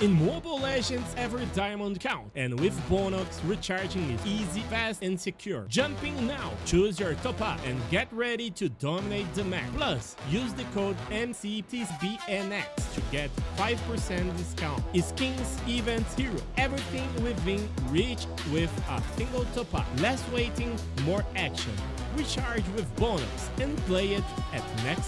In Mobile Legends, every diamond counts, and with Bonox, recharging is easy, fast, and secure. Jumping now, choose your top-up, and get ready to dominate the map. Plus, use the code MCTBNX to get 5% discount. Skins, events, hero, everything within reach with a single top-up. Less waiting, more action. Recharge with Bonox and play it at next.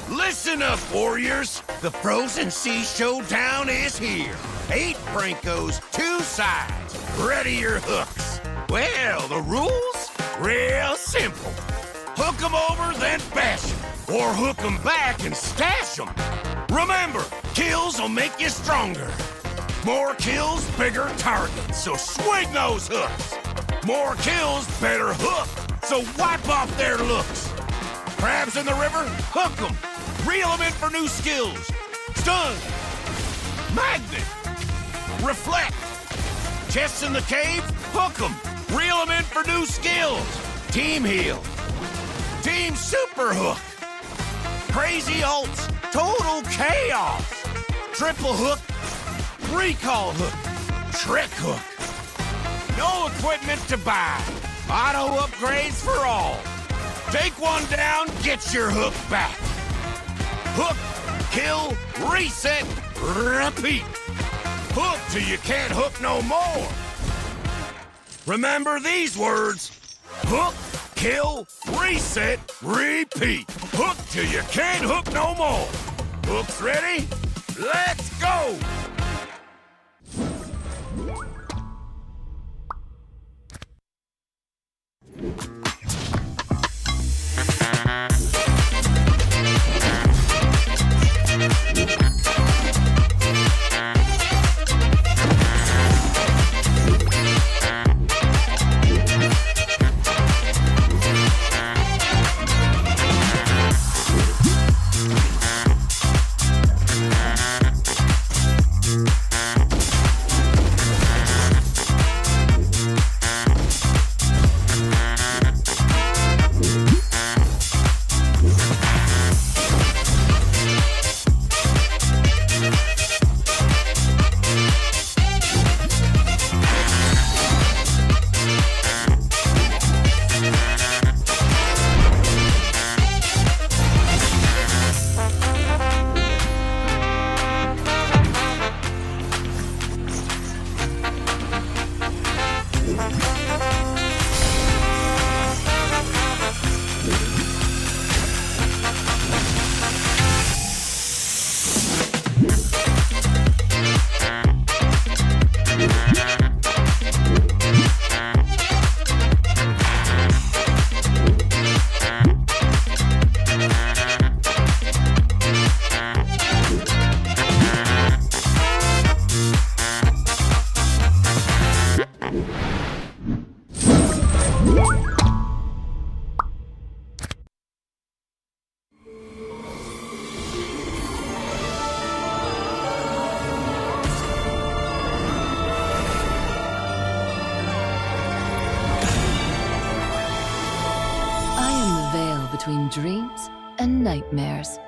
Listen up, warriors! The Frozen Sea Showdown is here. 8 Brancos, 2 sides. Ready your hooks. Well, the rules? Real simple. Hook 'em over, then bash 'em. Or hook 'em back and stash 'em. Remember, kills will make you stronger. More kills, bigger targets, so swing those hooks. More kills, better hook, so wipe off their looks. Crabs in the river? Hook 'em. Reel 'em in for new skills. Stun. Magnet. Reflect. Chests in the cave? Hook 'em. Reel 'em in for new skills. Team heal. Team super hook. Crazy ults. Total chaos. Triple hook. Recall hook. Trick hook. No equipment to buy. Auto upgrades for all. Take one down, get your hook back. Hook, kill, reset, repeat. Hook till you can't hook no more. Remember these words. Hook, kill, reset, repeat. Hook till you can't hook no more. Hooks ready? Let's go! between dreams and nightmares.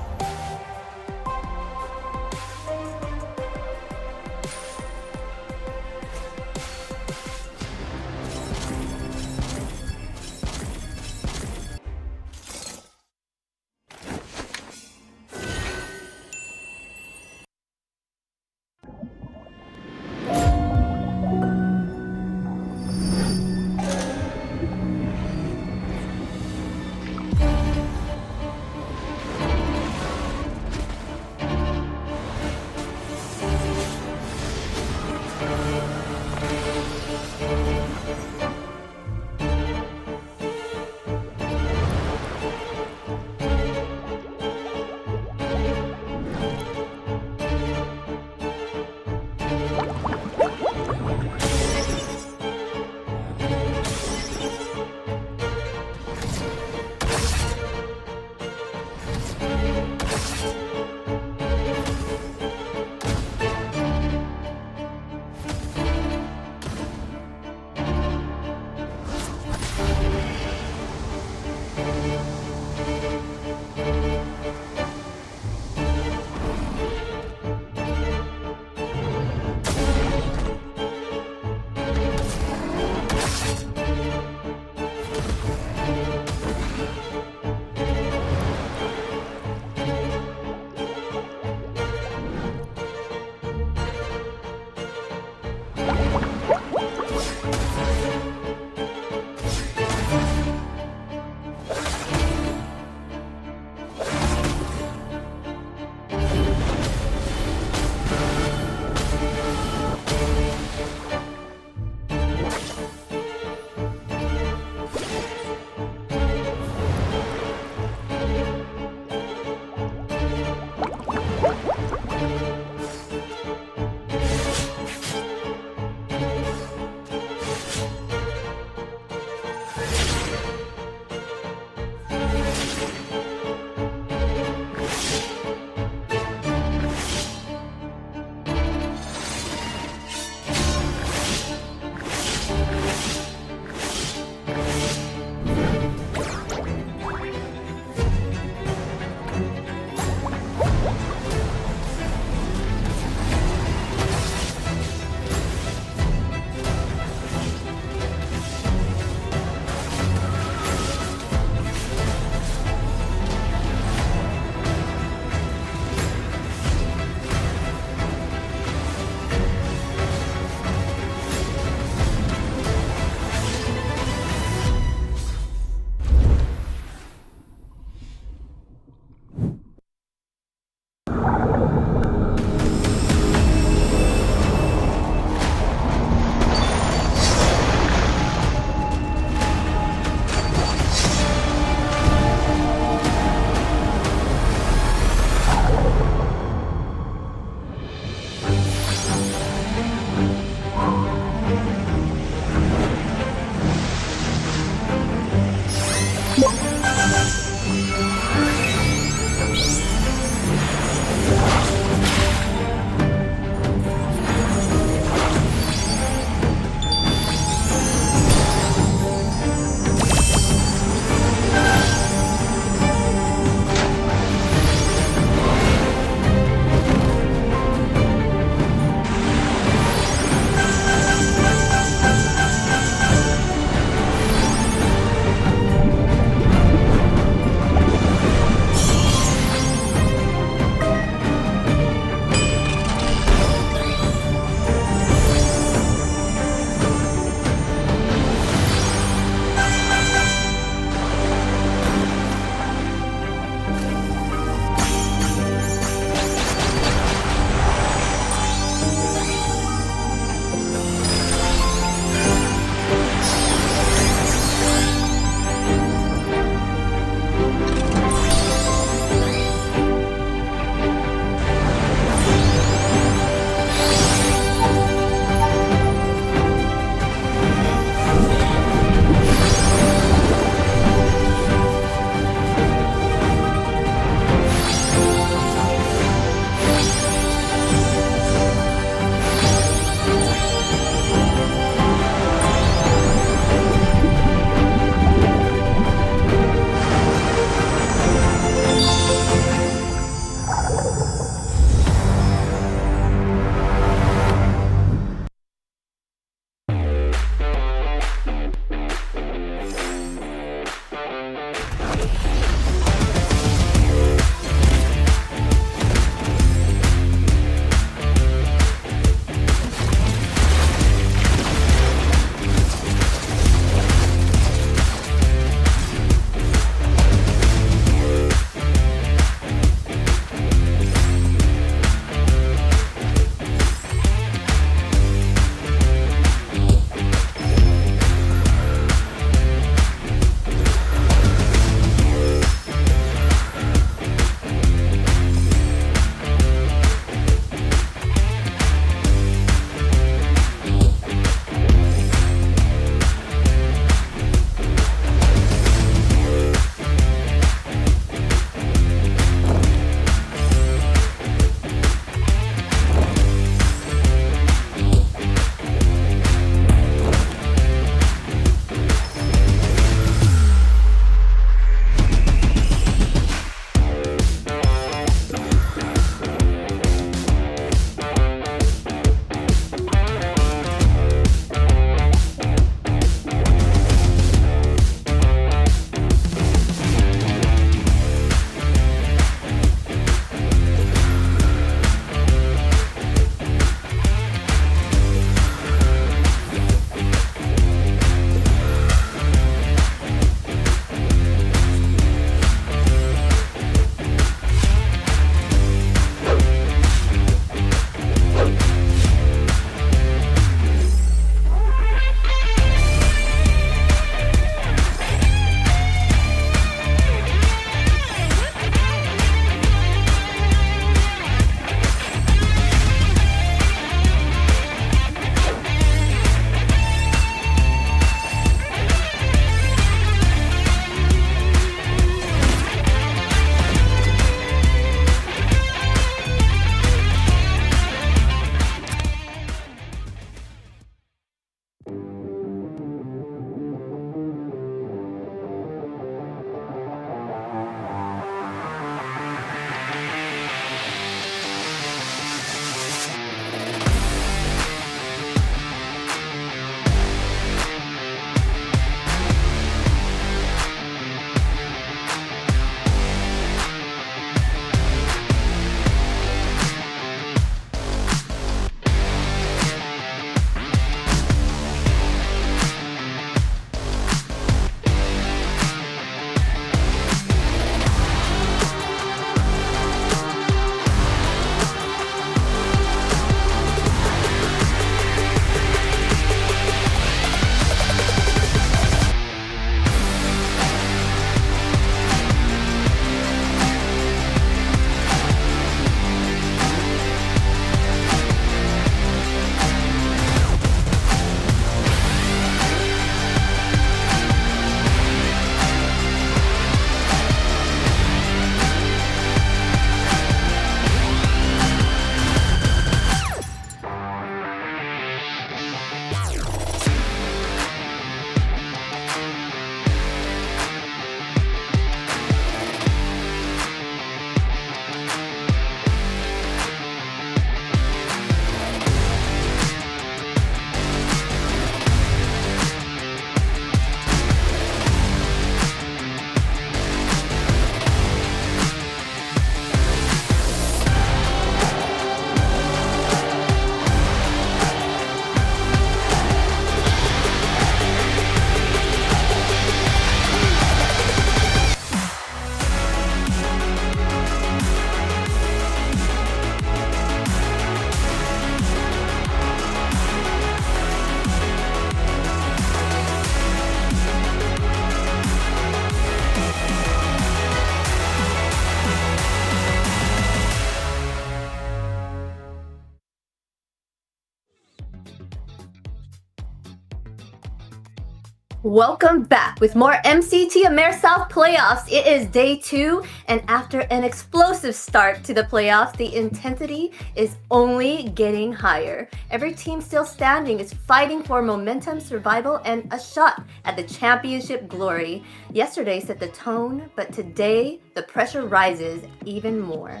Welcome back with more MCT AMER South playoffs. It is day 2, and after an explosive start to the playoffs, the intensity is only getting higher. Every team still standing is fighting for momentum, survival, and a shot at the championship glory. Yesterday set the tone, but today the pressure rises even more.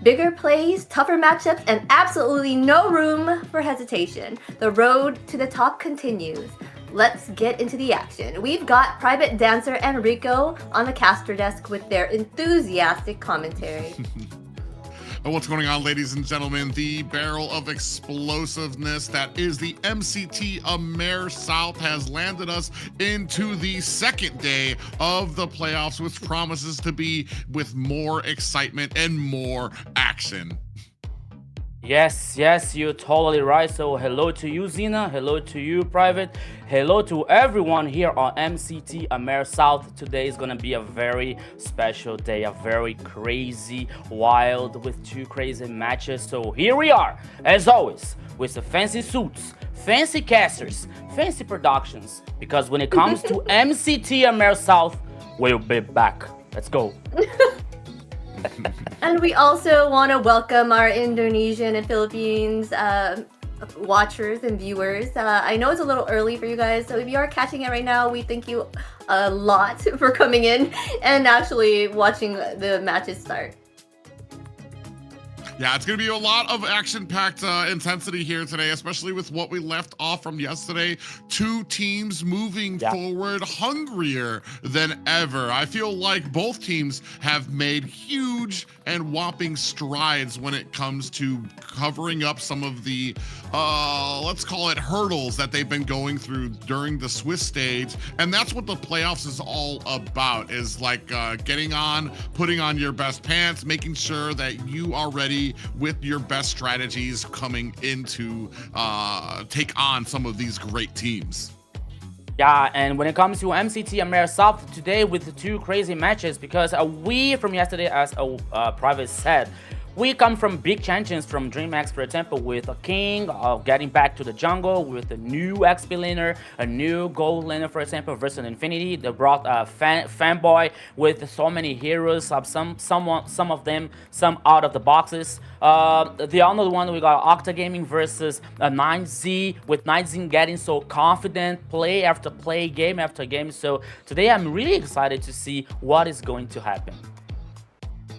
Bigger plays, tougher matchups, and absolutely no room for hesitation. The road to the top continues. Let's get into the action. We've got Private Dancer and Rico on the caster desk with their enthusiastic commentary. What's going on, ladies and gentlemen? The barrel of explosiveness that is the MCT AMER South has landed us into the second day of the playoffs, which promises to be with more excitement and more action. Yes, you're totally right. So hello to you, Zena. Hello to you, Private. Hello to everyone here on MCT AMER South. Today is going to be a very special day, a very crazy, wild, with 2 crazy matches. So here we are, as always, with the fancy suits, fancy casters, fancy productions. Because when it comes to MCT AMER South, we'll be back. Let's go. And we also want to welcome our Indonesian and Philippines watchers and viewers. I know it's a little early for you guys, so if you are catching it right now, we thank you a lot for coming in and actually watching the matches start. Yeah, it's going to be a lot of action-packed intensity here today, especially with what we left off from yesterday. 2 teams moving forward hungrier than ever. I feel like both teams have made huge and whopping strides when it comes to covering up some of the, let's call it hurdles that they've been going through during the Swiss stage. And that's what the playoffs is all about, is like getting on, putting on your best pants, making sure that you are ready with your best strategies coming into take on some of these great teams. Yeah, and when it comes to MCT AMER South today with the 2 crazy matches, because we from yesterday, as Private said, we come from big champions from DreamHack, for example, with a King getting back to the jungle, with a new XP laner, a new gold laner, for example, versus Infinity. They brought Fanboy with so many heroes, some of them, some out of the boxes. The other one, we got Octa Gaming versus 9Z, with 9Z getting so confident, play after play, game after game. So today I'm really excited to see what is going to happen.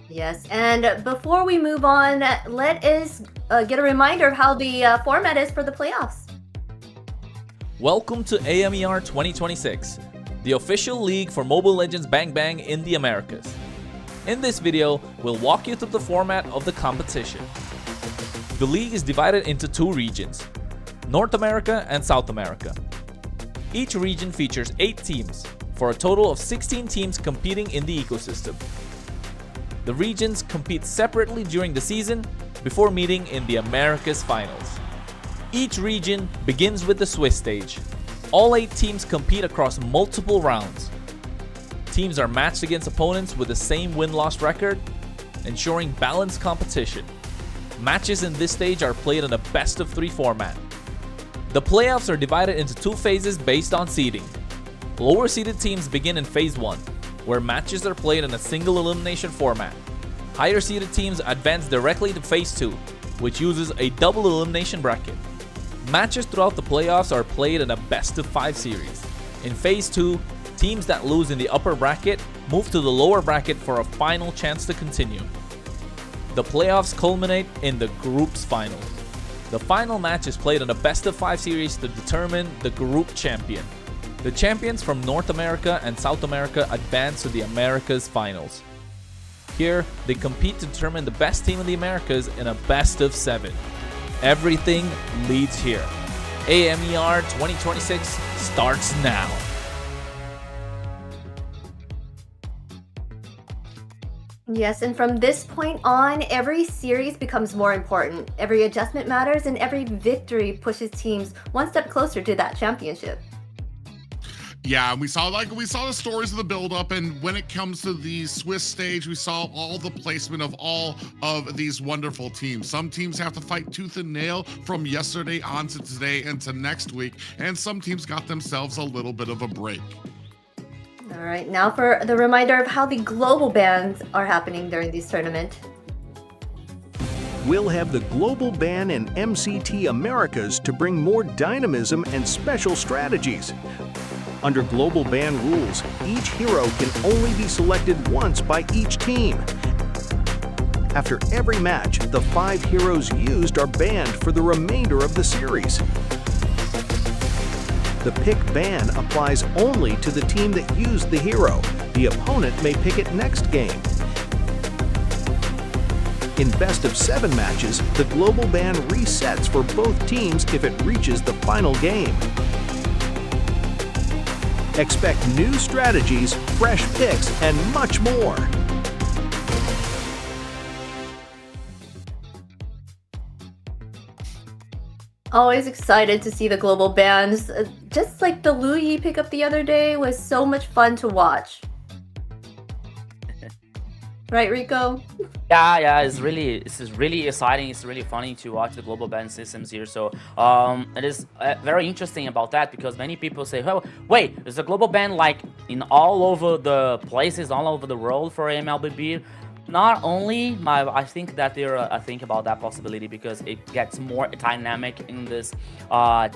Yes, and before we move on, let us get a reminder of how the format is for the playoffs. Welcome to AMER 2026, the official league for Mobile Legends Bang Bang in the Americas. In this video, we'll walk you through the format of the competition. The league is divided into 2 regions, North America and South America. Each region features 8 teams, for a total of 16 teams competing in the ecosystem. The regions compete separately during the season before meeting in the Americas finals. Each region begins with the Swiss stage. All 8 teams compete across multiple rounds. Teams are matched against opponents with the same win-loss record, ensuring balanced competition. Matches in this stage are played in a best-of-3 format. The playoffs are divided into 2 phases based on seeding. Lower-seeded teams begin in Phase 1, where matches are played in a single elimination format. Higher seeded teams advance directly to Phase 2, which uses a double elimination bracket. Matches throughout the playoffs are played in a best-of-5 series. In Phase 2, teams that lose in the upper bracket move to the lower bracket for a final chance to continue. The playoffs culminate in the group's final. The final match is played in a best-of-5 series to determine the group champion. The champions from North America and South America advance to the Americas finals. Here, they compete to determine the best team in the Americas in a best-of-7. Everything leads here. AMER 2026 starts now. Yes, and from this point on, every series becomes more important. Every adjustment matters, and every victory pushes teams one step closer to that championship. Yeah, we saw the stories of the build-up, and when it comes to the Swiss stage, we saw all the placement of all of these wonderful teams. Some teams have to fight tooth and nail from yesterday on to today and to next week, and some teams got themselves a little bit of a break. All right, now for the reminder of how the global bans are happening during this tournament. We'll have the global ban in MCT Americas to bring more dynamism and special strategies. Under global ban rules, each hero can only be selected once by each team. After every match, the 5 heroes used are banned for the remainder of the series. The pick ban applies only to the team that used the hero. The opponent may pick it next game. In best of 7 matches, the global ban resets for both teams if it reaches the final game. Expect new strategies, fresh picks, and much more. Always excited to see the global bans. Just like the Lu Yi pickup the other day was so much fun to watch. Right, Rico? Yeah, it's really exciting. It's really funny to watch the global ban systems here. So it is very interesting about that, because many people say, oh, wait, is the global ban like in all over the places, all over the world for MLBB? Not only, I think that I think about that possibility, because it gets more dynamic in this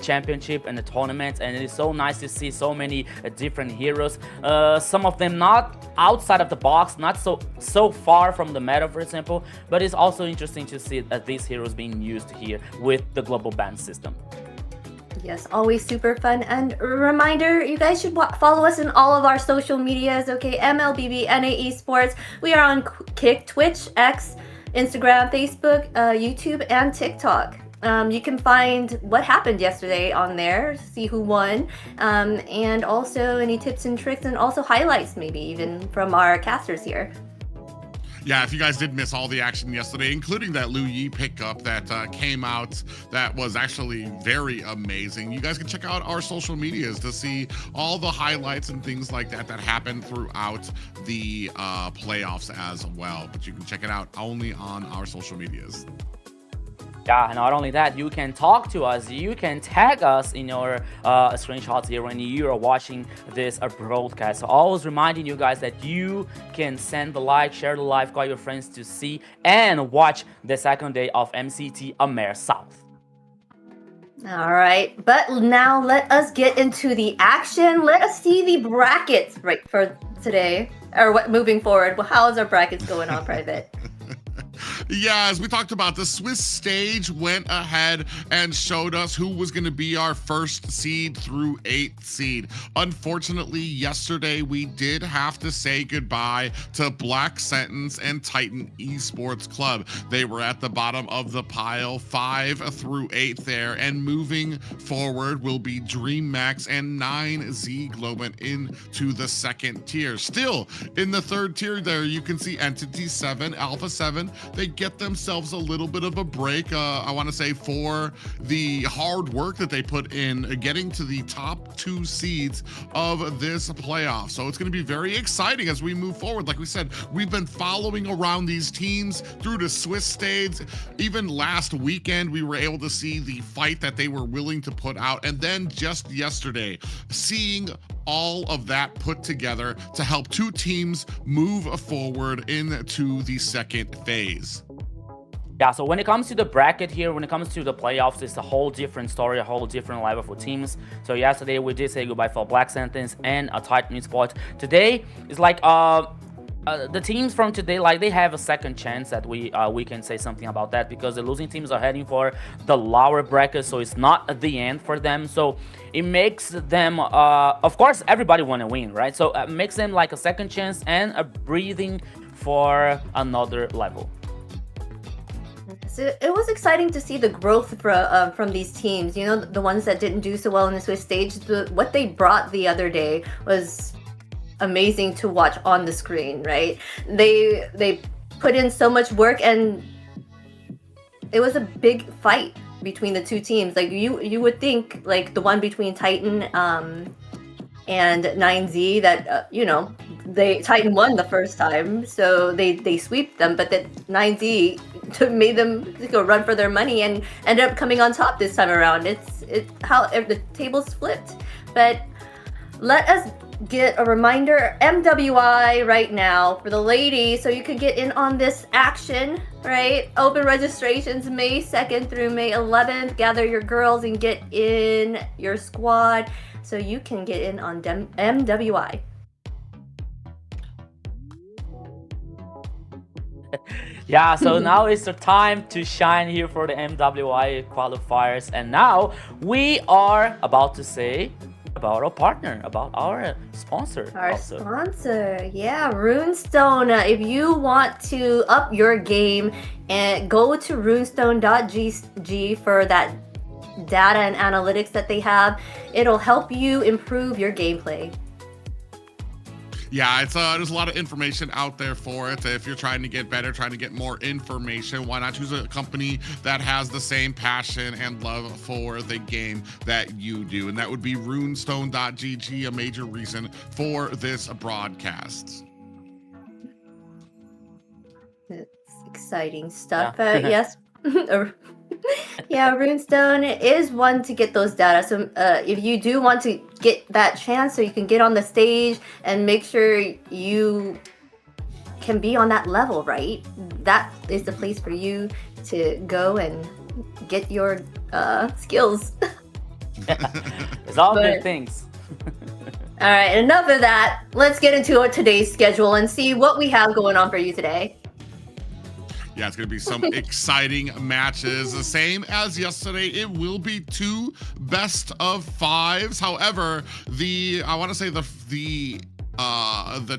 championship and the tournament, and it is so nice to see so many different heroes. Some of them not outside of the box, not so far from the meta, for example, but it's also interesting to see that these heroes being used here with the global ban system. Yes, always super fun. And a reminder, you guys should follow us in all of our social medias, okay? MLBB Esports. We are on Kick, Twitch, X, Instagram, Facebook, YouTube, and TikTok. You can find what happened yesterday on there, see who won, and also any tips and tricks, and also highlights maybe even from our casters here. Yeah, if you guys did miss all the action yesterday, including that Lu Yi pickup that came out, that was actually very amazing. You guys can check out our social medias to see all the highlights and things like that that happened throughout the playoffs as well. But you can check it out only on our social medias. Yeah, not only that, you can talk to us, you can tag us in your screenshots here when you are watching this broadcast. So always reminding you guys that you can send the like, share the live, call your friends to see and watch the second day of MCT AMER South. All right, but now let us get into the action. Let us see the brackets right for today, or what moving forward. Well, how is our brackets going on, Private? Yeah, as we talked about, the Swiss stage went ahead and showed us who was going to be our first seed through 8th seed. Unfortunately, yesterday we did have to say goodbye to Black Sentence and Titan Esports Club. They were at the bottom of the pile, 5 through 8 there, and moving forward will be DreamMax and 9Z Globant into the 2nd tier. Still in the 3rd tier there, you can see Entity 7, Alpha 7. They get themselves a little bit of a break, I want to say, for the hard work that they put in getting to the top 2 seeds of this playoff. So it's going to be very exciting as we move forward. Like we said, we've been following around these teams through the Swiss stage. Even last weekend, we were able to see the fight that they were willing to put out. And then just yesterday, seeing all of that put together to help 2 teams move forward into the 2nd phase. Yeah, so when it comes to the bracket here, when it comes to the playoffs, it's a whole different story, a whole different level for teams. So yesterday we did say goodbye for Black Sentence and a Titan Esports. Today is like the teams from today, like they have a second chance that we can say something about that, because the losing teams are heading for the lower bracket, so it's not the end for them. So it makes them, of course, everybody want to win, right? So it makes them like a second chance and a breathing for another level. So it was exciting to see the growth from these teams. You know, the ones that didn't do so well in the Swiss stage, what they brought the other day was amazing to watch on the screen, right? They put in so much work, and it was a big fight between the 2 teams. Like you would think like the one between Titan and 9Z that they Titan won the first time, so they sweep them, but then 9Z made them go run for their money and ended up coming on top this time around. It's how the tables flipped. But let us get a reminder, MWI right now for the ladies, so you could get in on this action, right? Open registrations May 2nd through May 11th. Gather your girls and get in your squad so you can get in on MWI. Yeah, so now it's the time to shine here for the MWI qualifiers, and now we are about to say about our partner, about our sponsor. Sponsor, yeah, Runestone. If you want to up your game, and go to runestone.gg for that data and analytics that they have. It'll help you improve your gameplay. Yeah, it's there's a lot of information out there for it. If you're trying to get better, trying to get more information, why not choose a company that has the same passion and love for the game that you do? And that would be runestone.gg, a major reason for this broadcast. It's exciting stuff. Yes. Yeah, Runestone is one to get those data. So if you do want to get that chance so you can get on the stage and make sure you can be on that level, right? That is the place for you to go and get your skills. It's all good things. All right, enough of that. Let's get into today's schedule and see what we have going on for you today. Yeah, it's going to be some exciting matches. The same as yesterday, it will be 2 best of 5s. However, I want to say the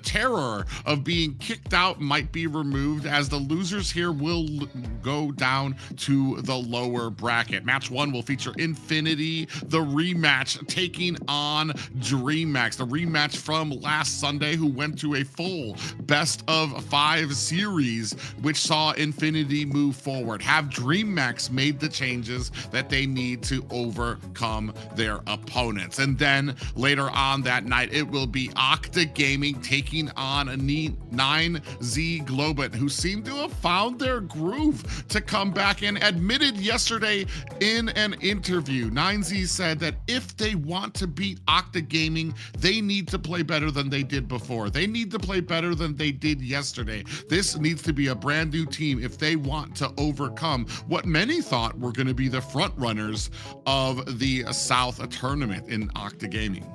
terror of being kicked out might be removed, as the losers here will go down to the lower bracket. Match 1 will feature Infinity, the rematch, taking on DreamHack, the rematch from last Sunday, who went to a full best of 5 series, which saw Infinity move forward. Have DreamHack made the changes that they need to overcome their opponents? And then later on that night, it will be Octa Gaming taking on a 9Z Globet, who seem to have found their groove to come back, and admitted yesterday in an interview, 9Z said that if they want to beat Octa Gaming, they need to play better than they did before. They need to play better than they did yesterday. This needs to be a brand new team if they want to overcome what many thought were going to be the front runners of the South tournament in Octa Gaming.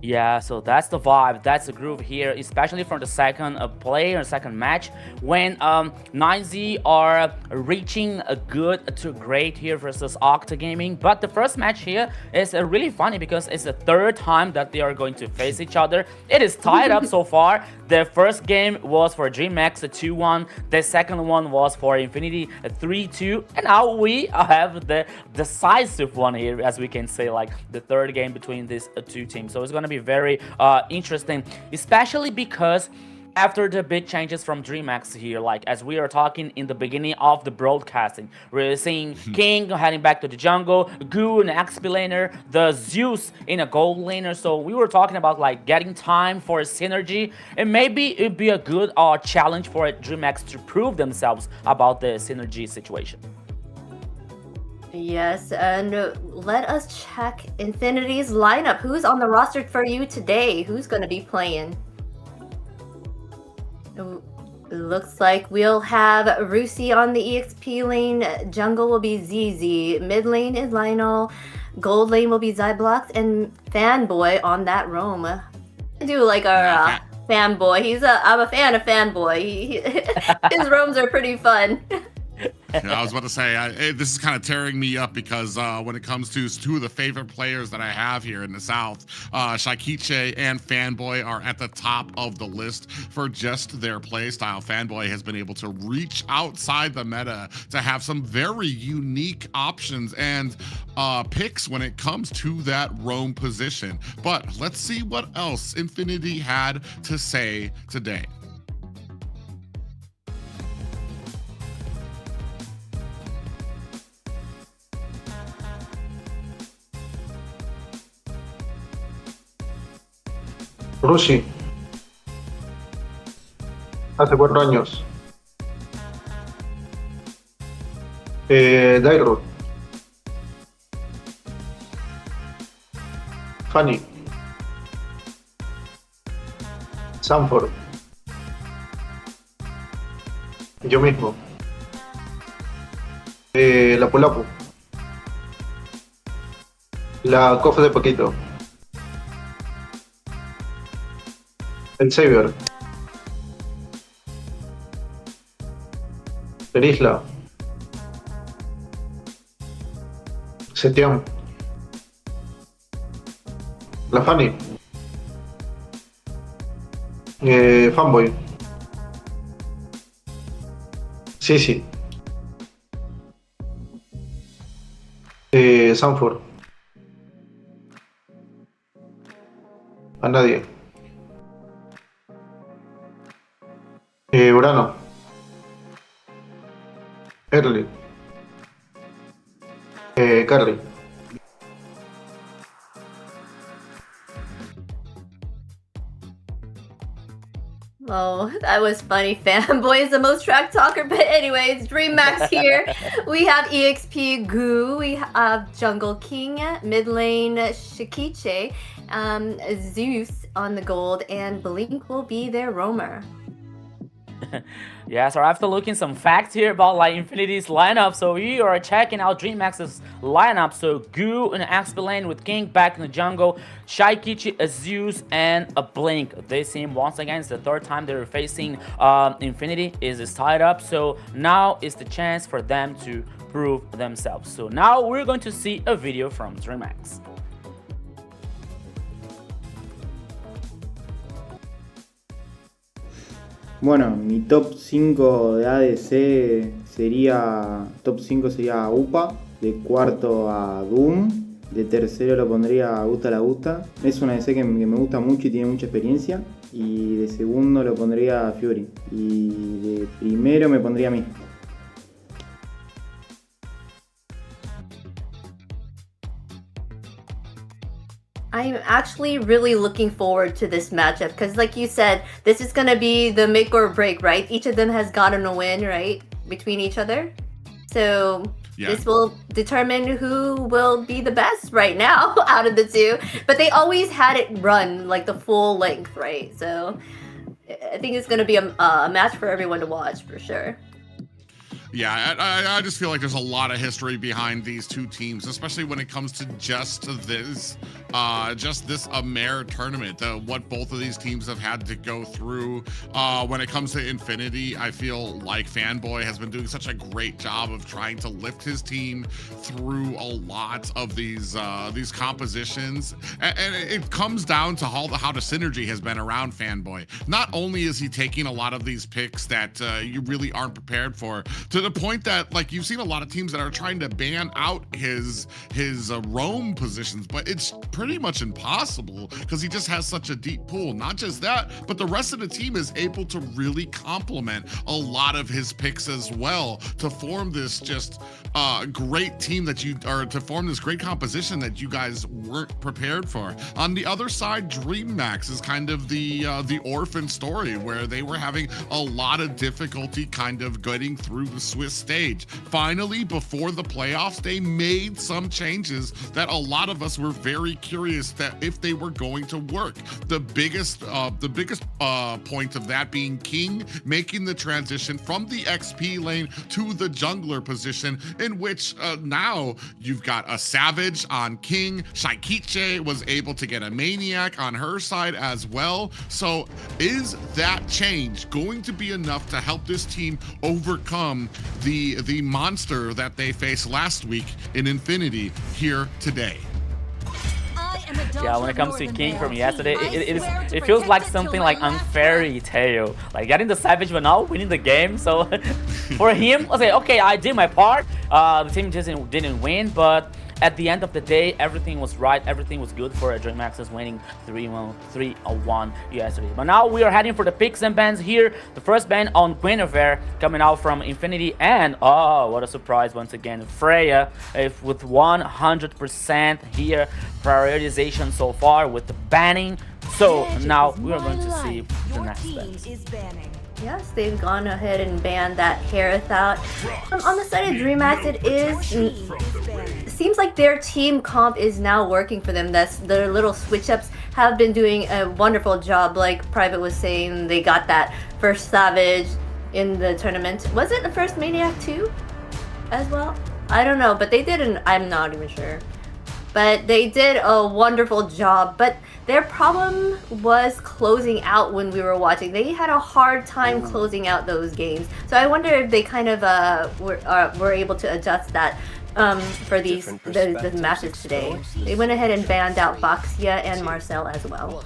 Yeah, so that's the vibe, that's the groove here, especially from the second play or second match, when 9Z are reaching a good to great here versus Octa Gaming. But the first match here is really funny because it's the third time that they are going to face each other. It is tied up so far. The first game was for DreamHack 2-1, the second one was for Infinity 3-2, and now we have the decisive one here, as we can say, like the third game between these two teams. So it's gonna be very interesting, especially because after the big changes from DreamHack here, like as we are talking in the beginning of the broadcasting, we're seeing King heading back to the jungle, Goo in XP laner, the Zeus in a gold laner. So we were talking about like getting time for a synergy, and maybe it'd be a good challenge for DreamHack to prove themselves about the synergy situation. Yes, and let us check Infinity's lineup. Who's on the roster for you today? Who's going to be playing? It looks like we'll have Rusi on the EXP lane. Jungle will be ZZ. Mid lane is Lionel. Gold lane will be Zyblox. And Fanboy on that roam. I do like our Fanboy. I'm a fan of Fanboy. His roams are pretty fun. Yeah, I was about to say, this is kind of tearing me up because when it comes to 2 of the favorite players that I have here in the South, Shaikiche and Fanboy are at the top of the list for just their play style. Fanboy has been able to reach outside the meta to have some very unique options and picks when it comes to that roam position. But let's see what else Infinity had to say today. Rushi. Hace 4 años. Dairut. Fanny. Sanford. Yo mismo. La Pulapu. La Cofre de Paquito. El Saber. El Isla. Setiam. La Fanny. Fanboy. Sí. Sanford. A nadie. Urano. Early. Carly. Oh, that was funny. Fanboy is the most track talker, but anyways, DreamMax here. We have EXP Goo, we have Jungle King, mid lane Shikiche, Zeus on the gold, and Blink will be their roamer. Yeah, so after looking some facts here about like Infinity's lineup, so we are checking out DreamMax's lineup. So Goo in XP lane with King back in the jungle, Shaikichi, a Zeus, and a Blink. This team once again is the third time they're facing Infinity. Is tied up, so now is the chance for them to prove themselves. So now we're going to see a video from DreamMax. Bueno, mi top 5 de ADC sería... Top 5 sería UPA, de cuarto a Doom, de tercero lo pondría a Gusta la Gusta. Es una ADC que me gusta mucho y tiene mucha experiencia. Y de segundo lo pondría a Fury. Y de primero me pondría a mí. I'm actually really looking forward to this matchup because, like you said, this is going to be the make or break, right? Each of them has gotten a win, right, between each other. So this will determine who will be the best right now out of the two. But they always had it run like the full length, right? So I think it's going to be a match for everyone to watch for sure. Yeah, I just feel like there's a lot of history behind these two teams, especially when it comes to just this AMER tournament. What both of these teams have had to go through. When it comes to Infinity, I feel like Fanboy has been doing such a great job of trying to lift his team through a lot of these compositions, and it comes down to how the synergy has been around Fanboy. Not only is he taking a lot of these picks that you really aren't prepared for, to the point that like you've seen a lot of teams that are trying to ban out his roam positions, but it's pretty much impossible because he just has such a deep pool. Not just that, but the rest of the team is able to really complement a lot of his picks as well to form this just great team to form this great composition that you guys weren't prepared for. On the other side, DreamMax is kind of the orphan story where they were having a lot of difficulty kind of getting through the Swiss stage. Finally, before the playoffs, they made some changes that a lot of us were very curious that if they were going to work. The biggest point of that being King making the transition from the XP lane to the jungler position, in which now you've got a Savage on King. Shaikiche was able to get a Maniac on her side as well. So is that change going to be enough to help this team overcome the monster that they faced last week in Infinity here today? Yeah, when it comes to King from yesterday, it feels like something like unfairy tale, like getting the Savage but not winning the game. So for him, I say, okay, I did my part. The team just didn't win, but at the end of the day, everything was right. Everything was good for DreamMax's winning 3-1 yesterday. But now we are heading for the picks and bans here. The first ban on Guinevere coming out from Infinity, and oh, what a surprise once again, Freya with 100% here prioritization so far with the banning. So now we are going to see the next steps. Yes, they've gone ahead and banned that Harith out. On the side of DreamHack, it seems like their team comp is now working for them. Their little switch-ups have been doing a wonderful job. Like Private was saying, they got that first Savage in the tournament. Was it the first Maniac too as well? I don't know, but they didn't. I'm not even sure. But they did a wonderful job. But their problem was closing out when we were watching. They had a hard time closing out those games. So I wonder if they kind of were able to adjust that for the matches today. They went ahead and banned out Baxia and Marcel as well.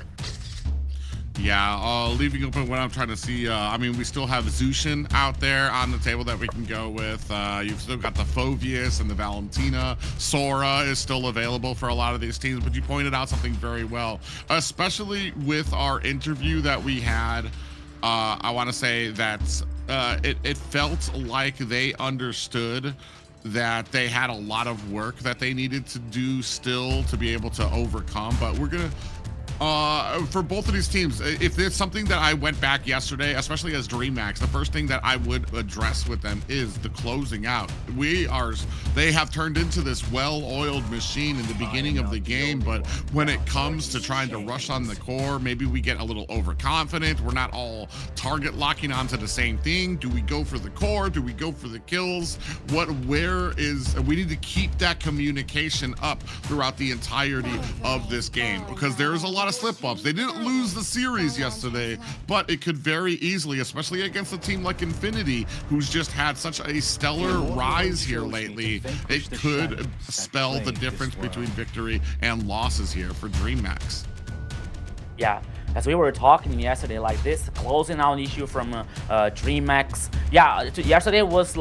Yeah, leaving open what I'm trying to see. I mean, we still have Zushin out there on the table that we can go with. You've still got the Phovius and the Valentina. Sora is still available for a lot of these teams, but you pointed out something very well, especially with our interview that we had. I want to say that it felt like they understood that they had a lot of work that they needed to do still to be able to overcome, but we're gonna for both of these teams, if there's something that I went back yesterday, especially as DreamHack, the first thing that I would address with them is the closing out. They have turned into this well-oiled machine in the beginning of the game, but when it comes to trying to rush on the core, maybe we get a little overconfident. We're not all target locking onto the same thing. Do we go for the core? Do we go for the kills? We need to keep that communication up throughout the entirety of this game, because there's a lot of slip-ups. They didn't lose the series yesterday, but it could very easily, especially against a team like Infinity, who's just had such a stellar rise here lately, it could spell the difference between victory and losses here for DreamHack. Yeah, as we were talking yesterday, like this closing out issue from DreamHack. Yeah, yesterday was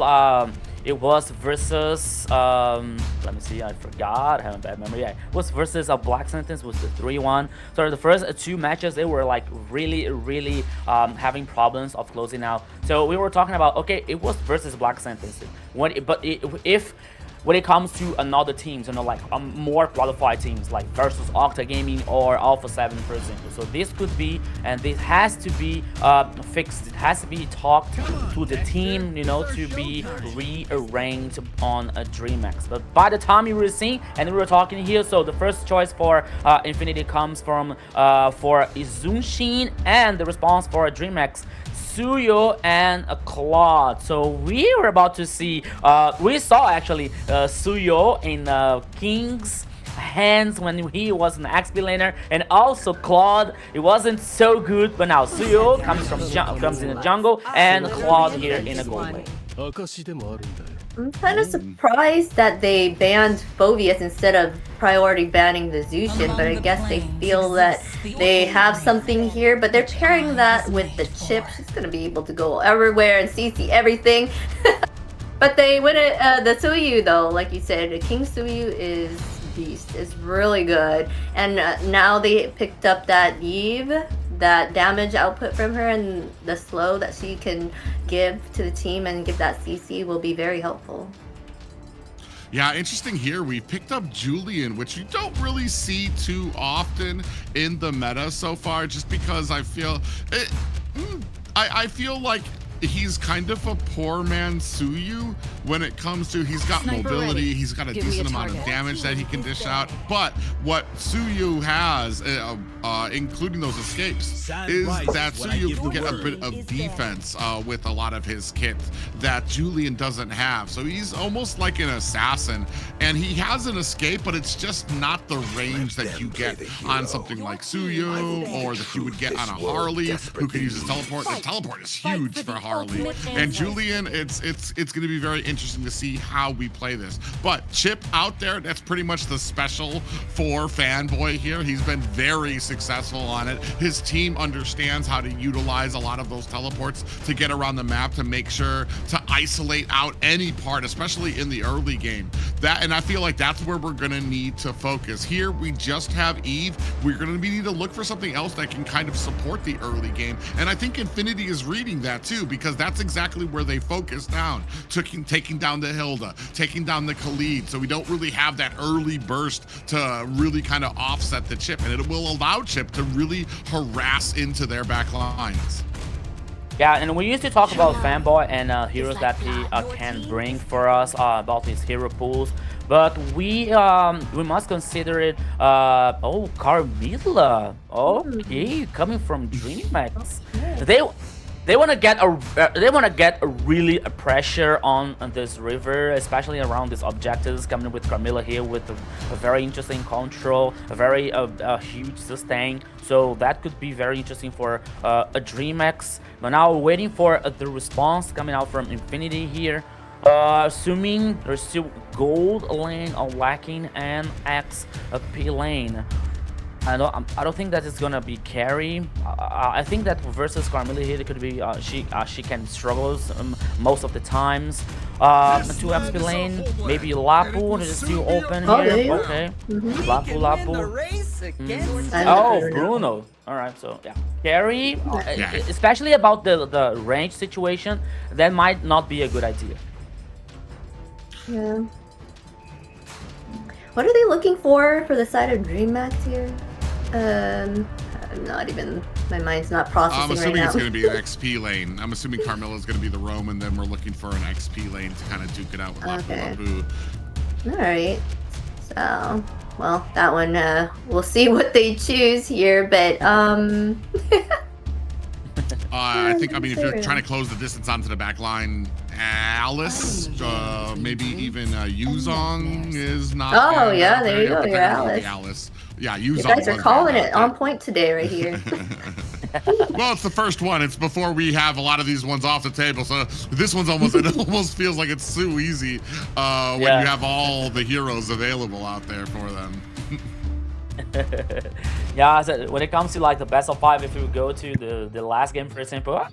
it was versus let me see, I forgot, I have a bad memory. Yeah, it was versus a Black Sentence with the 3-1. So the first two matches, they were like really having problems of closing out. So we were talking about, okay, it was versus Black Sentence. When it comes to another teams, you know, like more qualified teams, like versus Octa Gaming or Alpha 7, for example. So this could be, and this has to be fixed. It has to be talked to the team, you know, to be rearranged on a DreamHack. But by the time you were seeing, and we were talking here, so the first choice for Infinity comes from for Izunshin, and the response for DreamHack, Suyo and Claude. So we were about to see, we saw actually Suyo in King's hands when he was an XP laner, and also Claude, it wasn't so good, but now Suyo comes in the jungle, and Claude here in a gold lane. I'm kind of surprised that they banned Phovius instead of priority banning the Zushin, but I guess they feel that they have something here, but they're pairing that with the chip. She's gonna be able to go everywhere and CC everything. But they win it, the Suyu though, like you said, the King Suyu is beast, is really good. And now they picked up that Eve, that damage output from her, and the slow that she can give to the team and give that CC will be very helpful. Yeah, interesting here. We picked up Julian, which you don't really see too often in the meta so far, just because I feel I feel like he's kind of a poor man Suyu when it comes to, he's got mobility, he's got a decent amount of damage that he can dish out, but what Suyu has, including those escapes, is that Suyu can get a bit of defense with a lot of his kit that Julian doesn't have. So he's almost like an assassin, and he has an escape, but it's just not the range that you get on something like Suyu, or that you would get on a Harley who can use his teleport. The teleport is huge for Harley. And Julian, it's going to be very interesting to see how we play this. But Chip out there, that's pretty much the special for Fanboy here. He's been very successful on it. His team understands how to utilize a lot of those teleports to get around the map, to make sure to isolate out any part, especially in the early game, and I feel like that's where we're gonna need to focus. Here we just have Eve. We're gonna need to look for something else that can kind of support the early game, and I think Infinity is reading that too, because that's exactly where they focus down, taking down the Hilda, taking down the Khalid, so we don't really have that early burst to really kind of offset the Chip, and it will allow Chip to really harass into their back lines. Yeah, and we used to talk about Fanboy and heroes that he can bring for us, about his hero pools, but we must consider it. Oh, Carmilla. Okay, coming from DreamHack. They want to get a really a pressure on this river, especially around these objectives. Coming with Carmilla here with a very interesting control, a very huge sustain. So that could be very interesting for a DreamHack. But now we're waiting for the response coming out from Infinity here. Assuming there's still gold lane lacking and XP lane. I don't think that it's gonna be carry. I think that versus Carmilla here, it could be she can struggle most of the times. 2 XP lane, maybe Lapu is still open here. Okay, Lapu. Oh, Bruno. All right, so yeah, carry, especially about the range situation, that might not be a good idea. Yeah. What are they looking for the side of DreamHack here? I'm not even, my mind's not processing right now. I'm assuming it's going to be an XP lane. I'm assuming Carmilla's going to be the roam, and then we're looking for an XP lane to kind of duke it out with Lapu. All right. So, well, that one, we'll see what they choose here, but, I think, I mean, if you're trying to close the distance onto the back line, Alice, maybe even Yuzong is not. Oh, yeah, there you go, you're Alice. Yeah, Yuzong. You guys are calling it on point today, right here. Well, it's the first one. It's before we have a lot of these ones off the table. So this one's almost, it almost feels like it's so easy when you have all the heroes available out there for them. Yeah, so when it comes to like the best of 5, if we go to the last game, for example,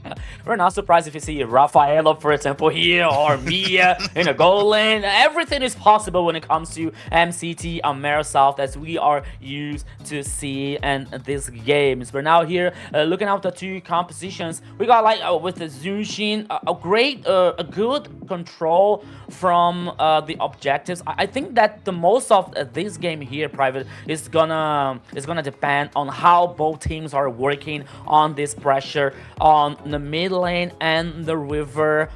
we're not surprised if you see Rafaela, for example, here, or Mia in a goal lane. Everything is possible when it comes to MCT AMER South, as we are used to see in these games. We're now here looking at the 2 compositions. We got like with the Zushin, a good control from the objectives. I think that the most of this game here, Private, is gonna depend on how both teams are working on this pressure on the mid lane and the river,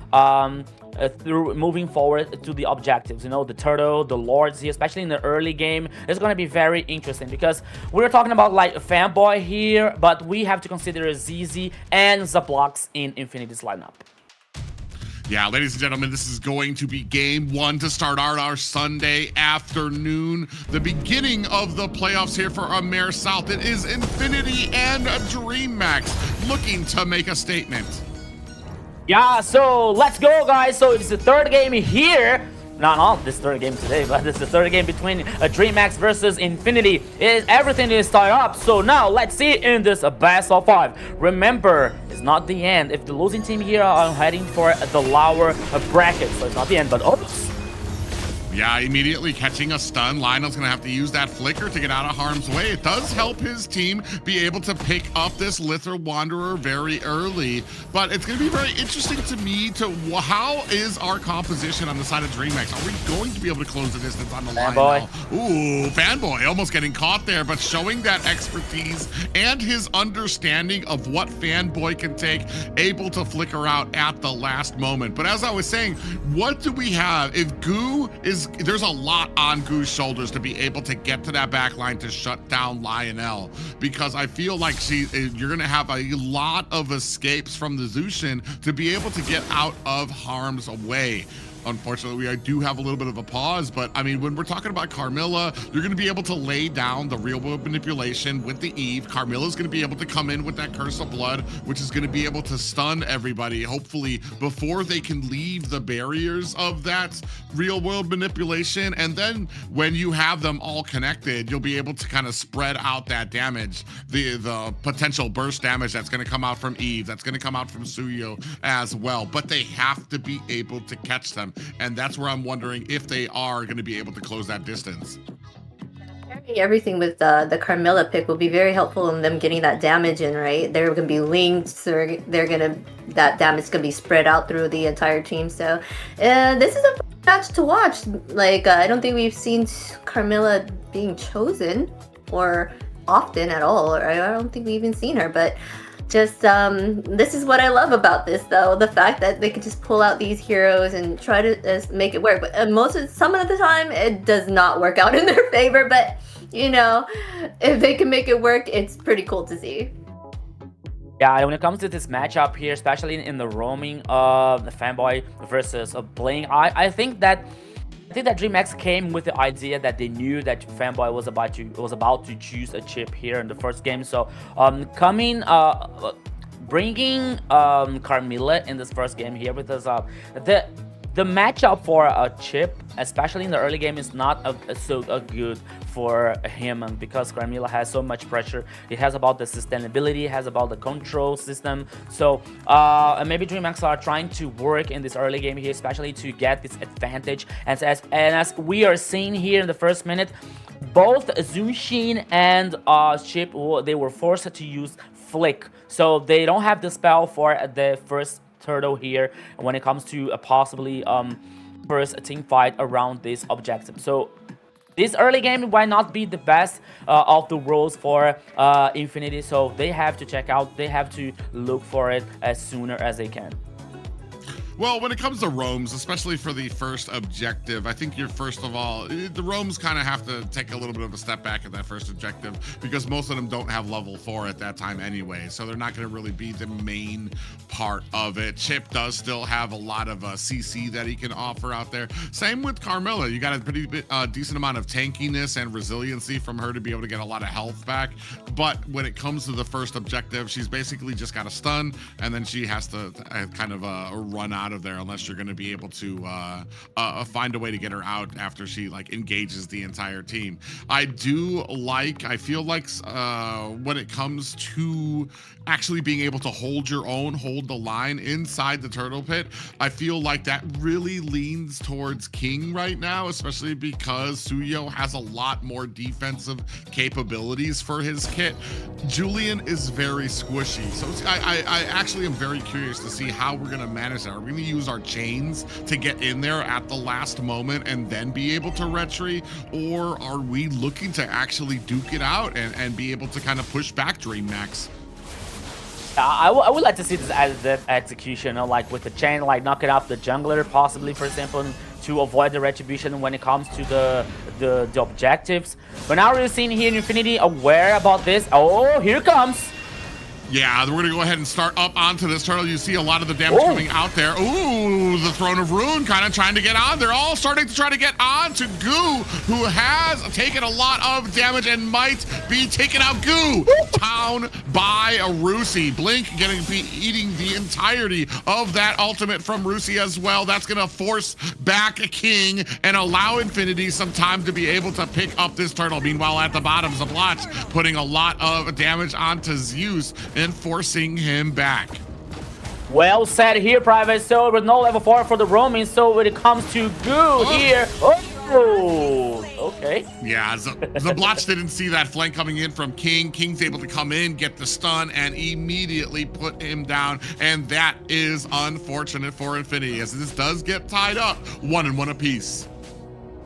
through moving forward to the objectives. You know, the turtle, the lords here, especially in the early game, is going to be very interesting, because we're talking about like a Fanboy here, but we have to consider ZZ and Zablox in Infinity's lineup. Yeah, ladies and gentlemen, this is going to be game 1 to start our Sunday afternoon. The beginning of the playoffs here for AMER South. It is Infinity and DreamHack looking to make a statement. Yeah, so let's go, guys. So it's the 3rd game here. Not this 3rd game today, but this is the 3rd game between DreamHack versus Infinity. Everything is tied up. So now let's see in this best of 5. Remember, it's not the end. If the losing team here are heading for the lower bracket, so it's not the end. But oops. Yeah, immediately catching a stun. Lionel's gonna have to use that flicker to get out of harm's way. It does help his team be able to pick up this Lither Wanderer very early, but it's gonna be very interesting to me to how is our composition on the side of DreamHack? Are we going to be able to close the distance on the Lionel? Ooh, Fanboy almost getting caught there, but showing that expertise and his understanding of what Fanboy can take, able to flicker out at the last moment. But as I was saying, what do we have? If Goo is, there's a lot on Goo's shoulders to be able to get to that back line to shut down Lionel, because I feel like you're gonna have a lot of escapes from the Zushin to be able to get out of harm's way. Unfortunately, I do have a little bit of a pause, but I mean, when we're talking about Carmilla, you're going to be able to lay down the real world manipulation with the Eve. Carmilla's going to be able to come in with that Curse of Blood, which is going to be able to stun everybody, hopefully, before they can leave the barriers of that real world manipulation. And then when you have them all connected, you'll be able to kind of spread out that damage, the potential burst damage that's going to come out from Eve, that's going to come out from Suyo as well. But they have to be able to catch them. and that's where I'm wondering if they are going to be able to close that distance. Everything with the Carmilla pick will be very helpful in them getting that damage in, right? They're going to be linked, so that damage is going to be spread out through the entire team. So this is a match to watch. Like, I don't think we've seen Carmilla being chosen or often at all, or I don't think we've even seen her, but just this is what I love about this, though, the fact that they could just pull out these heroes and try to make it work. But some of the time it does not work out in their favor, but you know, if they can make it work, it's pretty cool to see. Yeah, when it comes to this matchup here, especially in the roaming of the Fanboy versus Bling, I think that DreamHack came with the idea that they knew that Fanboy was about to choose a chip here in the first game. So bringing Carmilla in this first game here, because the matchup for a chip, especially in the early game, is not so good for him, because Carmilla has so much pressure. It has about the sustainability, it has about the control system. So maybe DreamHack are trying to work in this early game here, especially to get this advantage. And as we are seeing here in the first minute, both Zushin and Chip, they were forced to use Flick, so they don't have the spell for the first turtle here when it comes to a possibly first team fight around this objective. So this early game might not be the best of the roles for Infinity, so they have to check out, they have to look for it as sooner as they can. Well, when it comes to roams, especially for the first objective, I think you're first of all, the roams kind of have to take a little bit of a step back at that first objective, because most of them don't have level 4 at that time anyway, so they're not going to really be the main part of it. Chip does still have a lot of CC that he can offer out there. Same with Carmilla. You got a pretty decent amount of tankiness and resiliency from her to be able to get a lot of health back, but when it comes to the first objective, she's basically just got a stun, and then she has to kind of run out of there, unless you're going to be able to find a way to get her out after she like engages the entire team. I feel like when it comes to actually being able to hold your own, hold the line inside the turtle pit, I feel like that really leans towards King right now, especially because Suyo has a lot more defensive capabilities for his kit. Julian is very squishy, so I actually am very curious to see how we're going to manage that. Are we going to use our chains to get in there at the last moment and then be able to retreat, or are we looking to actually duke it out and be able to kind of push back DreamHack? I would like to see this as that execution, like with the chain, like knocking out the jungler, possibly, for example, to avoid the retribution when it comes to the objectives. But now we're seeing here in Infinity aware about this. Oh, here comes. Yeah, we're going to go ahead and start up onto this turtle. You see a lot of the damage coming out there. Ooh, the Throne of Ruin kind of trying to get on. They're all starting to try to get on to Goo, who has taken a lot of damage and might be taking out Goo. Town by Rusi. Blink eating the entirety of that ultimate from Rusi as well. That's going to force back King and allow Infinity some time to be able to pick up this turtle. Meanwhile, at the bottom, Zablotch putting a lot of damage onto Zeus and forcing him back. Well said here, Private. So with no level 4 for the roaming, so when it comes to Goo here, okay. Yeah, Zablotch didn't see that flank coming in from King. King's able to come in, get the stun, and immediately put him down, and that is unfortunate for Infinity, as this does get tied up 1-1 apiece.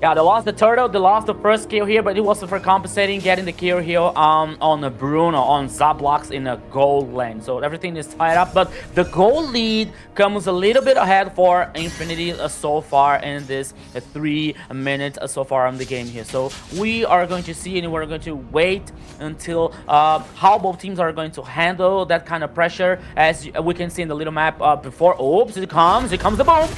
Yeah, they lost the turtle, they lost the first kill here, but it was for compensating, getting the kill here on Bruno, on Zablocks in a gold lane. So everything is tied up, but the goal lead comes a little bit ahead for Infinity so far in this 3 minutes so far in the game here. So we are going to see, and we're going to wait until how both teams are going to handle that kind of pressure. As we can see in the little map before. Oops, here comes the boom.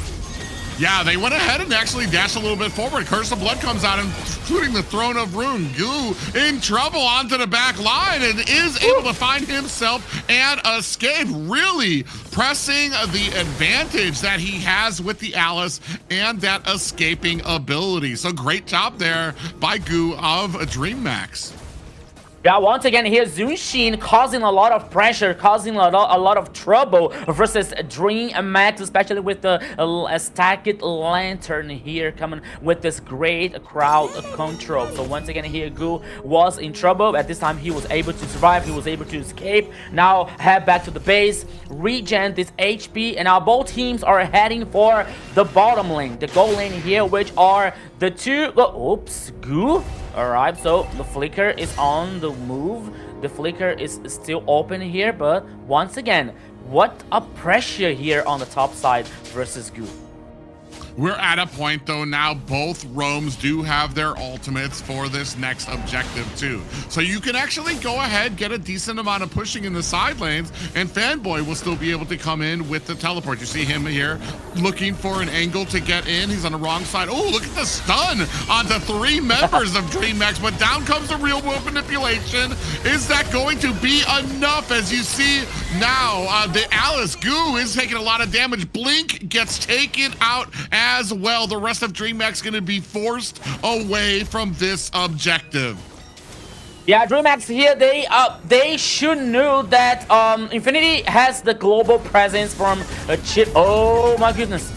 Yeah, they went ahead and actually dashed a little bit forward. Curse of Blood comes out, including the Throne of Ruin. Goo in trouble onto the back line and is able to find himself and escape, really pressing the advantage that he has with the Alice and that escaping ability. So great job there by Goo of DreamHack. Yeah, once again here, Zunshin causing a lot of pressure, causing a lot of trouble versus Dream Max, especially with the stacked lantern here coming with this great crowd control. So once again here, Gu was in trouble. At this time, he was able to survive. He was able to escape. Now head back to the base, regen this HP, and now both teams are heading for the bottom lane, the goal lane here, which are the two. Oops, Gu. Alright, so the flicker is on the move. The flicker is still open here, but once again, what a pressure here on the top side versus Gu. We're at a point though now both roams do have their ultimates for this next objective too. So you can actually go ahead, get a decent amount of pushing in the side lanes, and Fanboy will still be able to come in with the teleport. You see him here looking for an angle to get in. He's on the wrong side. Oh, look at the stun on the 3 members of DreamHack, but down comes the real world manipulation. Is that going to be enough? As you see now, the Alice Gu is taking a lot of damage. Blink gets taken out as well. The rest of DreamHack's going to be forced away from this objective. Yeah, DreamHack here, they should know that Infinity has the global presence from a chip. Oh my goodness.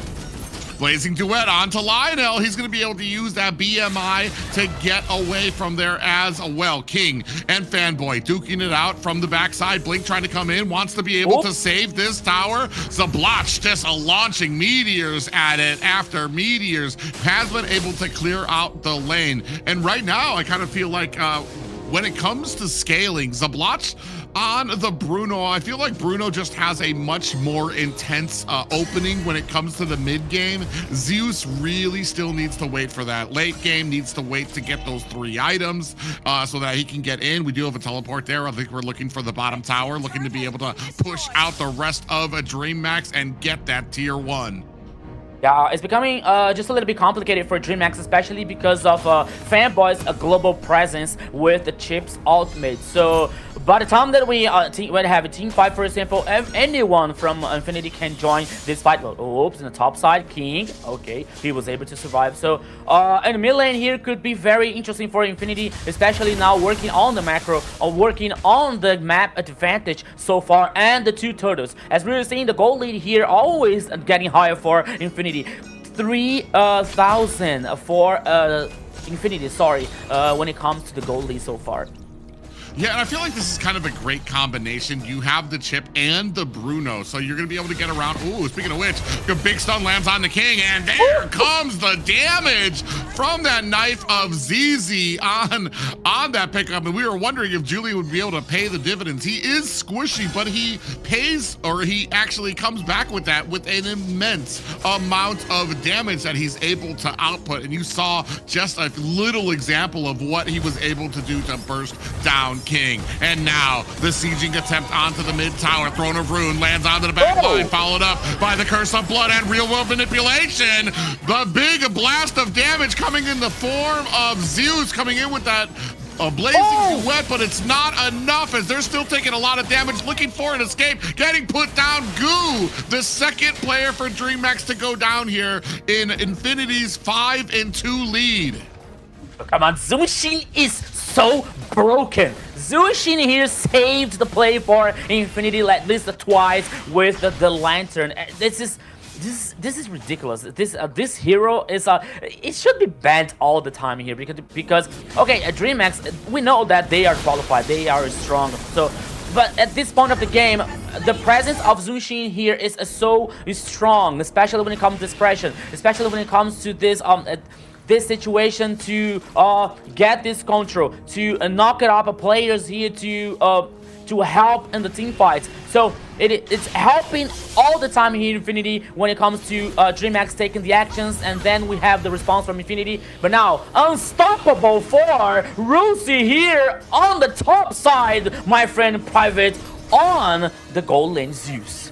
Blazing Duet onto Lionel. He's going to be able to use that BMI to get away from there as well. King and Fanboy duking it out from the backside. Blink trying to come in, wants to be able to save this tower. Zablotch just launching meteors at it after meteors. Has been able to clear out the lane. And right now, I kind of feel like when it comes to scaling, Zablotch on the Bruno, I feel like Bruno just has a much more intense opening when it comes to the mid game. Zeus really still needs to wait for that. Late game needs to wait to get those 3 items so that he can get in. We do have a teleport there. I think we're looking for the bottom tower, looking to be able to push out the rest of a DreamHack and get that tier 1. Yeah, it's becoming just a little bit complicated for DreamHack, especially because of Fanboy's global presence with the Chips ultimate. So by the time that we have a team fight, for example, anyone from Infinity can join this fight. Oops, in the top side, King. Okay, he was able to survive. So and the mid lane here could be very interesting for Infinity, especially now working on the macro or working on the map advantage so far and the 2 turtles. As we were seeing, the gold lead here always getting higher for Infinity. 3,000 for Infinity, sorry, when it comes to the gold lead so far. Yeah, and I feel like this is kind of a great combination. You have the Chip and the Bruno, so you're going to be able to get around. Ooh, speaking of which, the big stun lands on the King, and there comes the damage from that knife of ZZ on that pickup. And we were wondering if Julian would be able to pay the dividends. He is squishy, but he pays, or he actually comes back with that with an immense amount of damage that he's able to output. And you saw just a little example of what he was able to do to burst down King. And now the sieging attempt onto the mid tower. Throne of Ruin lands onto the back line, followed up by the Curse of Blood and real world manipulation. The big blast of damage coming in the form of Zeus coming in with that blazing duet, but it's not enough as they're still taking a lot of damage, looking for an escape, getting put down. Gu, the second player for DreamHack to go down here in Infinity's 5-2 lead. Come on, Zunshin is so broken. Zunshin here saved the play for Infinity at least twice with the lantern. This is ridiculous. This hero is it should be banned all the time here because okay, DreamHack, we know that they are qualified, they are strong. So, but at this point of the game, the presence of Zunshin here is so strong, especially when it comes to discretion, especially when it comes to this situation to get this control, to knock it up players here to help in the team fights. So it's helping all the time here in Infinity when it comes to DreamHack taking the actions, and then we have the response from Infinity. But now, unstoppable for Rusi here on the top side, my friend Private, on the gold lane Zeus.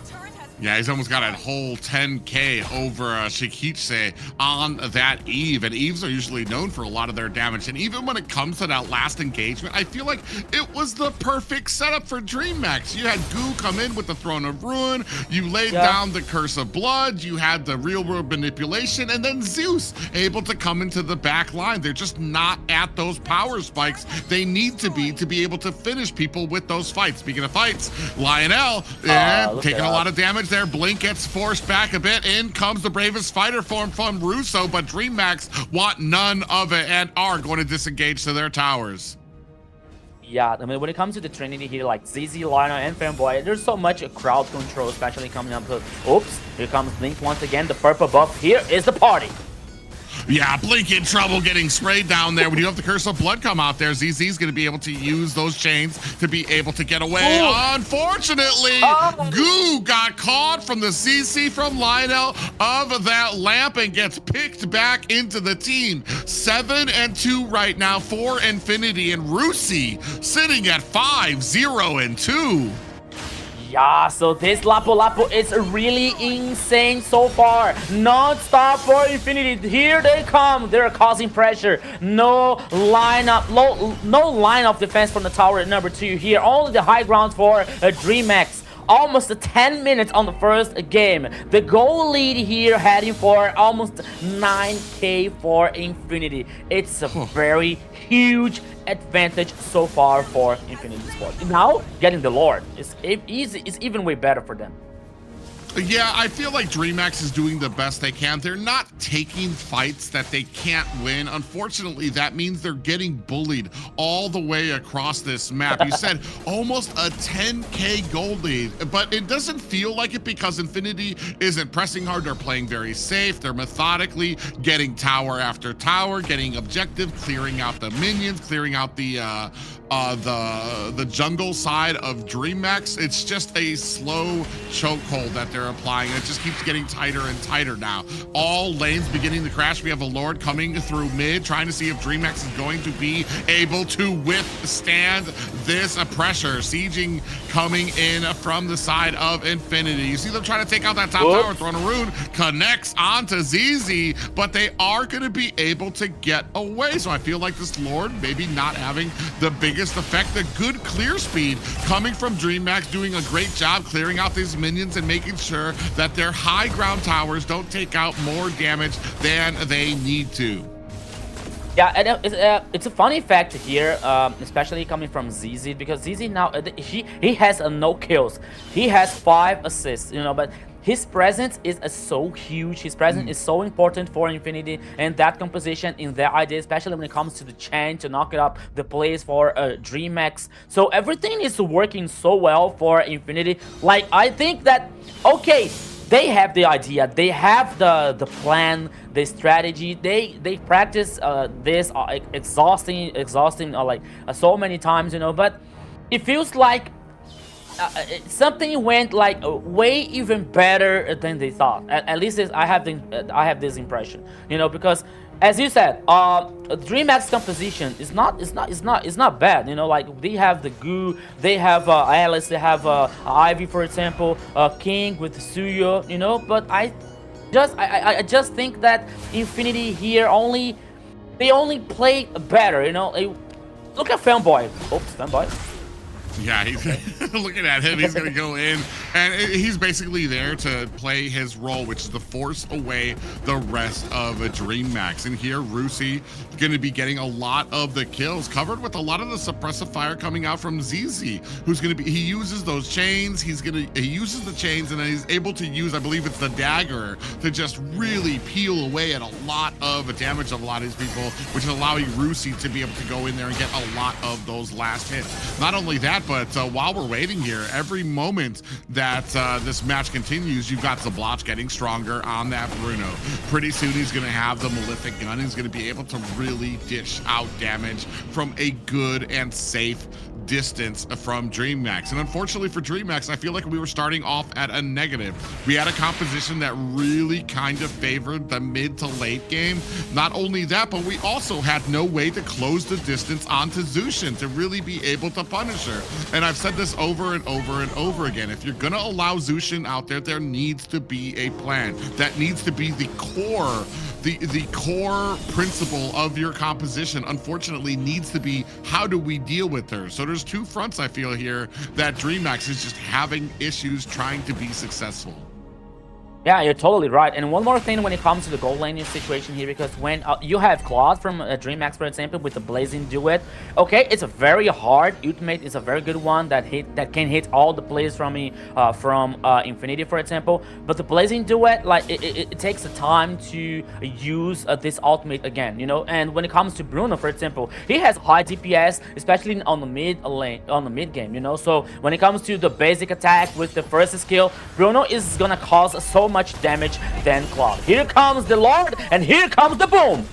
Yeah, he's almost got a whole 10K over Shikitse on that Eve. And Eves are usually known for a lot of their damage. And even when it comes to that last engagement, I feel like it was the perfect setup for DreamMax. You had Goo come in with the Throne of Ruin. You laid down the Curse of Blood. You had the Real World Manipulation. And then Zeus able to come into the back line. They're just not at those power spikes they need to be able to finish people with those fights. Speaking of fights, Lionel taking a lot of damage there. Blink gets forced back a bit. In comes the bravest fighter form from Russo, but DreamMax want none of it and are going to disengage to their towers. Yeah, I mean, when it comes to the Trinity here, like ZZ, Lionel, and Fanboy, there's so much crowd control, especially coming up with, oops, here comes Blink once again, the purple buff. Here is the party. Yeah, Blink in trouble getting sprayed down there. When you have the Curse of Blood come out there, ZZ's going to be able to use those chains to be able to get away. Unfortunately, Goo got caught from the CC from Lionel of that lamp and gets picked back into the team. 7-2 right now for Infinity, and Rusi sitting at 5-0-2. Yeah, so this Lapu Lapu is really insane so far. Non-stop for Infinity. Here they come. They're causing pressure. No line of defense from the tower number 2 here. Only the high ground for DreamMax. Almost 10 minutes on the first game. The goal lead here heading for almost 9K for Infinity. It's a very huge advantage so far for Infinity Esports. Now, getting the Lord is even way better for them. Yeah, I feel like DreamMax is doing the best they can. They're not taking fights that they can't win. Unfortunately, that means they're getting bullied all the way across this map. You said almost a 10K gold lead, but it doesn't feel like it because Infinity isn't pressing hard. They're playing very safe. They're methodically getting tower after tower, getting objective, clearing out the minions, clearing out the jungle side of DreamMax. It's just a slow chokehold that they're applying. It just keeps getting tighter and tighter now. All lanes beginning to crash. We have a Lord coming through mid, trying to see if DreamMax is going to be able to withstand this pressure. Sieging coming in from the side of Infinity. You see them trying to take out that top tower. Throne of Rune connects onto ZZ, but they are going to be able to get away. So I feel like this Lord maybe not having the biggest effect. The good clear speed coming from DreamMax, doing a great job clearing out these minions and making sure that their high ground towers don't take out more damage than they need to. Yeah, and it's a funny fact here, especially coming from ZZ, because ZZ now he has no kills. He has 5 assists, you know, but his presence is so huge. His presence is so important for Infinity, and that composition in their idea, especially when it comes to the chain to knock it up the plays for DreamMax. So everything is working so well for Infinity. Like, I think that, okay, they have the idea, they have the plan, the strategy. They practice this exhausting like so many times, you know. But it feels like something went like way even better than they thought. At least I have this impression, you know, because as you said, DreamMax composition is not bad, you know. Like, they have the Goo, they have Alice, they have Ivy, for example, King with Suyo, you know. But I just think that Infinity here they only play better, you know. Look at Fanboy. Oops, Fanboy. Yeah, he's looking at him. He's going to go in, and he's basically there to play his role, which is to force away the rest of DreamMax. And here, Rusi going to be getting a lot of the kills, covered with a lot of the suppressive fire coming out from ZZ, who's going to be, he uses those chains. He uses the chains, and then he's able to use, I believe it's the dagger, to just really peel away at a lot of damage of a lot of these people, which is allowing Rusi to be able to go in there and get a lot of those last hits. Not only that, but while we're waiting here, every moment that this match continues, you've got Zabloch getting stronger on that Bruno. Pretty soon he's going to have the Malefic gun. He's going to be able to really dish out damage from a good and safe distance from DreamMax. And unfortunately for DreamMax, I feel like we were starting off at a negative. We had a composition that really kind of favored the mid to late game. Not only that, but we also had no way to close the distance onto Zushin to really be able to punish her. And I've said this over and over and over again. If you're going gonna allow Zushin out there, there needs to be a plan. That needs to be the core, the core principle of your composition, unfortunately, needs to be how do we deal with her? So there's two fronts I feel here that DreamHack is just having issues trying to be successful. Yeah, you're totally right. And one more thing when it comes to the gold laning situation here, because when you have Claude from DreamHack, for example, with the Blazing Duet, okay, it's a very hard ultimate. It's a very good one that can hit all the players from Infinity, for example. But the Blazing Duet, like it takes the time to use this ultimate again, you know. And when it comes to Bruno, for example, he has high DPS, especially on the mid lane, on the mid game, you know. So when it comes to the basic attack with the first skill, Bruno is gonna cause so much damage than Claude. Here comes the Lord, and here comes the boom.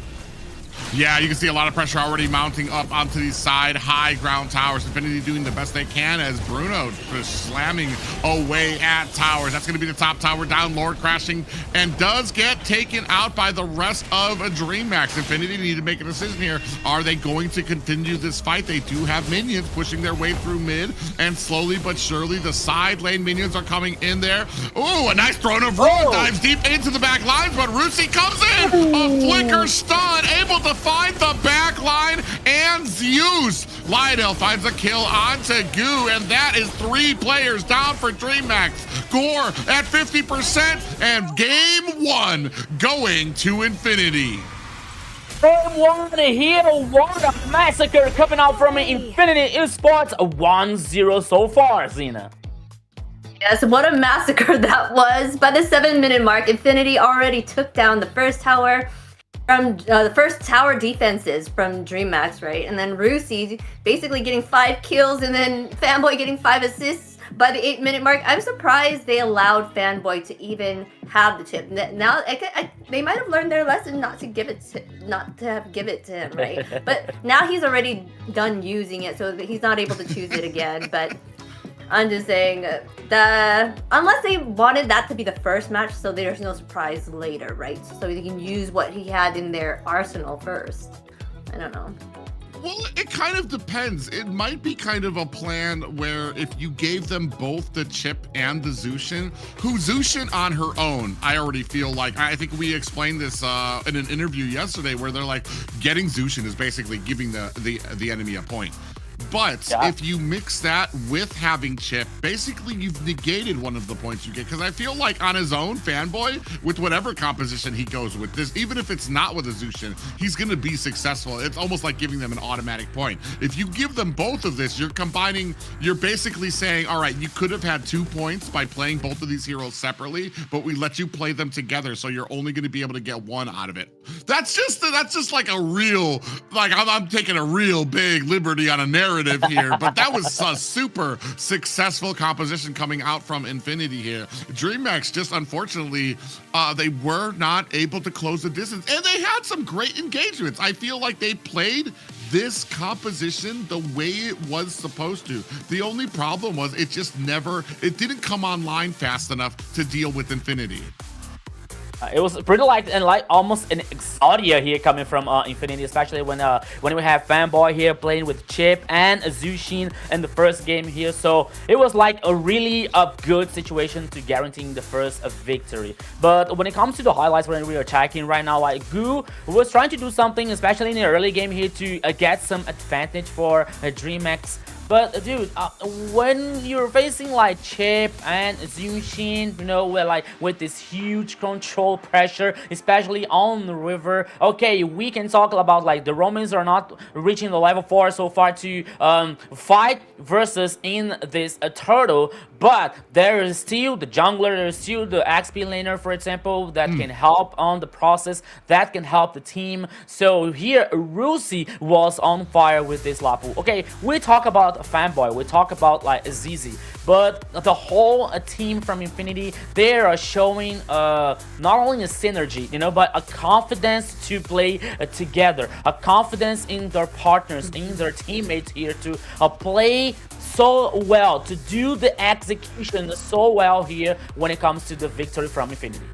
Yeah, you can see a lot of pressure already mounting up onto these side high ground towers. Infinity doing the best they can as Bruno just slamming away at towers. That's going to be the top tower down. Lord crashing and does get taken out by the rest of DreamHack. Infinity need to make a decision here. Are they going to continue this fight? They do have minions pushing their way through mid, and slowly but surely the side lane minions are coming in there. Ooh, a nice throne of Ruin dives deep into the back lines, but Rusi comes in. A flicker stun, able to find the back line, and Zeus. Lionel finds a kill onto Goo, and that is 3 players down for DreamHack. Gore at 50%, and game 1 going to Infinity. Game 1 here, what a massacre coming out from Infinity Esports, 1-0 so far, Zena. Yes, what a massacre that was. By the 7-minute mark, Infinity already took down the first tower from the first tower defenses from DreamHack, right? And then Rusi basically getting 5 kills, and then Fanboy getting 5 assists by the 8-minute mark. I'm surprised they allowed Fanboy to even have the chip. Now they might have learned their lesson not to give it to him, right? But now he's already done using it, so he's not able to choose it again. But I'm just saying, unless they wanted that to be the first match, so there's no surprise later, right? So they can use what he had in their arsenal first. I don't know. Well, it kind of depends. It might be kind of a plan where if you gave them both the chip and the Zushin, who Zushin on her own, I already feel like, I think we explained this in an interview yesterday where they're like, getting Zushin is basically giving the enemy a point. But if you mix that with having chip, basically you've negated one of the points you get. Because I feel like on his own, Fanboy, with whatever composition he goes with this, even if it's not with a Zushin, he's going to be successful. It's almost like giving them an automatic point. If you give them both of this, you're combining, you're basically saying, all right, you could have had 2 points by playing both of these heroes separately, but we let you play them together, so you're only going to be able to get 1 out of it. That's just like a real, like I'm taking a real big liberty on a narrative here, but that was a super successful composition coming out from Infinity here. DreamHack just unfortunately they were not able to close the distance, and they had some great engagements. I feel like they played this composition the way it was supposed to. The only problem was it didn't come online fast enough to deal with Infinity. It was pretty like almost an Exodia here coming from Infinity, especially when we have Fanboy here playing with Chip and Zushin in the first game here. So it was like a really good situation to guaranteeing the first victory. But when it comes to the highlights when we are attacking right now, like Goo was trying to do something, especially in the early game here, to get some advantage for DreamHack. But dude, when you're facing like Chip and Zushin, you know, with this huge control pressure, especially on the river. Okay, we can talk about like the Romans are not reaching the level 4 so far to fight versus in this turtle, but there is still the jungler, there's still the XP laner, for example, that can help on the process, that can help the team. So here, Rusi was on fire with this Lapu. Okay, we talk about Fanboy, we talk about like ZZ, but the whole team from Infinity, they are showing not only a synergy, you know, but a confidence to play together, a confidence in their partners, in their teammates here to play so well, to do the execution so well here when it comes to the victory from Infinity.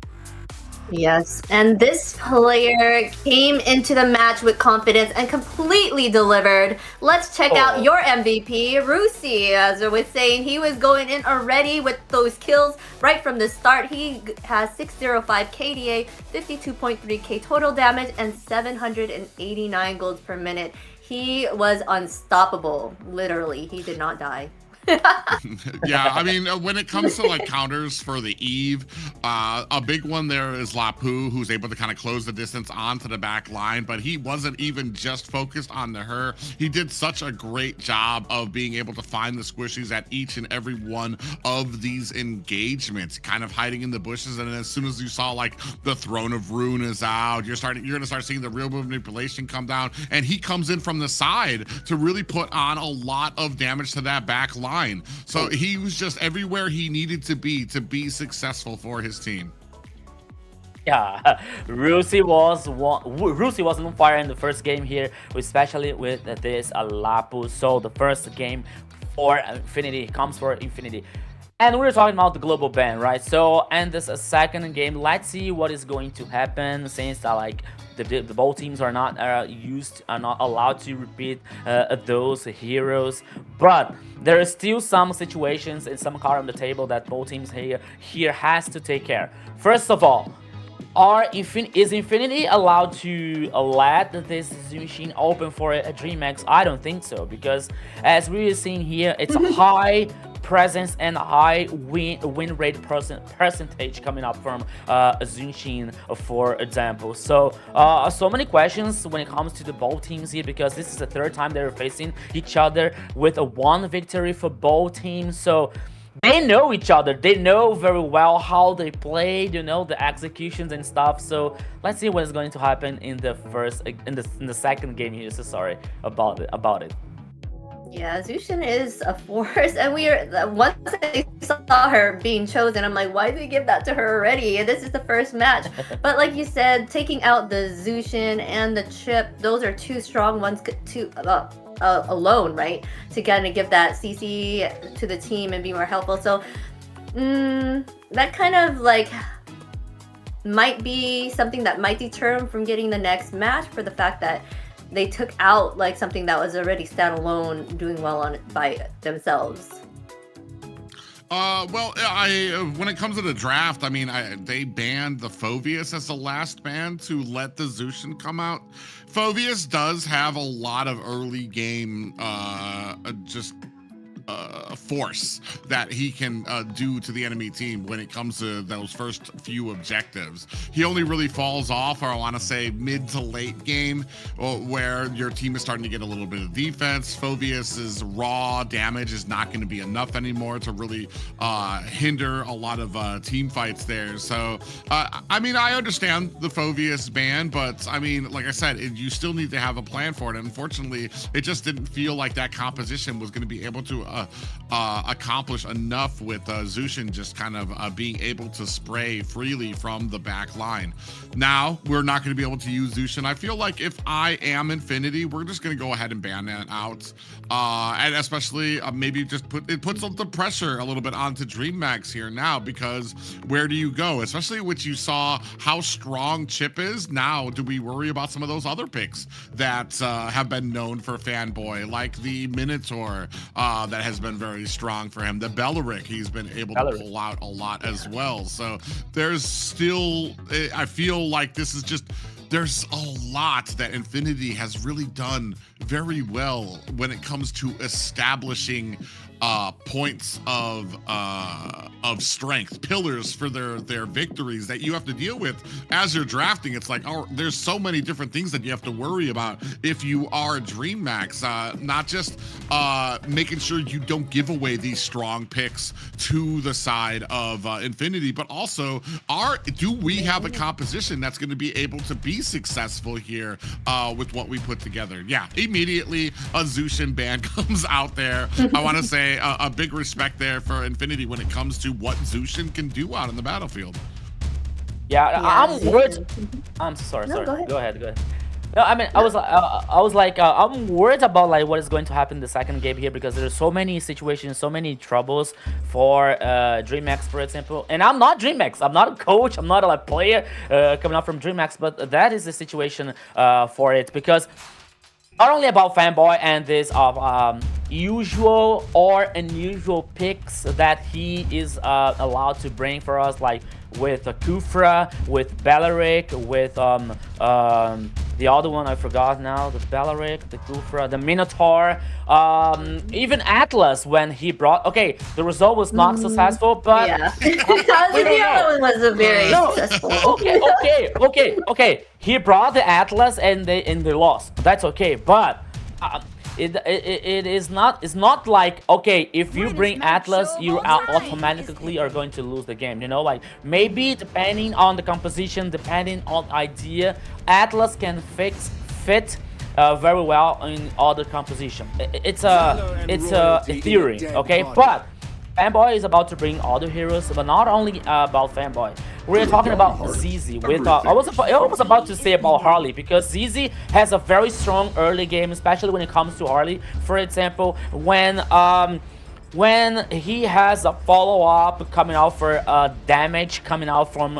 Yes, and this player came into the match with confidence and completely delivered. Let's check out your MVP, Rusi. As I was saying, he was going in already with those kills right from the start. He has 605 KDA, 52.3k total damage, and 789 golds per minute. He was unstoppable, literally. He did not die. Yeah, I mean, when it comes to like counters for the Eve, a big one there is Lapu, who's able to kind of close the distance onto the back line, but he wasn't even just focused on her. He did such a great job of being able to find the squishies at each and every one of these engagements, kind of hiding in the bushes. And as soon as you saw like the Throne of Ruin is out, you're gonna start seeing the real manipulation come down, and he comes in from the side to really put on a lot of damage to that back line. So he was just everywhere he needed to be successful for his team. Yeah, Rusi was on fire in the first game here, especially with this Lapu. So the first game for Infinity comes for Infinity. And we were talking about the global ban, right? So, and this second game, let's see what is going to happen, since like the both teams are not not allowed to repeat those heroes. But there is still some situations and some card on the table that both teams here has to take care. First of all, is Infinity allowed to let this machine open for a DreamHack? I don't think so, because as we are seeing here, it's a high presence and high win rate percentage coming up from Zunshin, for example. So so many questions when it comes to the both teams here, because this is the third time they're facing each other with a 1 victory for both teams. So they know each other. They know very well how they play, you know, the executions and stuff. So let's see what is going to happen in the second game here. So sorry about it. Yeah, Zushin is a force, and once I saw her being chosen, I'm like, why did they give that to her already? This is the first match. But like you said, taking out the Zushin and the Chip, those are two strong ones alone, right? To kind of give that CC to the team and be more helpful. So that kind of like might be something that might deter them from getting the next match, for the fact that they took out like something that was already standalone, doing well on it by themselves. Well, when it comes to the draft, I mean, they banned the Phoveus as the last ban to let the Zushin come out. Phoveus does have a lot of early game force that he can do to the enemy team when it comes to those first few objectives. He only really falls off, or I want to say mid to late game, where your team is starting to get a little bit of defense. Phoveus's raw damage is not going to be enough anymore to really hinder a lot of team fights there. So I mean, I understand the Phoveus ban, but I mean, like I said, you still need to have a plan for it. Unfortunately, it just didn't feel like that composition was going to be able to accomplish enough with Zushin just kind of being able to spray freely from the back line. Now we're not going to be able to use Zushin. I feel like if I am Infinity, we're just going to go ahead and ban that out, and especially maybe just puts the pressure a little bit onto DreamHack here now, because where do you go? Especially when you saw how strong Chip is. Now do we worry about some of those other picks that have been known for fanboy, like the Minotaur that has been very strong for him, the Belleric he's been able to pull out a lot as well. So there's still, I feel like this is just, there's a lot that Infinity has really done very well when it comes to establishing points of strength, pillars for their victories that you have to deal with as you're drafting. It's like, oh, there's so many different things that you have to worry about if you are DreamHack. Not just making sure you don't give away these strong picks to the side of Infinity, but also do we have a composition that's going to be able to be successful here with what we put together? Yeah, immediately a Zushin ban comes out there. I want to say a big respect there for Infinity when it comes to what Zushin can do out on the battlefield. Yeah, I'm worried. I'm sorry. No, Go ahead. No, I mean, I'm worried about like what is going to happen in the second game here because there's so many situations, so many troubles for DreamHack, for example. And I'm not DreamHack. I'm not a coach. I'm not a like, player coming out from DreamHack, but that is the situation for it because not only about Fanboy and this usual or unusual picks that he is allowed to bring for us, like with Kufra, with Belleric, with the other one I forgot now, the Belleric, the Kufra, the Minotaur, even Atlas when he brought. Okay, the result was not successful, but yeah, the other one was a very successful. Okay. He brought the Atlas and they lost. That's okay, but. It is not. It's not like okay. If you bring Atlas, you automatically are going to lose the game. You know, like maybe depending on the composition, depending on idea, Atlas can fit very well in other composition. It's a theory, okay? But Fanboy is about to bring other heroes, but not only about Fanboy. We're talking about ZZ. With I was about to say about Harley because ZZ has a very strong early game, especially when it comes to Harley. For example, when he has a follow-up coming out for damage coming out from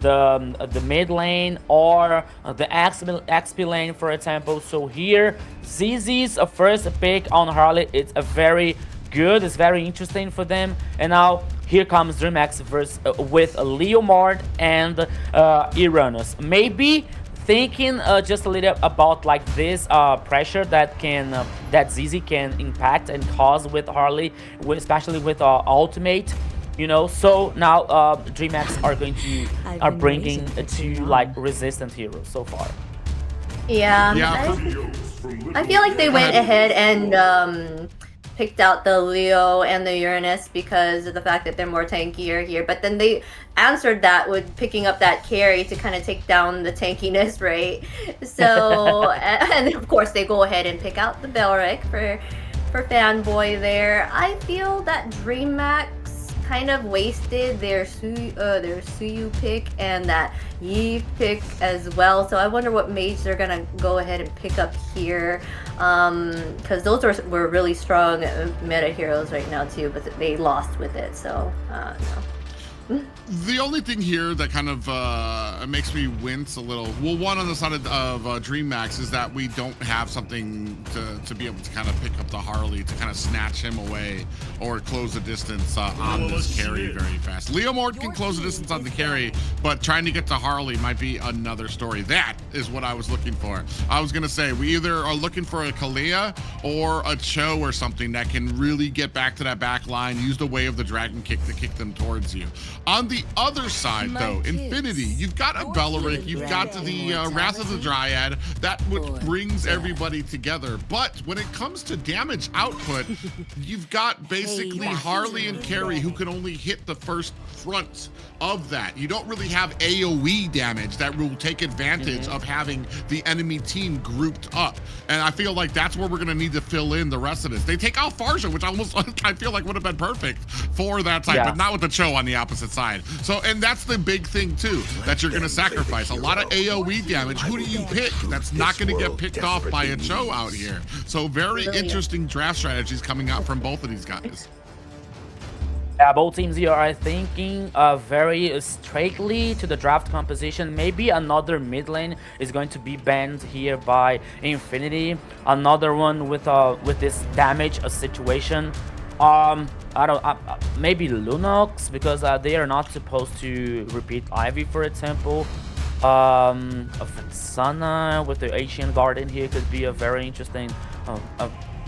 the mid lane or the XP lane, for example. So here, ZZ's first pick on Harley, it's a very good, it's very interesting for them. And now here comes DreamHack versus with Leomord and Uranus. Maybe thinking just a little about like this pressure that that ZZ can impact and cause with Harley, especially with ultimate. You know, so now DreamHack are going to bringing two like resistant heroes so far. Yeah. I feel like they went ahead and picked out the Leo and the Uranus because of the fact that they're more tankier here, but then they answered that with picking up that carry to kind of take down the tankiness, right? So and of course they go ahead and pick out the Belleric for Fanboy there. I feel that DreamHack kind of wasted their Suyu pick and that Yi pick as well. So I wonder what mage they're gonna go ahead and pick up here, because those were really strong meta heroes right now too, but they lost with it. So no. The only thing here that kind of makes me wince a little, well, one on the side of DreamHack is that we don't have something to be able to kind of pick up the Harley to kind of snatch him away or close the distance on this carry very fast. Leomord can close the distance on the carry, but trying to get to Harley might be another story. That is what I was looking for. I was going to say, we either are looking for a Kalia or a Cho or something that can really get back to that back line, use the way of the dragon kick to kick them towards you. On the other side, though, Infinity, you've got a Belleric, you've got the Wrath of the Dryad, that brings everybody together. But when it comes to damage output, you've got basically Harley and Carry who can only hit the first front of that. You don't really have AoE damage that will take advantage of having the enemy team grouped up. And I feel like that's where we're going to need to fill in the rest of this. They take out Farsha, which almost I feel like would have been perfect for that type, but not with the Cho on the opposite side. So, and that's the big thing too, that you're going to sacrifice. A lot of AoE damage. Who do you pick? That's not going to get picked off by a Cho out here. So very interesting draft strategies coming out from both of these guys. Yeah, both teams here are thinking very straightly to the draft composition. Maybe another mid lane is going to be banned here by Infinity. Another one with this damage situation. Maybe Lunox, because they are not supposed to repeat Ivy, for example. Sana with the Ancient Garden here could be a very interesting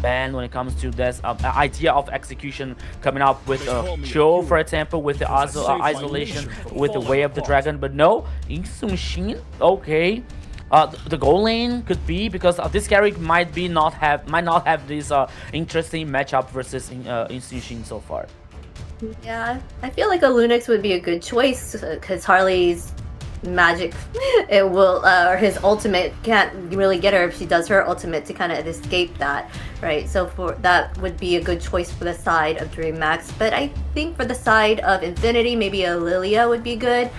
ban when it comes to this idea of execution coming up with Cho, for example, with the isolation, with the Way of the Dragon. But no, Insumshin, okay. The goal lane could be, because this character might not have this interesting matchup versus Insumshin so far. Yeah, I feel like a Lunix would be a good choice because Harley's magic, it will or his ultimate can't really get her if she does her ultimate to kind of escape that, right? So for that would be a good choice for the side of DreamHack. But I think for the side of Infinity, maybe a Lilia would be good.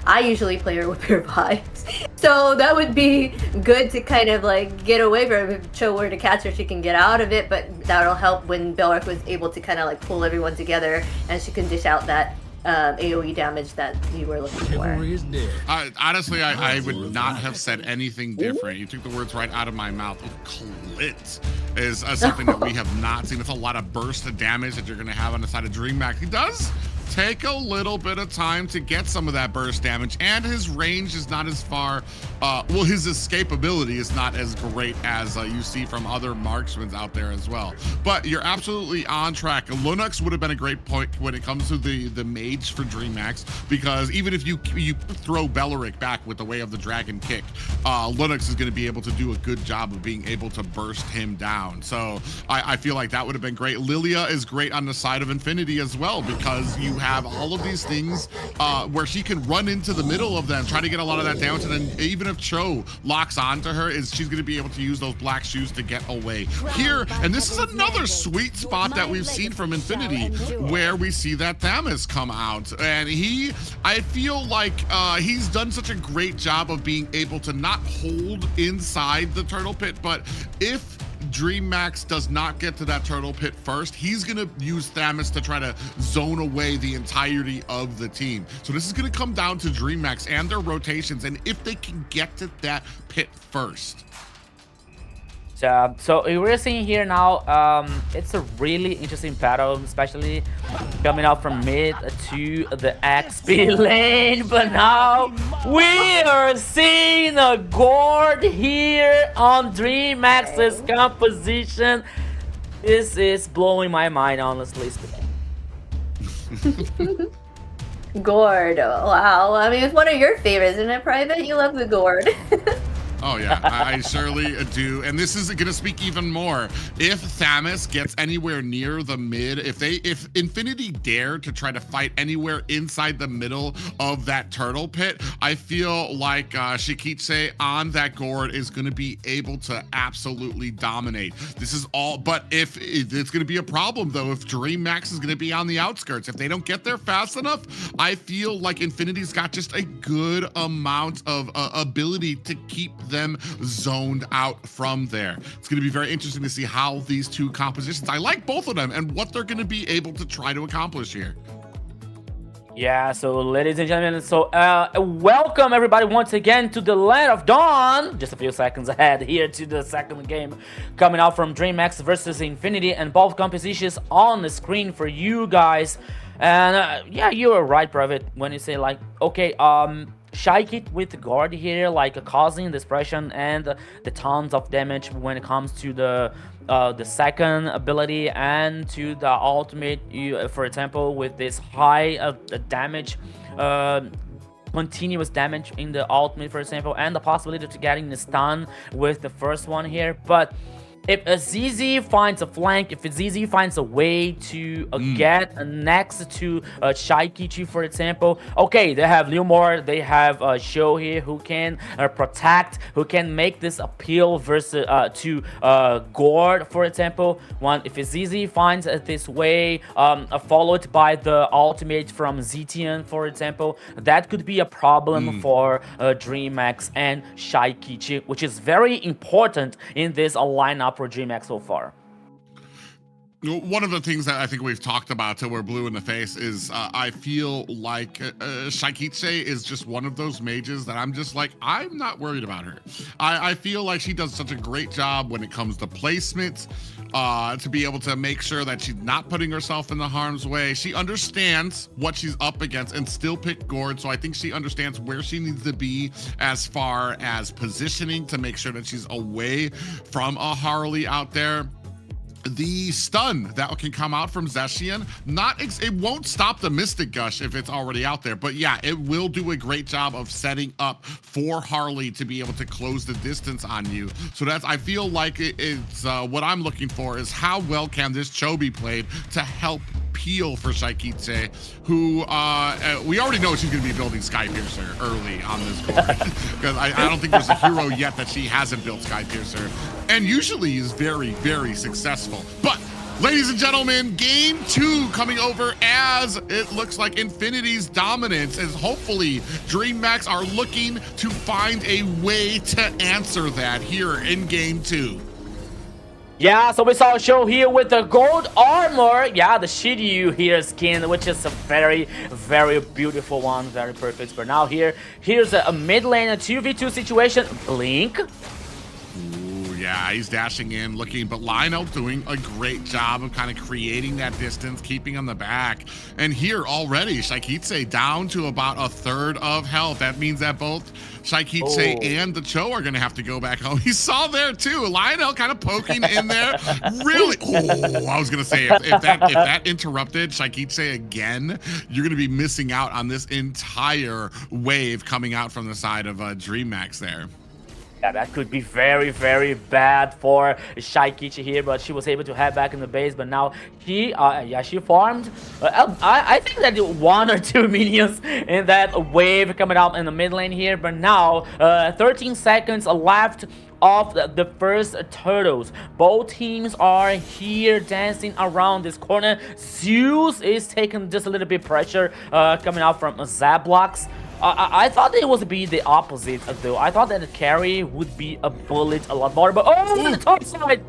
I usually play her with her vibes. So that would be good to kind of like get away from it, show where to catch her, she can get out of it, but that'll help when Belric was able to kind of like pull everyone together and she can dish out that AoE damage that you were looking for. Honestly, I would not have said anything different. You took the words right out of my mouth. Clit is something that we have not seen. It's a lot of burst of damage that you're going to have on the side of DreamHack. He does take a little bit of time to get some of that burst damage, and his range is not as far, well, his escapability is not as great as you see from other marksmen out there as well. But you're absolutely on track. Linux would have been a great point when it comes to the mage for DreamHack, because even if you throw Belric back with the Way of the Dragon kick, Linux is going to be able to do a good job of being able to burst him down. So I feel like that would have been great. Lilia is great on the side of Infinity as well, because you have all of these things where she can run into the middle of them, try to get a lot of that damage, and then even if Cho locks onto her, she's going to be able to use those black shoes to get away. Here, and this is another sweet spot that we've seen from Infinity, where we see that Thamus come out, and I feel like he's done such a great job of being able to not hold inside the turtle pit, but if DreamHack does not get to that turtle pit first, he's going to use Thamus to try to zone away the entirety of the team. So this is going to come down to DreamHack and their rotations, and if they can get to that pit first. So we're seeing here now, it's a really interesting battle, especially coming out from mid to the XP lane. But now we are seeing a Gord here on DreamHack's composition. This is blowing my mind, honestly speaking. Gord, wow. I mean, it's one of your favorites, isn't it, Private? You love the Gord. Oh yeah, I surely do. And this is gonna speak even more. If Thamus gets anywhere near the mid, if Infinity dare to try to fight anywhere inside the middle of that turtle pit, I feel like Shikitse on that Gord is gonna be able to absolutely dominate. This is all, but if it's gonna be a problem though, if DreamHack is gonna be on the outskirts, if they don't get there fast enough, I feel like Infinity's got just a good amount of ability to keep them zoned out from there. It's going to be very interesting to see how these two compositions, I like both of them, and what they're going to be able to try to accomplish here. Yeah, so ladies and gentlemen, so welcome everybody once again to the Land of Dawn. Just a few seconds ahead here to the second game coming out from DreamHack versus Infinity, and both compositions on the screen for you guys. And yeah, you were right, Private, when you say like, okay, Shikit with the guard here, like causing dispersion and the tons of damage when it comes to the second ability and to the ultimate, for example, with this high damage, continuous damage in the ultimate, for example, and the possibility to getting the stun with the first one here. But if ZZ finds a flank, if ZZ finds a way to get next to Shaikichi, for example, okay, they have Leomore, they have Sho here who can protect, who can make this appeal versus to Gord, for example. If ZZ finds this way, followed by the ultimate from Zetian, for example, that could be a problem for DreamHack and Shaikichi, which is very important in this lineup for DreamHack so far. One of the things that I think we've talked about till we're blue in the face is I feel like Shikitse is just one of those mages that I'm just like, I'm not worried about her. I feel like she does such a great job when it comes to placement, to be able to make sure that she's not putting herself in the harm's way. She understands what she's up against and still pick Gord, so I think she understands where she needs to be as far as positioning to make sure that she's away from a Harley out there. The stun that can come out from Zetian, it won't stop the Mystic Gush if it's already out there, but yeah, it will do a great job of setting up for Harley to be able to close the distance on you. So that's, I feel like it's what I'm looking for is how well can this Cho be played to help peel for Shikitse, who we already know she's going to be building Skypiercer early on this board, because I don't think there's a hero yet that she hasn't built Skypiercer, and usually is very, very successful. But Ladies and gentlemen, game 2 coming over as it looks like Infinity's dominance, as hopefully DreamHack are looking to find a way to answer that here in game 2. Yeah, so we saw a show here with the gold armor. Yeah, the Shiryu here skin, which is a very, very beautiful one. Very perfect for now here. Here's a mid lane, a 2v2 situation. Blink. Yeah, he's dashing in, looking, but Lionel doing a great job of kind of creating that distance, keeping on the back. And here already, Shaikitse down to about a third of health. That means that both Shaikitse and the Cho are going to have to go back home. He saw there too. Lionel kind of poking in there. Really? Oh, I was going to say, if that interrupted Shaikitse again, you're going to be missing out on this entire wave coming out from the side of DreamHack there. Yeah, that could be very, very bad for Shaikichi here, but she was able to head back in the base. But now she farmed. I think that 1 or 2 minions in that wave coming out in the mid lane here. But now, 13 seconds left of the first turtles. Both teams are here dancing around this corner. Zeus is taking just a little bit pressure coming out from Zablox. I thought it would be the opposite, though. I thought that the carry would be a bullet a lot more, but on the top side.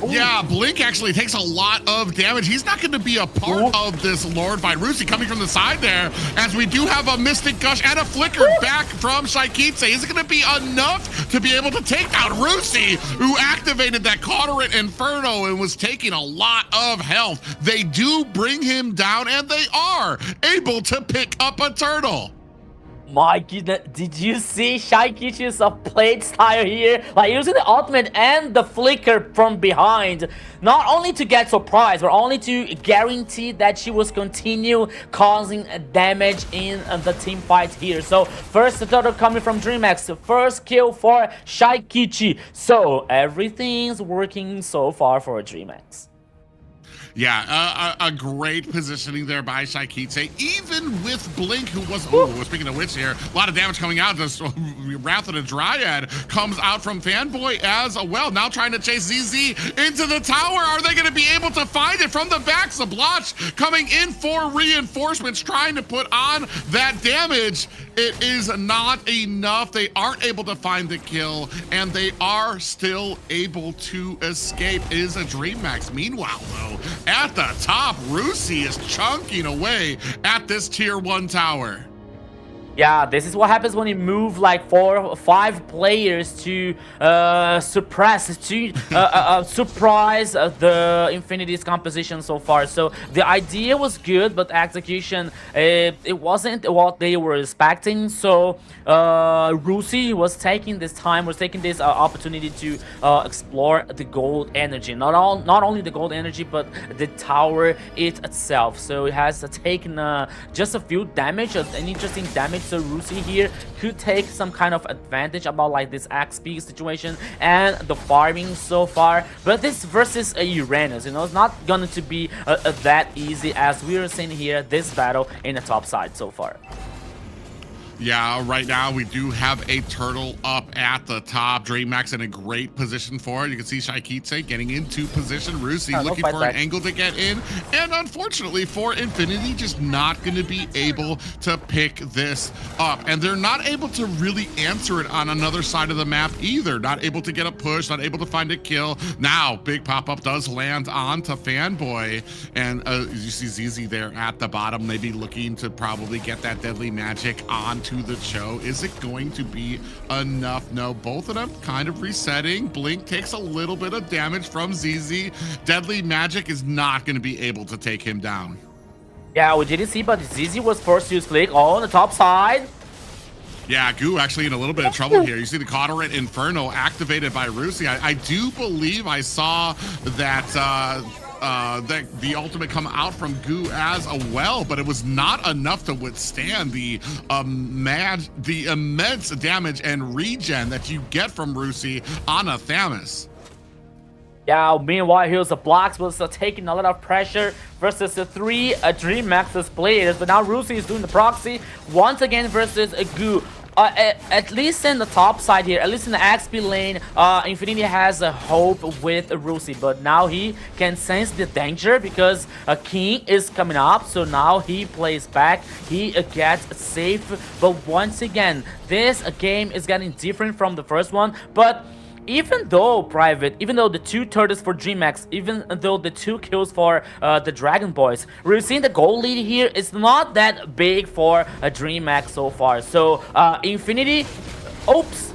Yeah, Blink actually takes a lot of damage. He's not going to be a part of this Lord by Rusi coming from the side there, as we do have a Mystic Gush and a Flicker back from Shaikitse. Is it going to be enough to be able to take out Rusi, who activated that Cauterate Inferno and was taking a lot of health? They do bring him down, and they are able to pick up a turtle. My goodness, did you see Shaikichi's play style here? Like using the ultimate and the flicker from behind, not only to get surprised, but only to guarantee that she was continue causing damage in the team fight here. So first turtle coming from DreamHack, first kill for Shaikichi. So everything's working so far for DreamHack. Yeah, a great positioning there by Shaikitse, even with Blink, who was, speaking of which here, a lot of damage coming out. This Wrath of the Dryad comes out from Fanboy as well, now trying to chase ZZ into the tower. Are they going to be able to find it from the back? Zabloch coming in for reinforcements, trying to put on that damage. It is not enough. They aren't able to find the kill, and they are still able to escape. It is a DreamHack. Meanwhile, though, at the top, Rusi is chunking away at this tier 1 tower. Yeah, this is what happens when you move like 4 or 5 players to surprise the Infinity's composition so far. So the idea was good, but execution, it wasn't what they were expecting. So Rusi was taking this time, was taking this opportunity to explore the gold energy. Not only the gold energy, but the tower itself. So it has taken just a few damage, an interesting damage. So Rusi here could take some kind of advantage about like this XP situation and the farming so far. But this versus a Uranus, you know, it's not going to be that easy, as we are seeing here this battle in the top side so far. Yeah, right now we do have a turtle up at the top. DreamHack's in a great position for it. You can see Shaikitse getting into position. Rusi looking for an angle to get in. And unfortunately for Infinity, just not going to be able to pick this up. And they're not able to really answer it on another side of the map either. Not able to get a push, not able to find a kill. Now, big pop-up does land onto Fanboy. And you see ZZ there at the bottom, maybe looking to probably get that deadly magic onto the Cho. Is it going to be enough? No, both of them kind of resetting. Blink takes a little bit of damage from ZZ. Deadly magic is not going to be able to take him down. Yeah, we didn't see, but ZZ was forced to use Flick on the top side. Yeah, Goo actually in a little bit of trouble here. You see the Cauterate Inferno activated by Rusi. I do believe I saw that the ultimate come out from Goo as well, but it was not enough to withstand the immense damage and regen that you get from Rusi on a Thamus. Yeah, meanwhile, here's the blocks was taking a lot of pressure versus the 3 DreamHack players, but now Rusi is doing the proxy once again versus Goo. at least in the top side here, at least in the XP lane, Infinity has a hope with Rusi, but now he can sense the danger because King is coming up, so now he plays back, he gets safe. But once again, this game is getting different from the first one. But even though the 2 turtles for DreamHack, even though the 2 kills for the Dragon Boys, we're seeing the goal lead here is not that big for DreamHack so far. So Infinity, oops.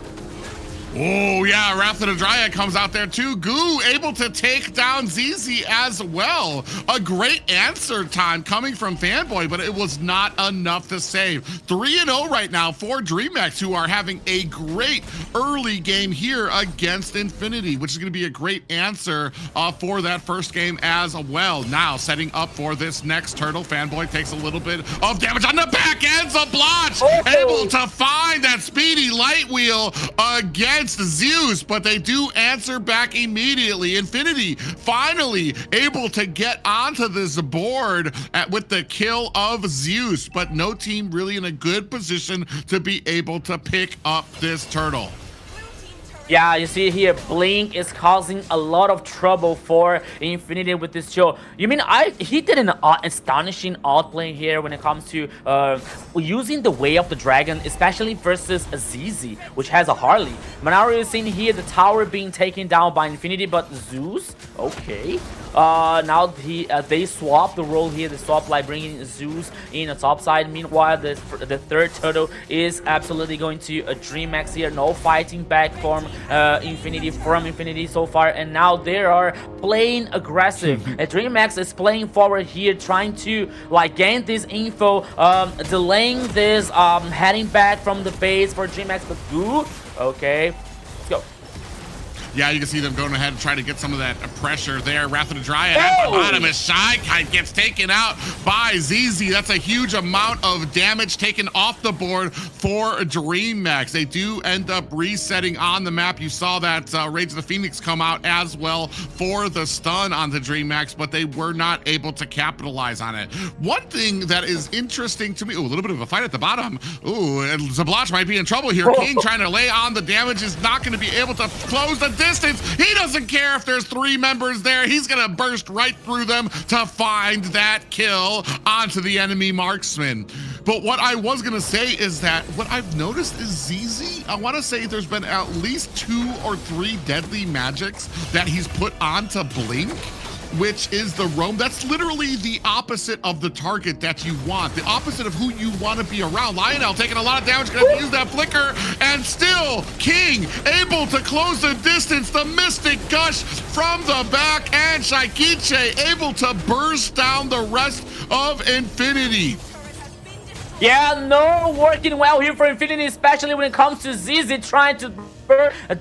Oh, yeah, Wrath of the Dryad comes out there too. Goo able to take down ZZ as well. A great answer time coming from Fanboy, but it was not enough to save. 3-0 right now for DreamHack, who are having a great early game here against Infinity, which is going to be a great answer for that first game as well. Now, setting up for this next turtle, Fanboy takes a little bit of damage on the back end. Zablotch able to find that speedy light wheel against Zeus, but they do answer back immediately. Infinity finally able to get onto this board with the kill of Zeus, but no team really in a good position to be able to pick up this turtle. Yeah, you see here, Blink is causing a lot of trouble for Infinity with this show. You mean he did an astonishing outplay here when it comes to using the Way of the Dragon, especially versus ZZ, which has a Harley. But now we're seeing here the tower being taken down by Infinity, but Zeus, okay. Now they swap the role here. They swap like bringing Zeus in the top side. Meanwhile, the third turtle is absolutely going to DreamHack here. No fighting back from Infinity so far, and now they are playing aggressive. DreamHack is playing forward here, trying to like gain this info, delaying this heading back from the base for DreamHack. But Goo, okay, let's go. Yeah, you can see them going ahead and trying to get some of that pressure there. Wrath of the Dryad at the bottom as Shy Kite gets taken out by ZZ. That's a huge amount of damage taken off the board for DreamHack. They do end up resetting on the map. You saw that Rage of the Phoenix come out as well for the stun on the DreamHack, but they were not able to capitalize on it. One thing that is interesting to me, a little bit of a fight at the bottom. Ooh, and Zablotch might be in trouble here. King trying to lay on the damage is not going to be able to close the distance. He doesn't care if there's 3 members there. He's gonna burst right through them to find that kill onto the enemy marksman. But what I was gonna say is that what I've noticed is ZZ, I wanna say there's been at least 2 or 3 deadly magics that he's put onto Blink, which is the roam. That's literally the opposite of the target that you want, the opposite of who you want to be around. Lionel taking a lot of damage, gonna use that flicker, and still King able to close the distance. The Mystic Gush from the back, and Shaikiche able to burst down the rest of Infinity. Yeah, no working well here for Infinity, especially when it comes to ZZ trying to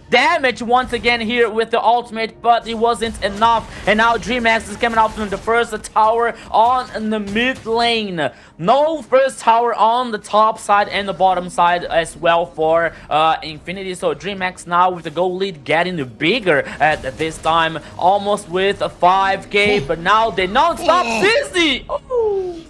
damage once again here with the ultimate, but it wasn't enough. And now DreamHack is coming out from the first tower on the mid lane. No first tower on the top side and the bottom side as well for Infinity. So DreamHack now with the goal lead getting bigger at this time, almost with a 5k, but now they non-stop ZZ.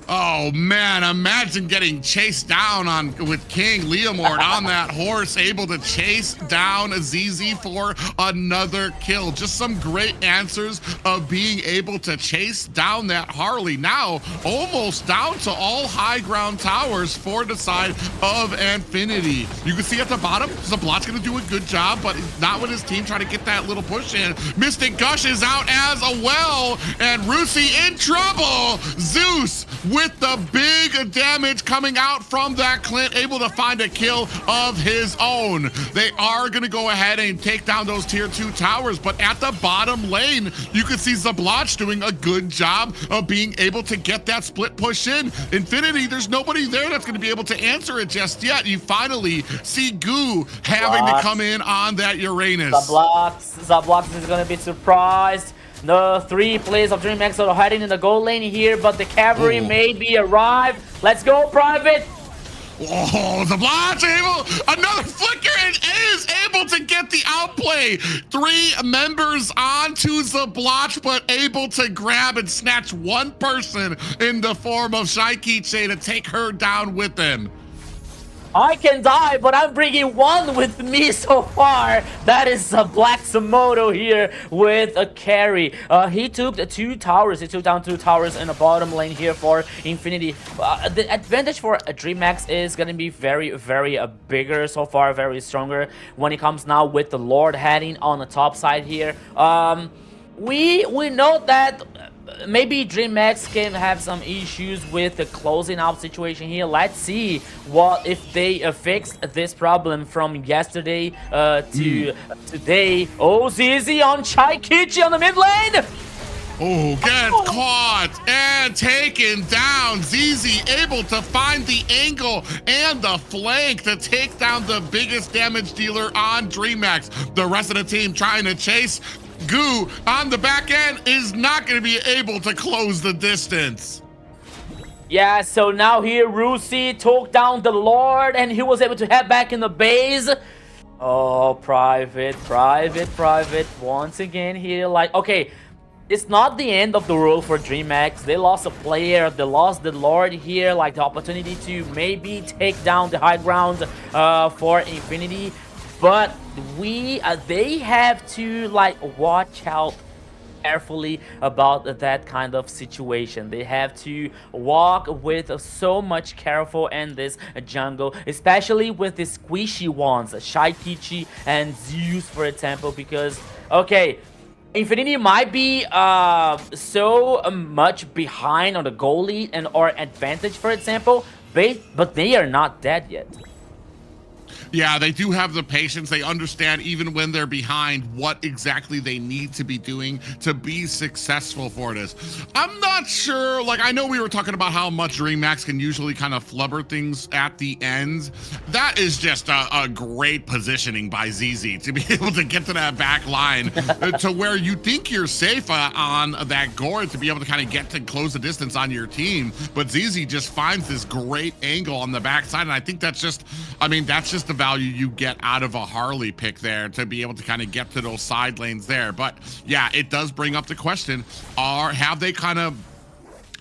Oh man, imagine getting chased down with King Leomord on that horse, able to chase down ZZ for another kill. Just some great answers of being able to chase down that Harley. Now almost down to all high ground towers for the side of Infinity. You can see at the bottom, Zablot's gonna do a good job, but not with his team trying to get that little push in. Mystic Gush is out as well, and Rusi in trouble. Zeus with the big damage coming out from that Clint, able to find a kill of his own. They are gonna go ahead and take down those tier 2 towers, but at the bottom lane, you can see Zablotch doing a good job of being able to get that split push in. Infinity, there's nobody there that's gonna be able to answer it just yet. You finally see Goo having to come in on that Uranus. Zablotch is gonna be surprised. The 3 players of DreamHack are heading in the goal lane here, but the cavalry maybe arrive. Let's go, Private. Oh, Zablotch able, another flicker, and is able to get the outplay. 3 members onto Zablotch, but able to grab and snatch one person in the form of Shaikiche to take her down with him. I can die, but I'm bringing one with me so far. That is a Black Samoto here with a carry. He took the 2 towers. He took down 2 towers in the bottom lane here for Infinity. The advantage for DreamHack is going to be very, very bigger so far, very stronger when it comes now with the Lord heading on the top side here. We know that maybe DreamHack can have some issues with the closing out situation here. Let's see what if they fix this problem from yesterday to today. Oh, ZZ on Chaikichi on the mid lane. Oh, gets caught and taken down. ZZ able to find the angle and the flank to take down the biggest damage dealer on DreamHack. The rest of the team trying to chase. Goo on the back end is not going to be able to close the distance. Yeah, so now here Rusi took down the Lord and he was able to head back in the base. Oh, private once again here. Like, okay, it's not the end of the road for DreamHack. They lost a player, they lost the Lord here, like the opportunity to maybe take down the high ground for Infinity. But they have to like watch out carefully about that kind of situation. They have to walk with so much careful in this jungle, especially with the squishy ones, Shaikichi and Zeus, for example, because okay, Infinity might be so much behind on the goal lead and or advantage, for example, but they are not dead yet. Yeah, they do have the patience. They understand even when they're behind what exactly they need to be doing to be successful for this. I'm not sure, like I know we were talking about how much DreamHack can usually kind of flubber things at the end. That is just a great positioning by ZZ to be able to get to that back line to where you think you're safe on that gourd to be able to kind of get to close the distance on your team. But ZZ just finds this great angle on the backside, and I think that's just, I mean, that's just the value you get out of a Harley pick there to be able to kind of get to those side lanes there. But yeah, it does bring up the question, have they kind of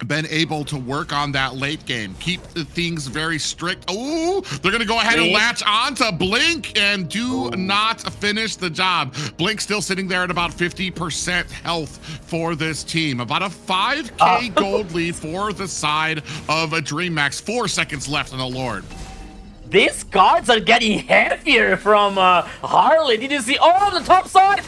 been able to work on that late game, keep the things very strict? Oh, they're gonna go ahead and latch on to Blink and do not finish the job. Blink still sitting there at about 50% health for this team. About a 5k gold lead for the side of a DreamHack. 4 seconds left on the Lord. These cards are getting heavier from Harley. Did you see? Oh, on the top side.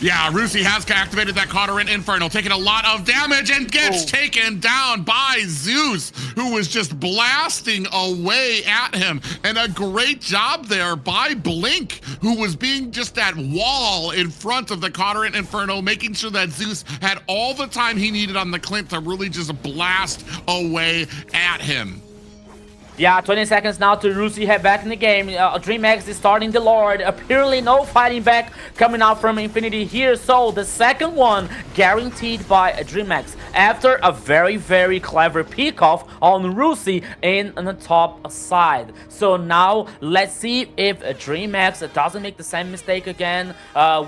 Yeah, Rusi has activated that Cauterin Inferno, taking a lot of damage and gets taken down by Zeus, who was just blasting away at him. And a great job there by Blink, who was being just that wall in front of the Cauterin Inferno, making sure that Zeus had all the time he needed on the Clint to really just blast away at him. Yeah, 20 seconds now to Rusi head back in the game. DreamHack is starting the Lord. Apparently no fighting back coming out from Infinity here. So the second one guaranteed by DreamHack after a very, very clever pick off on Rusi in the top side. So now let's see if DreamHack doesn't make the same mistake again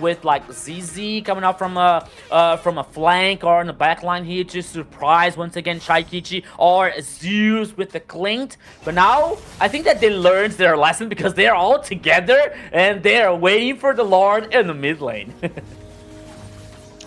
with like ZZ coming out from a flank or in the back line here to surprise once again Shaikichi or Zeus with the Clint. But now, I think that they learned their lesson because they are all together and they are waiting for the Lord in the mid lane.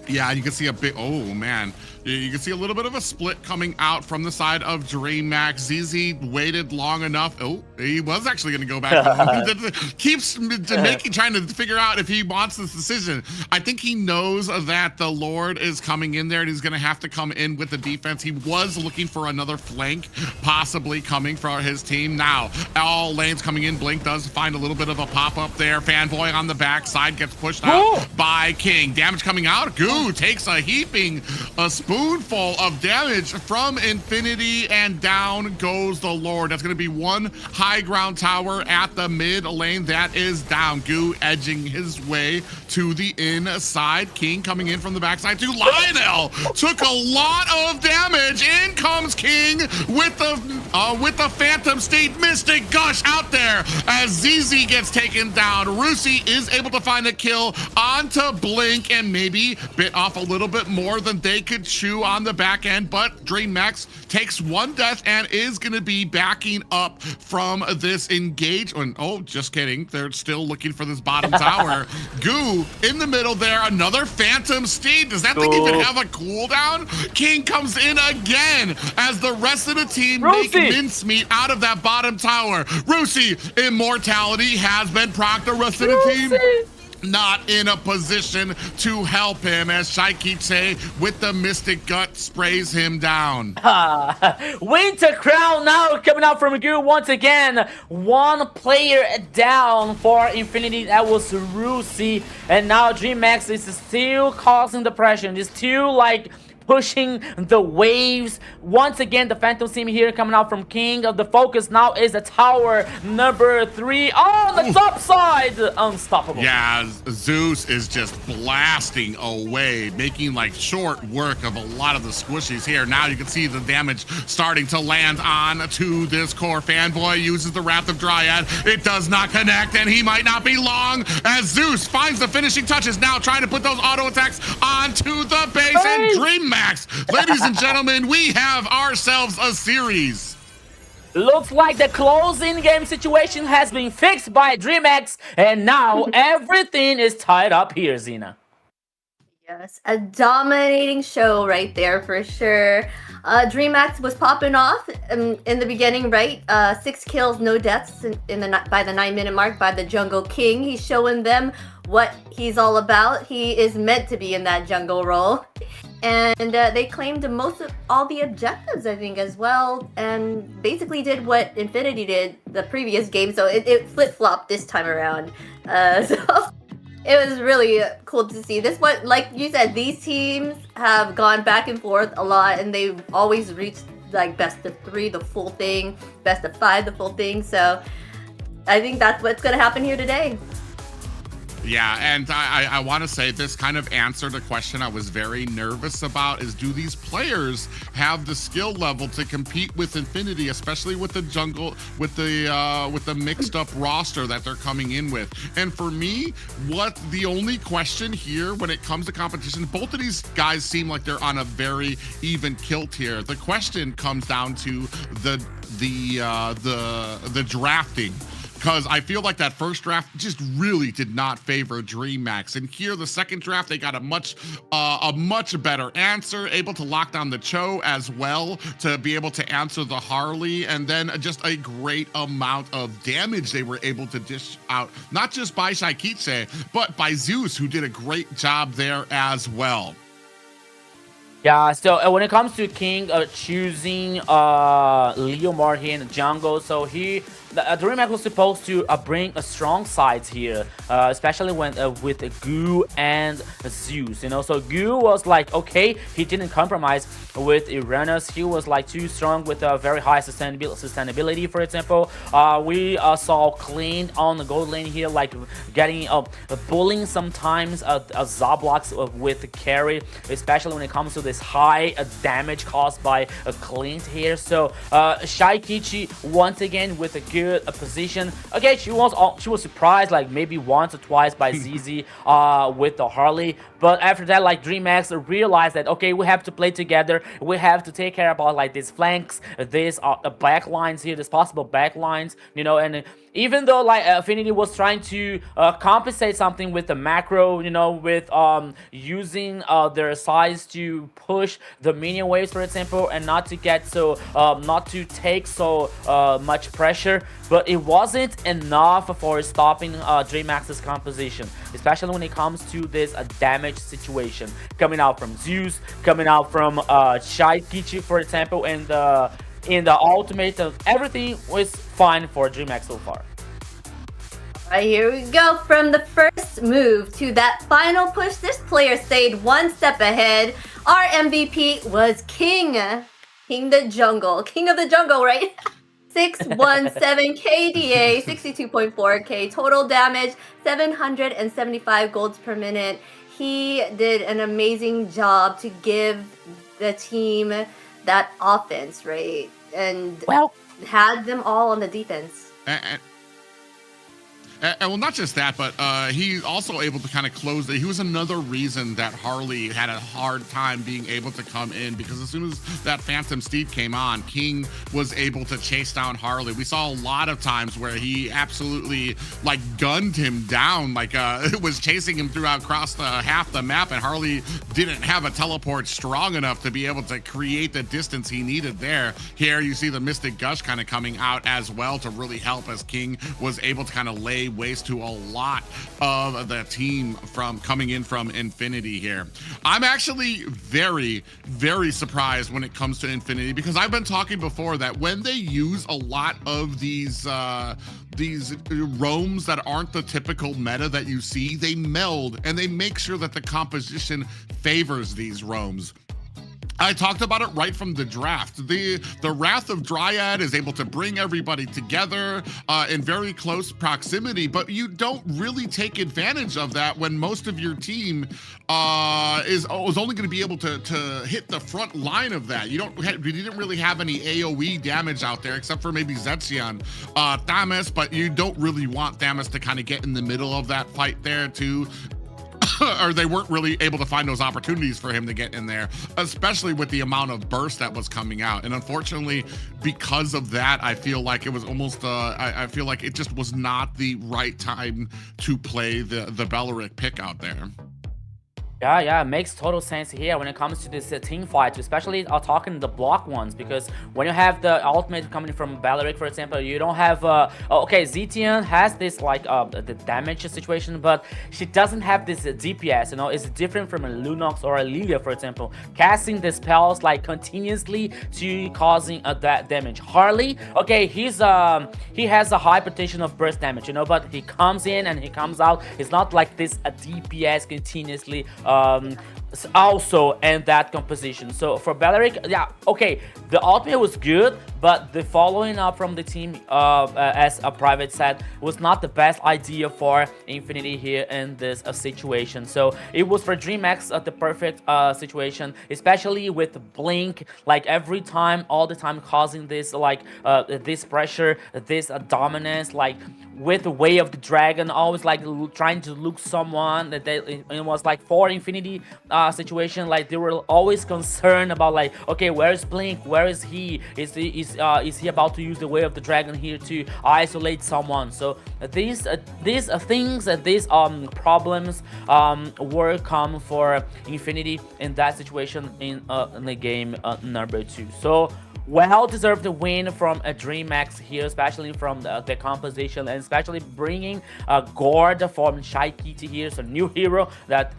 Yeah, you can see a bit, oh man. You can see a little bit of a split coming out from the side of DreamHack. ZZ waited long enough. Oh, he was actually going to go back. Keeps trying to figure out if he wants this decision. I think he knows that the Lord is coming in there and he's going to have to come in with the defense. He was looking for another flank, possibly coming for his team. Now, all lanes coming in. Blink does find a little bit of a pop-up there. Fanboy on the backside gets pushed out by King. Damage coming out. Goo takes a heaping, spoonful of damage from Infinity, and down goes the Lord. That's going to be one high ground tower at the mid lane. That is down. Goo edging his way to the inside. King coming in from the backside to Lionel. Took a lot of damage. In comes King with the Phantom State Mystic Gush out there as ZZ gets taken down. Rusi is able to find a kill onto Blink and maybe bit off a little bit more than they could chew on the back end, but DreamHack takes one death and is going to be backing up from this engagement. Oh, just kidding. They're still looking for this bottom tower. Goo in the middle there. Another Phantom Steed. Does that thing even have a cooldown? King comes in again as the rest of the team make mincemeat out of that bottom tower. Rusi, immortality has been procced. The rest of the team not in a position to help him as Shaikiche with the Mystic Gut sprays him down. Winter Crown now coming out from Goo once again. One player down for Infinity. That was Rusi. And now DreamHack is still causing the pressure. It's still like pushing the waves. Once again, the Phantom team here coming out from King. The focus now is the tower number 3 on the top side. Unstoppable. Yeah, Zeus is just blasting away, making like short work of a lot of the squishies here. Now you can see the damage starting to land on to this core. Fanboy uses the Wrath of Dryad. It does not connect, and he might not be long as Zeus finds the finishing touches, now trying to put those auto attacks onto the base. And DreamHack, ladies and gentlemen, we have ourselves a series. Looks like the closing game situation has been fixed by DreamHack, and now everything is tied up here, Zena. Yes, a dominating show right there for sure. DreamHack was popping off in the beginning, right? 6 kills, no deaths by the 9-minute mark by the Jungle King. He's showing them what he's all about. He is meant to be in that jungle role. And they claimed most of all the objectives, I think, as well, and basically did what Infinity did the previous game, so it flip-flopped this time around. So it was really cool to see. This one, like you said, these teams have gone back and forth a lot, and they've always reached like best of 3, the full thing, best of 5, the full thing, so I think that's what's going to happen here today. Yeah, and I want to say this kind of answered a question I was very nervous about, is do these players have the skill level to compete with Infinity, especially with the jungle, with the mixed up roster that they're coming in with. And for me, what the only question here when it comes to competition, both of these guys seem like they're on a very even kilt here. The question comes down to the drafting. Because I feel like that first draft just really did not favor DreamHack. And here, the second draft, they got a much better answer, able to lock down the Cho as well to be able to answer the Harley, and then just a great amount of damage they were able to dish out, not just by Shaikiche, but by Zeus, who did a great job there as well. Yeah, so when it comes to King choosing Leomar here in the jungle, so DreamHack was supposed to bring a strong sides here, especially when with Goo and Zeus, you know. So Goo was like, okay, he didn't compromise with Uranus. He was like too strong with a very high sustainability, for example. We saw Clean on the gold lane here, like getting bullying sometimes Zablox with carry, especially when it comes to this high damage caused by a Clint here. So Shaikiche once again with a good position. Okay, she was surprised like maybe once or twice by ZZ with the Harley, but after that, like DreamHack realized that okay, we have to play together. We have to take care about like these flanks, these back lines here, these possible back lines, you know. And even though like Affinity was trying to compensate something with the macro, you know, with using their size to push the minion waves, for example, and not to get so not to take so much pressure, but it wasn't enough for stopping DreamHack's composition, especially when it comes to this damage situation coming out from Zeus, coming out from Shaikiche, for example, and in the ultimate, everything was fine for DreamHack so far. Alright, here we go. From the first move to that final push, this player stayed one step ahead. Our MVP was King. King the Jungle. King of the Jungle, right? 617 KDA, 62.4k total damage, 775 golds per minute. He did an amazing job to give the team that offense, right? And had them all on the defense. And well, not just that, but he's also able to kind of close it. He was another reason that Harley had a hard time being able to come in, because as soon as that Phantom Steed came on, King was able to chase down Harley. We saw a lot of times where he absolutely like gunned him down, like was chasing him throughout across half the map, and Harley didn't have a teleport strong enough to be able to create the distance he needed there. Here you see the Mystic Gush kind of coming out as well to really help, as King was able to kind of lay waste to a lot of the team from coming in from Infinity here. I'm actually very, very surprised when it comes to Infinity, because I've been talking before that when they use a lot of these roams that aren't the typical meta that you see, they meld and they make sure that the composition favors these roams. I talked about it right from the draft. The Wrath of Dryad is able to bring everybody together in very close proximity, but you don't really take advantage of that when most of your team is only going to be able to hit the front line of that. You didn't really have any AoE damage out there, except for maybe Zetzion, Thamus, but you don't really want Thamus to kind of get in the middle of that fight there too. Or they weren't really able to find those opportunities for him to get in there, especially with the amount of burst that was coming out. And unfortunately, because of that, I feel like it was almost, I feel like it just was not the right time to play the Beleric pick out there. Yeah, it makes total sense here when it comes to this team fight, especially talking the block ones, because when you have the ultimate coming from Beleric, for example, you don't have okay, Zetzion has this like the damage situation, but she doesn't have this DPS, you know. It's different from a Lunox or a Lilia, for example, casting the spells like continuously to causing that damage. Harley, okay, he has a high potential of burst damage, you know, but he comes in and he comes out. It's not like this DPS continuously also in that composition. So for Beleric, yeah, okay, the ultimate was good, but the following up from the team, as a private set, was not the best idea for Infinity here in this situation. So it was for DreamX the perfect situation, especially with Blink, like every time, all the time, causing this like this pressure, this dominance, like with the Way of the Dragon, always like trying to look someone that it was like for Infinity situation, like they were always concerned about like, okay, where is Blink, where is he, is he about to use the Way of the Dragon here to isolate someone? So these things, these problems were common for Infinity in that situation in the game number 2. So well-deserved win from a DreamX here, especially from the composition, and especially bringing Gord from Shy Kitty here, so new hero. That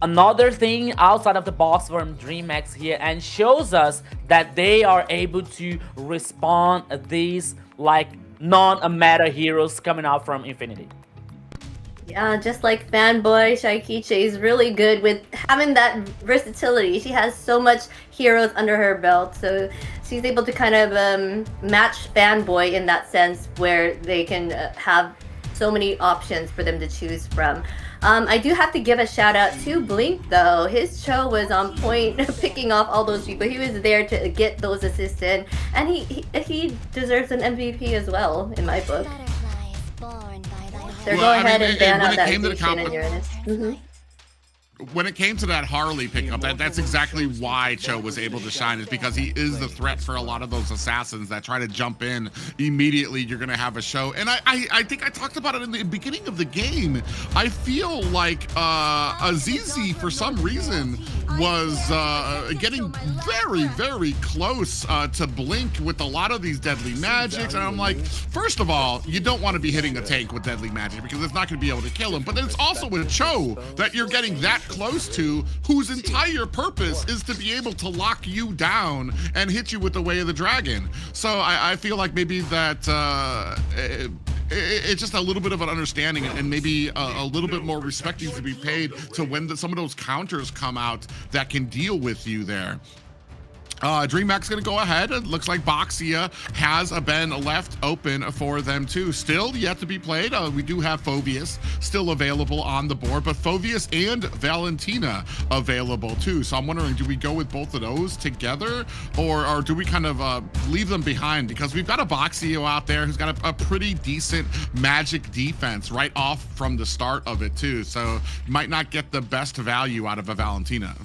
another thing outside of the box from DreamX here, and shows us that they are able to respond these like non-meta heroes coming out from Infinity. Yeah, just like Fanboy, Shaikiche is really good with having that versatility. She has so much heroes under her belt, so she's able to kind of match Fanboy in that sense, where they can have so many options for them to choose from. I do have to give a shout out to Blink though. His show was on point, picking off all those people. He was there to get those assists in, and he deserves an MVP as well in my book. So go ahead and ban out that Lucian and Uranus. When it came to that Harley pickup, that's exactly why Cho was able to shine, is because he is the threat for a lot of those assassins that try to jump in immediately. You're going to have a show. And I think I talked about it in the beginning of the game. I feel like Azizi, for some reason, was getting very, very close to Blink with a lot of these deadly magics. And I'm like, first of all, you don't want to be hitting a tank with deadly magic, because it's not going to be able to kill him. But then it's also with Cho that you're getting that close to, whose entire purpose is to be able to lock you down and hit you with the Way of the Dragon. So I feel like maybe that it's just a little bit of an understanding, and maybe a little bit more respect needs to be paid to when some of those counters come out that can deal with you there. DreamHack's gonna go ahead. It looks like Boxia has been left open for them too. Still yet to be played. We do have Phoveus still available on the board, but Phoveus and Valentina available too. So I'm wondering, do we go with both of those together, or do we kind of leave them behind? Because we've got a Boxio out there who's got a pretty decent magic defense right off from the start of it too. So you might not get the best value out of a Valentina.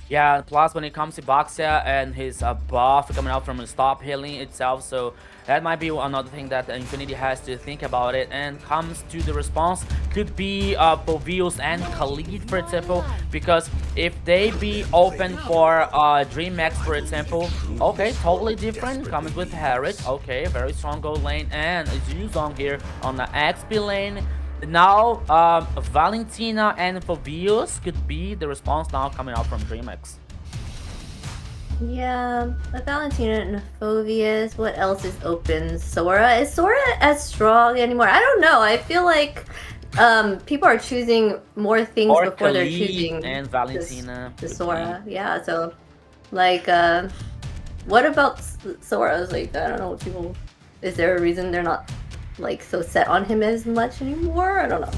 Yeah, plus when it comes to Boxia and his buff coming out from the stop healing itself, so that might be another thing that Infinity has to think about it. And comes to the response, could be Phoveus and Khalid, for example, because if they be open for DreamHack, for example, okay, totally different, coming with Harris, okay, very strong gold lane, and Yuzong here on the XP lane. Now, Valentina and Phoveus could be the response now coming out from DreamHack. Yeah, Valentina and Phoveus. What else is open? Sora. Is Sora as strong anymore? I don't know. I feel like people are choosing more things or before they're Khalid choosing and Valentina. the Sora. Yeah, so like what about Sora? Like, I don't know, people, is there a reason they're not like so set on him as much anymore? I don't know.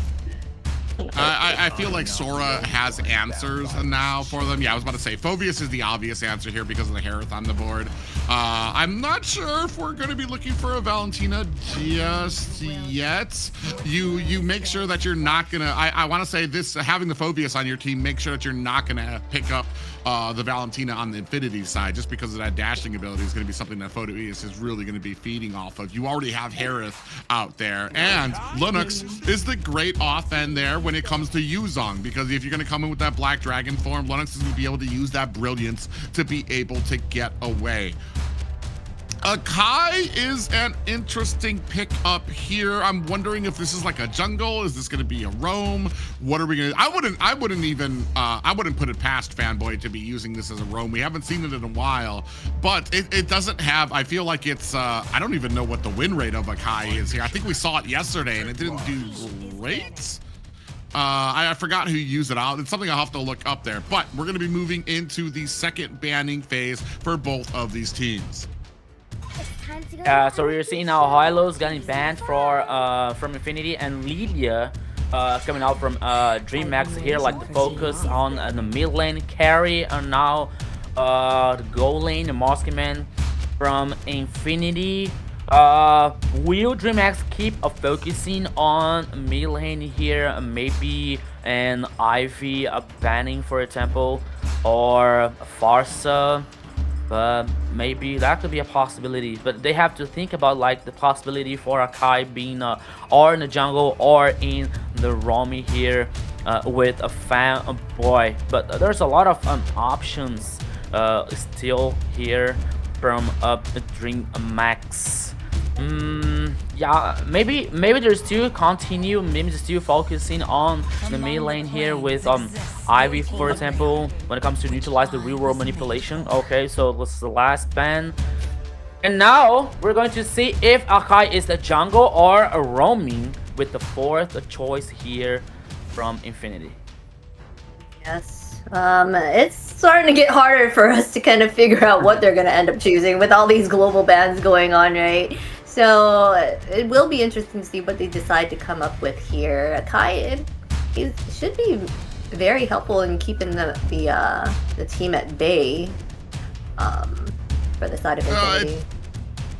I feel like Sora has answers now for them. Yeah, I was about to say Phoveus is the obvious answer here because of the Harith on the board. I'm not sure if we're going to be looking for a Valentina just yet. You make sure that you're not going to, I want to say this, having the Phoveus on your team, make sure that you're not going to pick up the Valentina on the Infinity side, just because of that dashing ability is going to be something that Phoveus is really going to be feeding off of. You already have Harith out there, and Lunox is the great off-end there when it comes to Yuzong, because if you're going to come in with that Black Dragon form, Lunox is going to be able to use that brilliance to be able to get away. Kai is an interesting pick up here. I'm wondering if this is like a jungle. Is this going to be a roam? What are we going to? I wouldn't put it past Fanboy to be using this as a roam. We haven't seen it in a while, but it doesn't have. I feel like it's. I don't even know what the win rate of a Kai is here. I think we saw it yesterday and it didn't do great. I forgot who used it out. It's something I'll have to look up there. But we're going to be moving into the second banning phase for both of these teams. So we're seeing now Hylos getting banned for from Infinity, and Lilia coming out from DreamHack here, like the focus on the mid lane carry, and now the gold lane, the Moskman from Infinity. Will DreamHack keep focusing on mid lane here? Maybe an Ivy banning, for example, or a Farsa. But maybe that could be a possibility, but they have to think about like the possibility for a Kai being or in the jungle or in the roaming here with a Fanboy. But there's a lot of options still here from DreamHack. Yeah, maybe they're still continue, maybe they're still focusing on the mid lane here with Ivy, for example, when it comes to neutralize the real world manipulation. Okay, so this is the last ban, and now we're going to see if Akai is the jungle or a roaming with the fourth choice here from Infinity. Yes, it's starting to get harder for us to kind of figure out what they're going to end up choosing with all these global bans going on, right? So it will be interesting to see what they decide to come up with here. Kai, it should be very helpful in keeping the team at bay for the side of Infinity.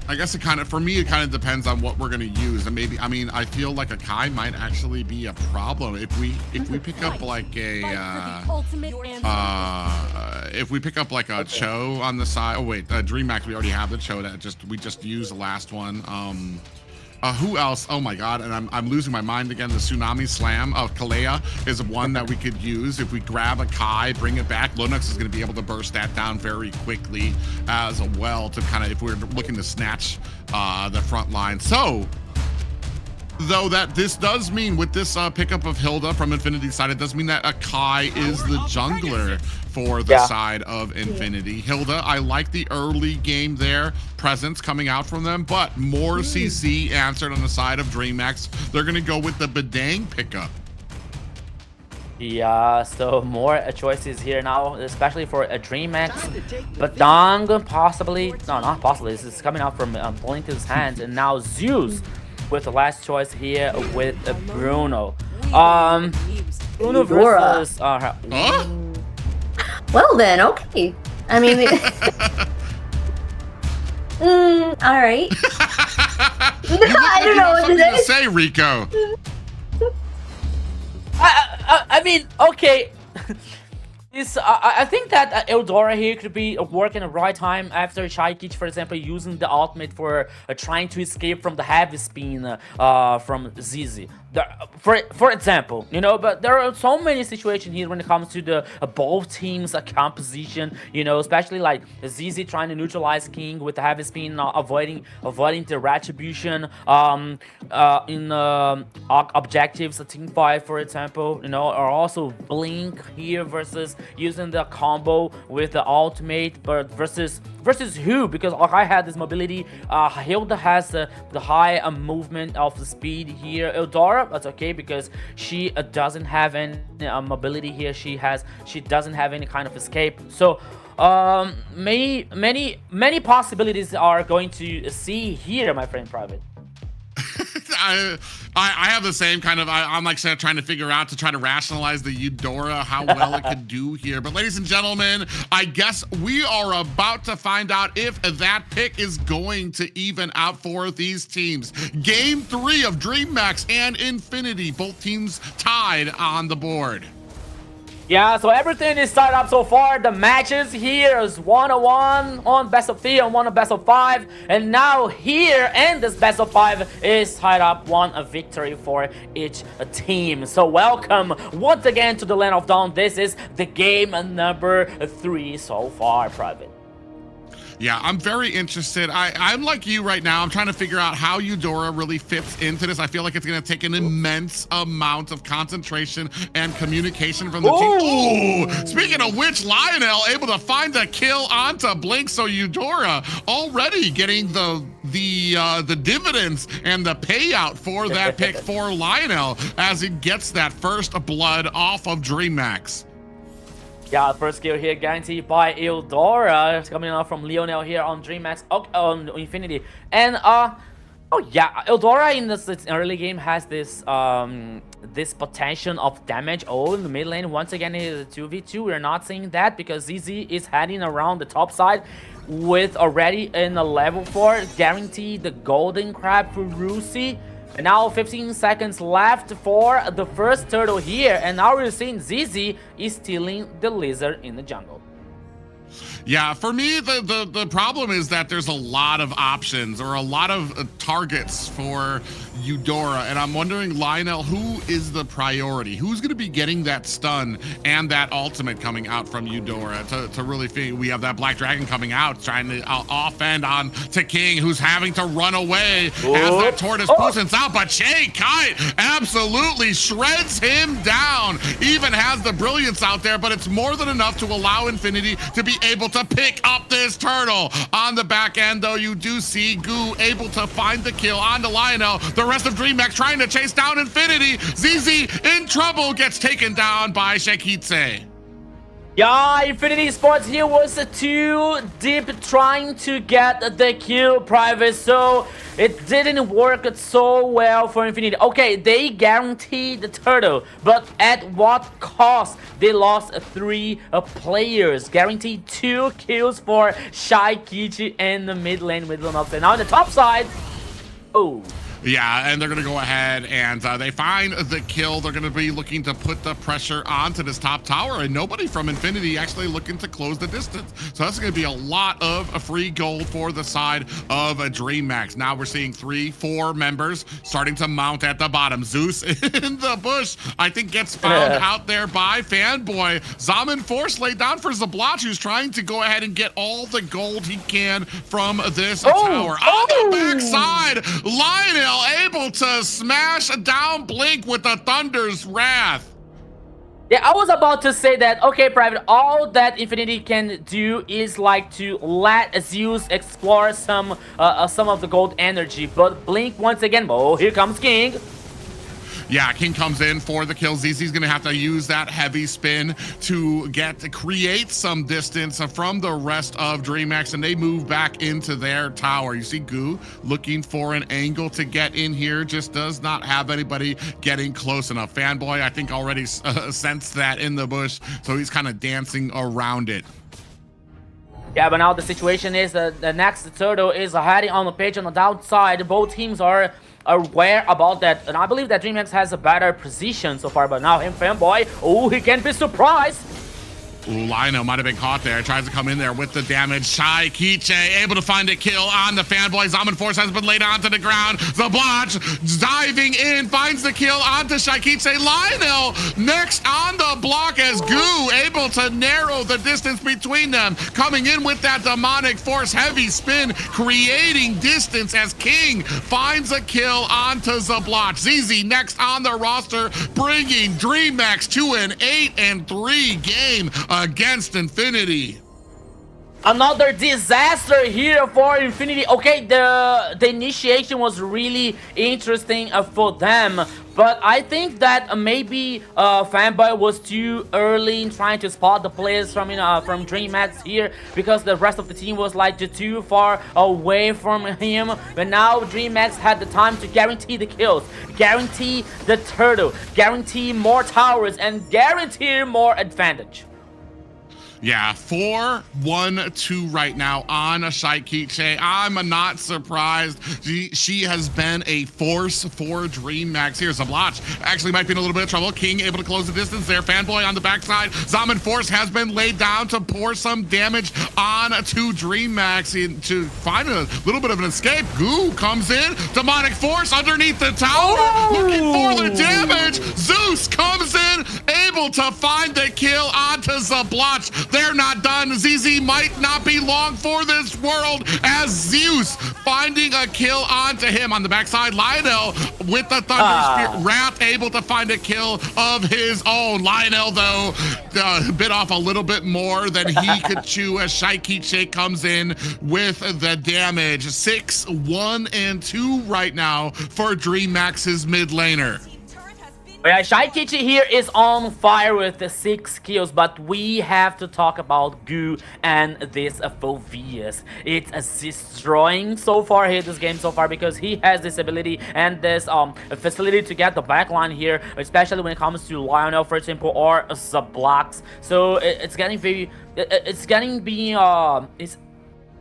I guess it kind of, for me, it kind of depends on what we're going to use, and maybe, I mean, I feel like a Kai might actually be a problem if we pick up like a if we pick up like a Cho on the side. Oh wait, DreamHack, we already have the Cho that we just used the last one. Who else? Oh my god, and I'm losing my mind again. The Tsunami Slam of Kalea is one that we could use. If we grab a Kai, bring it back, Lunox is going to be able to burst that down very quickly as well to kind of, if we're looking to snatch the front line. So, though that this does mean with this pickup of Hilda from Infinity side, it does mean that a Kai is the jungler for the side of Infinity. Hilda, I like the early game there, presence coming out from them, but more CC answered on the side of DreamHack. They're going to go with the Bedang pickup. Yeah, so more choices here now, especially for a DreamX. But Dong possibly, no, not possibly. This is coming out from Blink's hands, and now Zeus with the last choice here with Bruno. Bruno versus. Well then, okay. I mean, all right. I don't know what to say, Rico. I mean, okay. I think that Eldora here could be working the right time after Shaikichi, for example, using the ultimate for trying to escape from the heavy spin from ZZ. For example, you know, but there are so many situations here when it comes to the both teams' composition, you know, especially like ZZ trying to neutralize King with the heavy spin, avoiding the retribution in objectives, team fight, for example, you know, or also Blink here versus using the combo with the ultimate, but versus who? Because I had this mobility. Hilda has the high movement of the speed here. Eldora, that's okay because she doesn't have any mobility here. She doesn't have any kind of escape. So many possibilities are going to see here, my friend Private. I have the same kind of, I'm like trying to figure out to try to rationalize the Eudora, how well it could do here. But ladies and gentlemen, I guess we are about to find out if that pick is going to even out for these teams. Game 3 of DreamX and Infinity, both teams tied on the board. Yeah, so everything is started up so far. The matches here is 1-1 on best of 3 and 1 on best of 5. And now here in this best of 5 is tied up a victory for each team. So welcome once again to the Land of Dawn. This is the game number 3 so far, Private. Yeah, I'm very interested. I'm like you right now. I'm trying to figure out how Eudora really fits into this. I feel like it's going to take an immense amount of concentration and communication from the team. Ooh! Speaking of which, Lionel able to find a kill onto Blink, so Eudora already getting the dividends and the payout for that pick for Lionel as he gets that first blood off of DreamX. Yeah, first kill here guaranteed by Eldora. It's coming out from Lionel here on DreamX on Infinity. And oh yeah, Eldora in this early game has this this potential of damage. In the mid lane once again it is a 2v2. We're not seeing that because ZZ is heading around the top side with already in a level 4 guaranteed the golden crab for Rusi. And now 15 seconds left for the first turtle here. And now we're seeing ZZ is stealing the lizard in the jungle. Yeah, for me, the problem is that there's a lot of options or a lot of targets for Eudora, and I'm wondering, Lionel, who is the priority? Who's going to be getting that stun and that ultimate coming out from Eudora to really think we have that Black Dragon coming out, trying to offend on to King, who's having to run away as that Tortoise pushes out, but Shay Kite absolutely shreds him down, even has the brilliance out there, but it's more than enough to allow Infinity to be able to pick up this turtle. On the back end, though, you do see Goo able to find the kill onto Lionel. The rest of DreamX trying to chase down Infinity. ZZ in trouble, gets taken down by Shekitse. Yeah, Infinity Esports here was too deep trying to get the kill, Private, so it didn't work so well for Infinity. Okay, they guaranteed the turtle, but at what cost? They lost 3 players, guaranteed 2 kills for Shaikichi in the mid lane with an upset. Now on the top side, yeah, and they're going to go ahead and they find the kill. They're going to be looking to put the pressure onto this top tower, and nobody from Infinity actually looking to close the distance. So that's going to be a lot of free gold for the side of DreamX. Now we're seeing 3-4 members starting to mount at the bottom. Zeus in the bush, I think, gets found out there by Fanboy. Zaman Force laid down for Zablach, who's trying to go ahead and get all the gold he can from this tower. On the backside, Lionel able to smash down Blink with the Thunder's Wrath. Yeah, I was about to say that, okay, Private, all that Infinity can do is like to let Zeus explore some of the gold energy, but Blink once again, here comes King. Yeah, King comes in for the kill. ZZ's gonna have to use that heavy spin to create some distance from the rest of DreamHack, and they move back into their tower. You see Goo looking for an angle to get in here, just does not have anybody getting close enough. Fanboy, I think, already sensed that in the bush, so he's kind of dancing around it. Yeah, but now the situation is that the next turtle is heading on the pitch on the downside. Both teams are aware about that, and I believe that DreamHack has a better position so far, but now him, Fanboy, oh, he can't be surprised. Ooh, Lino might have been caught there. Tries to come in there with the damage. Shy Kiche able to find a kill on the Fanboy. Zaman Force has been laid onto the ground. Zablach diving in, finds the kill onto Shy Kiche. Lionel next on the block as Goo able to narrow the distance between them. Coming in with that demonic force heavy spin, creating distance as King finds a kill onto Zablach. ZZ next on the roster, bringing DreamHack to an 8-3 game against Infinity. Another disaster here for Infinity. Okay, the initiation was really interesting for them, but I think that maybe Fanboy was too early in trying to spot the players from DreamHack here, because the rest of the team was like just too far away from him. But now DreamHack had the time to guarantee the kills, guarantee the turtle, guarantee more towers, and guarantee more advantage. Yeah, 4-1-2 right now on Shy Kiche. I'm not surprised. She has been a force for DreamHack here. Zablach actually might be in a little bit of trouble. King able to close the distance there. Fanboy on the backside. Zaman Force has been laid down to pour some damage on to DreamHack to find a little bit of an escape. Goo comes in. Demonic Force underneath the tower. Looking for the damage. Zeus comes in, able to find the kill onto Zablach. They're not done. ZZ might not be long for this world as Zeus finding a kill onto him on the backside. Lionel with the Thunder Spirit Wrath able to find a kill of his own. Lionel, though, bit off a little bit more than he could chew as Shy Kiche comes in with the damage. 6-1-2 right now for DreamHack's mid laner. Yeah, Shy Kiche here is on fire with the 6 kills, but we have to talk about Goo and this Phoveus. It's destroying so far here this game so far, because he has this ability and this facility to get the backline here, especially when it comes to Lionel, for example, or Zablach. So it's getting very,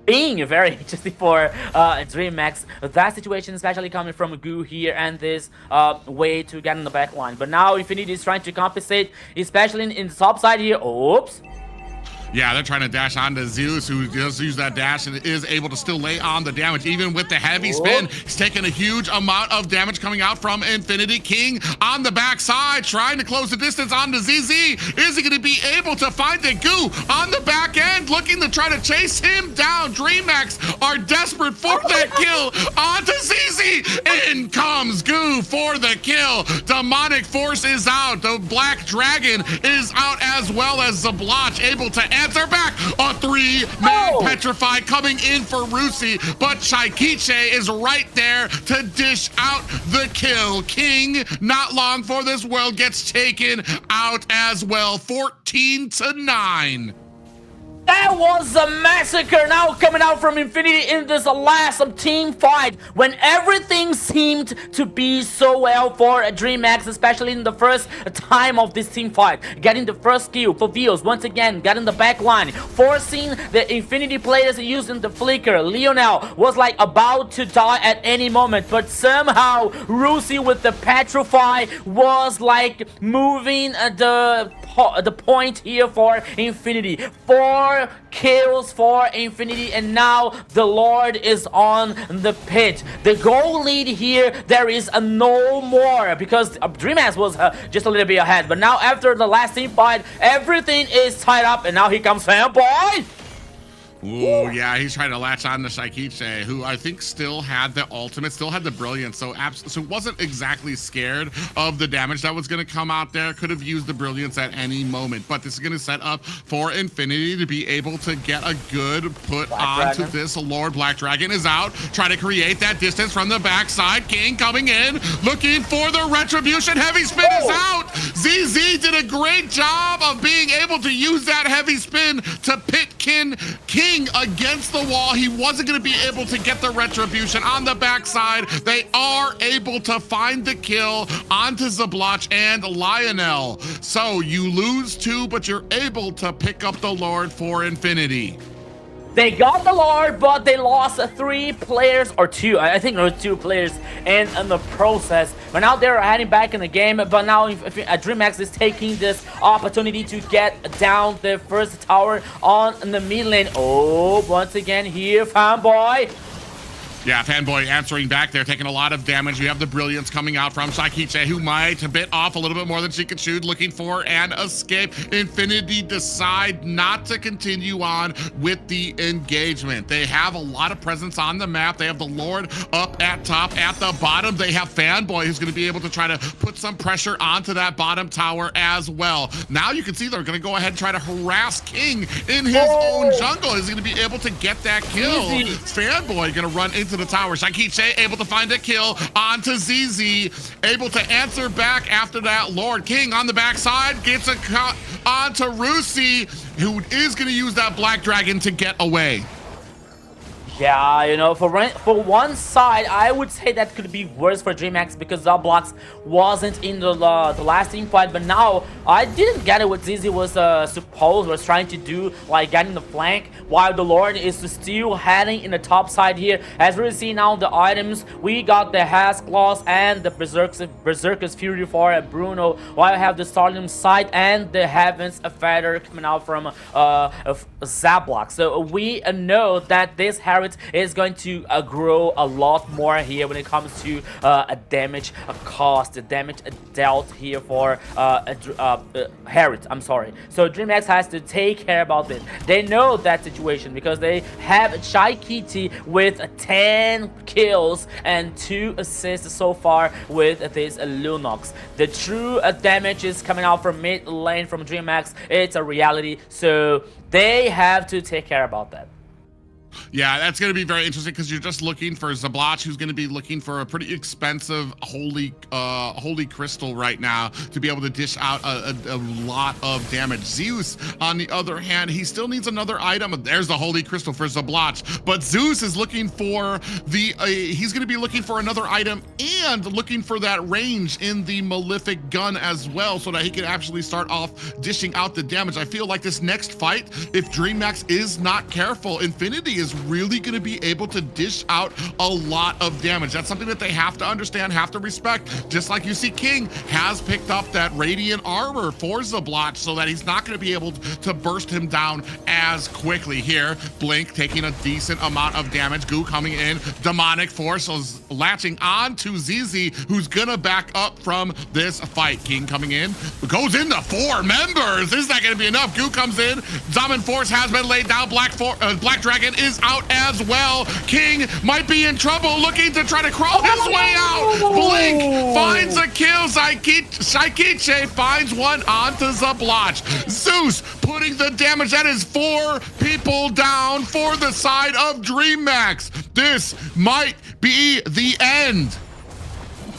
being very interesting for DreamHack. That situation, especially coming from Goo here and this way to get in the back line. But now Infinity is trying to compensate, especially in the top side here. Oops. Yeah, they're trying to dash onto Zeus, who does use that dash and is able to still lay on the damage. Even with the heavy spin, he's taking a huge amount of damage coming out from Infinity. King on the backside, trying to close the distance onto ZZ. Is he going to be able to find it? Goo on the back end, looking to try to chase him down. DreamHack are desperate for that kill onto ZZ. In comes Goo for the kill. Demonic Force is out. The Black Dragon is out, as well as Zablach able to answer back. A 3-man Petrify coming in for Rusi, but Shy Kiche is right there to dish out the kill. King, not long for this world, gets taken out as well. 14-9. That was a massacre now coming out from Infinity in this last team fight, when everything seemed to be so well for DreamHack, especially in the first time of this team fight. Getting the first kill for Vios, once again getting the back line, forcing the Infinity players using the flicker. Lionel was like about to die at any moment, but somehow Rusi with the Petrify was like moving the point here for Infinity. 4 kills for Infinity, and now the Lord is on the pit. The goal lead here, there is no more, because DreamHack was just a little bit ahead, but now after the last team fight, everything is tied up, and now here comes Fanboy. Oh yeah, he's trying to latch on to Shaikiche, who I think still had the ultimate, still had the brilliance, so wasn't exactly scared of the damage that was going to come out there. Could have used the brilliance at any moment, but this is going to set up for Infinity to be able to get a good put onto this. Lord Black Dragon is out, trying to create that distance from the backside. King coming in, looking for the retribution. Heavy spin is out. ZZ did a great job of being able to use that heavy spin to pit King against the wall. He wasn't going to be able to get the retribution on the backside. They are able to find the kill onto Zabloch and Lionel. So you lose 2, but you're able to pick up the Lord for Infinity. They got the Lord, but they lost 3 players, or 2. I think there were 2 players in the process. But now they're heading back in the game. But now DreamHack is taking this opportunity to get down the first tower on the mid lane. Oh, once again here, Fanboy. Yeah, Fanboy answering back there, taking a lot of damage. We have the brilliance coming out from Shaikiche, who might bit off a little bit more than she could chew, looking for an escape. Infinity decide not to continue on with the engagement. They have a lot of presence on the map. They have the Lord up at top. At the bottom, they have Fanboy, who's going to be able to try to put some pressure onto that bottom tower as well. Now you can see they're going to go ahead and try to harass King in his own jungle. Is he going to be able to get that kill? Fanboy going to run into the tower. Shaikiche able to find a kill onto ZZ, able to answer back after that. Lord King on the backside gets a cut onto Rusi, who is going to use that Black Dragon to get away. Yeah, you know, for one side, I would say that could be worse for DreamHack because Zablox wasn't in the last team fight. But now, I didn't get it what ZZ was was trying to do, like getting the flank, while the Lord is still heading in the top side here. As we see now the items, we got the Has Claws and the Berserker's Fury for Bruno, while I have the Stardom Sight and the Heaven's Feather coming out from Zablox. So we know that this Harriet is going to grow a lot more here when it comes to a damage cost, a damage dealt here for Harriet. I'm sorry. So DreamHack has to take care about this. They know that situation because they have Shaikiche with 10 kills and 2 assists so far with this Lunox. The true damage is coming out from mid lane from DreamHack. It's a reality, so they have to take care about that. Yeah, that's going to be very interesting because you're just looking for Zabloch, who's going to be looking for a pretty expensive holy crystal right now to be able to dish out a lot of damage. Zeus, on the other hand, he still needs another item. There's the holy crystal for Zabloch, but Zeus is looking for the he's going to be looking for another item and looking for that range in the Malefic gun as well, so that he can actually start off dishing out the damage. I feel like this next fight, if DreamHack is not careful, Infinity is really going to be able to dish out a lot of damage. That's something that they have to understand, have to respect. Just like you see King has picked up that Radiant Armor for Zabloch so that he's not going to be able to burst him down as quickly. Here, Blink taking a decent amount of damage. Goo coming in. Demonic Force is latching on to ZZ, who's going to back up from this fight. King coming in. Goes into 4 members. This is not going to be enough. Goo comes in. Dominant Force has been laid down. Black Dragon is out as well. King might be in trouble, looking to try to crawl his way out. Blink finds a kill. Shaikiche finds one onto Zabloch. Zeus putting the damage. That is 4 people down for the side of DreamHack. This might be the end.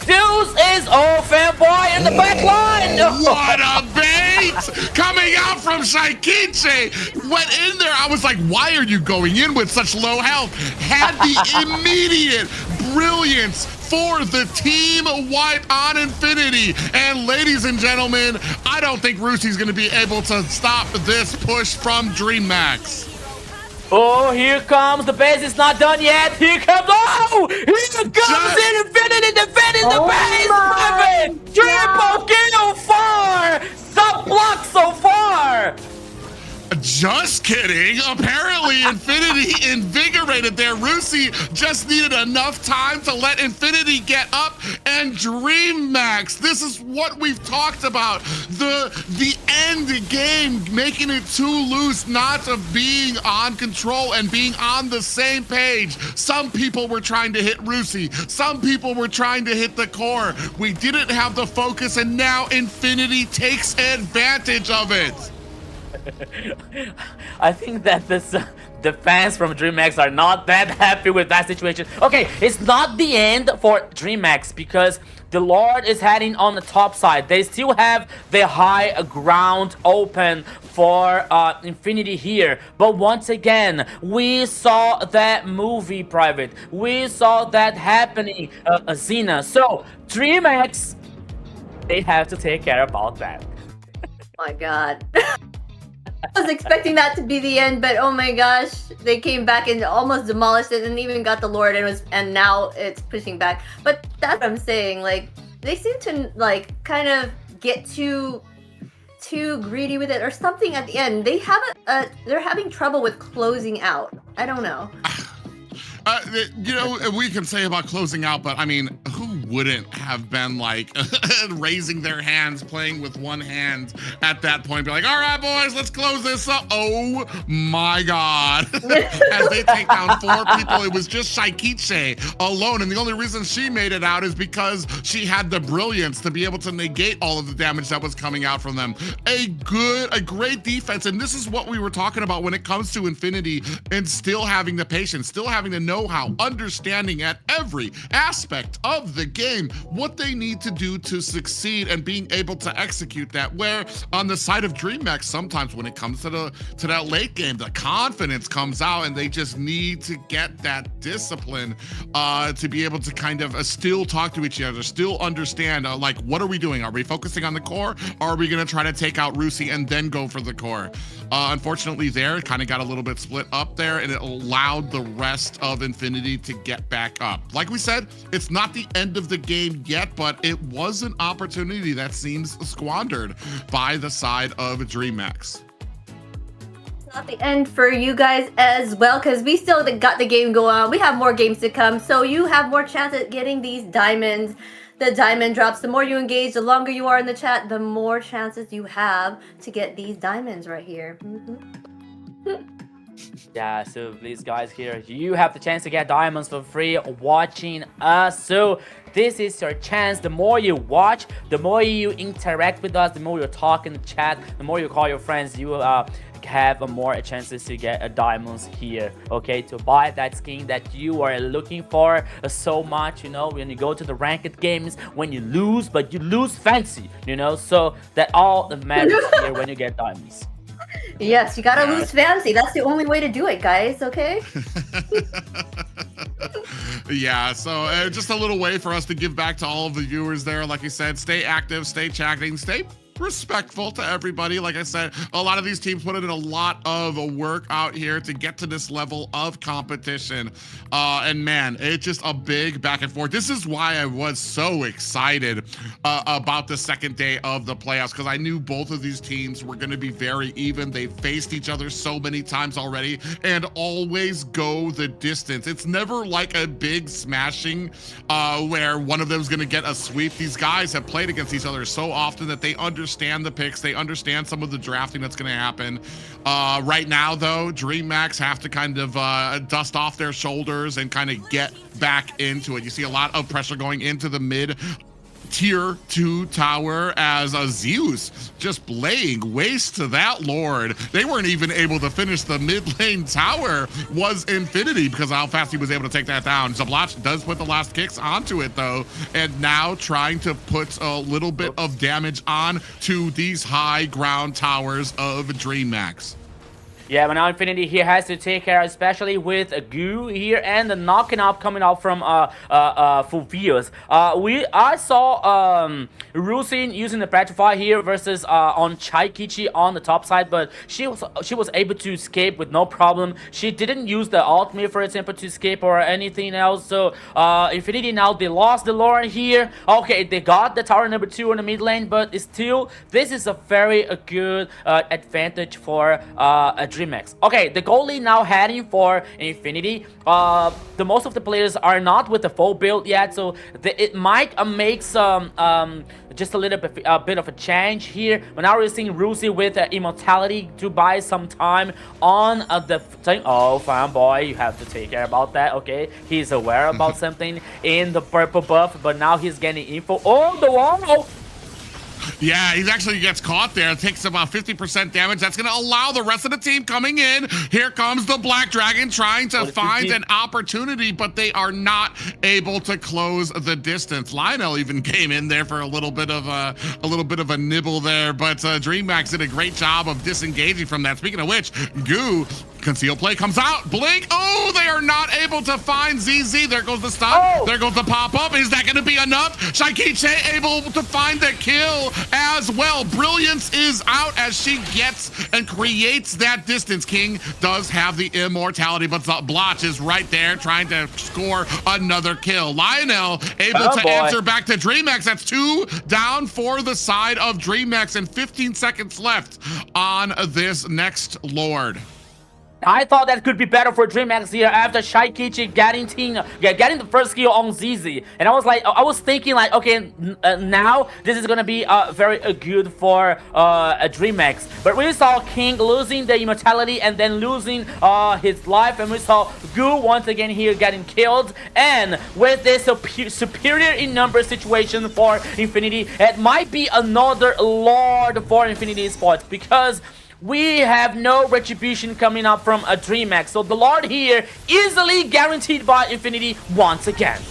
Zeus is Fanboy in the back line. What a bait coming out from Shaikiche. Went in there. I was like, why are you going in with such low health? Had the immediate brilliance for the team wipe on Infinity. And ladies and gentlemen, I don't think Rusi's going to be able to stop this push from DreamHack. Oh, here comes the base. It's not done yet. Here comes. Oh, here comes Infinity defending the base. Triple kill for Zabloch so far. Just kidding. Apparently, Infinity invigorated there. Rusi just needed enough time to let Infinity get up, and DreamMax. This is what we've talked about. The end game, making it too loose, not of being on control and being on the same page. Some people were trying to hit Rusi. Some people were trying to hit the core. We didn't have the focus, and now Infinity takes advantage of it. I think that the fans from DreamHack are not that happy with that situation. Okay, it's not the end for DreamHack because the Lord is heading on the top side. They still have the high ground open for Infinity here. But once again, we saw that movie, Private. We saw that happening, Xena. So DreamHack, they have to take care about that. My God. I was expecting that to be the end, but oh my gosh, they came back and almost demolished it and even got the Lord and now it's pushing back. But that's what I'm saying, like they seem to like kind of get too greedy with it or something at the end. They have they're having trouble with closing out. I don't know. You know, we can say about closing out, but I mean, who wouldn't have been like raising their hands, playing with one hand at that point, be like, all right, boys, let's close this up. Oh my God. As they take down 4 people, it was just Shaikiche alone. And the only reason she made it out is because she had the brilliance to be able to negate all of the damage that was coming out from them. A great defense. And this is what we were talking about when it comes to Infinity and still having the patience, still having the know-how, understanding at every aspect of the game what they need to do to succeed and being able to execute that. Where on the side of DreamHack, sometimes when it comes to that late game, the confidence comes out and they just need to get that discipline to be able to kind of still talk to each other, still understand like, what are we doing? Are we focusing on the core? Or are we going to try to take out Rusi and then go for the core? Unfortunately there, it kind of got a little bit split up there and it allowed the rest of Infinity to get back up. Like we said, it's not the end of the game yet, but it was an opportunity that seems squandered by the side of DreamHack. Not the end for you guys as well, because we still got the game going on. We have more games to come, so you have more chance at getting these diamonds. The diamond drops. The more you engage, the longer you are in the chat, the more chances you have to get these diamonds right here. Yeah, so please guys, here you have the chance to get diamonds for free watching us. So this is your chance. The more you watch, the more you interact with us, the more you talk in the chat, the more you call your friends, you have more chances to get diamonds here, okay, to buy that skin that you are looking for so much, you know, when you go to the ranked games, when you lose, but you lose fancy, you know, so that all that matters here when you get diamonds. Yes, you gotta lose fancy. That's the only way to do it, guys, okay? Yeah, so just a little way for us to give back to all of the viewers there. Like I said, stay active, stay chatting, stay respectful to everybody. Like I said, a lot of these teams put in a lot of work out here to get to this level of competition. And man, it's just a big back and forth. This is why I was so excited about the second day of the playoffs, because I knew both of these teams were going to be very even. They faced each other so many times already and always go the distance. It's never like a big smashing where one of them is going to get a sweep. These guys have played against each other so often that they understand the picks, they understand some of the drafting that's going to happen. Right now though, DreamHack have to kind of dust off their shoulders and kind of get back into it. You see a lot of pressure going into the mid tier 2 tower as Zeus just laying waste to that Lord. They weren't even able to finish the mid lane tower, was Infinity, because of how fast he was able to take that down. Zablach does put the last kicks onto it though, and now trying to put a little bit of damage on to these high ground towers of DreamHack. Yeah, but now Infinity here has to take care, especially with Goo here and the knocking up coming out from Fulvius. I saw Rusin using the Petrify here versus on Chaikichi on the top side, but she was able to escape with no problem. She didn't use the ultimate, for example, to escape or anything else. So Infinity now, they lost the Lauren here. Okay, they got the tower number 2 in the mid lane, but still, this is a very good advantage for DreamHack. Okay, the goalie now heading for Infinity. The most of the players are not with the full build yet, so it might make some just a little bit of a change here. But now we're seeing Rusi with Immortality to buy some time on the thing. Oh, fanboy, you have to take care about that. Okay, he's aware about something in the purple buff, but now he's getting info. Oh, the wall. Yeah, he actually gets caught there. It takes about 50% damage. That's going to allow the rest of the team coming in. Here comes the Black Dragon trying to find an opportunity, but they are not able to close the distance. Lionel even came in there for a little bit of a nibble there, but DreamHack did a great job of disengaging from that. Speaking of which, Goo, conceal play comes out. Blink. Oh, they are not able to find ZZ. There goes the stun. Oh. There goes the pop-up. Is that going to be enough? Shaikichi able to find the kill as well. Brilliance is out as she gets and creates that distance. King does have the immortality, but Blotch is right there trying to score another kill. Lionel able to answer back to DreamHack. That's 2 down for the side of DreamHack and 15 seconds left on this next Lord. I thought that could be better for DreamHack here after Shaikichi getting the first kill on ZZ, and I was thinking like, okay, now this is gonna be very good for DreamHack. But we saw King losing the immortality and then losing his life, and we saw Goo once again here getting killed. And with this superior in number situation for Infinity, it might be another Lord for Infinity Esports, because we have no retribution coming up from a DreamHack. So the Lord here easily guaranteed by Infinity once again.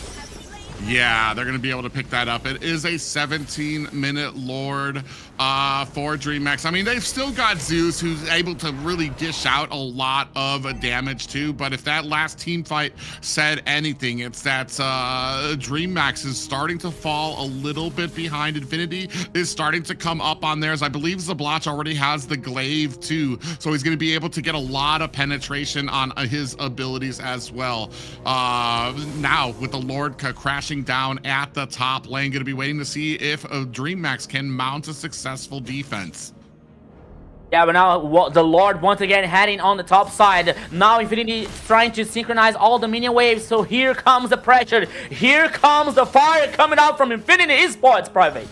Yeah, they're going to be able to pick that up. It is a 17-minute Lord for DreamHack. I mean, they've still got Zeus, who's able to really dish out a lot of damage too. But if that last team fight said anything, it's that DreamHack is starting to fall a little bit behind. Infinity is starting to come up on theirs. I believe Zablotch already has the glaive too, so he's going to be able to get a lot of penetration on his abilities as well. Now with the Lord crashing down at the top lane, going to be waiting to see if DreamHack can mount a successful defense. Yeah, but now the Lord once again heading on the top side. Now Infinity trying to synchronize all the minion waves. So here comes the pressure. Here comes the fire coming out from Infinity Esports, Private.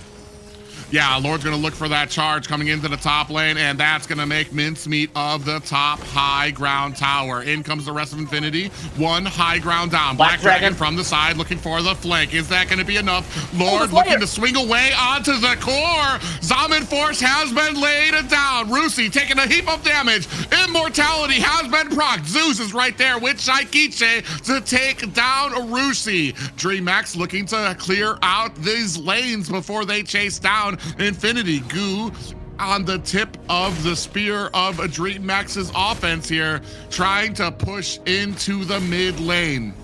Yeah, Lord's going to look for that charge coming into the top lane, and that's going to make mincemeat of the top high ground tower. In comes the rest of Infinity. One high ground down. Black Dragon from the side looking for the flank. Is that going to be enough? Lord looking to swing away onto the core. Zaman Force has been laid down. Rusi taking a heap of damage. Immortality has been procced. Zeus is right there with Shaikichi to take down Rusi. DreamHack looking to clear out these lanes before they chase down Infinity. Goo on the tip of the spear of DreamHack's offense here, trying to push into the mid lane.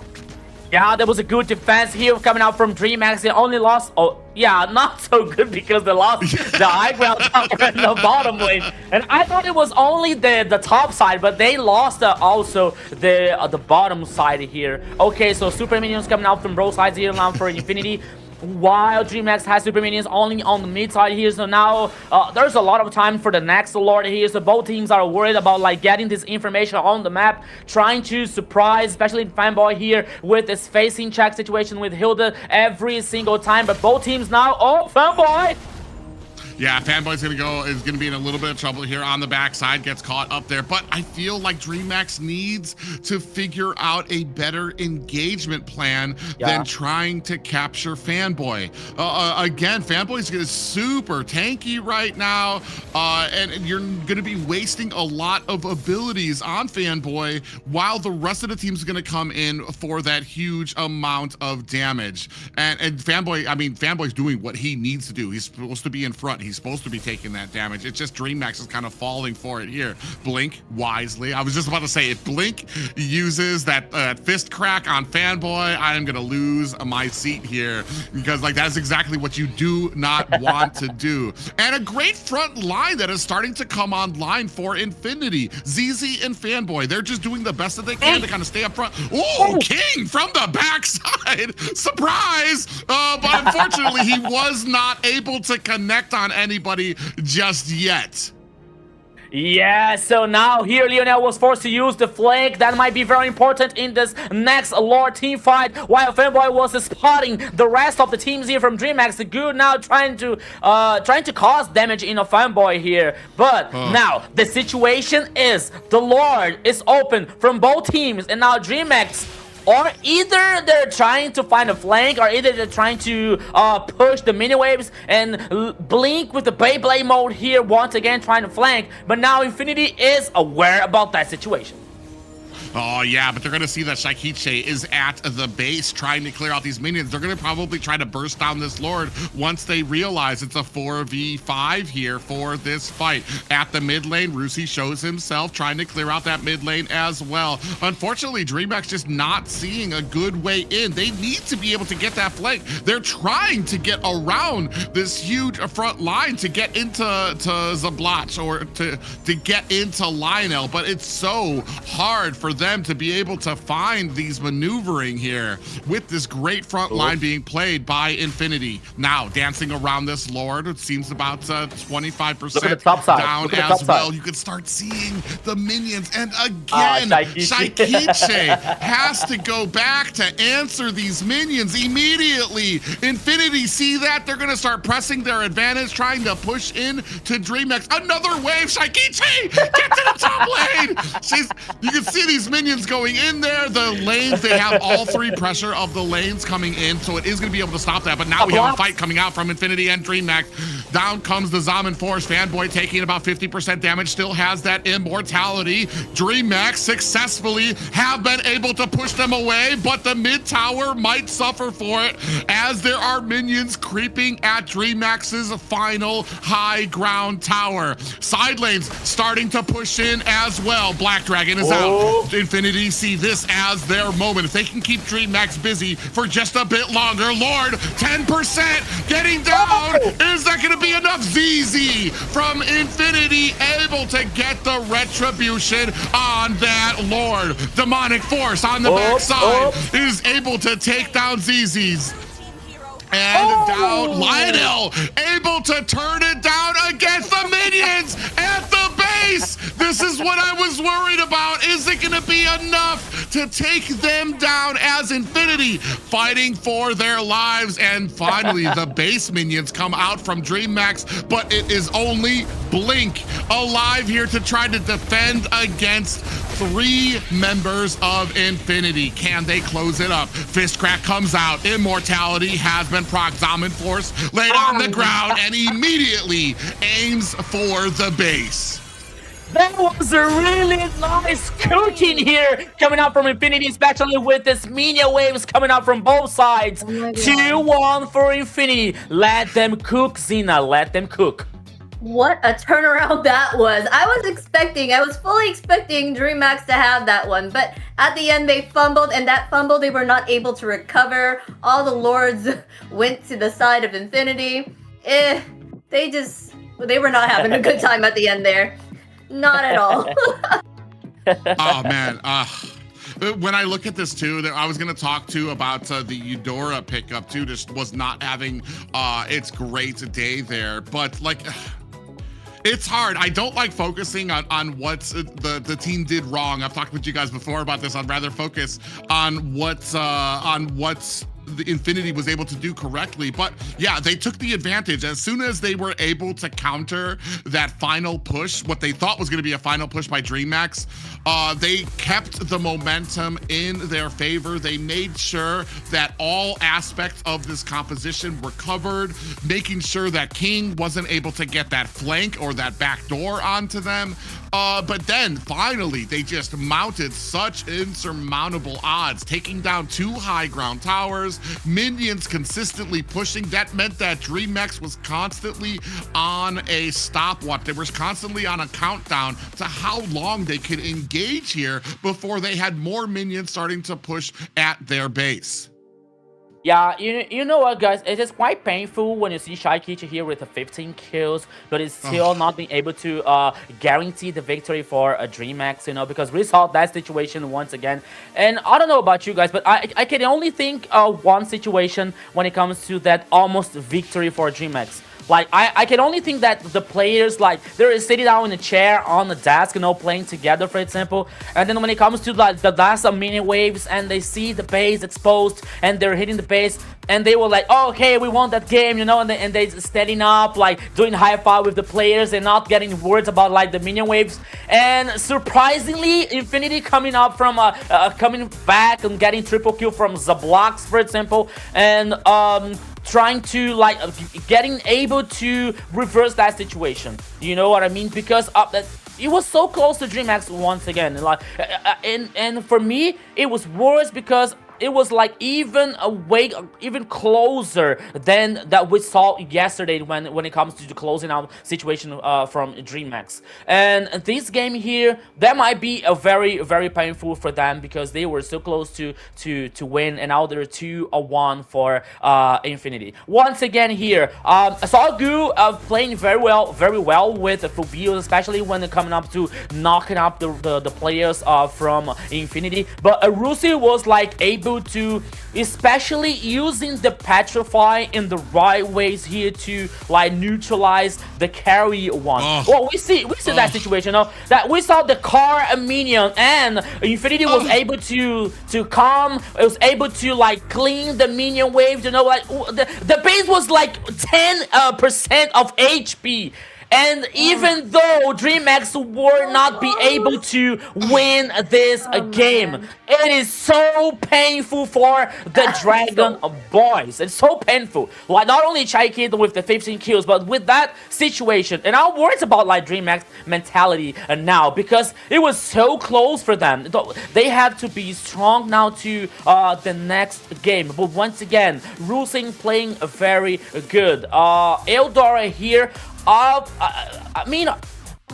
Yeah, that was a good defense here coming out from DreamHack. They only lost, oh yeah, not so good because they lost the high ground tower in the bottom lane. And I thought it was only the top side, but they lost also the bottom side here. Okay, so super minions coming out from both sides here now for Infinity, while DreamHack has super minions only on the mid side here. So now there's a lot of time for the next Lord here. So both teams are worried about like getting this information on the map, trying to surprise, especially Fanboy here with this facing check situation with Hilda every single time. But both teams now, oh, Fanboy! Yeah, Fanboy's is gonna be in a little bit of trouble here on the backside, gets caught up there. But I feel like DreamHack needs to figure out a better engagement plan than trying to capture Fanboy. Again, Fanboy's super tanky right now, and you're gonna be wasting a lot of abilities on Fanboy while the rest of the team's gonna come in for that huge amount of damage. And Fanboy, I mean, Fanboy's doing what he needs to do. He's supposed to be in front. he's supposed to be taking that damage. It's just DreamHack is kind of falling for it here. Blink wisely. I was just about to say, if Blink uses that fist crack on Fanboy, I am gonna lose my seat here, because like that's exactly what you do not want to do. And a great front line that is starting to come online for Infinity. ZZ and Fanboy, they're just doing the best that they can to kind of stay up front. Oh, King from the backside, surprise! But unfortunately, he was not able to connect on anybody just yet. Yeah, so now here Lionel was forced to use the flank. That might be very important in this next Lord team fight, while Fanboy was spotting the rest of the teams here from DreamHack. The good now trying to cause damage in a Fanboy here. But now the situation is the Lord is open from both teams, and now DreamHack, or either they're trying to find a flank, or either they're trying to push the mini waves, and Blink with the Beyblade mode here once again trying to flank. But now Infinity is aware about that situation. Oh, yeah, but they're going to see that Shaikiche is at the base trying to clear out these minions. They're going to probably try to burst down this Lord once they realize it's a 4v5 here for this fight. At the mid lane, Rusi shows himself trying to clear out that mid lane as well. Unfortunately, DreamHack's just not seeing a good way in. They need to be able to get that flank. They're trying to get around this huge front line to get into Zablatch, or to get into Lionel, but it's so hard for them to be able to find these maneuvering here with this great front line being played by Infinity. Now dancing around this Lord, it seems about 25% down as well. You can start seeing the minions, and again Shaikiche has to go back to answer these minions immediately. Infinity see that, they're gonna start pressing their advantage, trying to push in to DreamHack. Another wave, Shaikiche, get to the top lane. You can see these minions going in there. The lanes, they have all three pressure of the lanes coming in, so it is going to be able to stop that. But now we have a fight coming out from Infinity and DreamHack. Down comes the Zaman Force. Fanboy taking about 50% damage, still has that immortality. DreamHack successfully have been able to push them away, but the mid tower might suffer for it as there are minions creeping at DreamHack's final high ground tower. Side lanes starting to push in as well. Black Dragon is out. Infinity see this as their moment. If they can keep DreamHack busy for just a bit longer. Lord, 10% getting down. Is that going to be enough? ZZ from Infinity able to get the retribution on that Lord. Demonic Force on the backside is able to take down ZZ's. And down, Lionel able to turn it down against the minions at the base. This is what I was worried about. Is it going to be enough to take them down as Infinity fighting for their lives? And finally, the base minions come out from DreamHack, but it is only Blink alive here to try to defend against three members of Infinity. Can they close it up? Fist Crack comes out. Immortality has been proc. Zaman Force laid on the ground and immediately aims for the base. That was a really nice cooking here coming out from Infinity, especially with this minion waves coming out from both sides. 2-1 for Infinity. Let them cook, Xena. Let them cook. What a turnaround that was. I was fully expecting DreamHack to have that one, but at the end they fumbled, and that fumble they were not able to recover. All the Lords went to the side of Infinity. They were not having a good time at the end there. Not at all. Oh man, when I look at this too, I was gonna talk too about the Eudora pickup too. Just was not having its great day there, but like. It's hard. I don't like focusing on what the team did wrong. I've talked with you guys before about this. I'd rather focus on what's the Infinity was able to do correctly. But yeah, they took the advantage. As soon as they were able to counter that final push, what they thought was going to be a final push by DreamHack, they kept the momentum in their favor. They made sure that all aspects of this composition were covered, making sure that King wasn't able to get that flank or that back door onto them. But then finally, they just mounted such insurmountable odds, taking down two high ground towers, those minions consistently pushing, that meant that DreamHack was constantly on a stopwatch. They were constantly on a countdown to how long they could engage here before they had more minions starting to push at their base. Yeah, you know what, guys? It is quite painful when you see Shaikichi here with 15 kills, but it's still not being able to guarantee the victory for DreamHack, you know, because we saw that situation once again. And I don't know about you guys, but I can only think of one situation when it comes to that almost victory for DreamHack. Like, I can only think that the players, like, they're sitting down in a chair on the desk, you know, playing together, for example. And then when it comes to, like, the last mini waves and they see the base exposed and they're hitting the base and they were like, oh, okay, we won that game, you know, and they standing up, like, doing high five with the players and not getting words about, like, the minion waves. And surprisingly, Infinity coming up from, coming back and getting triple kill from Zablox, for example. And, trying to, like, getting able to reverse that situation, you know what I mean? Because it was so close to DreamHack once again, and like, and for me it was worse because it was like even closer than that we saw yesterday when it comes to the closing out situation from DreamHack. And this game here, that might be a very, very painful for them because they were so close to win, and now they're 2-1 for Infinity. Once again here, South Group playing very well with Fubio, especially when they're coming up to knocking up the players from Infinity. But Rusi was like able to, especially using the Petrify in the right ways here to like neutralize the carry one. Well, we see that situation, you know, that we saw the car minion and Infinity was able to come, it was able to like clean the minion waves, you know, like the base was like 10% of HP. And even though DreamHack will not be able to win this game, it is so painful for the Dragon Boys. It's so painful. Like, not only Chaikid with the 15 kills, but with that situation. And I'm worried about, like, DreamHack's mentality now, because it was so close for them. They have to be strong now to the next game. But once again, Rusing playing very good. Eldora here, I mean,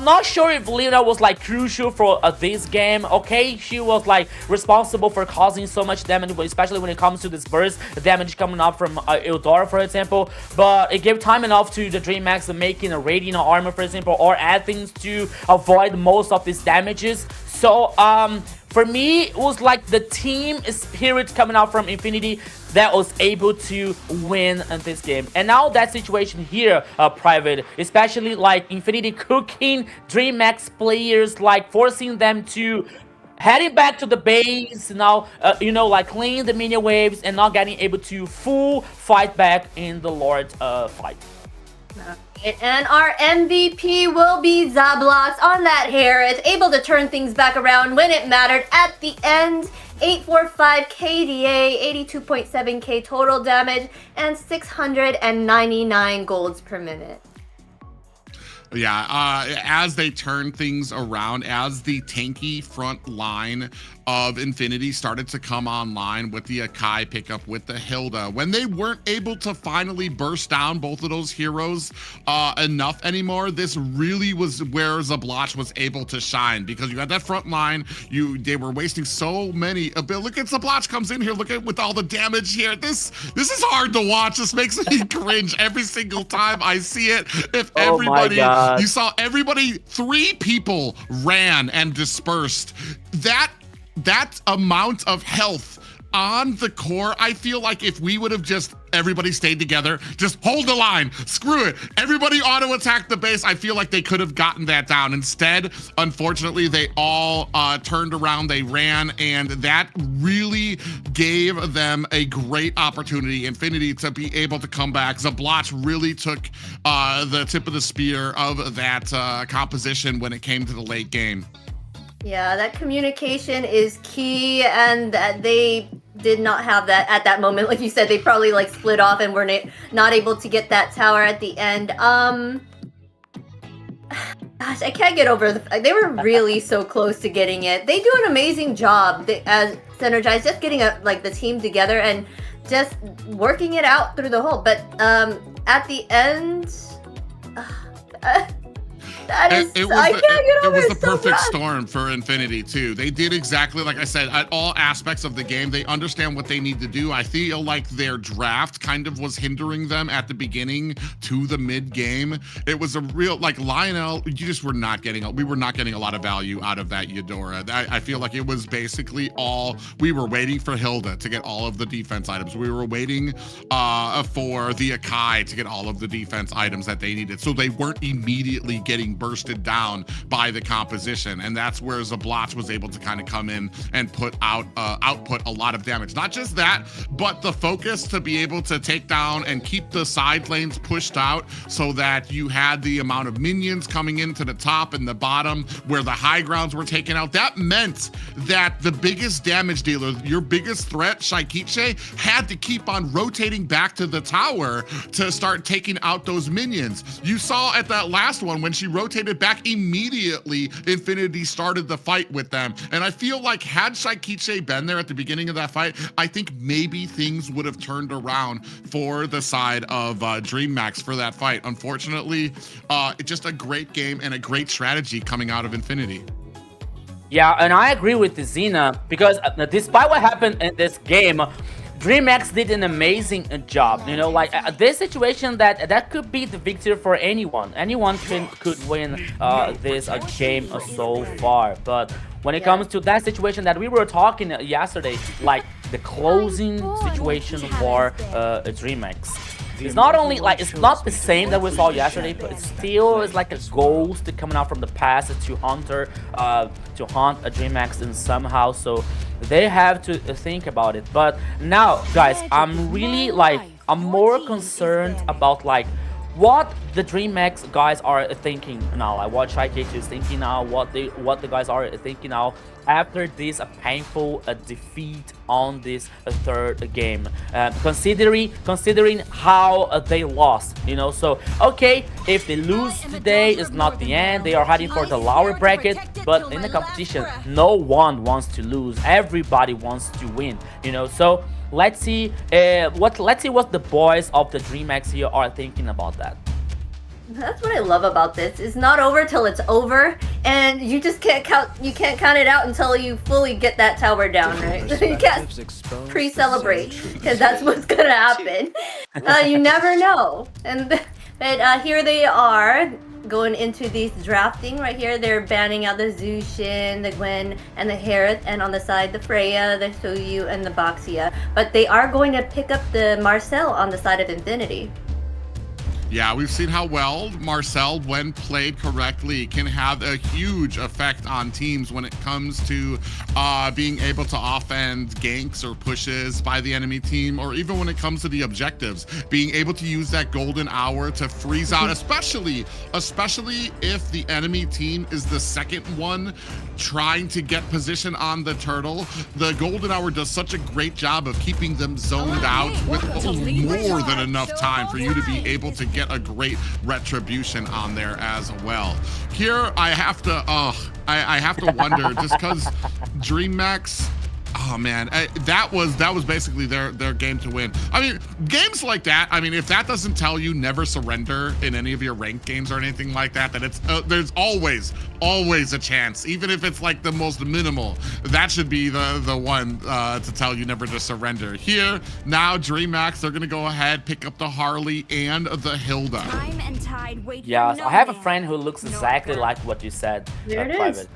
not sure if Lina was like crucial for this game. Okay, she was like responsible for causing so much damage, especially when it comes to this burst damage coming up from Eldora, for example. But it gave time enough to the DreamHack making a radiant armor, for example, or add things to avoid most of these damages. So for me, it was like the team spirit coming out from Infinity that was able to win this game. And now that situation here, Private, especially like Infinity cooking DreamHack players, like forcing them to heading back to the base now, you know, like clean the minion waves and not getting able to full fight back in the Lord fight. And our MVP will be Zablox on that Herod, able to turn things back around when it mattered at the end. 845 KDA, 82.7k total damage, and 699 golds per minute. Yeah, as they turn things around, as the tanky front line of Infinity started to come online with the Akai pickup, with the Hilda, when they weren't able to finally burst down both of those heroes enough anymore, this really was where Zabloch was able to shine, because you had that front line, they were wasting so many. Look at Zabloch comes in here, look at with all the damage here. This is hard to watch. This makes me cringe every single time I see it. If everybody, you saw everybody, 3 people ran and dispersed. That amount of health on the core, I feel like if we would have just everybody stayed together, just hold the line, screw it, everybody auto attack the base, I feel like they could have gotten that down. Instead, unfortunately, they all turned around, they ran, and that really gave them a great opportunity, Infinity, to be able to come back. Zabloch really took the tip of the spear of that composition when it came to the late game. Yeah, that communication is key, and they did not have that at that moment. Like you said, they probably like split off and were not able to get that tower at the end. Gosh, I can't get over they were really so close to getting it. They do an amazing job as Synergize, just getting like the team together, and just working it out through the whole. But at the end, that is, it I can't get over it was it. the So perfect rough. storm for Infinity too. They did exactly like I said at all aspects of the game. They understand what they need to do. I feel like their draft kind of was hindering them at the beginning to the mid game. It was a real like Lionel. You just were not getting. We were not getting a lot of value out of that Eudora. I feel like it was basically all we were waiting for Hilda to get all of the defense items. We were waiting for the Akai to get all of the defense items that they needed. So they weren't immediately getting bursted down by the composition, and that's where Zablotch was able to kind of come in and output a lot of damage. Not just that, but the focus to be able to take down and keep the side lanes pushed out so that you had the amount of minions coming into the top and the bottom where the high grounds were taken out. That meant that the biggest damage dealer, your biggest threat, Shaikiche, had to keep on rotating back to the tower to start taking out those minions. You saw at that last one when she rotated back immediately, Infinity started the fight with them. And I feel like had Shaikiche been there at the beginning of that fight, I think maybe things would have turned around for the side of DreamMax for that fight. Unfortunately, just a great game and a great strategy coming out of Infinity. Yeah, and I agree with Xena because despite what happened in this game, DreamX did an amazing job. You know, like this situation that could be the victory for anyone. Anyone could win this game so far. But when it comes to that situation that we were talking yesterday, like the closing situation for DreamX. It's not only like it's not the same that we saw yesterday, but it still is like a ghost coming out from the past to haunt a DreamX and somehow. So they have to think about it. But now, guys, I'm more concerned about like what the DreamX guys are thinking now. Like what Shaikiche is thinking now, what the guys are thinking now after this painful defeat on this third game, considering how they lost, you know. So okay, if they lose today, it's not the end. They are heading for the lower bracket, but in the competition, no one wants to lose. Everybody wants to win, you know. So let's see what the boys of the DreamX here are thinking about that. That's what I love about this. It's not over till it's over, and you just can't count. You can't count it out until you fully get that tower down, right? You can't pre-celebrate because that's what's gonna happen. You never know. But here they are going into these drafting right here. They're banning out the Zushin, the Gwen, and the Harith, and on the side the Freya, the Soyu, and the Baxia. But they are going to pick up the Marcel on the side of Infinity. Yeah, we've seen how well Marcel, when played correctly, can have a huge effect on teams when it comes to being able to offend ganks or pushes by the enemy team, or even when it comes to the objectives, being able to use that golden hour to freeze out, especially if the enemy team is the second one trying to get position on the turtle. The golden hour does such a great job of keeping them zoned out with more than enough time for you to be able to get a great retribution on there as well. Here I have to wonder, just because DreamMax, oh man, that was basically their game to win. I mean, games like that, I mean, if that doesn't tell you never surrender in any of your ranked games or anything like that, then it's there's always a chance, even if it's like the most minimal. That should be the one to tell you never to surrender. Here now, DreamMax, they're gonna go ahead, pick up the Harley and the Hilda. Yes, I have a friend who looks exactly like what you said. There it Private. is.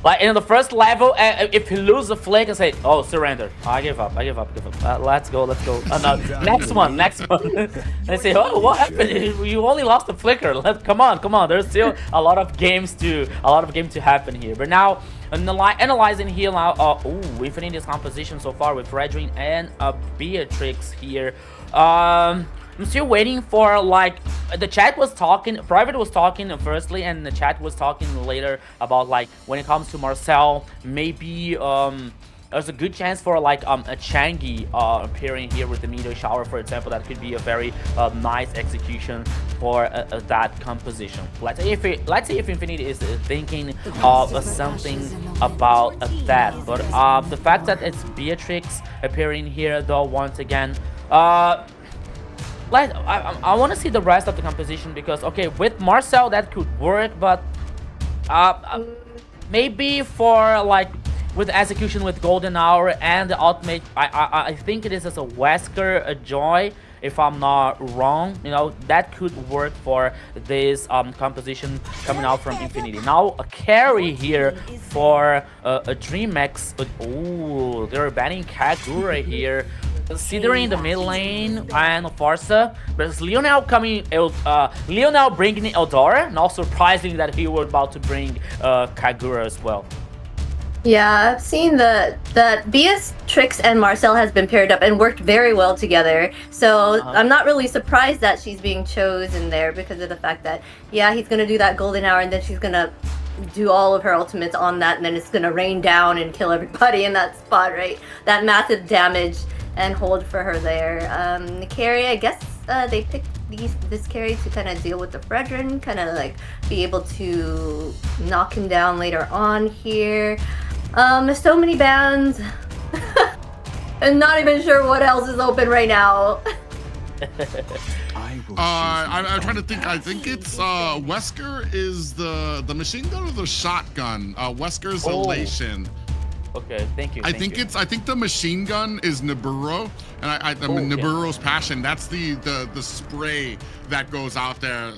Like in the first level, if you lose the flick and say, "Oh, surrender," I give up. Let's go. No, next one. They say, "Oh, what happened? You only lost the flicker. Come on. There's still a lot of games to happen here." But now, analyzing here now, Infinity's composition so far with Redrin and Beatrix here. I'm still waiting for, like, the chat was talking, Private was talking firstly, and the chat was talking later about, like, when it comes to Marcel, maybe there's a good chance for, like, a Changi appearing here with the meteor shower, for example. That could be a very nice execution for that composition. Let's see if Infinity is thinking of something about that. But the fact that it's Beatrix appearing here though once again, I want to see the rest of the composition, because okay, with Marcel that could work, but maybe for like with execution with Golden Hour and the ultimate, I think it is as a Wesker, a Joy, if I'm not wrong. You know, that could work for this composition coming out from Infinity. Now a carry here for a DreamX. Oh, they're banning Kagura here, considering the mid lane and Farsa, but Leonel Leonel bringing Eldora. Not surprising that he was about to bring Kagura as well. Yeah, I've seen that Beatrix and Marcel has been paired up and worked very well together. So I'm not really surprised that she's being chosen there, because of the fact that, yeah, he's gonna do that Golden Hour and then she's gonna do all of her ultimates on that, and then it's gonna rain down and kill everybody in that spot, right? That massive damage and hold for her there. The carry, I guess they picked this carry to kind of deal with the Fredrin, kind of like be able to knock him down later on here. There's so many bans. I'm not even sure what else is open right now. I'm trying to think. I think it's Wesker is the machine gun or the shotgun. Wesker's Elation. Okay, thank you. I think the machine gun is Niburo, and I mean, Nibiru's Passion. That's the spray that goes out there.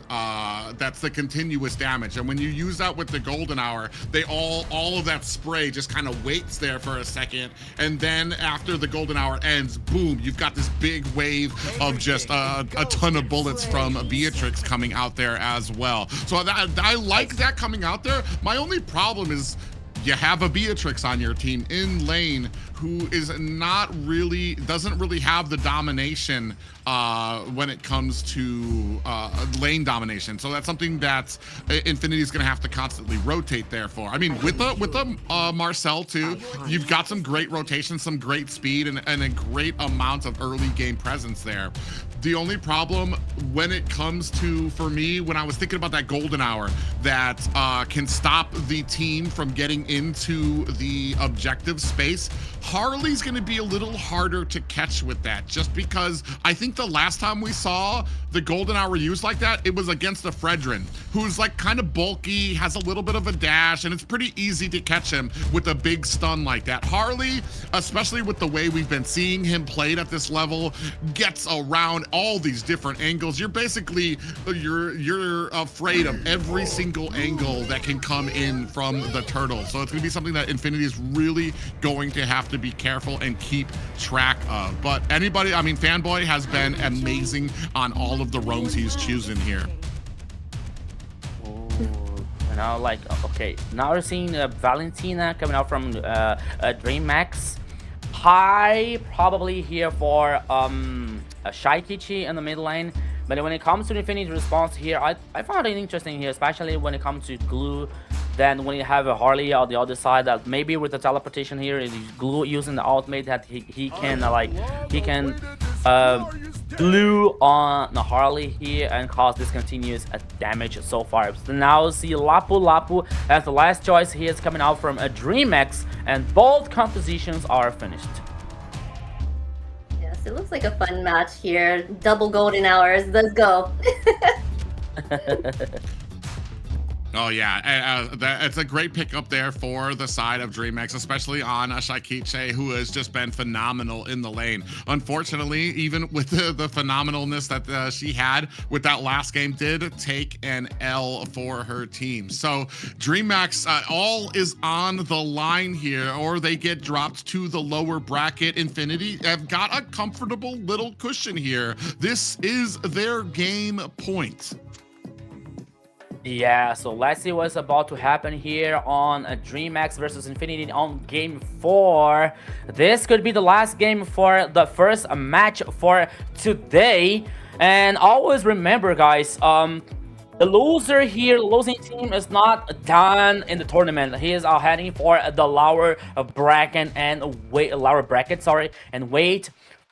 That's the continuous damage, and when you use that with the Golden Hour, they all of that spray just kind of waits there for a second, and then after the Golden Hour ends, boom, you've got this big wave of just a ton of bullets from Beatrix coming out there as well. So I like that coming out there. My only problem is, you have a Beatrix on your team in lane who is doesn't really have the domination when it comes to lane domination. So that's something that Infinity's gonna have to constantly rotate there for. I mean, with the Marcel too, you've got some great rotation, some great speed, and a great amount of early game presence there. The only problem when it comes to, for me, when I was thinking about that Golden Hour that can stop the team from getting into the objective space, Harley's going to be a little harder to catch with that, just because I think the last time we saw the Golden Hour used like that, it was against a Fredrin, who's like kind of bulky, has a little bit of a dash, and it's pretty easy to catch him with a big stun like that. Harley, especially with the way we've been seeing him played at this level, gets around all these different angles. You're basically, you're afraid of every single angle that can come in from the turtle. So it's going to be something that Infinity is really going to have to be careful and keep track of. But anybody, I mean, Fanboy has been amazing on all of the roams he's choosing here. Now, like, okay, now we're seeing Valentina coming out from DreamX. High probably here for Shaikichi in the mid lane. But when it comes to Infinity's response here, I found it interesting here, especially when it comes to Glue. Then when you have a Harley on the other side, that maybe with the teleportation here, is Glue using the ultimate that he can glue on the Harley here and cause discontinuous damage so far. So now see Lapu as the last choice. He is coming out from a DreamX, and both compositions are finished. Yes, it looks like a fun match here. Double Golden Hours. Let's go. Oh yeah, it's a great pickup there for the side of DreamX, especially on Shaikichi, who has just been phenomenal in the lane. Unfortunately, even with the phenomenalness that she had with that last game, did take an L for her team. So DreamX, all is on the line here, or they get dropped to the lower bracket. Infinity have got a comfortable little cushion here. This is their game point. Yeah, so let's see what's about to happen here on DreamX versus Infinity on game 4. This could be the last game for the first match for today. And always remember, guys, the loser here, losing team, is not done in the tournament. He is heading for the lower bracket and wait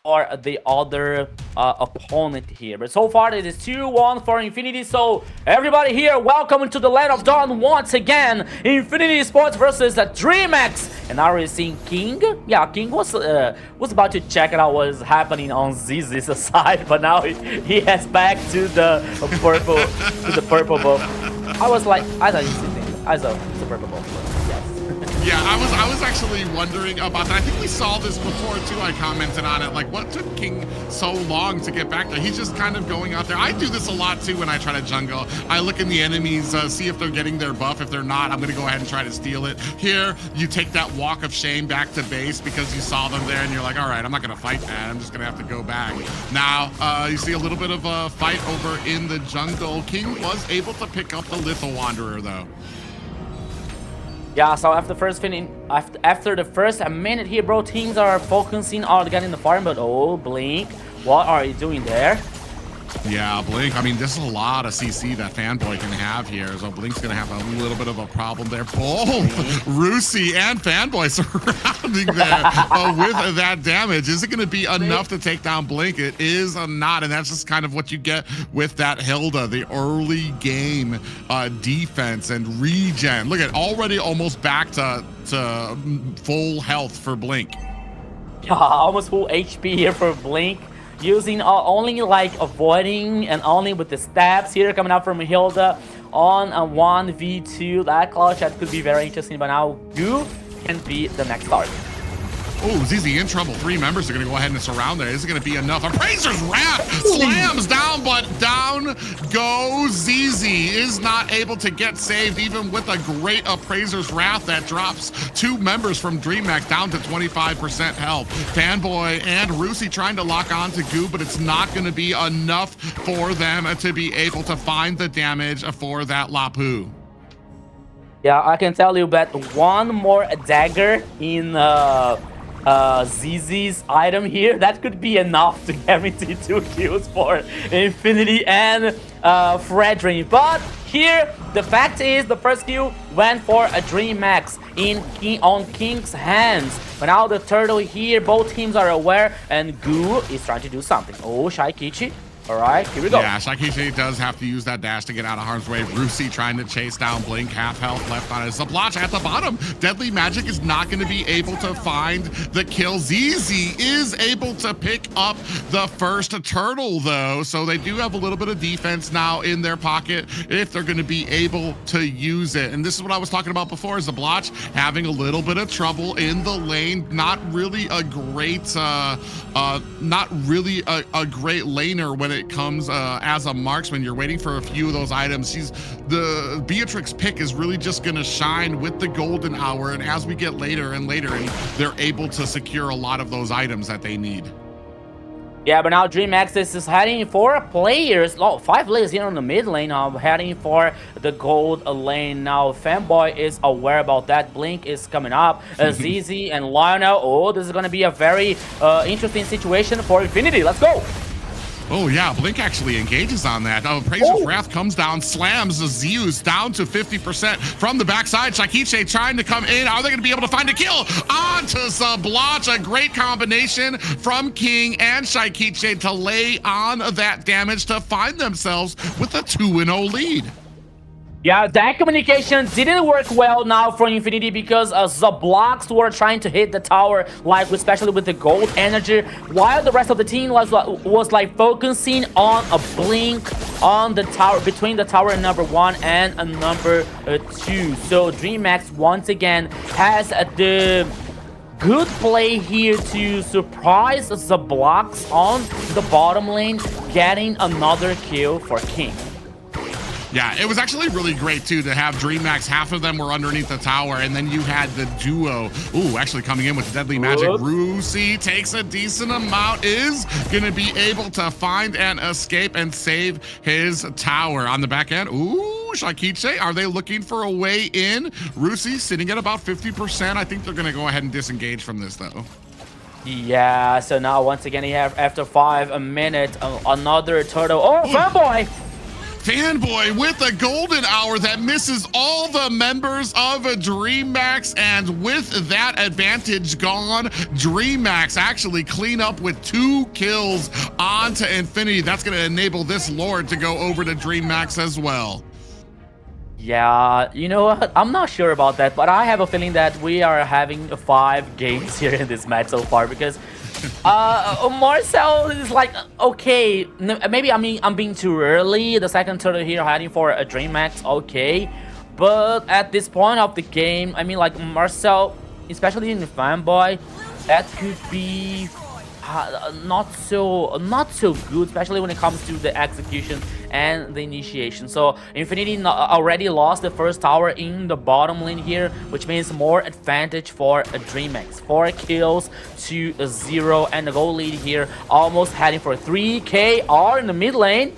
for the other opponent here. But so far, it is 2-1 for Infinity. So everybody here, welcome to the Land of Dawn once again. Infinity Esports versus DreamX. And now we're seeing King. Yeah, King was about to check out what is happening on ZZ's side, but now he heads back to the purple buff. I thought he's sitting. I thought it's a purple buff. Yeah, I was actually wondering about that. I think we saw this before too. I commented on it. Like, what took King so long to get back there? He's just kind of going out there. I do this a lot too when I try to jungle. I look in the enemies, see if they're getting their buff. If they're not, I'm gonna go ahead and try to steal it. Here, you take that walk of shame back to base because you saw them there and you're like, all right, I'm not gonna fight that. I'm just gonna have to go back. Now, you see a little bit of a fight over in the jungle. King was able to pick up the Little Wanderer though. Yeah, so after the first minute here, bro, teams are focusing on getting the farm, but oh, Blink, what are you doing there? Yeah, Blink, I mean, this is a lot of CC that Fanboy can have here, so Blink's gonna have a little bit of a problem there. Both Rusi and Fanboy surrounding there with that damage. Is it gonna be enough to take down Blink? It is not, and that's just kind of what you get with that Hilda, the early game defense and regen. Look at already almost back to full health for Blink. Yeah, almost full HP here for Blink. Using only like avoiding and only with the stabs here coming out from Hilda on a 1v2. That clutch that could be very interesting, but now Goo can be the next target. Oh, ZZ in trouble. 3 members are going to go ahead and surround there. Is it going to be enough? Appraiser's Wrath slams down, but down goes ZZ. Is not able to get saved, even with a great Appraiser's Wrath that drops 2 members from DreamX down to 25% health. Fanboy and Rusi trying to lock on to Goo, but it's not going to be enough for them to be able to find the damage for that Lapu. Yeah, I can tell you that one more dagger in ZZ's item here, that could be enough to guarantee 2 kills for Infinity and Fredrin. But here, the fact is the first kill went for a DreamX on King's hands. But now the turtle here, both teams are aware, and Goo is trying to do something. Oh, Shaikichi. All right, here we go. Yeah, Shaikichi does have to use that dash to get out of harm's way. Rusi trying to chase down Blink, half health left on his Zablotch at the bottom. Deadly Magic is not going to be able to find the kill. ZZ is able to pick up the first turtle, though, so they do have a little bit of defense now in their pocket if they're going to be able to use it. And this is what I was talking about before, is Zablotch having a little bit of trouble in the lane. Not really a great, a great laner when it comes as a marksman. You're waiting for a few of those items. The Beatrix pick is really just going to shine with the golden hour, and as we get later and later, and they're able to secure a lot of those items that they need. Yeah, but now DreamX is heading for players. 5 players here on the mid lane, heading for the gold lane. Now Fanboy is aware about that. Blink is coming up. ZZ and Lionel. Oh, this is going to be a very interesting situation for Infinity. Let's go. Oh yeah, Blink actually engages on that. Appraiser's Wrath comes down, slams the Zeus down to 50% from the backside. Shaikichi trying to come in. Are they going to be able to find a kill? Onto Zablotch. A great combination from King and Shaikichi to lay on that damage to find themselves with a 2-0 lead. Yeah, that communication didn't work well now for Infinity because the blocks were trying to hit the tower, like especially with the gold energy, while the rest of the team was like focusing on a Blink on the tower, between the tower number 1 and number 2. So DreamX once again has the good play here to surprise the blocks on the bottom lane, getting another kill for King. Yeah, it was actually really great, too, to have DreamX. Half of them were underneath the tower, and then you had the duo. Ooh, actually coming in with Deadly Magic. Rusi takes a decent amount, is going to be able to find and escape and save his tower. On the back end, ooh, Shaikichi, are they looking for a way in? Rusi sitting at about 50%. I think they're going to go ahead and disengage from this, though. Yeah, so now once again, you have, after 5 minutes, another turtle. Oh, Fanboy! Fanboy with a golden hour that misses all the members of a DreamMax, and with that advantage gone, DreamMax actually clean up with 2 kills onto Infinity. That's going to enable this Lord to go over to DreamMax as well. Yeah, you know what? I'm not sure about that, but I have a feeling that we are having 5 games here in this match so far, because Marcel is like, okay, maybe I'm being too early. The second turtle here heading for a DreamMax, okay. But at this point of the game, I mean, like, Marcel, especially in the Fanboy, that could be not so good, especially when it comes to the execution and the initiation. So Infinity already lost the first tower in the bottom lane here, which means more advantage for a DreamMax. 4 kills to 0, and the goal lead here almost heading for 3KR in the mid lane.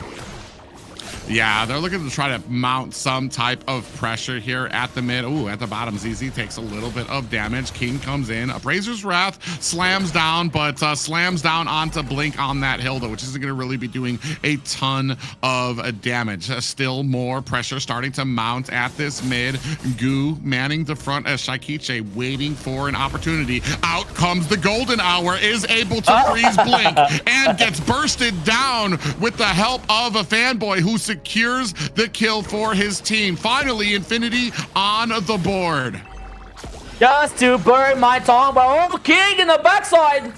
Yeah, they're looking to try to mount some type of pressure here at the mid. Ooh, at the bottom, ZZ takes a little bit of damage. King comes in. Appraiser's Wrath slams down, but slams down onto Blink on that hill, though, which isn't going to really be doing a ton of damage. Still more pressure starting to mount at this mid. Goo manning the front as Shaikiche waiting for an opportunity. Out comes the golden hour, is able to freeze Blink and gets bursted down with the help of a Fanboy who secures the kill for his team. Finally, Infinity on the board. Just to burn my tongue, but oh, King in the backside.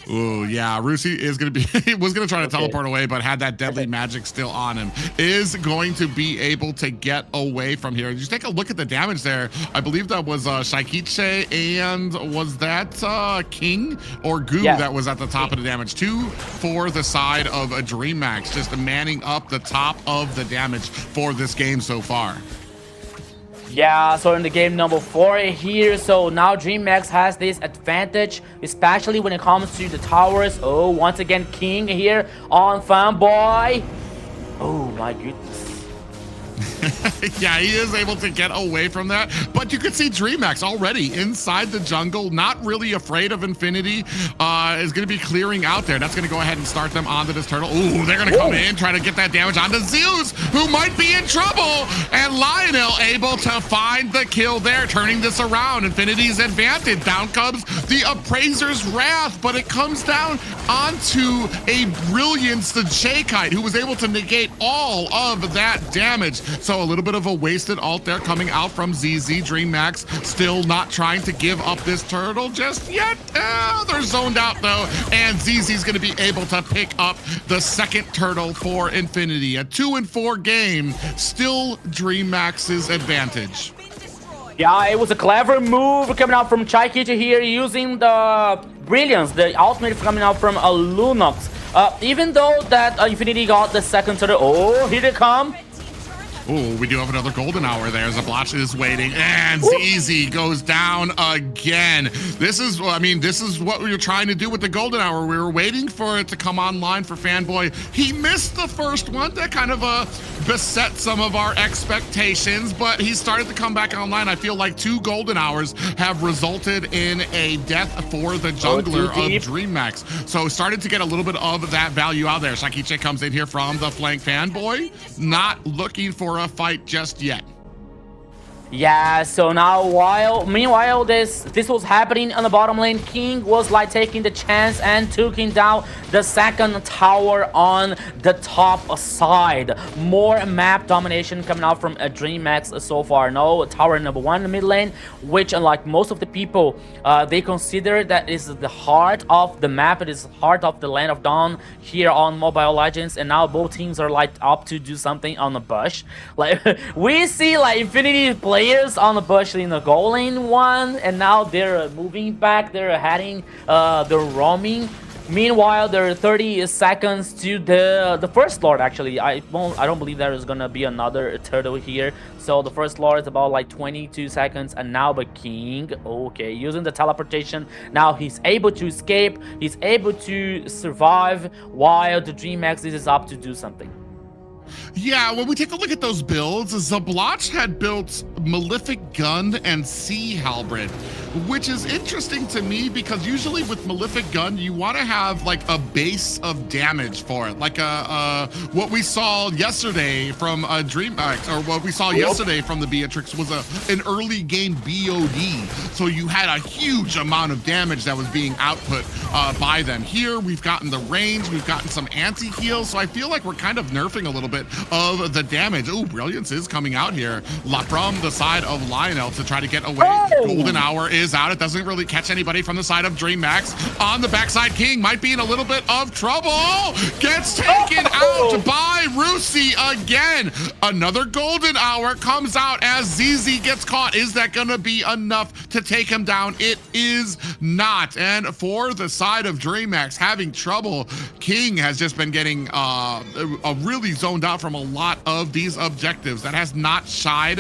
Oh yeah, Rusi is gonna be was gonna try to teleport away, but had that deadly magic still on him. Is going to be able to get away from here. Just take a look at the damage there. I believe that was Shaikiche, and was that King or Goo that was at the top of the damage. 2 for the side of a DreamMax, just manning up the top of the damage for this game so far. Yeah, so in the game number 4 here, so now DreamMax has this advantage, especially when it comes to the towers. Oh, once again, King here on Fanboy. Oh my goodness. Yeah, he is able to get away from that, but you could see DreamMax already inside the jungle, not really afraid of Infinity, is going to be clearing out there. That's going to go ahead and start them onto this turtle. Ooh, they're going to come in, try to get that damage onto Zeus, who might be in trouble, and Lionel able to find the kill there, turning this around. Infinity's advantage. Down comes the Appraiser's Wrath, but it comes down onto a Brilliance, the J-Kite, who was able to negate all of that damage. So a little bit of a wasted ult there coming out from ZZ. DreamMax still not trying to give up this turtle just yet. They're zoned out though, and ZZ's going to be able to pick up the second turtle for Infinity. A 2-4 game, still DreamMax's advantage. Yeah, it was a clever move coming out from Shaikiche here, using the Brilliance, the ultimate coming out from a Lunox. Even though that Infinity got the second turtle. Oh, here they come. Oh, we do have another golden hour there. Zablach is waiting, and ZZ goes down again. This is, I mean, this is what we were trying to do with the golden hour. We were waiting for it to come online for Fanboy. He missed the first one. That kind of beset some of our expectations, but he started to come back online. I feel like 2 golden hours have resulted in a death for the jungler of DreamMax. So started to get a little bit of that value out there. Shaikiche comes in here from the flank. Fanboy not looking for a fight just yet. Yeah, so now meanwhile this was happening on the bottom lane. King was like taking the chance and taking down the second tower on the top side. More map domination coming out from a DreamMax so far. No, tower number 1 in the mid lane, which unlike most of the people, they consider that is the heart of the map. It is heart of the Land of Dawn here on Mobile Legends, and now both teams are like up to do something on the bush. Like we see like Infinity players on the bush in the goal lane 1, and now they're moving back, they're heading, they're roaming. Meanwhile, there are 30 seconds to the first Lord. Actually, I don't believe there is gonna be another turtle here. So the first Lord is about like 22 seconds, and now the King, okay, using the teleportation. Now he's able to escape, he's able to survive, while the DreamMax is up to do something. Yeah, when we take a look at those builds, Zabloch had built Malefic Gun and Sea Halberd, which is interesting to me because usually with Malefic Gun, you want to have like a base of damage for it. Like what we saw yesterday from DreamHack, or what we saw yesterday from the Beatrix was an early game BOD. So you had a huge amount of damage that was being output by them. Here, we've gotten the range, we've gotten some anti-heal, so I feel like we're kind of nerfing a little bit of the damage. Oh, Brilliance is coming out here from the side of Lionel to try to get away. Golden Hour is out. It doesn't really catch anybody from the side of DreamMax. On the backside, King might be in a little bit of trouble. Gets taken out by Rusi again. Another Golden Hour comes out as ZZ gets caught. Is that going to be enough to take him down? It is not. And for the side of DreamMax having trouble, King has just been getting really zoned out from a lot of these objectives. That has not shied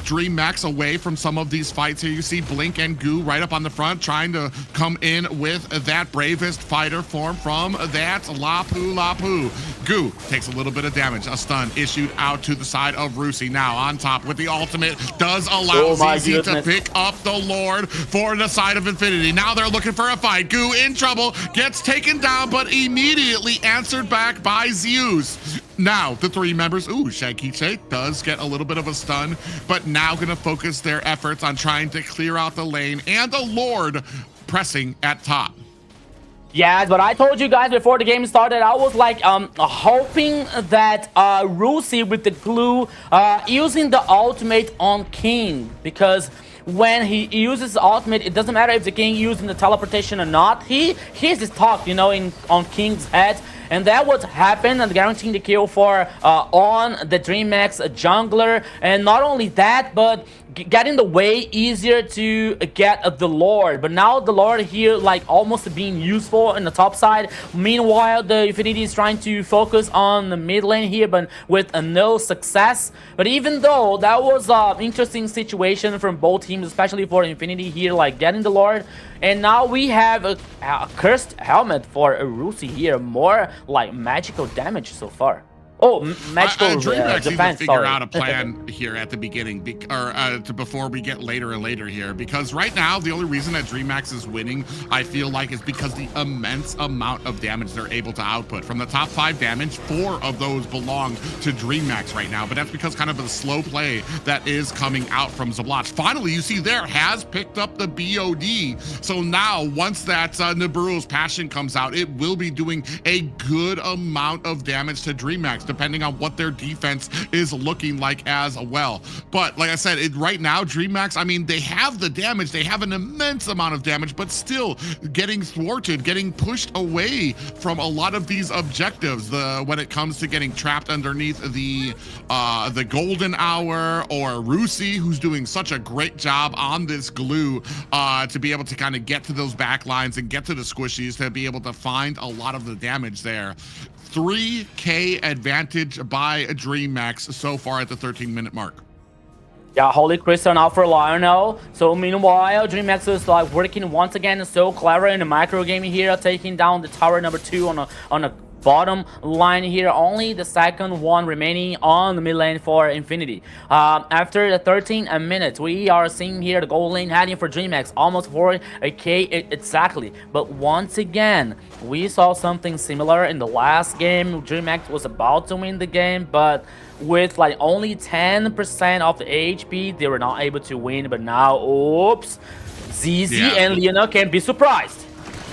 DreamMax away from some of these fights here. You see Blink and Goo right up on the front trying to come in with that bravest fighter form from that Lapu Lapu. Goo takes a little bit of damage. A stun issued out to the side of Rusi. Now on top with the ultimate does allow ZZ to pick up the Lord for the side of Infinity. Now they're looking for a fight. Goo in trouble, gets taken down, but immediately answered back by Zeus. Now, the three members, Shakiche does get a little bit of a stun, but now gonna focus their efforts on trying to clear out the lane and the Lord pressing at top. Yeah, but I told you guys before the game started, I was like hoping that Rusi with the glue using the ultimate on King, because when he uses ultimate, it doesn't matter if the King using the teleportation or not. He hears his talk, you know, on King's head. And that would happen and guaranteeing the kill for on the DreamMax jungler. And not only that, but getting the way easier to get the Lord. But now the Lord here like almost being useful in the top side. Meanwhile, the Infinity is trying to focus on the mid lane here, but with no success. But even though that was an interesting situation from both teams, especially for Infinity here, like getting the Lord. And now we have a cursed helmet for Rusi here. More like magical damage so far. Oh, magical DreamHack defense. To figure out a plan here at the beginning, before we get later and later here, because right now the only reason that DreamHack is winning, I feel like, is because the immense amount of damage they're able to output. From the top 5 damage, 4 of those belong to DreamHack right now, but that's because kind of the slow play that is coming out from Zabloch. Finally, you see there has picked up the BOD, so now once that Nibiru's Passion comes out, it will be doing a good amount of damage to DreamHack, depending on what their defense is looking like as well. But like I said, right now, DreamHack, I mean, they have the damage, they have an immense amount of damage, but still getting thwarted, getting pushed away from a lot of these objectives. When it comes to getting trapped underneath the Golden Hour, or Rusi, who's doing such a great job on this glue to be able to kind of get to those back lines and get to the squishies to be able to find a lot of the damage there. 3K advantage by DreamHack so far at the 13-minute mark. Yeah, Holy Crystal now for Lionel. So meanwhile, DreamHack is like working once again so clever in the micro game here, taking down the tower number 2 on a bottom line here. Only the second one remaining on the mid lane for Infinity. After the 13 minutes, we are seeing here the gold lane heading for DreamHack, almost for a K exactly. But once again, we saw something similar in the last game. DreamHack was about to win the game, but with like only 10% of the HP, they were not able to win. But now, oops, ZZ and Leona can be surprised.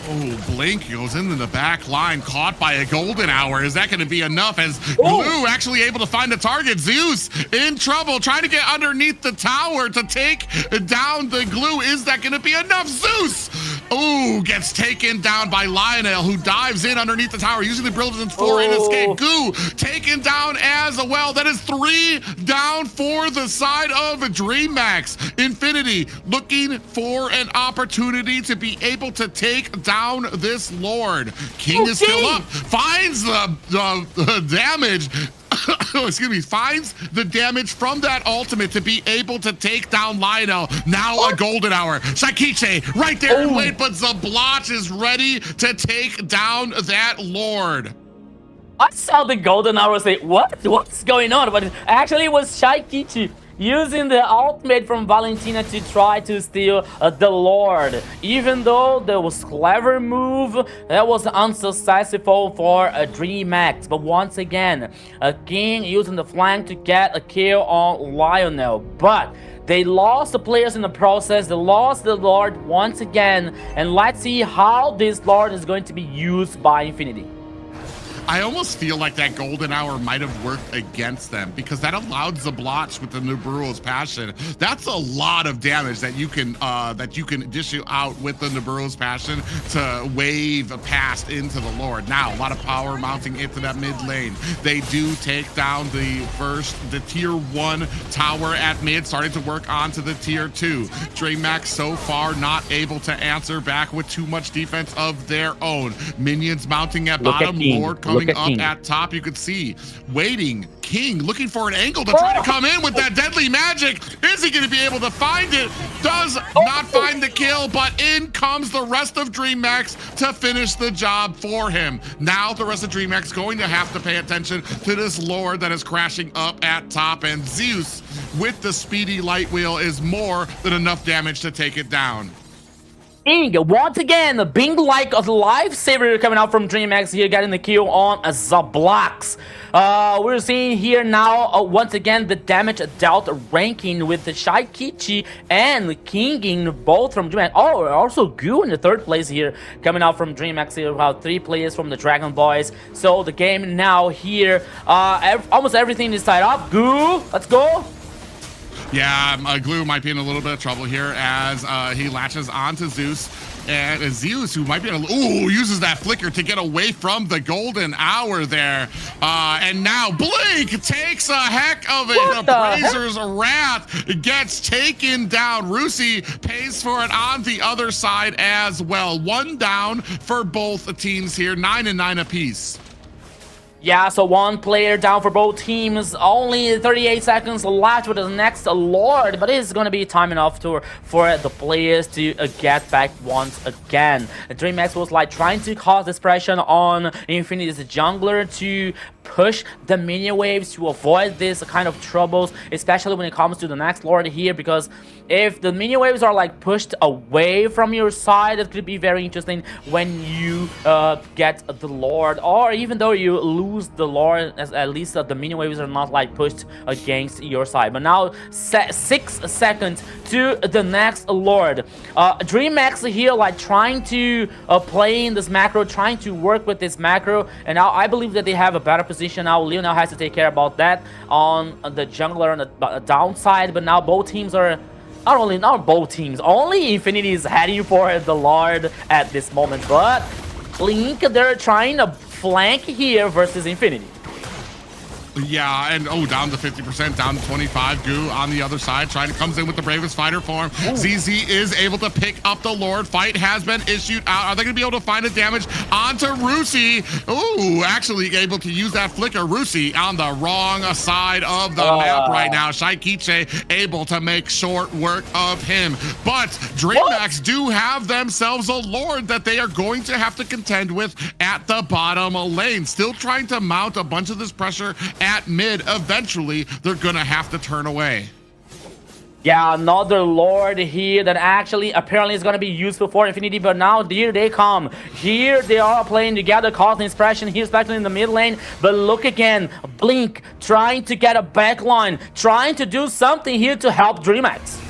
Oh, Blink goes into the back line, caught by a Golden Hour. Is that going to be enough as Glue actually able to find the target? Zeus in trouble, trying to get underneath the tower to take down the Glue. Is that going to be enough? Zeus, gets taken down by Lionel, who dives in underneath the tower, using the Brilliance for an escape. Goo taken down as well. That is 3 down for the side of DreamHack. Infinity looking for an opportunity to be able to take down this Lord. King is still up, finds the damage. Excuse me, finds the damage from that ultimate to be able to take down Lionel. Now a Golden Hour. Shakiche right there in wait, but Zabloch is ready to take down that Lord. I saw the golden hour say, what's going on? But actually it was Shaikichi using the ultimate from Valentina to try to steal the Lord. Even though that was clever move, that was unsuccessful for DreamHack. But once again, King using the flank to get a kill on Lionel. But they lost the players in the process. They lost the Lord once again. And let's see how this Lord is going to be used by Infinity. I almost feel like that golden hour might have worked against them because that allowed Zablotch with the Nibiru's passion. That's a lot of damage that you can dish out with the Nibiru's passion to wave past into the Lord. Now a lot of power mounting into that mid lane. They do take down the tier 1 tower at mid, starting to work onto the tier 2. DreamHack so far not able to answer back with too much defense of their own. Minions mounting at bottom, Lord coming up at top. You could see waiting, King looking for an angle to try to come in with that deadly magic. Is he going to be able to find it? Does not find the kill, but in comes the rest of DreamHack to finish the job for him. Now the rest of DreamHack's going to have to pay attention to this Lord that is crashing up at top, and Zeus with the speedy light wheel is more than enough damage to take it down. Bing, once again, Bing like a lifesaver coming out from DreamHack here, getting the kill on Zablocks. We're seeing here now, once again, the damage dealt ranking with the Shaikichi and Kinging, both from DreamHack. Oh, also Goo in the third place here, coming out from DreamHack here. We have 3 players from the Dragon Boys. So the game now here, almost everything is tied up. Goo, let's go. Yeah, Glue might be in a little bit of trouble here as he latches onto Zeus. And Zeus, who might be uses that flicker to get away from the golden hour there. And now Blink takes a heck of it. The Brazer's Wrath gets taken down. Rusi pays for it on the other side as well. 1 down for both teams here, 9 and 9 apiece. Yeah, so 1 player down for both teams. Only 38 seconds left with the next Lord, but it's gonna be time enough for the players to get back once again. DreamHack was like trying to cause this pressure on Infinity's jungler to push the minion waves to avoid this kind of troubles, especially when it comes to the next Lord here, because if the minion waves are like pushed away from your side, it could be very interesting when you get the Lord, or even though you lose the Lord, at least the minion waves are not like pushed against your side. But now 6 seconds to the next Lord. DreamHack here like trying to play in this macro, trying to work with this macro, and now I believe that they have a better position now. Leonel has to take care about that on the jungler on the downside, but now both teams are only Infinity is heading for the Lord at this moment, but Blink, they're trying to flank here versus Infinity. Yeah, and down to 50%, down to 25. Goo on the other side, comes in with the bravest fighter form. ZZ is able to pick up the Lord. Fight has been issued out. Are they gonna be able to find the damage onto Rusi? Ooh, actually able to use that flicker. Rusi on the wrong side of the map right now. Shaikichi able to make short work of him. But DreamHack do have themselves a Lord that they are going to have to contend with at the bottom lane. Still trying to mount a bunch of this pressure at mid. Eventually they're gonna have to turn away. Yeah, another Lord here that actually apparently is going to be useful for Infinity, but now here they come. Here they are playing together, causing inspiration here, especially in the mid lane. But look again, Blink trying to get a backline, trying to do something here to help DreamHack.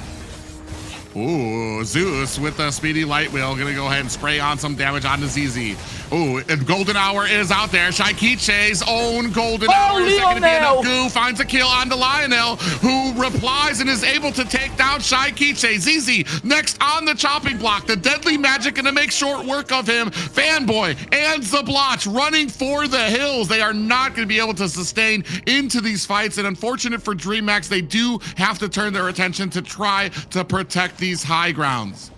Ooh, Zeus with the speedy light wheel, gonna go ahead and spray on some damage onto ZZ. Ooh, and Golden Hour is out there. Shaikichi's own Golden Hour. Is that going to be enough? Goo finds a kill onto Lionel, who replies and is able to take down Shaikichi. ZZ next on the chopping block. The deadly magic going to make short work of him. Fanboy and Zablotch running for the hills. They are not going to be able to sustain into these fights, and unfortunate for DreamHack, they do have to turn their attention to try to protect these high grounds.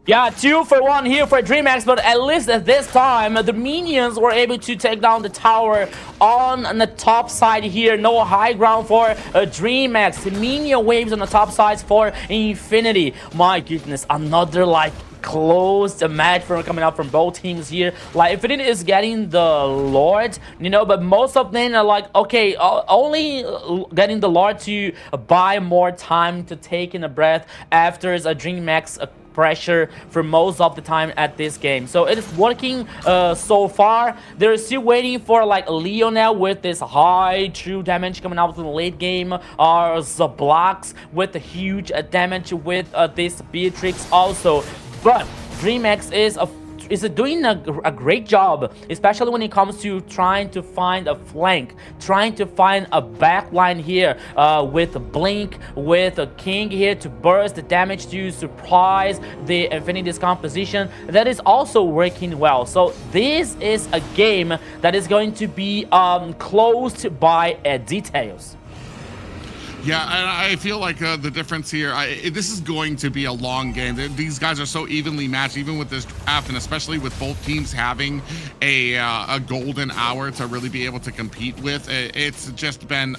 Yeah, 2-for-1 here for DreamHack, but at least at this time, the minions were able to take down the tower on the top side here. No high ground for DreamHack. The minion waves on the top sides for Infinity. My goodness, another like close match from coming out from both teams here. Like Infinity is getting the Lord, you know, but most of them are like, okay, only getting the Lord to buy more time to take in a breath after a DreamHack's pressure for most of the time at this game. So it is working so far. They're still waiting for like Lionel with this high true damage coming out in the late game, or the blocks with the huge damage with this Beatrix also. But DreamHack is doing a great job, especially when it comes to trying to find a flank, trying to find a backline here with Blink, with a King here to burst the damage to surprise the Infinity's composition. That is also working well. So this is a game that is going to be closed by details. Yeah, and I feel like the difference here, this is going to be a long game. These guys are so evenly matched, even with this draft, and especially with both teams having a golden hour to really be able to compete with. It's just been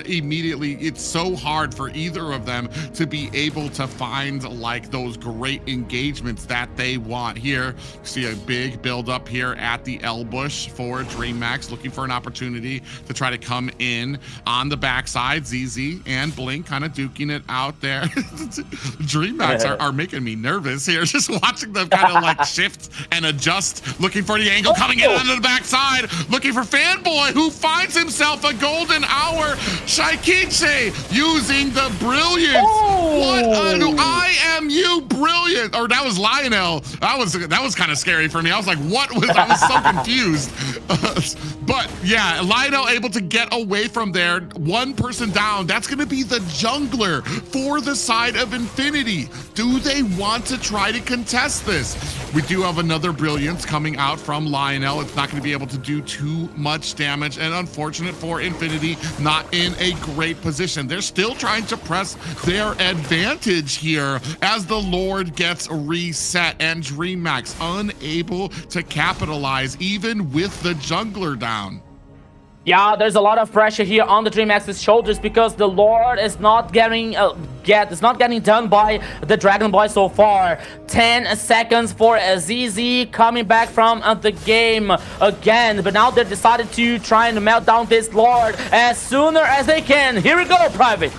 immediately, it's so hard for either of them to be able to find like those great engagements that they want. Here, you see a big build up here at the L bush for DreamHack, looking for an opportunity to try to come in on the backside. ZZ and Blink kind of duking it out there. DreamHack are making me nervous here, just watching them kind of like shift and adjust, looking for the angle, coming in onto the backside, looking for Fanboy, who finds himself a golden hour. Shaikiche using the brilliance. What an IMU brilliant, or that was Lionel. That was kind of scary for me. I was like, what was, I was so confused. But yeah, Lionel able to get away from there. One person down. That's going to be the jungler for the side of Infinity. Do they want to try to contest this? We do have another brilliance coming out from Lionel. It's not going to be able to do too much damage, and unfortunate for Infinity, not in a great position. They're still trying to press their advantage here as the Lord gets reset, and DreamHack unable to capitalize even with the jungler down. Yeah, there's a lot of pressure here on the DreamHack's shoulders because the Lord is not getting done by the Dragon Boy so far. 10 seconds for ZZ coming back from the game again, but now they've decided to try and melt down this Lord as sooner as they can. Here we go, Private.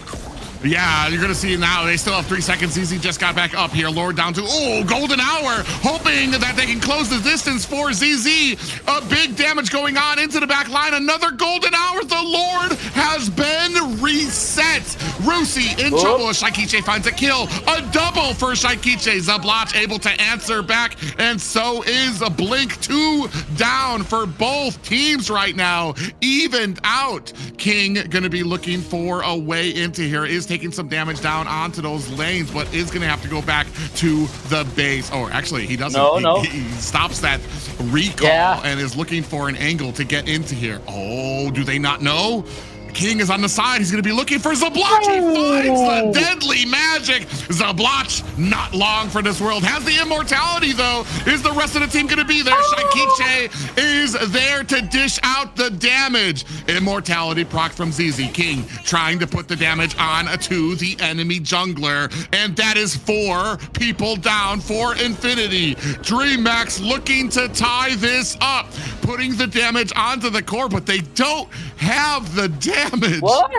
Yeah, you're gonna see now. They still have 3 seconds. ZZ just got back up here. Lord down to, golden hour, hoping that they can close the distance for ZZ. A big damage going on into the back line. Another golden hour. The Lord has been reset. Rusi in trouble. Shaikiche finds a kill. A double for Shaikiche. Zablach able to answer back, and so is a Blink. 2 down for both teams right now. Evened out. King gonna be looking for a way into here. Is taking some damage down onto those lanes, but is going to have to go back to the base. Oh, actually, he doesn't. He stops that recall and is looking for an angle to get into here. Oh, do they not know? King is on the side. He's going to be looking for Zablach. He finds the deadly magic. Zablach, not long for this world. Has the immortality, though. Is the rest of the team going to be there? Shaikiche is there to dish out the damage. Immortality proc from ZZ. King trying to put the damage on to the enemy jungler. And that is 4 people down for Infinity. DreamHack looking to tie this up, putting the damage onto the core, but they don't have the damage. What?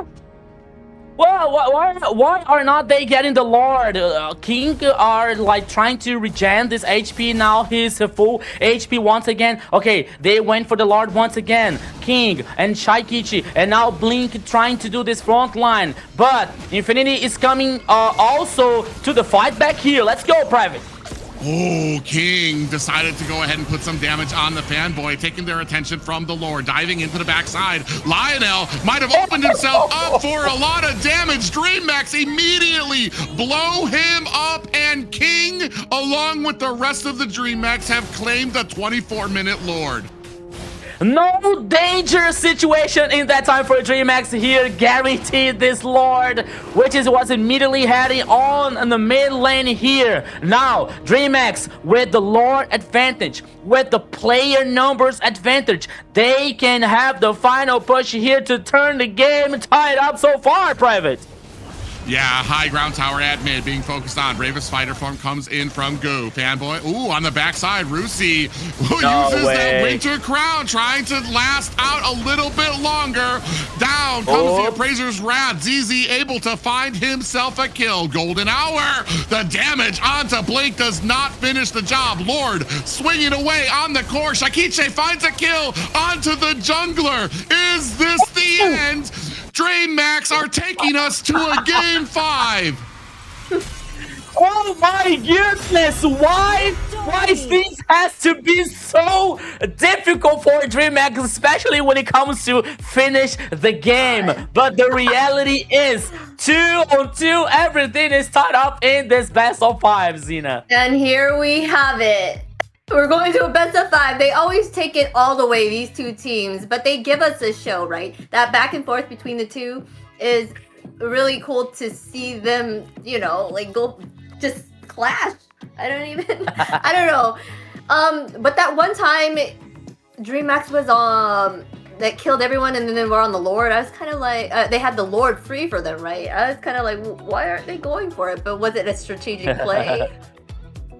Well, why are not they getting the Lord? King are like trying to regen this HP. Now he's full HP once again. Okay, they went for the Lord once again. King and Shaikiche, and now Blink trying to do this front line. But Infinity is coming also to the fight back here. Let's go, Private. Oh, King decided to go ahead and put some damage on the Fanboy, taking their attention from the Lord, diving into the backside. Lionel might have opened himself up for a lot of damage. DreamHack immediately blow him up, and King, along with the rest of the DreamHack, have claimed the 24-minute Lord. No danger situation in that time for DreamHack here. Guaranteed this Lord, which is what's immediately heading on in the mid lane here. Now, DreamHack with the Lord advantage, with the player numbers advantage, they can have the final push here to turn the game tied up so far, Private. Yeah, high ground tower at mid being focused on. Bravest fighter form comes in from Go. Fanboy, ooh, on the backside, Rusi, who uses that winter crown, trying to last out a little bit longer. Down comes the Appraiser's Wrath. ZZ able to find himself a kill. Golden hour. The damage onto Blink does not finish the job. Lord swinging away on the core. Shakiche finds a kill onto the jungler. Is this the end? DreamHack are taking us to a game 5. Oh my goodness, why things has to be so difficult for DreamHack, especially when it comes to finish the game. But the reality is 2-on-2, everything is tied up in this best of 5, Xena. And here we have it. We're going to a best of 5. They always take it all the way, these two teams, but they give us a show, right? That back and forth between the two is really cool to see them, you know, like go just clash. I don't know. But that one time DreamHack was that killed everyone and then they were on the Lord. I was kind of like, they had the Lord free for them, right? I was kind of like, why aren't they going for it? But was it a strategic play?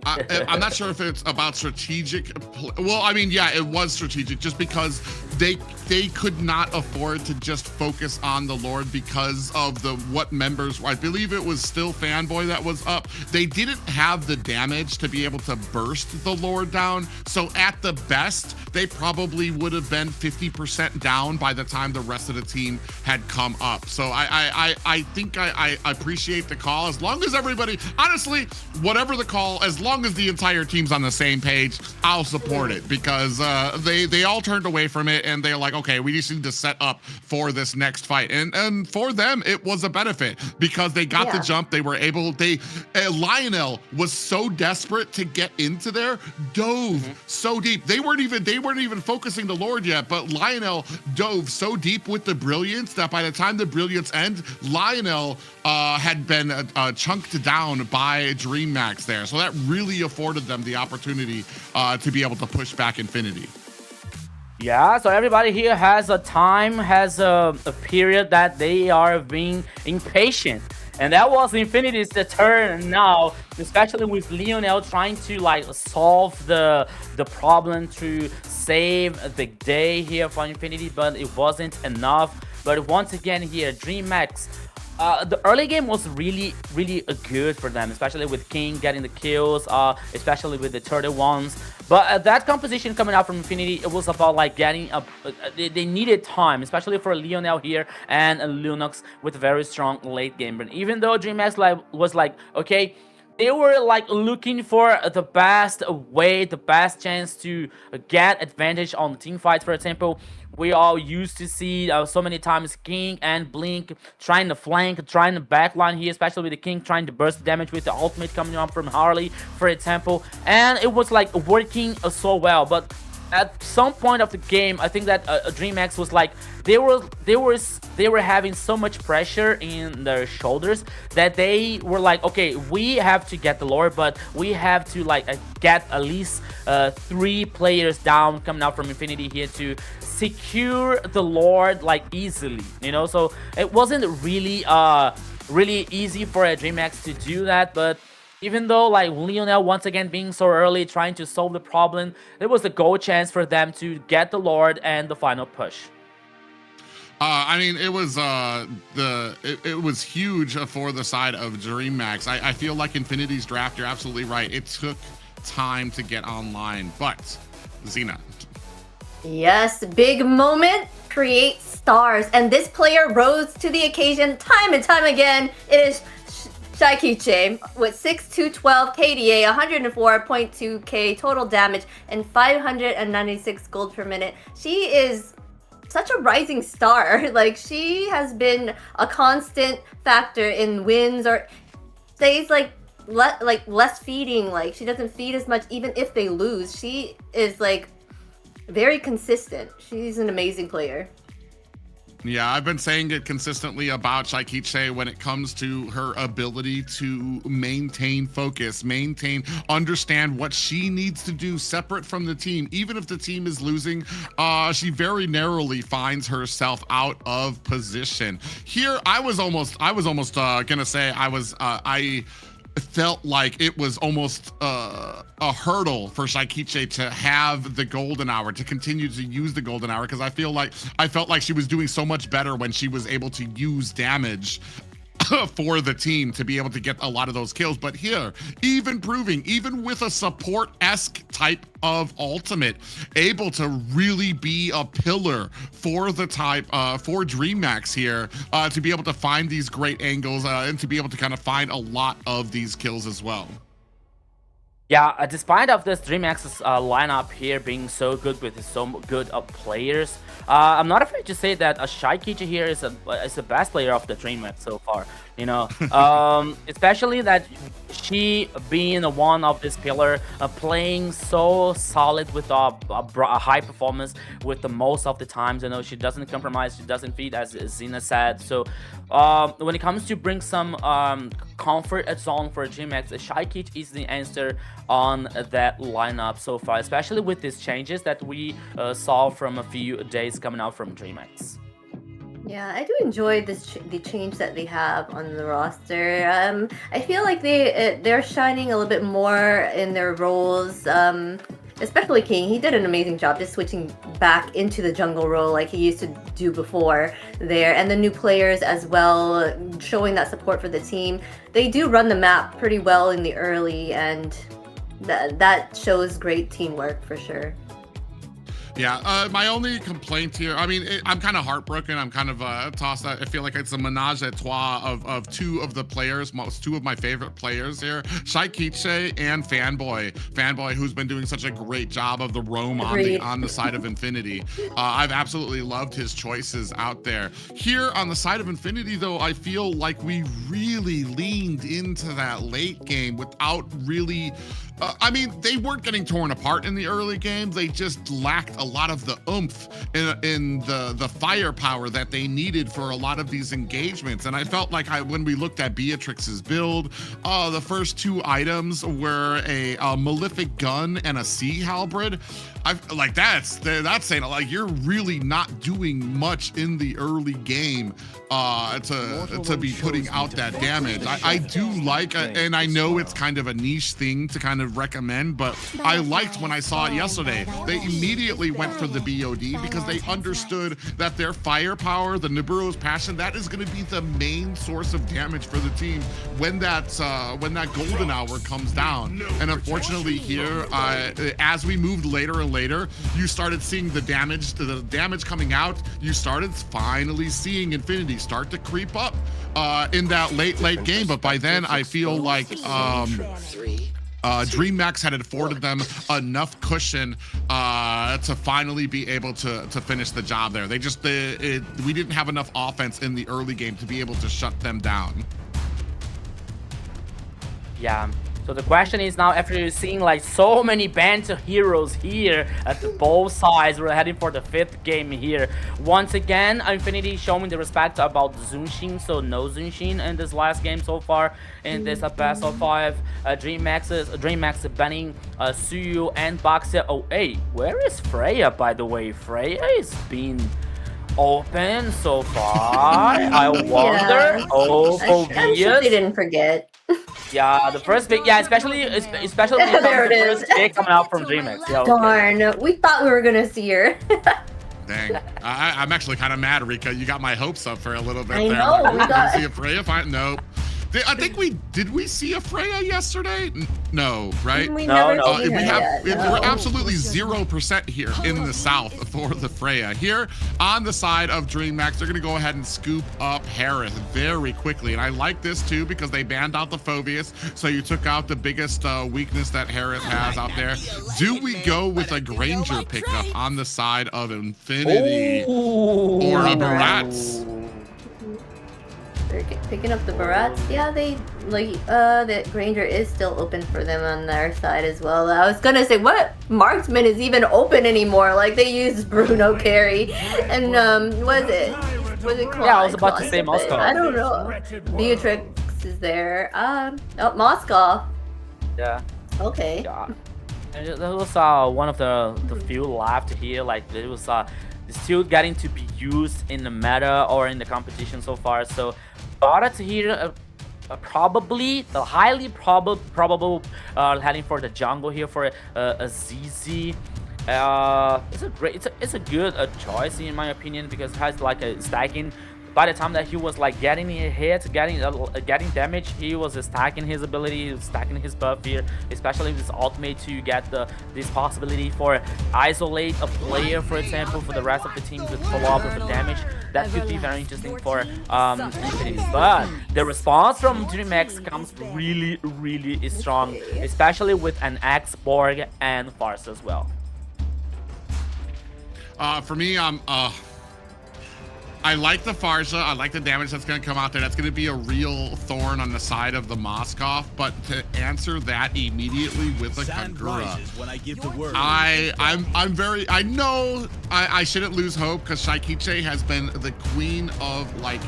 I'm not sure if it's about strategic. Well, I mean, yeah, it was strategic just because they could not afford to just focus on the Lord because of what members were. I believe it was still Fanboy that was up. They didn't have the damage to be able to burst the Lord down. So at the best, they probably would have been 50% down by the time the rest of the team had come up. So I think I appreciate the call. As long as everybody, honestly, whatever the call, as long as the entire team's on the same page, I'll support it because they all turned away from it and they're like, okay, we just need to set up for this next fight. And for them, it was a benefit because they got the jump. They were able, Lionel was so desperate to get into there, dove so deep. They weren't even focusing the Lord yet, but Lionel dove so deep with the brilliance that by the time the brilliance end, Lionel had been chunked down by DreamHack there. So that really afforded them the opportunity to be able to push back Infinity. Yeah, so everybody here has a time, has a period that they are being impatient. And that was Infinity's turn now, especially with Lionel trying to like solve the problem to save the day here for Infinity, but it wasn't enough. But once again here, DreamHack, the early game was really good for them, especially with King getting the kills, especially with the 31s. But that composition coming out from Infinity, it was about like getting up. They needed time, especially for Lionel here and Lunox with a very strong late game. But even though DreamHack was like, okay, they were like looking for the best way, the best chance to get advantage on the team fights. For example, we all used to see so many times King and Blink trying to flank, trying to backline here, especially with the King trying to burst damage with the ultimate coming up from Harley, for example. And it was like working so well. But at some point of the game, I think that DreamHack was like, they were having so much pressure in their shoulders that they were like, okay, we have to get the Lord, but we have to like get at least 3 players down coming out from Infinity here to secure the Lord like easily, you know. So it wasn't really easy for DreamHack to do that. But even though like Lionel once again being so early trying to solve the problem, there was a goal chance for them to get the Lord and the final push. I mean, it was it was huge for the side of DreamHack. I feel like Infinity's draft, you're absolutely right. It took time to get online, but Xena. Yes, big moment creates stars, and this player rose to the occasion time and time again. It is Shakiche with 6,212 KDA, 104.2k total damage, and 596 gold per minute. She is such a rising star. Like, she has been a constant factor in wins or stays like less feeding. Like, she doesn't feed as much even if they lose. She is like very consistent. She's an amazing player. Yeah, I've been saying it consistently about Shaikiche when it comes to her ability to maintain focus, understand what she needs to do separate from the team. Even if the team is losing, she very narrowly finds herself out of position. Here, I was almost gonna say I felt like it was almost a hurdle for Shaikiche to have the golden hour, to continue to use the golden hour, because I felt like she was doing so much better when she was able to use damage for the team to be able to get a lot of those kills. But here, even with a support-esque type of ultimate, able to really be a pillar for the type for DreamHack here, to be able to find these great angles and to be able to kind of find a lot of these kills as well. Yeah, despite of this DreamHack's lineup here being so good with so good players, I'm not afraid to say that Shaikiche here is the best player of the DreamHack so far. You know, especially that she being one of this pillar, playing so solid with a high performance with the most of the times. You know, she doesn't compromise, she doesn't feed, as Zena said. So when it comes to bring some comfort zone for DreamHack, Shaikiche is the answer on that lineup so far, especially with these changes that we saw from a few days coming out from DreamHack. Yeah, I do enjoy the change that they have on the roster. I feel like they're shining a little bit more in their roles. Especially King, he did an amazing job just switching back into the jungle role like he used to do before there. And the new players as well, showing that support for the team. They do run the map pretty well in the early, and that shows great teamwork for sure. Yeah, my only complaint here, I mean, I'm kind of heartbroken. I'm kind of tossed out. I feel like it's a menage a trois of two of the players, two of my favorite players here, Shaikiche and Fanboy, who's been doing such a great job of the roam on the side of Infinity. I've absolutely loved his choices out there. Here on the side of Infinity, though, I feel like we really leaned into that late game without really... I mean, they weren't getting torn apart in the early game. They just lacked a lot of the oomph in the firepower that they needed for a lot of these engagements. And I felt like when we looked at Beatrix's build, the first two items were a Malefic Gun and a Sea Halberd. Like that's saying like you're really not doing much in the early game to be putting out that damage. I do like, and I know it's kind of a niche thing to kind of recommend, but I liked when I saw it yesterday. They immediately went for the BOD because they understood that their firepower, the Nibiru's passion, that is going to be the main source of damage for the team when that golden hour comes down. And unfortunately here, as we moved later and later, you started seeing the damage coming out. You started finally seeing Infinity start to creep up in that late game. But by then, I feel like DreamHack had afforded them enough cushion to finally be able to finish the job there. We didn't have enough offense in the early game to be able to shut them down. Yeah. So the question is now, after seeing like so many banned heroes here at both sides, we're heading for the 5th game here. Once again, Infinity showing the respect about Zunshin, so no Zunshin in this last game so far in this best of 5. DreamHack banning Suyu and Baxia. Oh, hey, where is Freya, by the way? Freya is being open so far. I wonder. Oh, I'm sure they didn't forget. Yeah, the first pick, yeah, especially there the first pick coming out from DreamHack. Yeah, okay. Darn, we thought we were gonna see her. Dang, I'm actually kind of mad, Rika. You got my hopes up for a little bit I there. know, We got see a Freya. Nope. I think did we see a Freya yesterday? No, right? We never seen her yet. No. We're absolutely 0% here in the South for the Freya. Here on the side of DreamHack, they're going to go ahead and scoop up Harris very quickly. And I like this too because they banned out the Phobius. So you took out the biggest weakness that Harris has out there. Do we go with a Granger pickup on the side of Infinity or a Barats? They're picking up the Barats. Yeah, they that Granger is still open for them on their side as well. I was gonna say, what marksman is even open anymore? Like they used Bruno carry, and was it Claude? Yeah, I was about to say Moscow. I don't know. Beatrix is there. Oh, Moscow. Yeah. Okay. Yeah. And that was one of the few left here. Like it was still getting to be used in the meta or in the competition so far. So Barats here probably the highly probable heading for the jungle here for a ZZ. It's a good choice in my opinion, because it has like a stacking. By the time that he was like getting hit, getting damage, he was stacking his ability, stacking his buff here, especially with his ultimate to get this possibility for isolate a player, for example, for the rest of the team with follow-up with the damage. That could be very interesting for Infinity. But the response from DreamX comes really strong, especially with an X, Borg, and Farce as well. For me, I like the Farsa. I like the damage that's going to come out there. That's going to be a real thorn on the side of the Moskov. But to answer that immediately with a Kagura, I know I shouldn't lose hope, because Shaikiche has been the queen of like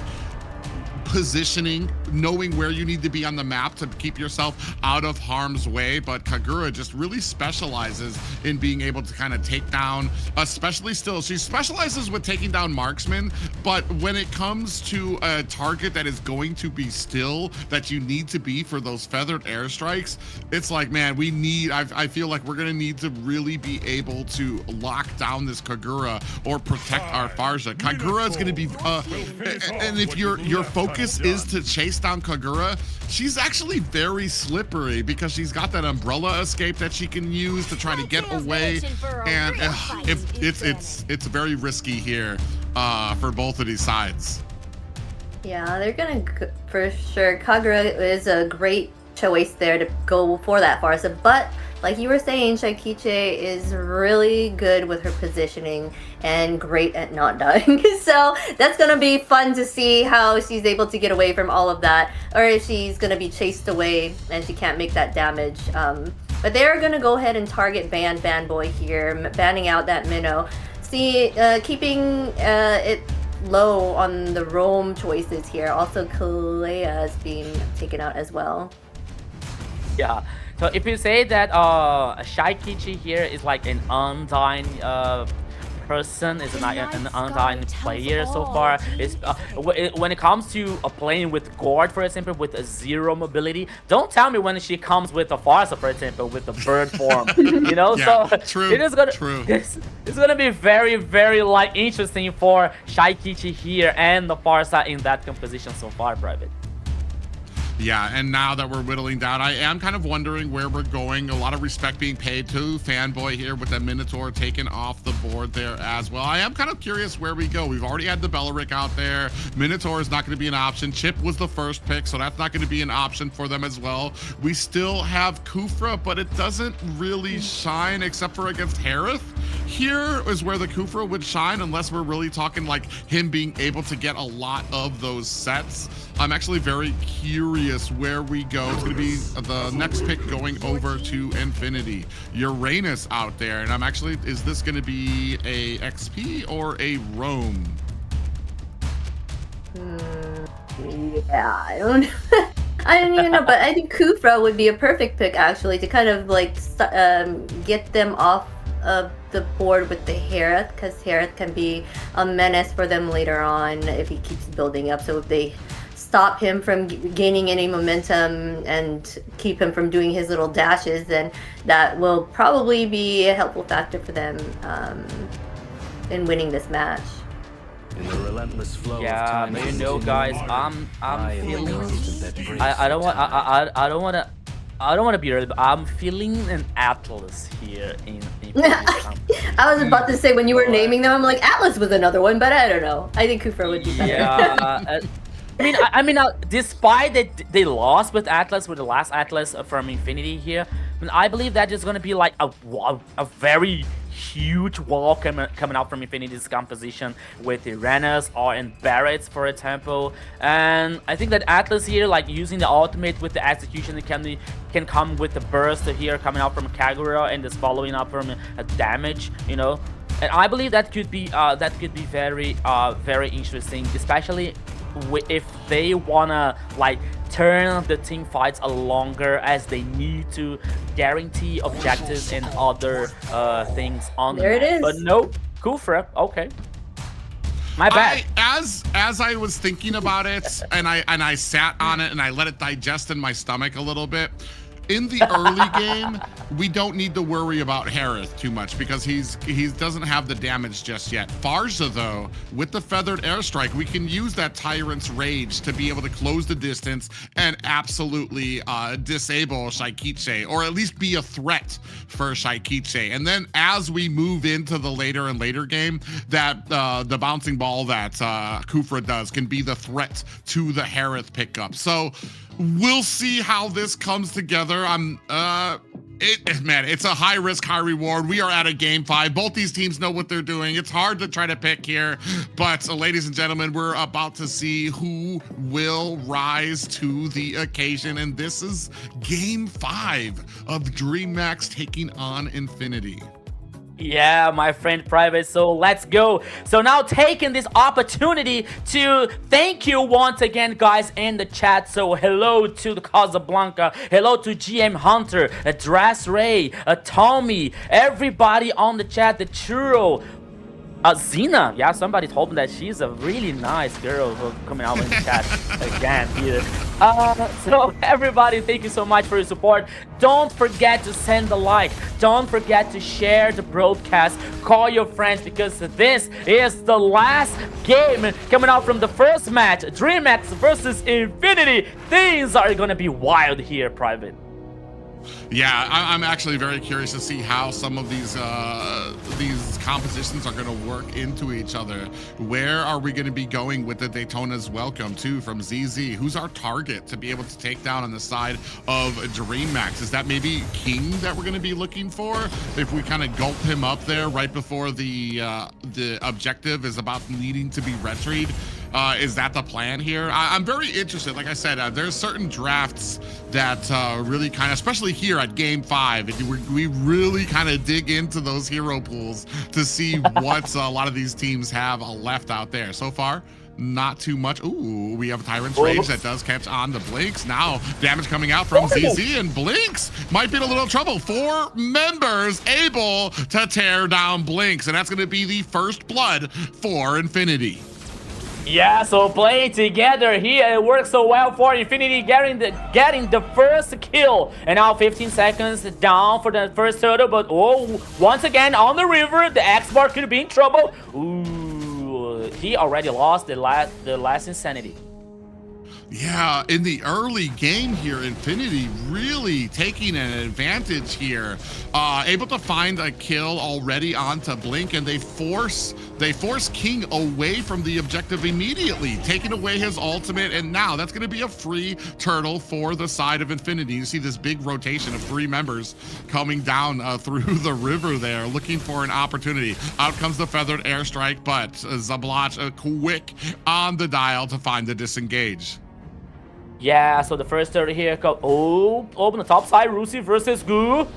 positioning, knowing where you need to be on the map to keep yourself out of harm's way. But Kagura just really specializes in being able to kind of take down, especially still, she specializes with taking down marksmen, but when it comes to a target that is going to be still, that you need to be for those feathered airstrikes, it's like, man, we need, I feel like we're gonna need to really be able to lock down this Kagura or protect our Farja. Kagura is gonna be, and if your focus is to chase down Kagura, she's actually very slippery, because she's got that umbrella escape that she can use to try to get away, and it's very risky here for both of these sides. Yeah, they're gonna for sure. Kagura is a great choice there to go for that Farsa, but like you were saying, Shaikiche is really good with her positioning and great at not dying. So that's gonna be fun to see how she's able to get away from all of that, or if she's gonna be chased away and she can't make that damage. But they're gonna go ahead and target Banboy here, banning out that minnow. See, keeping it low on the roam choices here. Also, Kalea is being taken out as well. Yeah. So if you say that Shaikichi here is like an undying person, is an undying player so far, is when it comes to playing with Gord, for example, with a 0 mobility, don't tell me when she comes with a Farsa, for example, with the bird form, you know. Yeah, so true, it is gonna true. It's gonna be very like interesting for Shaikichi here and the Farsa in that composition so far, Private. Yeah, and now that we're whittling down, I am kind of wondering where we're going. A lot of respect being paid to Fanboy here with that Minotaur taken off the board there as well. I am kind of curious where we go. We've already had the Bellaric out there. Minotaur is not going to be an option. Chip was the first pick, so that's not going to be an option for them as well. We still have Kufra, but it doesn't really shine except for against Harith. Here is where the Kufra would shine, unless we're really talking like him being able to get a lot of those sets. I'm actually very curious where we go. It's going to be the next pick going over to Infinity. Uranus out there, and I'm actually, is this going to be a XP or a roam? Yeah, I don't know. I don't even know, but I think Kufra would be a perfect pick actually to kind of like get them off of the board with the Harith, because Harith can be a menace for them later on if he keeps building up. So if they stop him from gaining any momentum and keep him from doing his little dashes, then that will probably be a helpful factor for them in winning this match. In the relentless flow yeah, of time, but you know, guys, I'm feeling. I don't want to be early, but I'm feeling an Atlas here in I was about to say, when you were naming them, I'm like, Atlas was another one, but I don't know. I think Kufra would be better. Yeah. I mean, despite that they lost with Atlas, with the last Atlas from Infinity here, I believe that is going to be like a very huge wall coming out from Infinity's composition with the Renas or in Barretts, for example. And I think that Atlas here, like using the ultimate with the execution, it can come with the burst here coming out from Kagura and just following up from a damage, you know. And I believe that could be very very interesting, especially if they wanna like turn the team fights longer, as they need to guarantee objectives and other things on there it is. But no, Kufra, okay. My bad. As I was thinking about it, and I sat on it and I let it digest in my stomach a little bit. In the early game, we don't need to worry about Harith too much because he doesn't have the damage just yet. Farza, though, with the feathered airstrike, we can use that Tyrant's Rage to be able to close the distance and absolutely disable Shaikiche, or at least be a threat for Shaikiche. And then as we move into the later and later game, that the bouncing ball that Kufra does can be the threat to the Harith pickup. So we'll see how this comes together. Man, it's a high risk, high reward. We are at a game 5. Both these teams know what they're doing. It's hard to try to pick here, but ladies and gentlemen, we're about to see who will rise to the occasion. And this is game 5 of DreamHack taking on Infinity. Yeah, my friend Private, so let's go. So now taking this opportunity to thank you once again, guys, in the chat. So hello to the Casablanca, hello to GM Hunter, Dras Ray, Tommy, everybody on the chat, the Churro, Zena. Yeah, somebody told me that she's a really nice girl coming out in the chat again here. So everybody, thank you so much for your support. Don't forget to send a like. Don't forget to share the broadcast. Call your friends, because this is the last game coming out from the first match. DreamHack versus Infinity. Things are gonna be wild here, Private. Yeah, I'm actually very curious to see how some of these compositions are going to work into each other. Where are we going to be going with the Daytona's welcome too from ZZ? Who's our target to be able to take down on the side of DreamHack? Is that maybe King that we're going to be looking for? If we kind of gulp him up there right before the objective is about needing to be retried. Is that the plan here? I'm very interested. Like I said, there's certain drafts that really kind of, especially here at game 5, we really kind of dig into those hero pools to see what a lot of these teams have left out there. So far, not too much. Ooh, we have Tyrant's Rage that does catch on the Blinks. Now damage coming out from ZZ, and Blinks might be in a little trouble. 4 members able to tear down Blinks, and that's going to be the first blood for Infinity. Yeah, so playing together here, it works so well for Infinity, getting the first kill. And now 15 seconds down for the first turtle, but oh, once again on the river, the X-Bar could be in trouble. Ooh, he already lost the last Insanity. Yeah, in the early game here, Infinity really taking an advantage here. Able to find a kill already onto Blink, and they force King away from the objective immediately, taking away his ultimate, and now that's going to be a free turtle for the side of Infinity. You see this big rotation of 3 members coming down through the river there, looking for an opportunity. Out comes the feathered airstrike, but Zablach quick on the dial to find the disengage. Yeah, so the first turtle here, open the top side, Rusi versus Goo.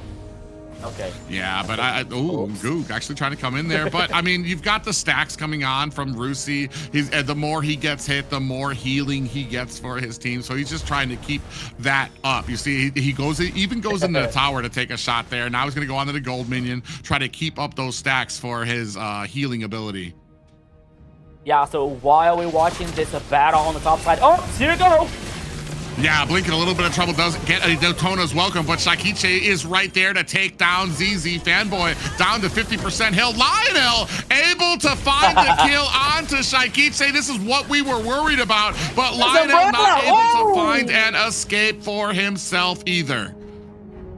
Okay. Yeah, but Goog actually trying to come in there. But I mean, you've got the stacks coming on from Rusi. The more he gets hit, the more healing he gets for his team. So he's just trying to keep that up. You see, he even goes into the tower to take a shot there. Now he's going to go onto the gold minion, try to keep up those stacks for his healing ability. Yeah, so while we're watching this battle on the top side, oh, here we go. Yeah, Blink in a little bit of trouble, doesn't get a Daytona's welcome, but Shaikiche is right there to take down ZZ. Fanboy down to 50% health. Lionel able to find the kill onto Shaikiche. This is what we were worried about, but Lionel not able to find an escape for himself either.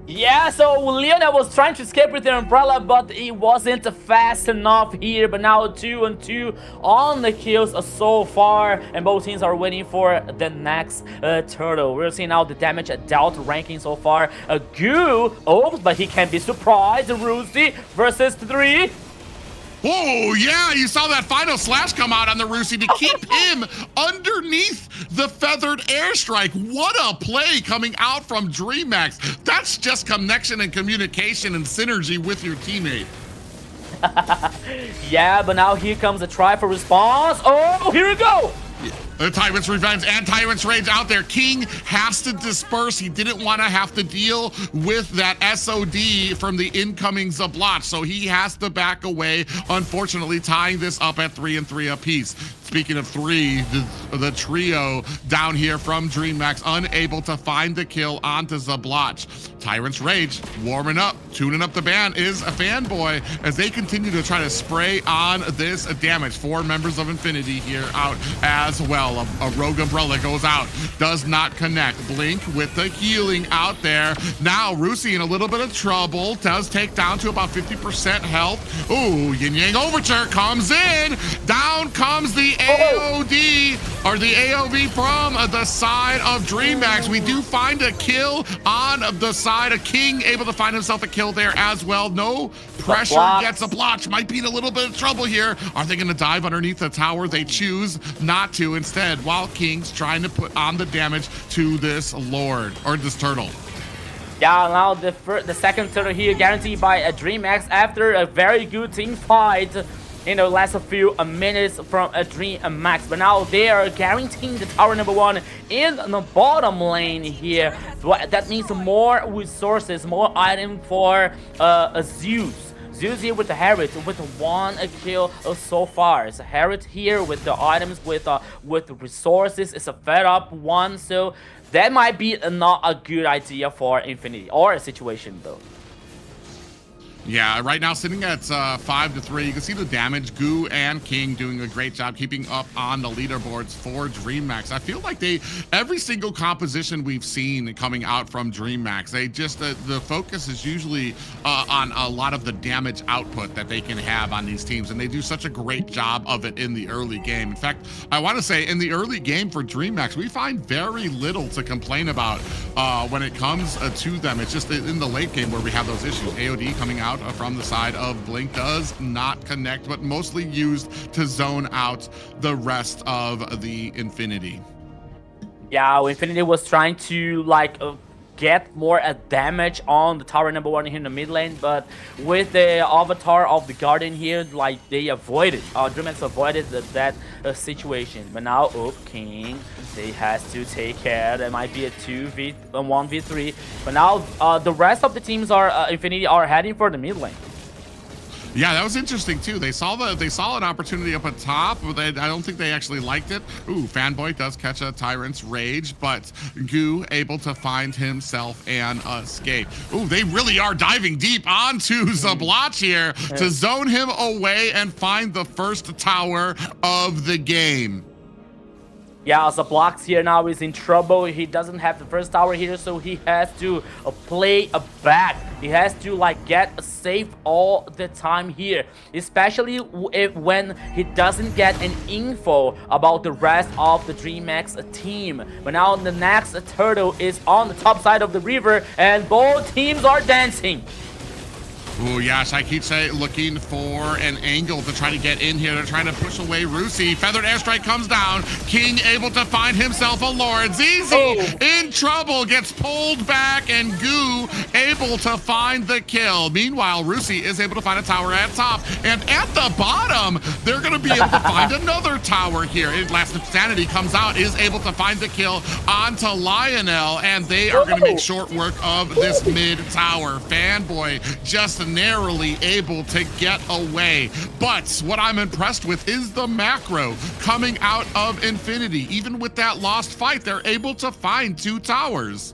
Yeah, so Leona was trying to escape with the umbrella, but he wasn't fast enough here. But now 2-on-2 on the kills so far, and both teams are waiting for the next turtle. We're seeing now the damage dealt ranking so far. Goo, oh, but he can be surprised. Rusi versus 3. Oh, yeah, you saw that final slash come out on the Rusi to keep him underneath the feathered airstrike. What a play coming out from DreamHack. That's just connection and communication and synergy with your teammate. Yeah, but now here comes a try for response. Oh, here we go. The Tyrant's Revenge and Tyrant's Rage out there. King has to disperse. He didn't want to have to deal with that SOD from the incoming Zablotch, so he has to back away, unfortunately tying this up at 3-3 apiece. Speaking of 3, the trio down here from DreamHack unable to find the kill onto Zablotch. Tyrant's Rage warming up, tuning up the band is a fanboy as they continue to try to spray on this damage. 4 members of Infinity here out as well. A Rogue Umbrella goes out, does not connect. Blink with the healing out there. Now Rusi in a little bit of trouble, does take down to about 50% health. Ooh, Yin Yang Overture comes in. Down comes the AOD, or the AOV from the side of DreamHack. We do find a kill on the side of King, able to find himself a kill there as well. No pressure, gets a blotch. Might be in a little bit of trouble here. Are they going to dive underneath the tower? They choose not to instead, while King's trying to put on the damage to this Lord, or this turtle. Yeah, now the second turtle here guaranteed by a DreamHack after a very good team fight in the last few minutes from a DreamHack. But now they are guaranteeing the tower number 1 in the bottom lane here. That means more resources, more items for Zeus. Zeus here with the Harriet with 1 kill so far. It's a Harriet here with the items, with resources. It's a fed up one, so that might be not a good idea for Infinity or a situation though. Yeah, right now sitting at 5-3. You can see the damage. Goo and King doing a great job keeping up on the leaderboards for DreamHack. I feel like every single composition we've seen coming out from DreamHack, they just, the focus is usually on a lot of the damage output that they can have on these teams, and they do such a great job of it in the early game. In fact, I want to say in the early game for DreamHack, we find very little to complain about when it comes to them. It's just in the late game where we have those issues. AOD coming out from the side of Blink does not connect, but mostly used to zone out the rest of the Infinity. Yeah, Infinity was trying to like get more damage on the tower number 1 here in the mid lane, but with the avatar of the Guardian here, like they avoided, DreamHack avoided that situation. But now, King, they has to take care. There might be a 1v3, but now the rest of the teams are Infinity are heading for the mid lane. Yeah, that was interesting too. They saw an opportunity up at top, but I don't think they actually liked it. Ooh, Fanboy does catch a Tyrant's Rage, but Goo able to find himself an escape. Ooh, they really are diving deep onto Zablotch here to zone him away and find the first tower of the game. Yeah, Zablotch here now is in trouble. He doesn't have the first tower here, so he has to play a back. He has to like get safe all the time here, especially when he doesn't get an info about the rest of the DreamHack team. But now the next turtle is on the top side of the river, and both teams are dancing. Oh, yeah, Shaikiche looking for an angle to try to get in here. They're trying to push away Rusi. Feathered Airstrike comes down. King able to find himself a Lord. ZZ in trouble, gets pulled back, and Goo able to find the kill. Meanwhile, Rusi is able to find a tower at top. And at the bottom, they're going to be able to find another tower here. Last Insanity comes out, is able to find the kill onto Lionel, and they are going to make short work of this mid tower. Fanboy just narrowly able to get away. But what I'm impressed with is the macro coming out of Infinity. Even with that lost fight, they're able to find 2 towers.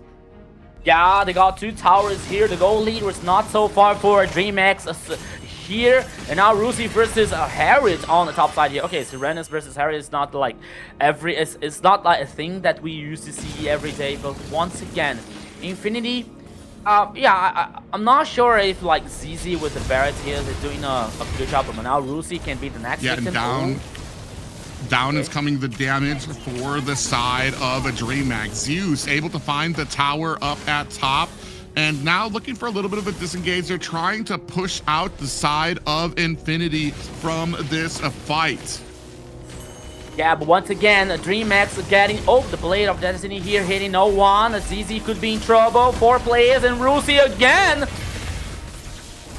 Yeah, they got 2 towers here. The goal lead was not so far for DreamHack here. And now Rusi versus Harriet on the top side here. Okay, Serenus versus Harriet is not like it's not like a thing that we used to see every day. But once again, Infinity Yeah, I'm not sure if like ZZ with the Barrett here is doing a good job, but now Rusi can be the next victim. And down is coming the damage for the side of a DreamHack. Zeus able to find the tower up at top. And now looking for a little bit of a disengage. They're trying to push out the side of Infinity from this fight. Yeah, but once again, DreamHack getting the Blade of Destiny here, hitting no one. ZZ could be in trouble. 4 players and Rusi again.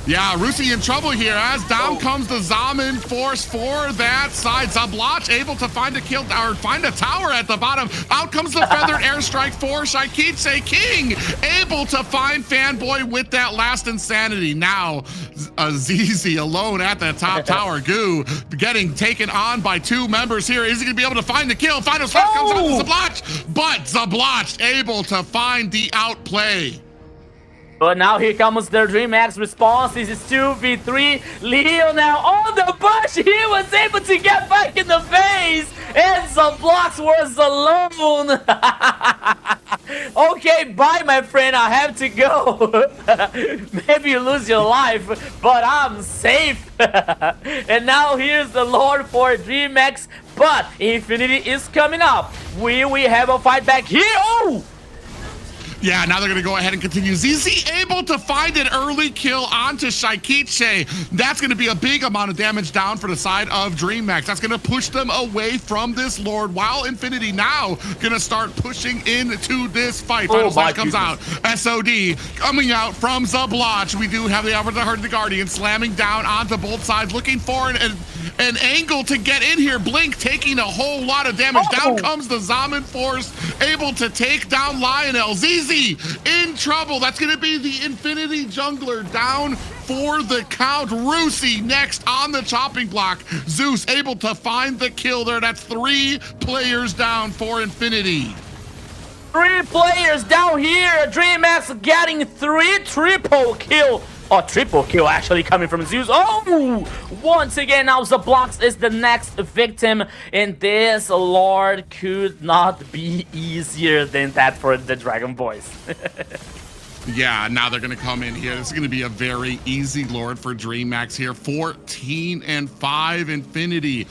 Yeah, Rusi in trouble here as down comes the Zaman force for that side. Zabloch able to find a kill or find a tower at the bottom. Out comes the feathered airstrike for Shaikiche. King able to find Fanboy with that last insanity. Now ZZ alone at that top tower. Goo getting taken on by 2 members here. Is he gonna be able to find the kill? Final shot comes out to Zabloch, but Zabloch able to find the outplay. But now here comes their DreamHack's response. This is 2v3. Leo now on the bush. He was able to get back in the face. And Zabloch was alone. Okay, bye, my friend. I have to go. Maybe you lose your life, but I'm safe. And now here's the Lord for DreamHack. But Infinity is coming up. Will we have a fight back here? Oh! Yeah, now they're going to go ahead and continue. ZZ able to find an early kill onto Shaikiche. That's going to be a big amount of damage down for the side of DreamHack. That's going to push them away from this Lord, while Infinity now going to start pushing into this fight. Final Slash comes out. SOD coming out from Zabloch. We do have the Avatar the Guardian slamming down onto both sides, looking for an angle to get in here. Blink taking a whole lot of damage. Down comes the Zaman Force, able to take down Lionel. ZZ in trouble. That's going to be the Infinity Jungler down for the count. Rusi next on the chopping block. Zeus able to find the kill there. That's 3 players down for Infinity. 3 players down here. DreamHack getting 3 triple kill. Oh, triple kill actually coming from Zeus. Oh, once again, now Zabloch is the next victim. And this Lord could not be easier than that for the Dragon Boys. Yeah, now they're going to come in here. This is going to be a very easy Lord for DreamHack here. 14-5 Infinity.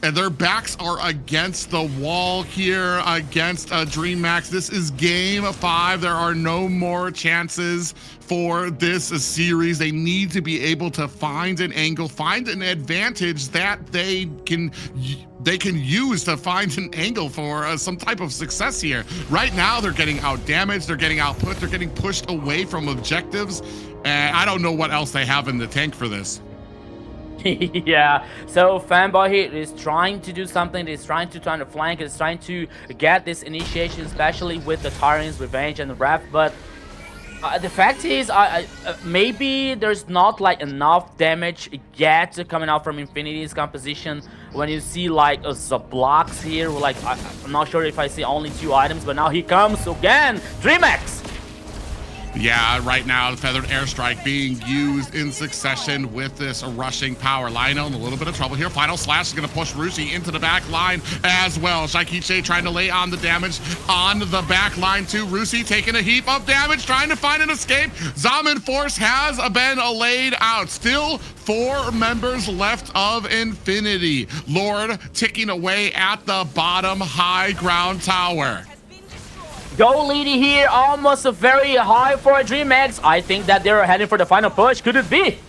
Their backs are against the wall here against DreamHack. This is game 5. There are no more chances for this series. They need to be able to find an angle, find an advantage that they can use to find an angle for some type of success here. Right now, they're getting out damaged, they're getting output, they're getting pushed away from objectives, and I don't know what else they have in the tank for this. Yeah, so Fanboy here is trying to do something. He's trying to turn the flank, he's trying to get this initiation, especially with the Tyrant's Revenge and the Wrath, but the fact is, maybe there's not like enough damage yet coming out from Infinity's composition. When you see like Zabloch here, like I'm not sure if I see only 2 items, but now he comes again. DreamHack. Yeah, right now the feathered airstrike being used in succession with this rushing power. Lionel in a little bit of trouble here. Final Slash is going to push Rusi into the back line as well. Shaikiche trying to lay on the damage on the back line too. Rusi taking a heap of damage, trying to find an escape. Zaman Force has been laid out. Still 4 members left of Infinity. Lord ticking away at the bottom high ground tower. Go leading here, almost very high for DreamHack. I think that they're heading for the final push. Could it be?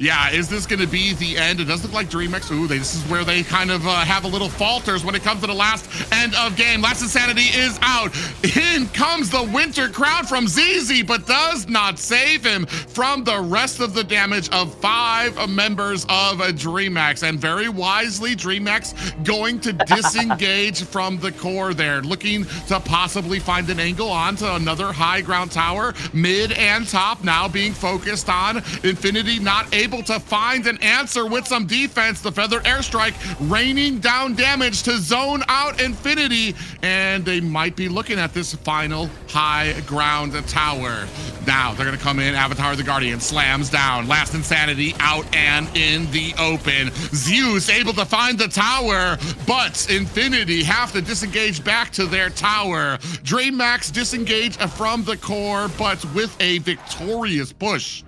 Yeah, is this going to be the end? It does look like DreamHack. Ooh, this is where they kind of have a little falters when it comes to the last end of game. Last Insanity is out. In comes the Winter Crown from ZZ, but does not save him from the rest of the damage of 5 members of DreamHack. And very wisely, DreamHack going to disengage from the core there, looking to possibly find an angle onto another high ground tower. Mid and top now being focused on. Infinity not able able to find an answer with some defense. The Feather Airstrike raining down damage to zone out Infinity, and they might be looking at this final high ground tower. Now they're gonna come in. Avatar the Guardian slams down. Last Insanity out and in the open. Zeus able to find the tower, but Infinity have to disengage back to their tower. DreamHack disengage from the core, but with a victorious push.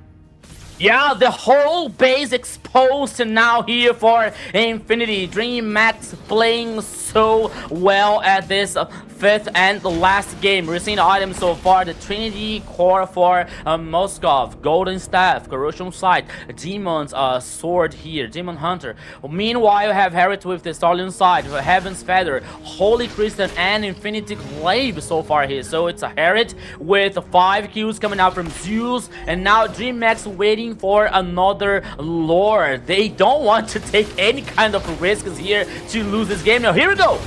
Yeah, the whole base exposed now here for Infinity. DreamHack playing so well at this fifth and the last game. We're seeing the items so far: the Trinity Core for Moskov, Golden Staff, Corrosion Sight, Demon's Sword here, Demon Hunter. Meanwhile, you have Herod with the Stallion Side, Heaven's Feather, Holy Crystal, and Infinity Glaive so far here. So it's a Herod with 5 kills coming out from Zeus, and now DreamHack waiting for another Lord. They don't want to take any kind of risks here to lose this game. Now here we go.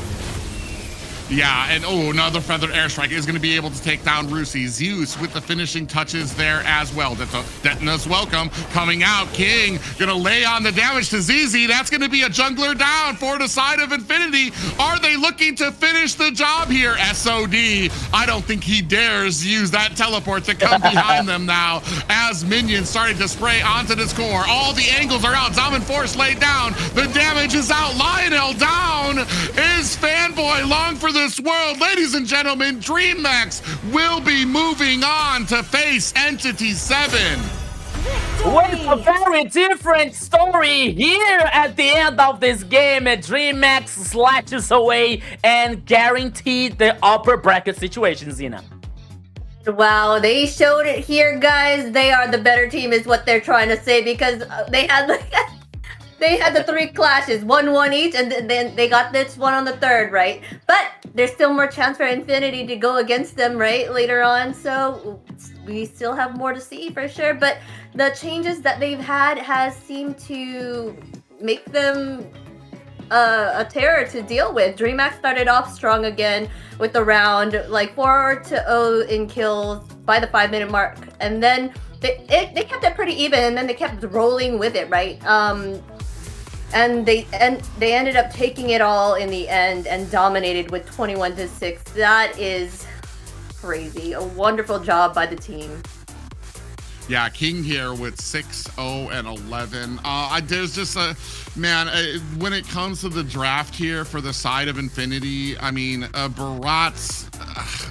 Yeah, and oh, another Feather Airstrike is going to be able to take down Rusi. Zeus with the finishing touches there as well. Detona's welcome coming out. King going to lay on the damage to ZZ. That's going to be a jungler down for the side of Infinity. Are they looking to finish the job here? SOD, I don't think he dares use that teleport to come behind them now, as minions starting to spray onto this core. All the angles are out. Zaman Force laid down. The damage is out. Lionel down. Is Fanboy long for this world? Ladies and gentlemen, DreamHack will be moving on to face Entity 7. With a very different story here at the end of this game. DreamHack slashes away and guaranteed the upper bracket situation, Zena. Wow, they showed it here, guys. They are the better team is what they're trying to say, because they had the 3 clashes, 1-1 each, and then they got this one on the 3rd, right? But there's still more chance for Infinity to go against them, right, later on. So we still have more to see for sure. But the changes that they've had has seemed to make them a terror to deal with. DreamHack started off strong again with the round, like 4-0 in kills by the 5-minute mark, and then they kept it pretty even, and then they kept rolling with it, right? And they ended up taking it all in the end and dominated with 21-6. That is crazy. A wonderful job by the team. Yeah, King here with 6-0 and 11. There's just a man when it comes to the draft here for the side of Infinity. I mean, Barat's.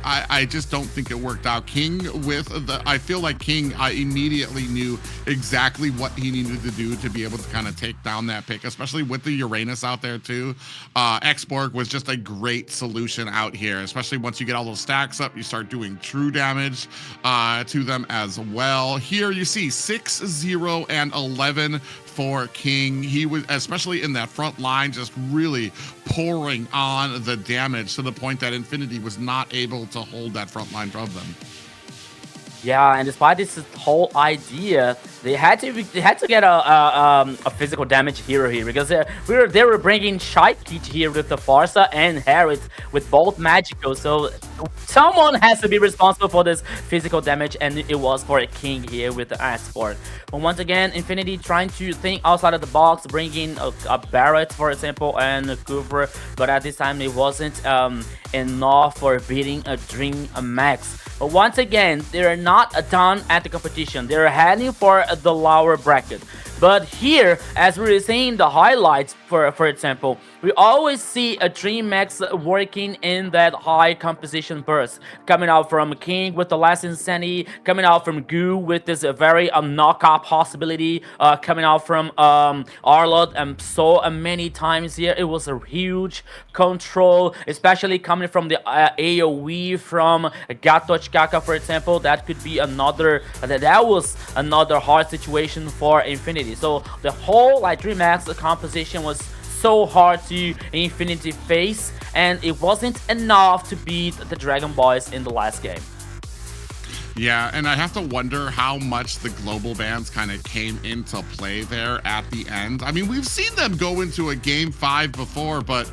I just don't think it worked out. King with the. I feel like King. I immediately knew exactly what he needed to do to be able to kind of take down that pick, especially with the Uranus out there too. Xborg was just a great solution out here, especially once you get all those stacks up, you start doing true damage to them as well. Here you see 6-0 and 11 for King. He was, especially in that front line, just really pouring on the damage to the point that Infinity was not able to hold that front line of them. Yeah, and despite this whole idea, they had to get a physical damage hero here, because they were bringing Shite here with the Farsa and Harriet with both magical. So someone has to be responsible for this physical damage, and it was for a King here with the Xborg. But once again, Infinity trying to think outside of the box, bringing a Barret, for example, and a Cooper, but at this time it wasn't enough for beating a DreamHack. But once again, they're not done at the competition. They're heading for the lower bracket. But here, as we're seeing the highlights, for example, we always see a DreamHack working in that high composition burst. Coming out from King with the last Insanity, coming out from Goo with this very knockout possibility, coming out from Arlott, and so many times here. It was a huge control, especially coming from the AoE from Gatochkaka, for example. That could be another, that was another hard situation for Infinity. So the whole DreamHack's composition was so hard to Infinity face, and it wasn't enough to beat the Dragon Boys in the last game. Yeah, and I have to wonder how much the global bans kind of came into play there at the end. I mean, we've seen them go into a game 5 before, but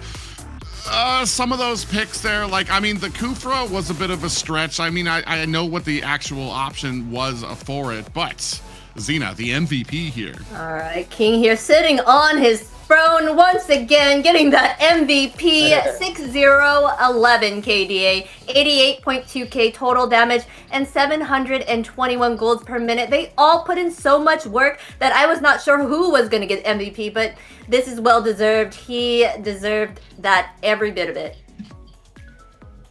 some of those picks there, like, I mean, the Kufra was a bit of a stretch. I mean, I know what the actual option was for it, but Xena, the MVP here. All right, King here sitting on his throne once again, getting that MVP 6011 KDA, 88.2k total damage, and 721 golds per minute. They all put in so much work that I was not sure who was going to get MVP, but this is well deserved. He deserved that, every bit of it.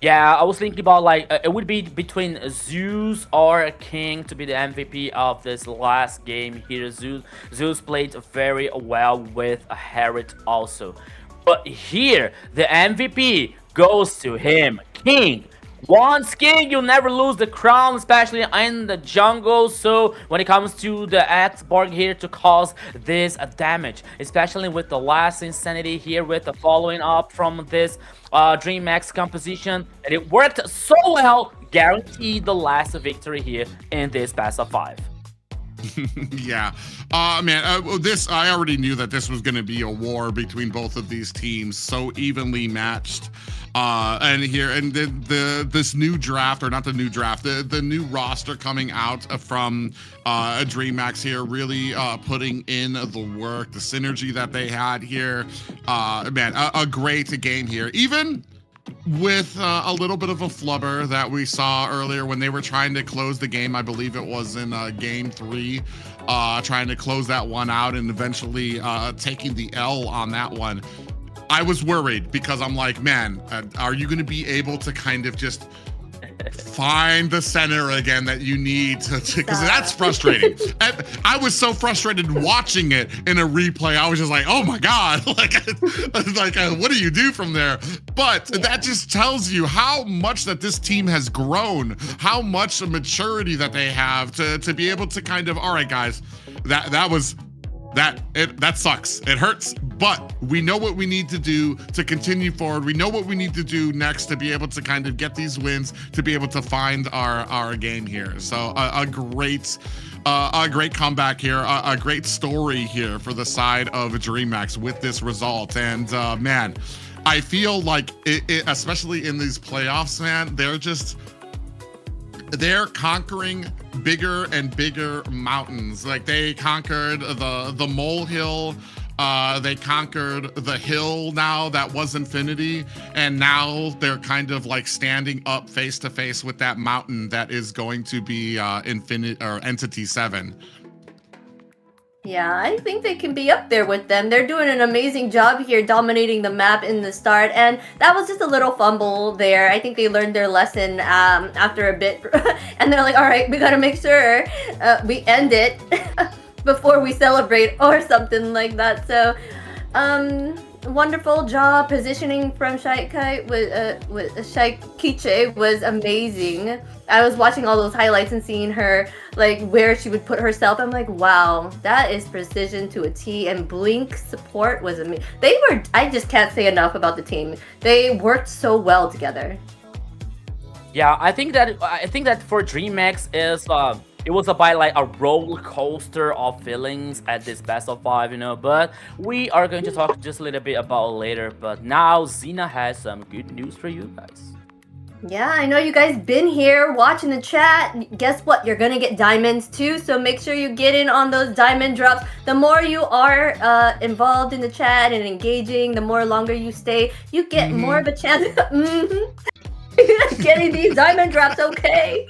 Yeah, I was thinking about like it would be between Zeus or King to be the MVP of this last game here. Zeus played very well with Harriet also, but here the MVP goes to him, King. Once King, you'll never lose the crown, especially in the jungle. So when it comes to the Xborg here to cause this damage, especially with the last Insanity here with the following up from this DreamHack composition, and it worked so well, guaranteed the last victory here in this best of 5. Yeah, man, this, I already knew that this was going to be a war between both of these teams, so evenly matched. And here, and this new draft, or not the new draft, the new roster coming out from DreamHack here, really putting in the work, the synergy that they had here. Man, a great game here, even with a little bit of a flubber that we saw earlier when they were trying to close the game. I believe it was in game 3, trying to close that one out and eventually taking the L on that one. I was worried because I'm like, man, are you going to be able to kind of just find the center again that you need to, because that's frustrating. And I was so frustrated watching it in a replay. I was just like, oh my God, like what do you do from there? But that just tells you how much that this team has grown, how much maturity that they have to be able to kind of, all right, guys, that sucks. It hurts, but we know what we need to do to continue forward. We know what we need to do next to be able to kind of get these wins, to be able to find our game here. So a great comeback here, a great story here for the side of DreamHack with this result. And man, I feel like it, especially in these playoffs, man, they're conquering bigger and bigger mountains. Like they conquered the molehill, they conquered the hill now that was Infinity, and now they're kind of like standing up face to face with that mountain that is going to be Entity 7. Yeah, I think they can be up there with them. They're doing an amazing job here dominating the map in the start, and that was just a little fumble there. I think they learned their lesson after a bit, and they're like, all right, we gotta make sure we end it before we celebrate or something like that. So, wonderful job positioning from Shaikiche was amazing. I was watching all those highlights and seeing her, like, where she would put herself. I'm like, wow, that is precision to a T. And Blink support was amazing. I just can't say enough about the team. They worked so well together. Yeah, I think that for DreamHack is it was about like a roller coaster of feelings at this best of 5, you know, but we are going to talk just a little bit about it later. But now Xena has some good news for you guys. Yeah, I know you guys been here watching the chat. Guess what? You're gonna get diamonds too, so make sure you get in on those diamond drops. The more you are involved in the chat and engaging, the more longer you stay, you get more of a chance getting these diamond drops, okay?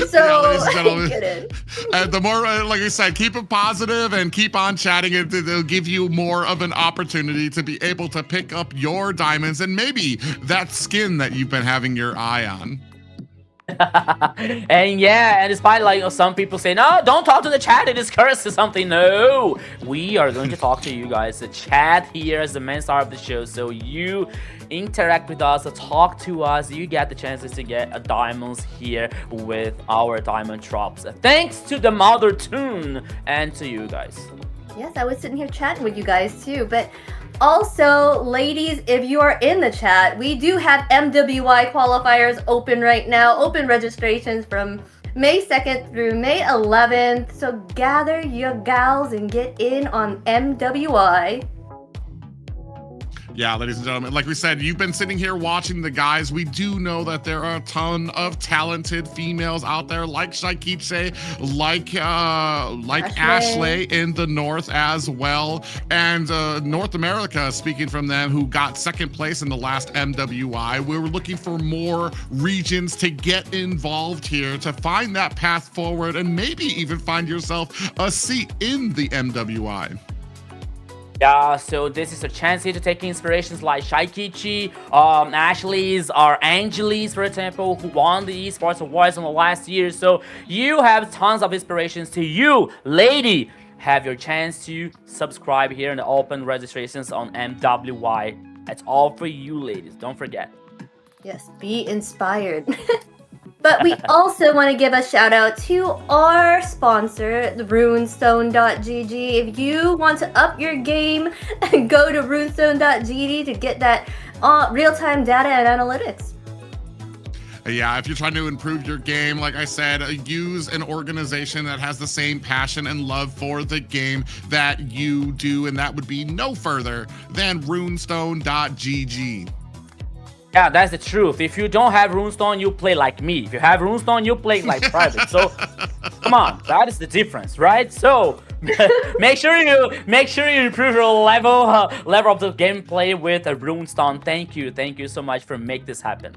So, get in. The more, like I said, keep it positive and keep on chatting. It'll give you more of an opportunity to be able to pick up your diamonds and maybe that skin that you've been having your eye on. And yeah, and despite like some people say, no, don't talk to the chat, it is cursed or something. No, we are going to talk to you guys. The chat here is the main star of the show, so you interact with us, talk to us, you get the chances to get diamonds here with our diamond drops. Thanks to the Mother Tune and to you guys. Yes, I was sitting here chatting with you guys too, but also, ladies, if you are in the chat, we do have MWI qualifiers open right now, open registrations from May 2nd through May 11th, so gather your gals and get in on MWI. Yeah, ladies and gentlemen, like we said, you've been sitting here watching the guys. We do know that there are a ton of talented females out there, like Shaikiche, like Ashley in the North as well, and North America, speaking from them, who got second place in the last MWI. We were looking for more regions to get involved here, to find that path forward, and maybe even find yourself a seat in the MWI. Yeah, so this is a chance here to take inspirations like Shaikichi, Ashley's, or Angelis, for example, who won the esports awards in the last year. So you have tons of inspirations to you, lady. Have your chance to subscribe here and open registrations on MWI. That's all for you, ladies. Don't forget. Yes, be inspired. But we also want to give a shout out to our sponsor, the runestone.gg. If you want to up your game, go to runestone.gg to get that real-time data and analytics. Yeah, if you're trying to improve your game, like I said, use an organization that has the same passion and love for the game that you do, and that would be no further than runestone.gg. Yeah, that's the truth. If you don't have Runestone, you play like me. If you have Runestone, you play like private. So, come on, that is the difference, right? So, make sure you improve your level of the gameplay with a Runestone. Thank you so much for making this happen.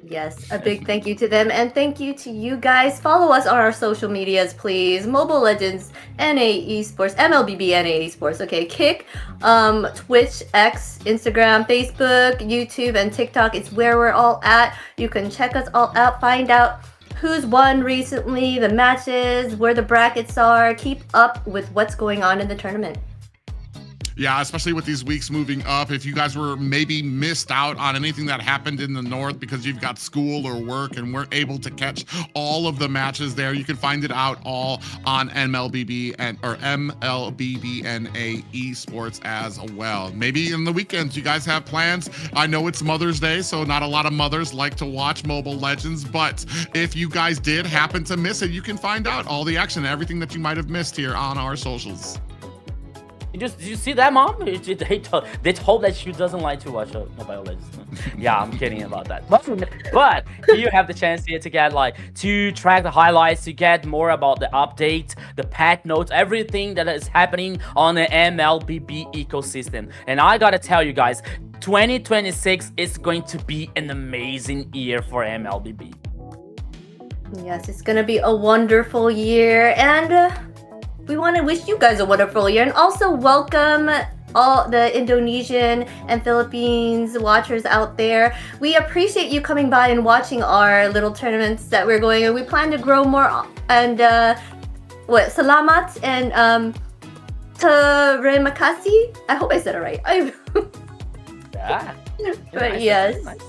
Yes, a big thank you to them, and thank you to you guys. Follow us on our social medias, please. Mobile Legends, NA Esports, MLBB NA Esports. Okay, Kick, Twitch, X, Instagram, Facebook, YouTube, and TikTok. It's where we're all at. You can check us all out, find out who's won recently, the matches, where the brackets are. Keep up with what's going on in the tournament. Yeah, especially with these weeks moving up. If you guys were maybe missed out on anything that happened in the North because you've got school or work and weren't able to catch all of the matches there, you can find it out all on MLBB or MLBB NA Esports as well. Maybe in the weekends you guys have plans. I know it's Mother's Day, so not a lot of mothers like to watch Mobile Legends, but if you guys did happen to miss it, you can find out all the action, everything that you might have missed here on our socials. Did you see that, Mom? They told that she doesn't like to watch Mobile Legends. Yeah, I'm kidding about that. But you have the chance here to get to track the highlights, to get more about the updates, the patch notes, everything that is happening on the MLBB ecosystem. And I gotta tell you guys, 2026 is going to be an amazing year for MLBB. Yes, it's gonna be a wonderful year, and we want to wish you guys a wonderful year, and also welcome all the Indonesian and Philippines watchers out there. We appreciate you coming by and watching our little tournaments that we're going, and we plan to grow more. And salamat and terima kasih. I hope I said it right. Yeah. But yes. Nice.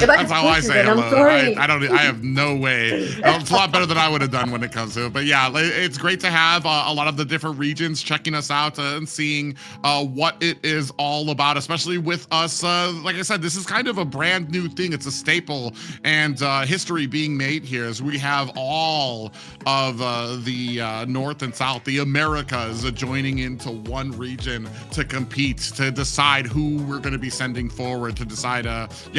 That's how I say hello. I have no way. It's a lot better than I would have done when it comes to it. But yeah, it's great to have a lot of the different regions checking us out and seeing what it is all about, especially with us. Like I said, this is kind of a brand new thing. It's a staple and history being made here as we have all of the North and South, the Americas, joining into one region to compete, to decide who we're going to be sending forward, to decide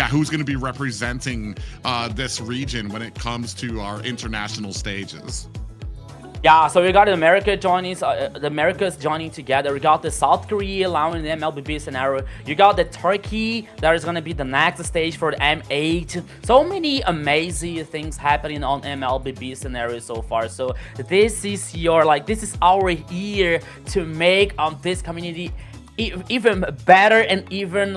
who's going to be representing this region when it comes to our international stages. Yeah, so we got the Americas joining together. We got the South Korea allowing the MLBB scenario. You got the Turkey that is going to be the next stage for the M8. So many amazing things happening on MLBB scenario so far. So this is our year to make this community even better and even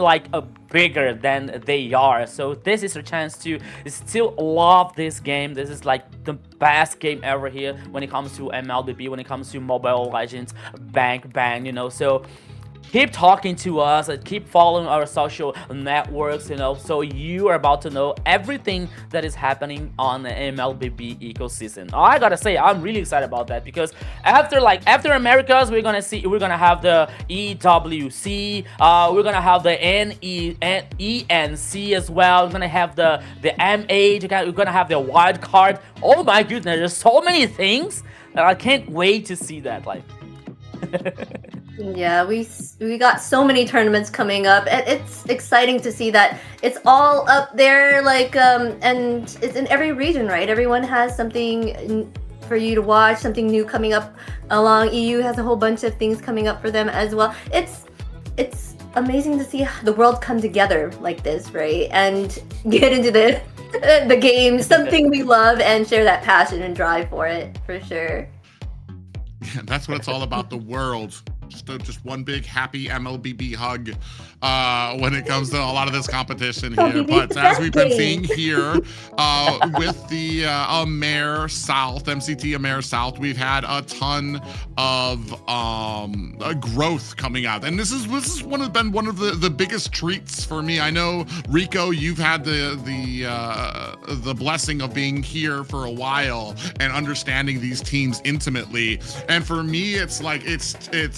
bigger than they are. So this is a chance to still love this game. This is the best game ever here when it comes to MLBB, when it comes to Mobile Legends, bang, so keep talking to us and keep following our social networks, so you are about to know everything that is happening on the MLBB ecosystem. I gotta say, I'm really excited about that, because after Americas, we're gonna have the EWC, we're gonna have the ENC as well. We're gonna have the M8, we're gonna have the wild card. Oh my goodness, there's so many things that I can't wait to see that. Yeah, we got so many tournaments coming up, and it's exciting to see that it's all up there. Like, and it's in every region, right? Everyone has something for you to watch, something new coming up along. EU has a whole bunch of things coming up for them as well. It's amazing to see the world come together like this, right? And get into the game, something we love, and share that passion and drive for it, for sure. Yeah, that's what it's all about, the world. Just one big happy MLBB hug when it comes to a lot of this competition here. But as we've been seeing here with the AMER South, MCT AMER South, we've had a ton of growth coming out, and this is been one of the biggest treats for me. I know, Rico, you've had the blessing of being here for a while and understanding these teams intimately, and for me, it's like it's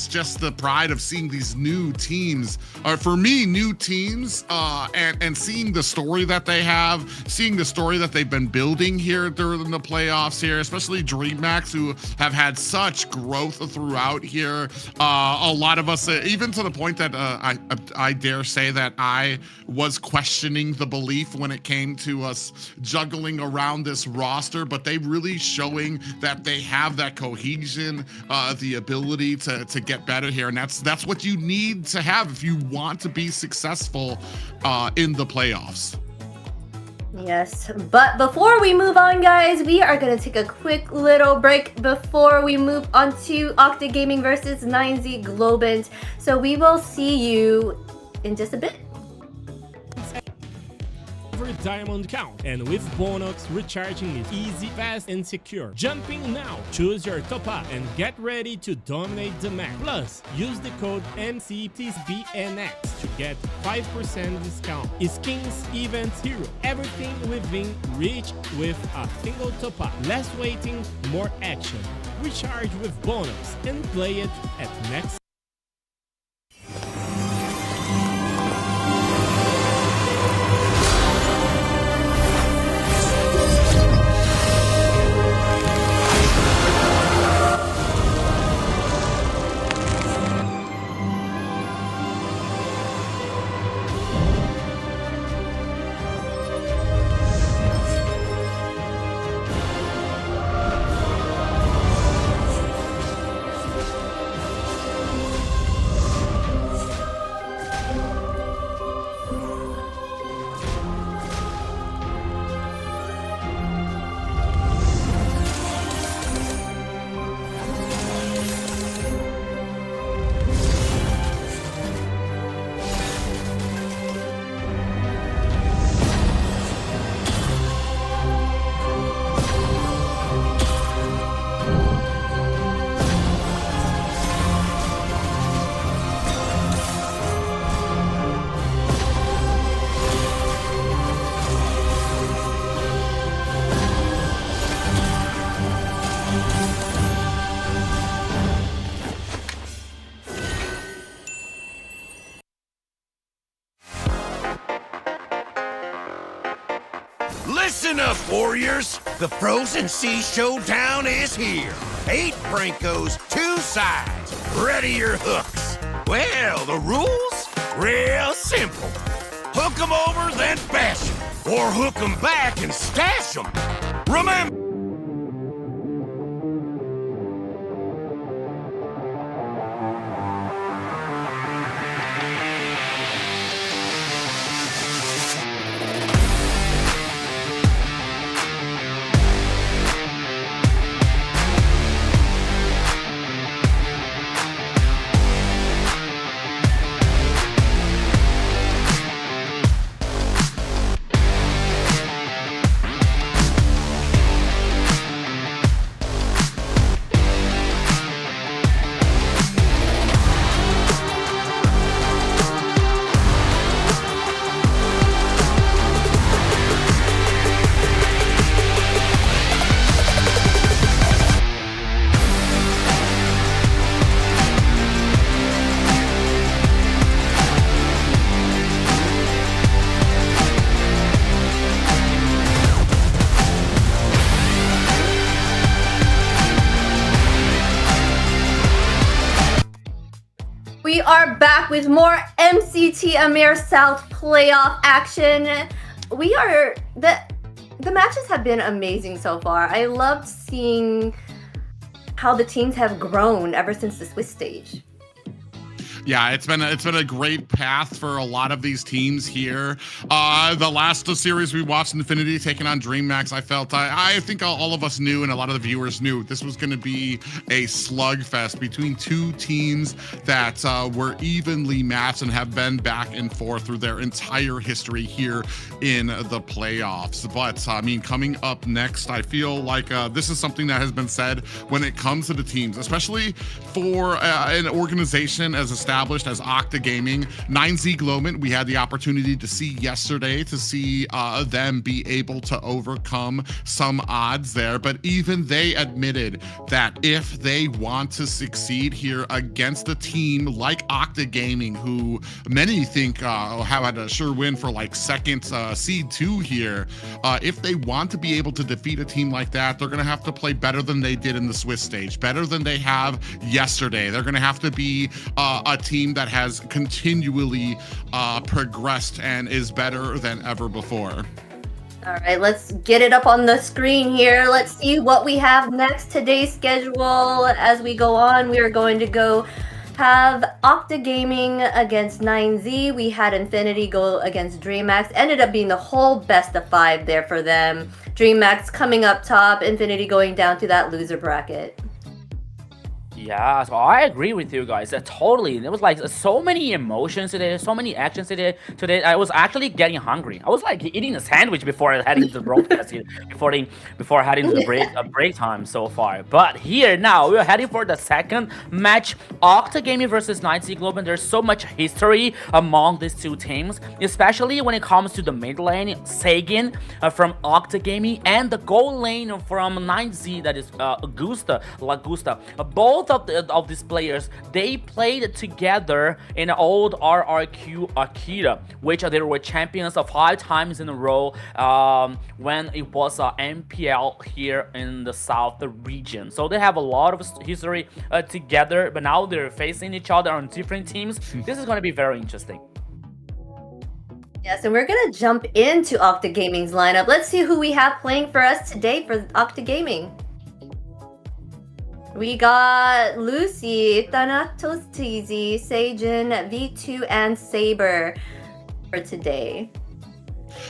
just the pride of seeing these new teams, for me, new teams, and seeing the story that they have, seeing the story that they've been building here during the playoffs here, especially DreamHack, who have had such growth throughout here. A lot of us, even to the point that I dare say that I was questioning the belief when it came to us juggling around this roster, but they really showing that they have that cohesion, the ability to get better here, and that's what you need to have if you want to be successful in the playoffs. Yes, but before we move on, guys, we are going to take a quick little break before we move on to Octa Gaming versus 9Z Globant. So we will see you in just a bit. Every diamond count, and with Bonox, recharging is easy, fast, and secure. Jumping now, choose your top up and get ready to dominate the map. Plus, use the code MCT AMER to get 5% discount. Skins, events, hero, everything within reach with a single top up. Less waiting, more action. Recharge with Bonox and play it at next. Listen up, warriors! The Frozen Sea Showdown is here. 8 Brancos, 2 sides. Ready your hooks. Well, the rules? Real simple. Hook 'em over, then bash 'em. Or hook 'em back and stash 'em. Remember... are back with more MCT AMER South playoff action. The matches have been amazing so far. I loved seeing how the teams have grown ever since the Swiss stage. Yeah, it's been a great path for a lot of these teams here. The last series we watched, Infinity taking on DreamHack, I think all of us knew, and a lot of the viewers knew, this was going to be a slugfest between two teams that were evenly matched and have been back and forth through their entire history here in the playoffs. But I mean, coming up next, I feel like this is something that has been said when it comes to the teams, especially for an organization as established as Octa Gaming. 9Z Glowman, we had the opportunity to see yesterday, to see them be able to overcome some odds there, but even they admitted that if they want to succeed here against a team like Octa Gaming, who many think have had a sure win for like second seed 2 here, if they want to be able to defeat a team like that, they're going to have to play better than they did in the Swiss stage, better than they have yesterday. They're going to have to be a team that has continually progressed and is better than ever before. All right, let's get it up on the screen here. Let's see what we have next. Today's schedule, as we go on, we are going to go have Octa Gaming against 9Z. We had Infinity go against DreamHack. Ended up being the whole best of 5 there for them. DreamHack coming up top, Infinity going down to that loser bracket. Yeah, so I agree with you guys. Totally. There was like so many emotions today, so many actions today. I was actually getting hungry. I was like eating a sandwich before heading to the broadcast, before heading to the break time so far. But here now, we're heading for the second match. Octa Gaming versus 9Z Global. There's so much history among these two teams, especially when it comes to the mid lane, Sagan from Octa Gaming, and the goal lane from 9Z, that is Augusta. Both of these players, they played together in old RRQ Akita, which they were champions 5 times in a row when it was MPL here in the South region. So they have a lot of history together, but now they're facing each other on different teams. This is going to be very interesting. Yes, and we're going to jump into Octa Gaming's lineup. Let's see who we have playing for us today for Octa Gaming. We got Lucy, Thanatos TZ, Seijin, V2, and Saber for today.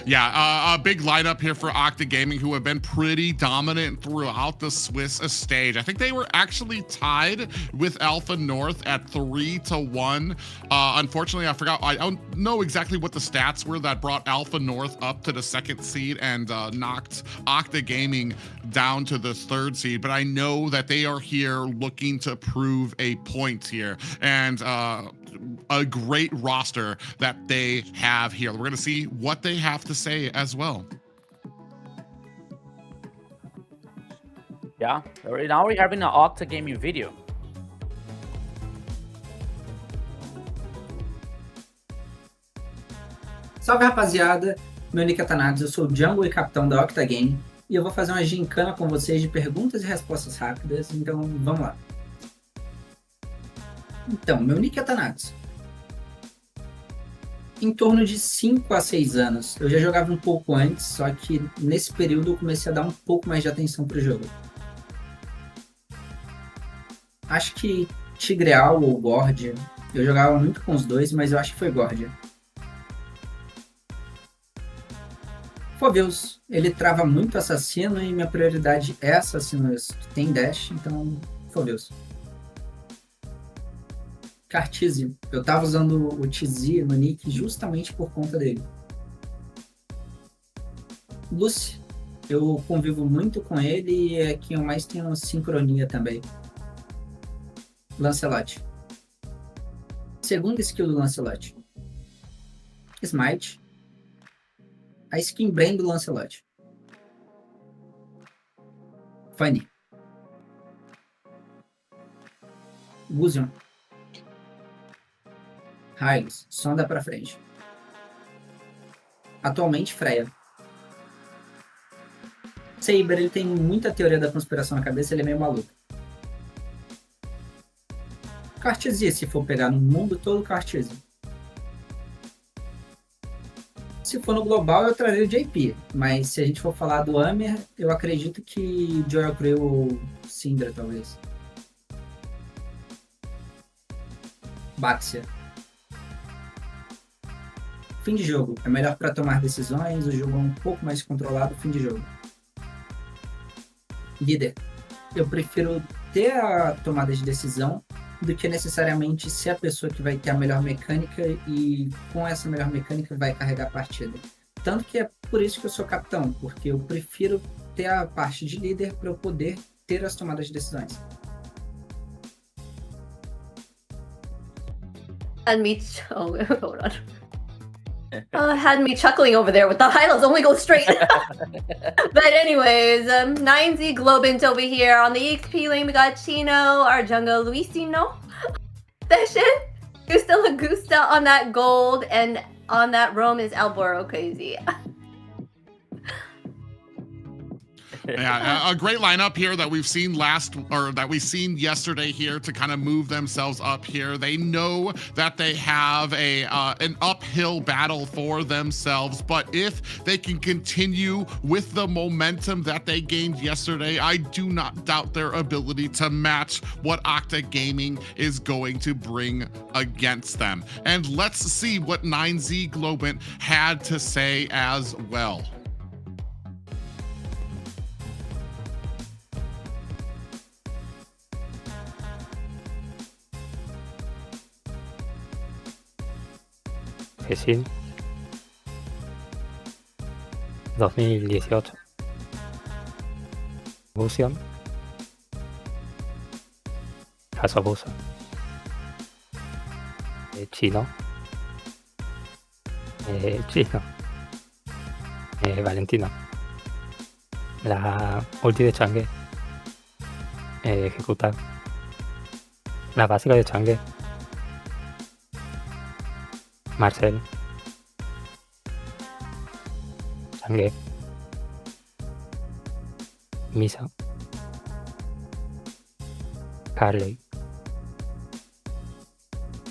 Yeah, a big lineup here for Octa Gaming, who have been pretty dominant throughout the Swiss stage. I think they were actually tied with Alpha North at 3-1. Unfortunately, I don't know exactly what the stats were that brought Alpha North up to the 2nd seed and knocked Octa Gaming down to the 3rd seed, but I know that they are here looking to prove a point here, and a great roster that they have here. We're going to see what they have to say as well. Yeah, now we're having an Octa Gaming video. Salve, rapaziada, meu nick é Thanatos, eu sou o Jungle e capitão da Octa Gaming e eu vou fazer uma gincana com vocês de perguntas e respostas rápidas, então vamos lá. Então, meu nick é Thanatos. Em torno de 5 a 6 anos, eu já jogava um pouco antes, só que nesse período eu comecei a dar um pouco mais de atenção pro jogo. Acho que Tigreal ou Gordia, eu jogava muito com os dois, mas eu acho que foi Gordia. Foveus, ele trava muito assassino e minha prioridade é assassinos que tem dash, então Foveus. Cartizio, eu tava usando o TZ no nick justamente por conta dele. Lucy, eu convivo muito com ele e é quem eu mais tenho sincronia também. Lancelot. Segunda skill do Lancelot. Smite. A skin Brain do Lancelot. Funny. Gusion. Hylos, só anda pra frente. Atualmente, Freya. Saber, ele tem muita teoria da conspiração na cabeça, ele é meio maluco. Cartesia, se for pegar no mundo todo, Cartesia. Se for no global, eu traria o JP. Mas se a gente for falar do Amer, eu acredito que Joel Creel ou Syndra, talvez. Baxia. Fim de jogo. É melhor para tomar decisões, o jogo é um pouco mais controlado, fim de jogo. Líder. Eu prefiro ter a tomada de decisão do que necessariamente ser a pessoa que vai ter a melhor mecânica e com essa melhor mecânica vai carregar a partida. Tanto que é por isso que eu sou capitão, porque eu prefiro ter a parte de líder para eu poder ter as tomadas de decisões. Had me, hold on. Had me chuckling over there with the highlights only go straight. But anyways, 9Z Globant over here. On the EXP lane, we got Chino, our jungle Luisino. Session. Gusta Lagusta on that gold, and on that roam is Alboro Crazy. Yeah, a great lineup here that we've seen yesterday here to kind of move themselves up here. They know that they have an uphill battle for themselves, but if they can continue with the momentum that they gained yesterday, I do not doubt their ability to match what Octa Gaming is going to bring against them. And let's see what 9Z Globant had to say as well. Jessin 2018 Busion Hasobusa Chino Valentino la ulti de Changue ejecutar la básica de Changue Marcel Changue Misa Carley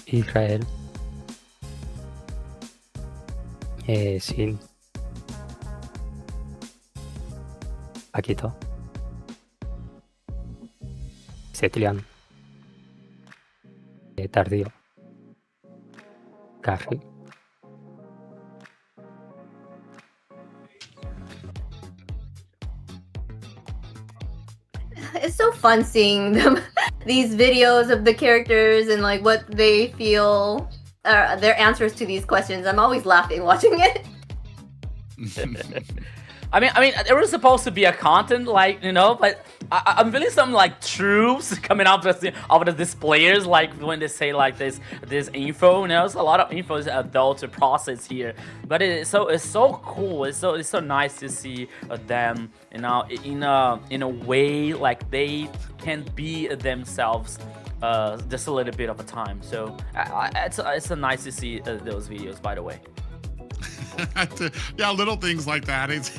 Israel Sin Paquito Setlian Tardío Carry It's so fun seeing them, these videos of the characters and like what they feel, their answers to these questions. I'm always laughing watching it. I mean, there was supposed to be a content, like, you know, but I'm feeling some like truths coming out of the displayers, like when they say like this info, you know, there's a lot of info though to process here, but it's so cool, it's so nice to see them, you know, in a way like they can be themselves just a little bit of a time. So it's nice to see those videos, by the way. Yeah, little things like that. It's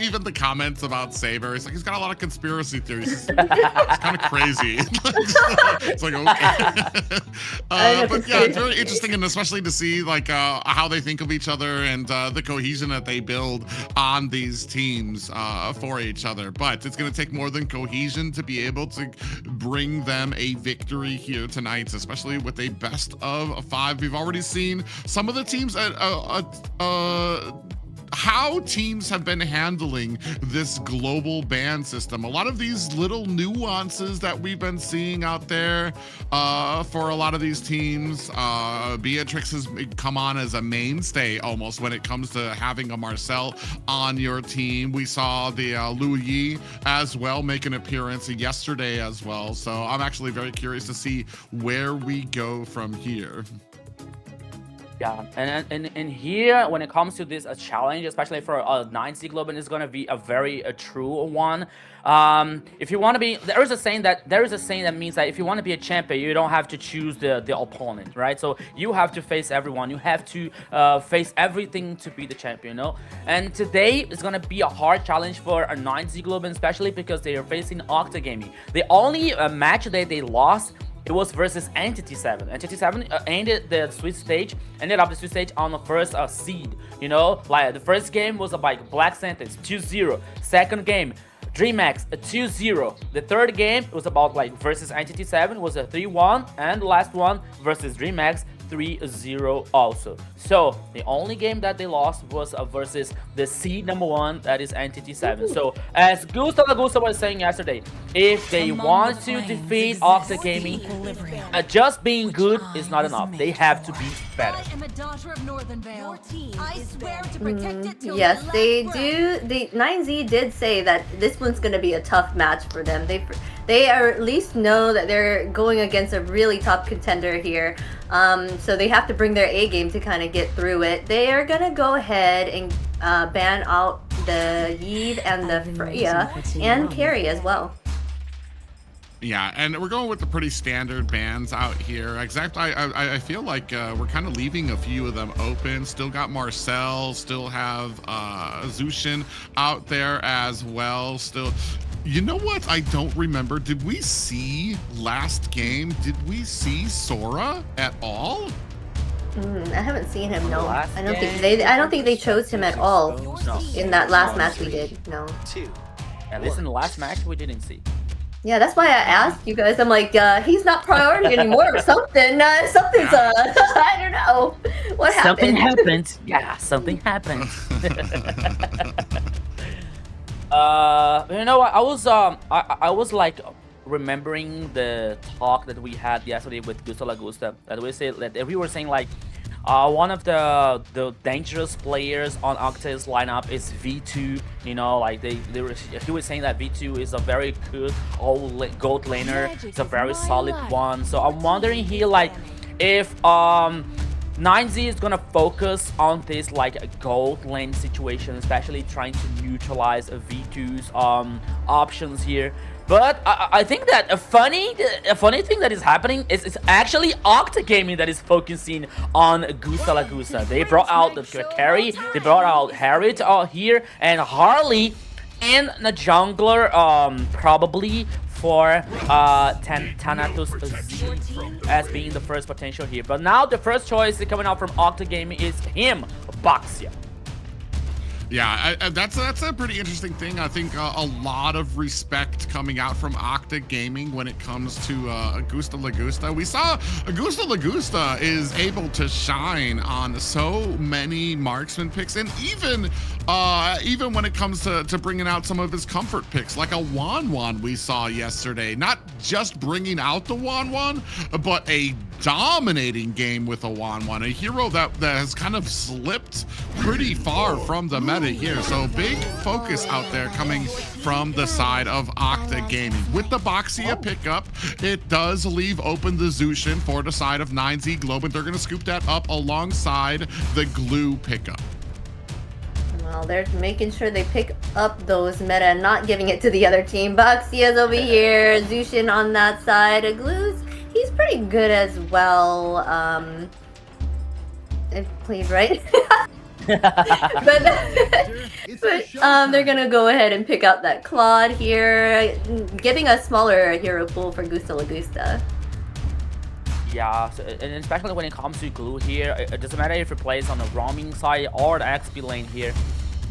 even the comments about Saber. It's like he's got a lot of conspiracy theories. It's kind of crazy. It's like, okay. But yeah, it's very interesting, and especially to see like how they think of each other and the cohesion that they build on these teams for each other. But it's going to take more than cohesion to be able to bring them a victory here tonight, especially with a best of 5. We've already seen some of the teams at how teams have been handling this global ban system. A lot of these little nuances that we've been seeing out there for a lot of these teams. Beatrix has come on as a mainstay almost when it comes to having a Marcel on your team. We saw the Lu Yi as well make an appearance yesterday as well. So I'm actually very curious to see where we go from here. Yeah, and here when it comes to this challenge, especially for 9Z Global, is gonna be a very true one. If you want to be, there is a saying that means that if you want to be a champion, you don't have to choose the opponent, right? So you have to face everyone. You have to face everything to be the champion, you know. And today is gonna be a hard challenge for a 9Z Global, especially because they are facing Octa Gaming. The only match that they lost it was versus Entity 7. Entity 7 ended the Swiss stage, on the first seed. You know, like the first game was like Black Sentence 2-0. Second game, DreamHack 2-0. The third game was about like versus Entity 7 was a 3-1, and the last one versus DreamHack 3-0 also. So the only game that they lost was versus the seed number 1, that is Entity 7. So as Gusta was saying yesterday, if they want to defeat Octa Gaming, just being good is not enough. They have to be better. Yes, they do. 9Z did say that this one's going to be a tough match for them. They are at least know that they're going against a really top contender here. So they have to bring their A game to kind of get through it. They are gonna go ahead and ban out the Yeed and the Freya and Carry as well. Yeah, and we're going with the pretty standard bans out here. I feel like we're kind of leaving a few of them open. Still got Marcel, still have Zushin out there as well. Still, you know what? I don't remember. Did we see last game? Did we see Sora at all? I haven't seen him. No, I don't think they chose him at all in that last match we did. No. At least in the last match we didn't see. Yeah, that's why I asked you guys. I'm like, he's not priority anymore or something. Something's, I don't know. What happened? Something happened. Yeah, something happened. You know what? I was like remembering the talk that we had yesterday with Gusta Lagusta. That we were saying like, one of the dangerous players on Octa's lineup is V2. You know, like he was saying that V2 is a very good gold laner. It's a very solid one. So I'm wondering here, like, if 9Z is gonna focus on this like a gold lane situation, especially trying to neutralize V2's options here. But I think that a funny thing that is happening is it's actually Octa Gaming that is focusing on Gusta Lagusta. They brought out the carry, they brought out Harriet here, and Harley in the jungler, probably for Thanatos Z as being the first potential here. But now the first choice coming out from Octa Gaming is him, Baxia. Yeah, that's a pretty interesting thing. I think a lot of respect coming out from Octa Gaming when it comes to Gusta Lagusta. We saw Gusta Lagusta is able to shine on so many marksman picks, and even when it comes to bringing out some of his comfort picks, like a Wan we saw yesterday. Not just bringing out the Wan, but a dominating game with a Wan, a hero that has kind of slipped pretty far from the meta here. So big focus out there coming from the side of Octa Gaming. With the Baxia pickup, it does leave open the Zushin for the side of 9Z Globe, and they're going to scoop that up alongside the Glue pickup. Well, they're making sure they pick up those meta and not giving it to the other team. Baxia's over here, Zushin on that side. Glue's, he's pretty good as well. It played right. but they're gonna go ahead and pick out that Claude here, giving a smaller hero pool for Gusta Lagusta. Yeah, so, and especially when it comes to Glue here, it doesn't matter if it plays on the roaming side or the XP lane here.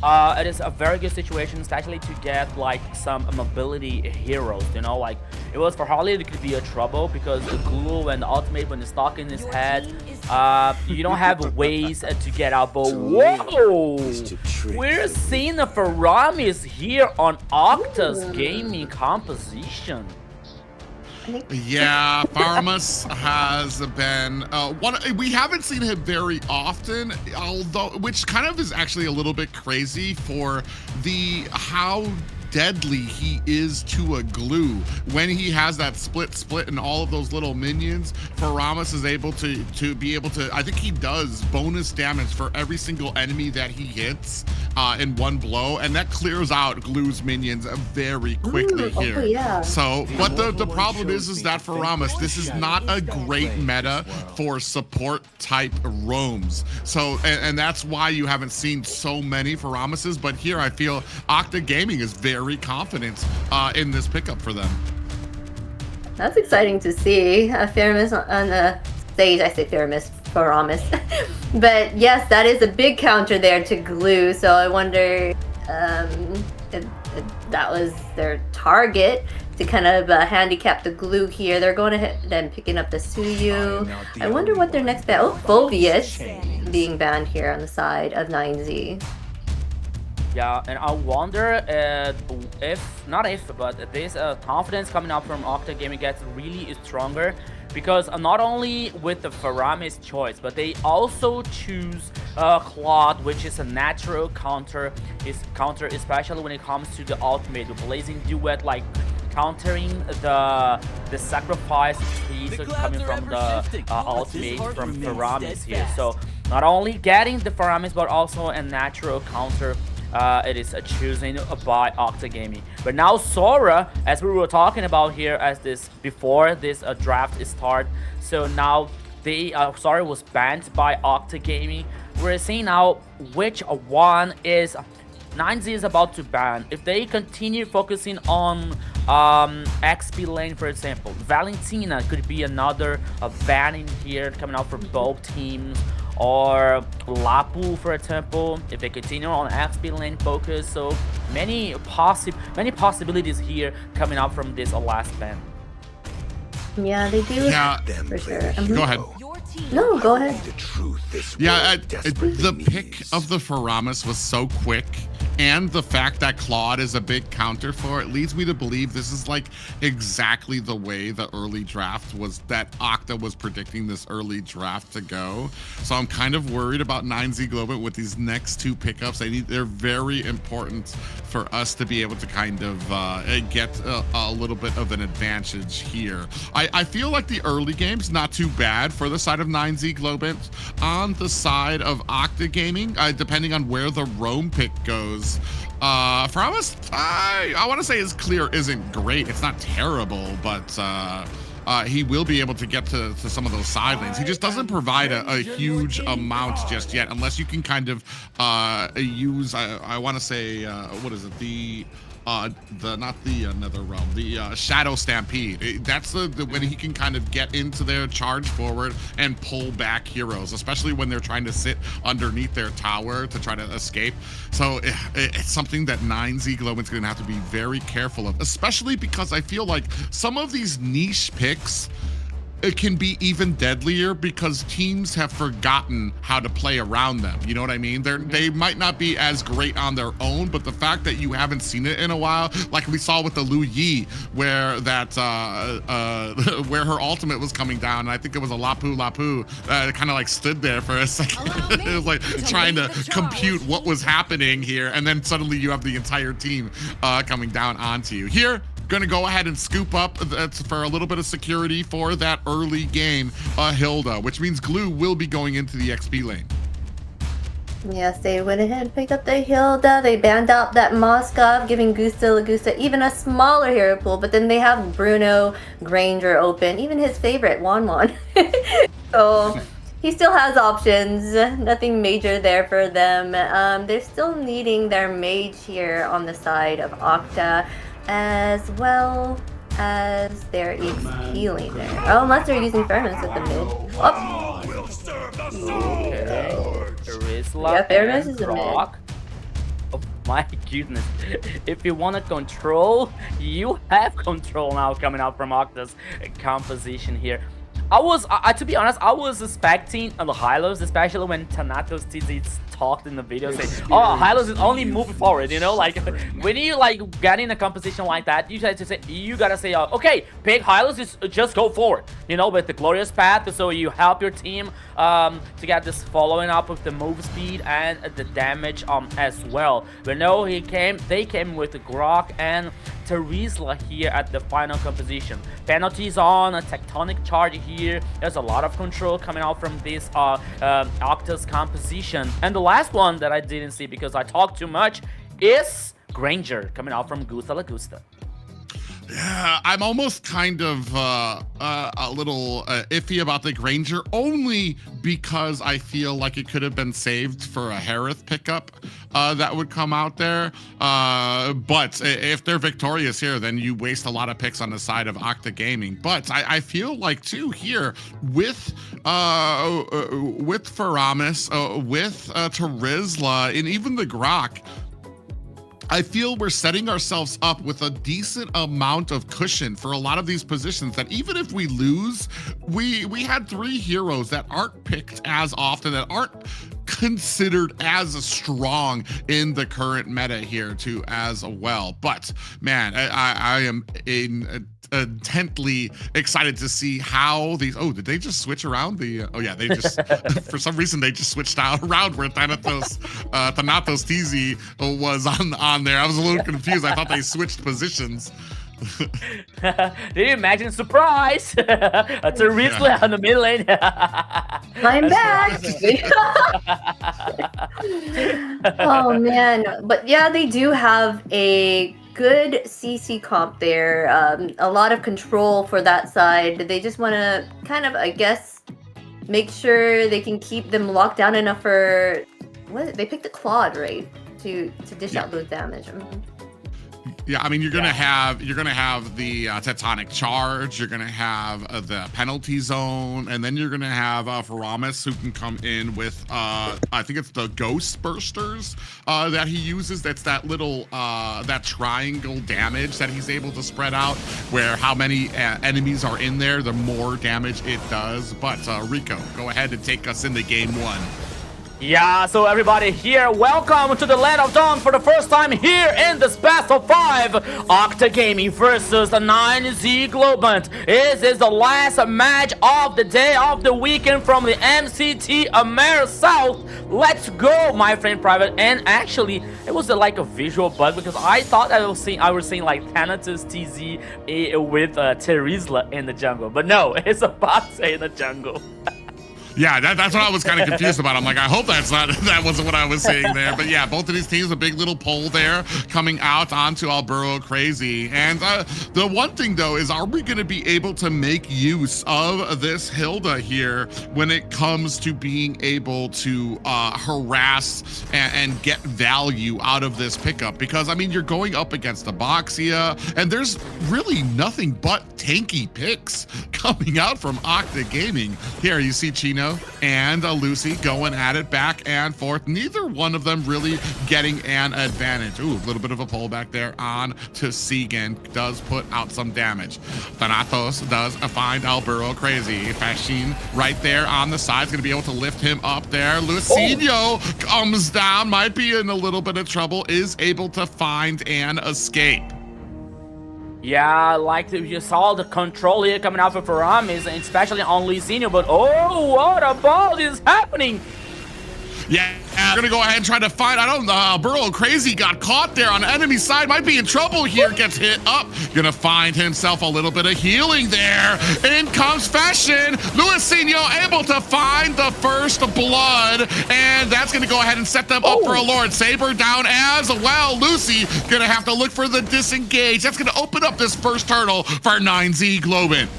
It is a very good situation, especially to get like some mobility heroes, you know, like it was for Harley, it could be a trouble because the Glue and the ultimate when it's stuck in his head, you don't have ways to get out. But whoa, we're seeing the Faramis here on Octa's Gaming composition. Yeah, Faramis has been one. We haven't seen him very often, although, which kind of is actually a little bit crazy for how deadly he is to a Glue. When he has that split and all of those little minions, Faramis is able to be able to, I think he does bonus damage for every single enemy that he hits in one blow, and that clears out Glue's minions very quickly here. Oh, yeah. So, but the problem is that Faramis, this is not a great meta for support type roams. So, and that's why you haven't seen so many Faramises, but here I feel Octa Gaming is very confident in this pickup for them. That's exciting to see. Faramis on the stage. I say Faramis. But yes, that is a big counter there to Glue. So I wonder if that was their target to kind of handicap the Glue here. They're going ahead and picking up the Suyu. I wonder what their next ban. Oh, Phobius being banned here on the side of 9Z. Yeah, and I wonder but this confidence coming up from Octa Gaming gets really stronger, because not only with the Faramis choice, but they also choose Claude, which is a natural counter, especially when it comes to the ultimate, the Blazing Duet, like countering the sacrifice piece coming from the ultimate from Faramis here. So not only getting the Faramis, but also a natural counter. It is a choosing by Octa Gaming. But now Sora, as we were talking about here as this before this draft start, so now they Sora was banned by Octa Gaming. We're seeing now which one is 9Z is about to ban. If they continue focusing on XP lane, for example, Valentina could be another banning here coming out for both teams. Or Lapu, for example, if they continue on XP lane focus. So many possibilities here coming up from this last ban. Yeah, they do. Yeah, for sure. Go ahead. No, go ahead. Yeah, the pick of the Faramis was so quick, and the fact that Claude is a big counter for it leads me to believe this is like exactly the way the early draft was, that Octa was predicting this early draft to go. So I'm kind of worried about 9Z Globant with these next two pickups. They're very important for us to be able to kind of get a little bit of an advantage here. I feel like the early game's not too bad for the side of 9Z Globant. On the side of Octa Gaming, depending on where the Roam pick goes, Faramis, I want to say his clear isn't great. It's not terrible, but he will be able to get to some of those side lanes. He just doesn't provide a huge amount just yet, unless you can kind of use, I want to say, what is it, not the Nether Realm, the Shadow Stampede. That's the when he can kind of get into there, charge forward, and pull back heroes, especially when they're trying to sit underneath their tower to try to escape. So it's something that 9Z Globant's going to have to be very careful of, especially because I feel like some of these niche picks, it can be even deadlier because teams have forgotten how to play around them. You know what I mean? They might not be as great on their own, but the fact that you haven't seen it in a while, like we saw with the Lu Yi, where that where her ultimate was coming down, and I think it was a Lapu kind of like stood there for a second. It was like trying to compute what was happening here, and then suddenly you have the entire team coming down onto you. Here, gonna go ahead and scoop up for a little bit of security for that early game, Hilda, which means Glue will be going into the XP lane. Yes, they went ahead and picked up the Hilda. They banned out that Moskov, giving Lagusta even a smaller hero pool, but then they have Bruno Granger open, even his favorite, Wanwan. So he still has options, nothing major there for them. They're still needing their mage here on the side of Octa, as well as their healing there. Oh, unless they're using Fairness at the mid. Oh. Yeah, Fairness is a mid. Oh my goodness. If you want to control, you have control now coming out from Octa's composition here. To be honest, I was expecting the Hylos, especially when Thanatos TZ talked in the video, saying, "Oh, Hylos is only moving forward." You know, like when you get in a composition like that, you gotta say, "Okay, pick Hylos, just go forward." You know, with the glorious path, so you help your team to get this following up with the move speed and the damage as well. But no, they came with the Grok and Terizla here at the final composition. Penalties on a tectonic charge here. There's a lot of control coming out from this Octa's composition. And the last one that I didn't see because I talked too much is Granger coming out from Lagusta. Yeah, I'm almost kind of a little iffy about the Granger, only because I feel like it could have been saved for a Harith pickup that would come out there. But if they're victorious here, then you waste a lot of picks on the side of Octa Gaming. But I feel like too here with Faramis, with Terizla, and even the Grok, I feel we're setting ourselves up with a decent amount of cushion for a lot of these positions that even if we lose, we had 3 heroes that aren't picked as often, that aren't considered as strong in the current meta here too as well. But man, I am intently excited to see how these, did they just switch around the, they just, for some reason they just switched around where Thanatos TZ was on there. I was a little confused. I thought they switched positions. Did you imagine surprise? Terizla on the mid lane. I'm back. Oh man, but yeah, they do have a good CC comp there. A lot of control for that side. They just want to kind of, I guess, make sure they can keep them locked down enough for they picked the Claude, right, to dish out those damage. Yeah, I mean, you're gonna have the Tectonic Charge, you're gonna have the Penalty Zone, and then you're gonna have Faramis, who can come in with I think it's the Ghost Bursters that he uses. That's that little that triangle damage that he's able to spread out, where how many enemies are in there, the more damage it does. But Rico, go ahead and take us into game 1. Yeah, so everybody here, welcome to the Land of Dawn for the first time here in this Best of 5. Octa Gaming versus the 9Z Globant. This is the last match of the day, of the weekend from the MCT AMER South. Let's go, my friend Private. And actually, it was like a visual bug because I thought I was seeing like Thanatos TZ with Terizla in the jungle. But no, it's a bot in the jungle. Yeah, that's what I was kind of confused about. I'm like, I hope that wasn't what I was saying there. But yeah, both of these teams, a big little poll there coming out onto Alburo Crazy. And the one thing though is, are we going to be able to make use of this Hilda here when it comes to being able to harass and get value out of this pickup? Because I mean, you're going up against Aboxia, and there's really nothing but tanky picks coming out from Octa Gaming. Here you see Chino and Lucy going at it back and forth. Neither one of them really getting an advantage. Ooh, a little bit of a pullback there on to Segan. Does put out some damage. Thanatos does find Alburo Crazy. Fashin right there on the side is going to be able to lift him up there. Lucinho comes down, might be in a little bit of trouble, is able to find an escape. Yeah, like you saw the control here coming out for Faramis, especially on Lucinho, but oh, what about is happening? Yeah, we're gonna go ahead and try to find, I don't know, Alburo Crazy got caught there on the enemy side, might be in trouble here, gets hit up, gonna find himself a little bit of healing there. In comes Fashion, Lucinho able to find the first blood, and that's gonna go ahead and set them up for a Lord Saber down as well. Lucy gonna have to look for the disengage. That's gonna open up this first hurdle for 9Z Globant.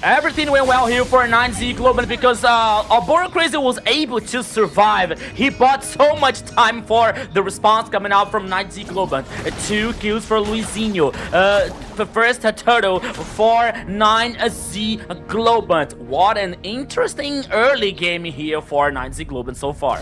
Everything went well here for 9Z Globant because Alburo Crazy was able to survive. He bought so much time for the response coming out from 9Z Globant. 2 kills for Luizinho. The first turtle for 9Z Globant. What an interesting early game here for 9Z Globant so far.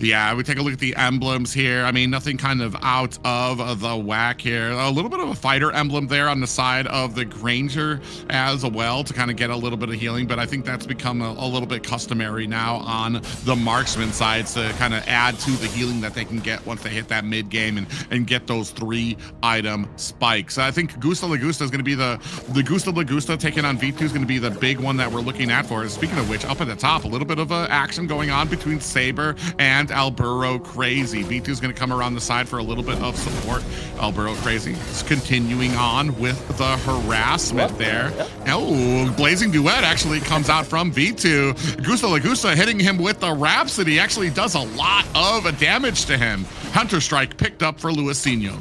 Yeah, we take a look at the emblems here. I mean, nothing kind of out of the whack here. A little bit of a fighter emblem there on the side of the Granger as well to kind of get a little bit of healing, but I think that's become a little bit customary now on the marksman side to kind of add to the healing that they can get once they hit that mid game and get those 3-item spikes. I think Gusta Lagusta is going to be the Gusta Lagusta taking on V2 is going to be the big one that we're looking at for. Speaking of which, up at the top, a little bit of action going on between Saber and Alburo Crazy. V2 is going to come around the side for a little bit of support. Alburo Crazy is continuing on with the harassment there. Oh, Blazing Duet actually comes out from V2. Gusta Lagusta hitting him with the Rhapsody actually does a lot of damage to him. Hunter Strike picked up for Luisinho.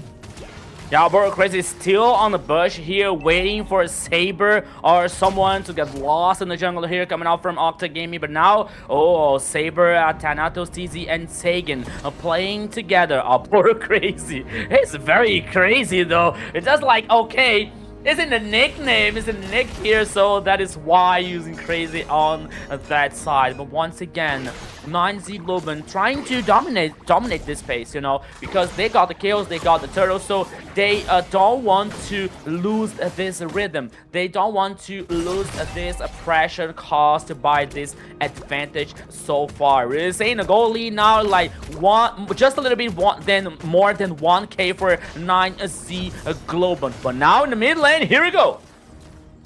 Yeah, Bro Crazy is still on the bush here, waiting for a Saber or someone to get lost in the jungle here, coming out from Octa Gaming. But now, oh, Saber, Thanatos, TZ, and Sagan are playing together. Oh, Bro Crazy. It's very crazy, though. It's just like, okay, it's in the nickname, it's in the nick here, so that is why using Crazy on that side. But once again, 9Z Globen trying to dominate this space, you know, because they got the kills, they got the turtles, so they don't want to lose this rhythm. They don't want to lose this pressure caused by this advantage so far. We're saying a goal lead now, like just a little bit more than 1k for 9Z Globen. But now in the mid lane, here we go.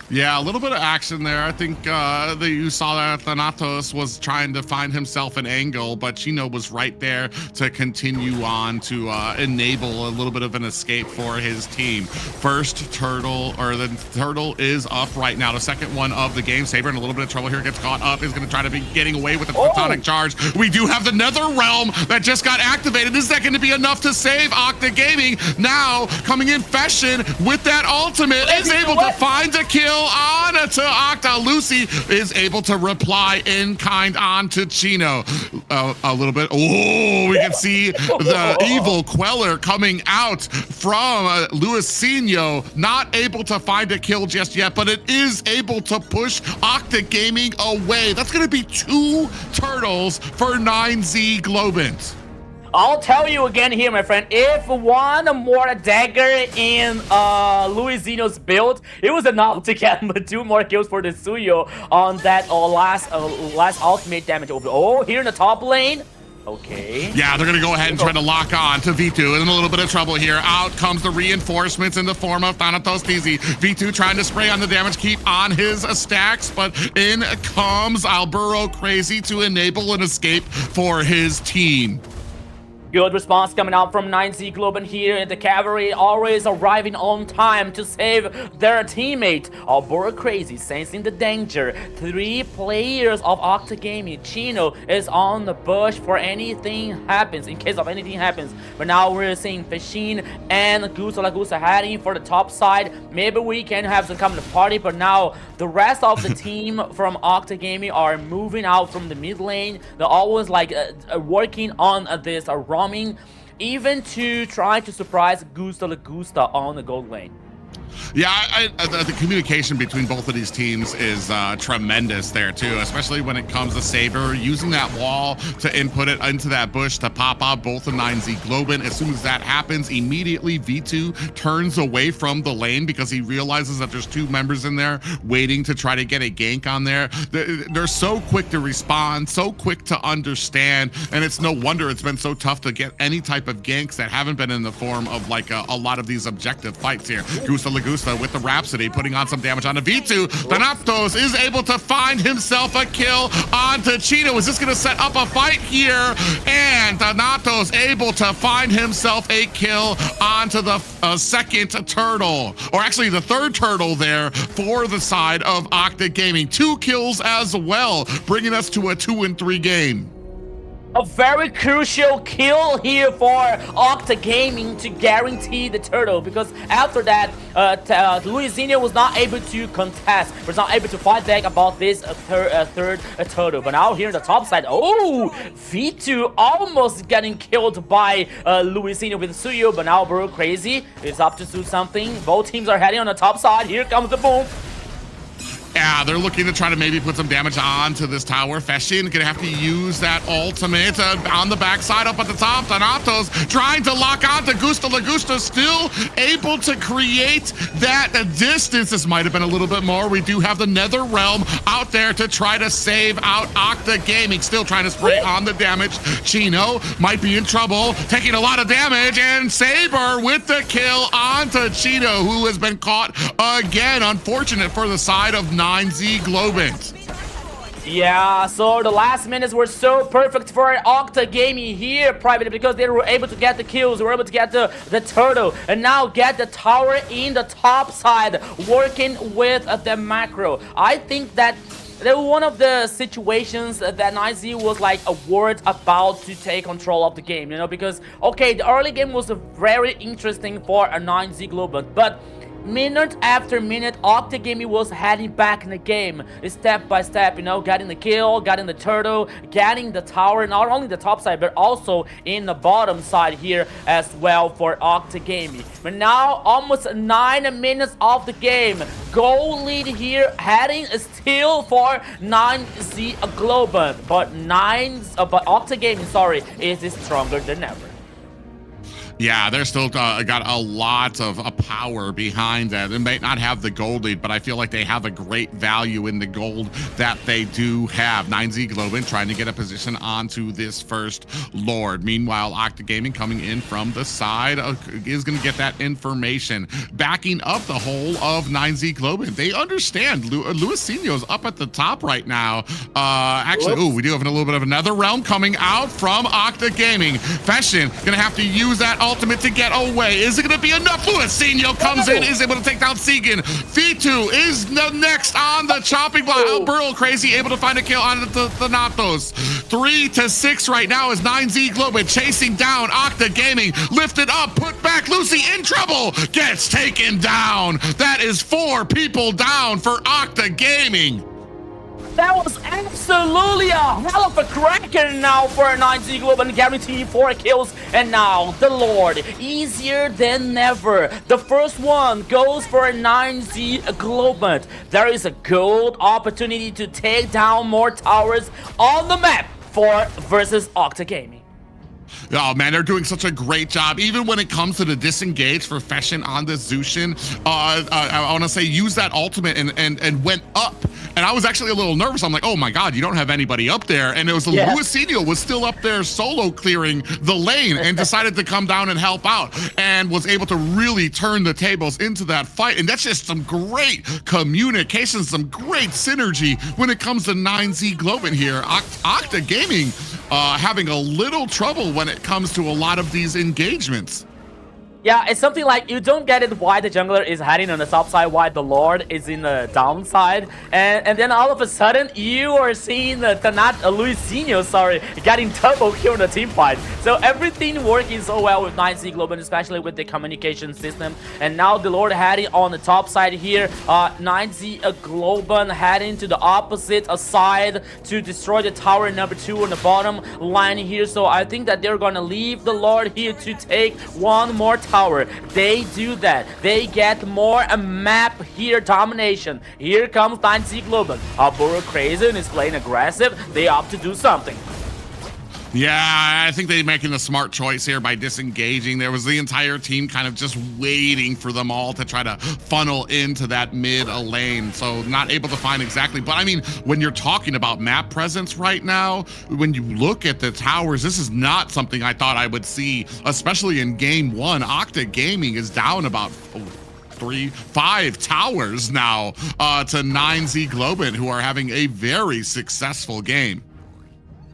Yeah, a little bit of action there. I think that you saw that Thanatos was trying to find himself an angle, but Chino was right there to continue on to enable a little bit of an escape for his team. First turtle, or the turtle is up right now. The second one of the game. Saber in a little bit of trouble here, gets caught up, is going to try to be getting away with the photonic charge. We do have the Nether Realm that just got activated. Is that going to be enough to save Octa Gaming? Now, coming in Fashion with that ultimate, is able to find a kill on to Octa. Lucy is able to reply in kind on to Chino. A little bit. Oh, we can see the evil Queller coming out from Luisinho. Not able to find a kill just yet, but it is able to push Octa Gaming away. That's going to be 2 turtles for 9Z Globant. I'll tell you again here, my friend, if one more dagger in Luisinho's build, it was enough to get 2 more kills for the Suyo on that last ultimate damage. Oh, here in the top lane. Okay. Yeah, they're going to go ahead and try to lock on to V2. In a little bit of trouble here. Out comes the reinforcements in the form of Thanatos TZ. V2 trying to spray on the damage, keep on his stacks, but in comes Alburo Crazy to enable an escape for his team. Good response coming out from 9Z Globen here. The cavalry always arriving on time to save their teammate. Alburo Crazy sensing the danger. 3 players of Octa Gaming. Chino is on the bush for anything happens, in case of anything happens. But now we're seeing Fashin and Gusa heading for the top side. Maybe we can have some kind of party, but now the rest of the team from Octa Gaming are moving out from the mid lane. They're always like working on this roaming, even to try to surprise Gusta on the gold lane. Yeah, the communication between both of these teams is tremendous there too, especially when it comes to Saber using that wall to input it into that bush to pop out both of 9Z Globen. As soon as that happens, immediately V2 turns away from the lane because he realizes that there's 2 members in there waiting to try to get a gank on there. They're so quick to respond, so quick to understand, and it's no wonder it's been so tough to get any type of ganks that haven't been in the form of like a lot of these objective fights here. Gusta with the Rhapsody putting on some damage onto V2. Thanatos is able to find himself a kill onto Chino. Is this going to set up a fight here? And Thanatos able to find himself a kill onto the second turtle, or actually the 3rd turtle there for the side of Octa Gaming. 2 kills as well, bringing us to a 2-3 game. A very crucial kill here for Octa Gaming to guarantee the turtle, because after that, Luisinho was not able to contest, was not able to fight back about this third turtle. But now here in the top side, oh, V2 almost getting killed by Luisinho with Suyo, but now Bro Crazy is up to do something. Both teams are heading on the top side. Here comes the boom. Yeah, they're looking to try to maybe put some damage onto this tower. Fashion gonna have to use that ultimate on the backside up at the top. Thanatos trying to lock on to Gusta. Still able to create that distance. This might have been a little bit more. We do have the Nether Realm out there to try to save out Octa Gaming. Still trying to spray on the damage. Chino might be in trouble, taking a lot of damage, and Saber with the kill onto Chino, who has been caught again. Unfortunate for the side of 9Z Globant. Yeah, so the last minutes were so perfect for Octa Gaming here, privately, because they were able to get the kills, they were able to get the turtle, and now get the tower in the top side, working with the macro. I think that They were one of the situations that 9Z was like a word about to take control of the game, you know, because, okay, the early game was very interesting for a 9Z Global, but minute after minute, Octa Gaming was heading back in the game, step by step, you know, getting the kill, getting the turtle, getting the tower, not only the top side, but also in the bottom side here as well for Octa Gaming. But now, almost 9 minutes of the game, goal lead here, heading still for 9Z Global, but Octa Gaming, sorry, is stronger than ever. Yeah, they're still got a lot of power behind that. They might not have the gold lead, but I feel like they have a great value in the gold that they do have. 9Z Globin trying to get a position onto this first Lord. Meanwhile, Octa Gaming coming in from the side is going to get that information. Backing up the whole of 9Z Globin. They understand. Luisinho's up at the top right now. Actually, we do have a little bit of another realm coming out from Octa Gaming. Fashion going to have to use that ultimate to get away. Is it going to be enough? Luisinho comes in, is able to take down Segan. V2 is the next on the chopping block. Burl Crazy able to find a kill on the Thanatos. 3-6 right now is 9Z Global chasing down Octa Gaming. Lifted up, put back. Lucy in trouble. Gets taken down. That is 4 people down for Octa Gaming. That was absolutely a hell of a cracker now for 9Z Global, guaranteeing 4 kills. And now the Lord, easier than ever. The first one goes for 9Z Global. There is a gold opportunity to take down more towers on the map for versus Octa Gaming. Oh man, they're doing such a great job. Even when it comes to the disengage for Fashion on the Zushin, I want to say use that ultimate and went up. And I was actually a little nervous. I'm like, oh my God, you don't have anybody up there. And it was Luisinho was still up there solo clearing the lane and decided to come down and help out and was able to really turn the tables into that fight. And that's just some great communication, some great synergy when it comes to 9Z Globin here. Octa Gaming having a little trouble when it comes to a lot of these engagements. Yeah, it's something like you don't get it why the jungler is hiding on the top side, why the Lord is in the downside, and then all of a sudden you are seeing Luisinho, sorry, getting double kill in the team fight. So everything working so well with 9Z Global, especially with the communication system. And now the Lord heading on the top side here. 9Z Global heading to the opposite side to destroy the tower number 2 on the bottom line here. So I think that they're gonna leave the Lord here to take one more tower. They do that. They get more a map here domination. Here comes 9Z Global. Burrow Crazy is playing aggressive. They opt to do something. Yeah, I think they're making the smart choice here by disengaging. There was the entire team kind of just waiting for them all to try to funnel into that mid lane. So not able to find exactly. But I mean, when you're talking about map presence right now, when you look at the towers, this is not something I thought I would see, especially in game 1. Octa Gaming is down about 5 towers now to 9Z Globin, who are having a very successful game.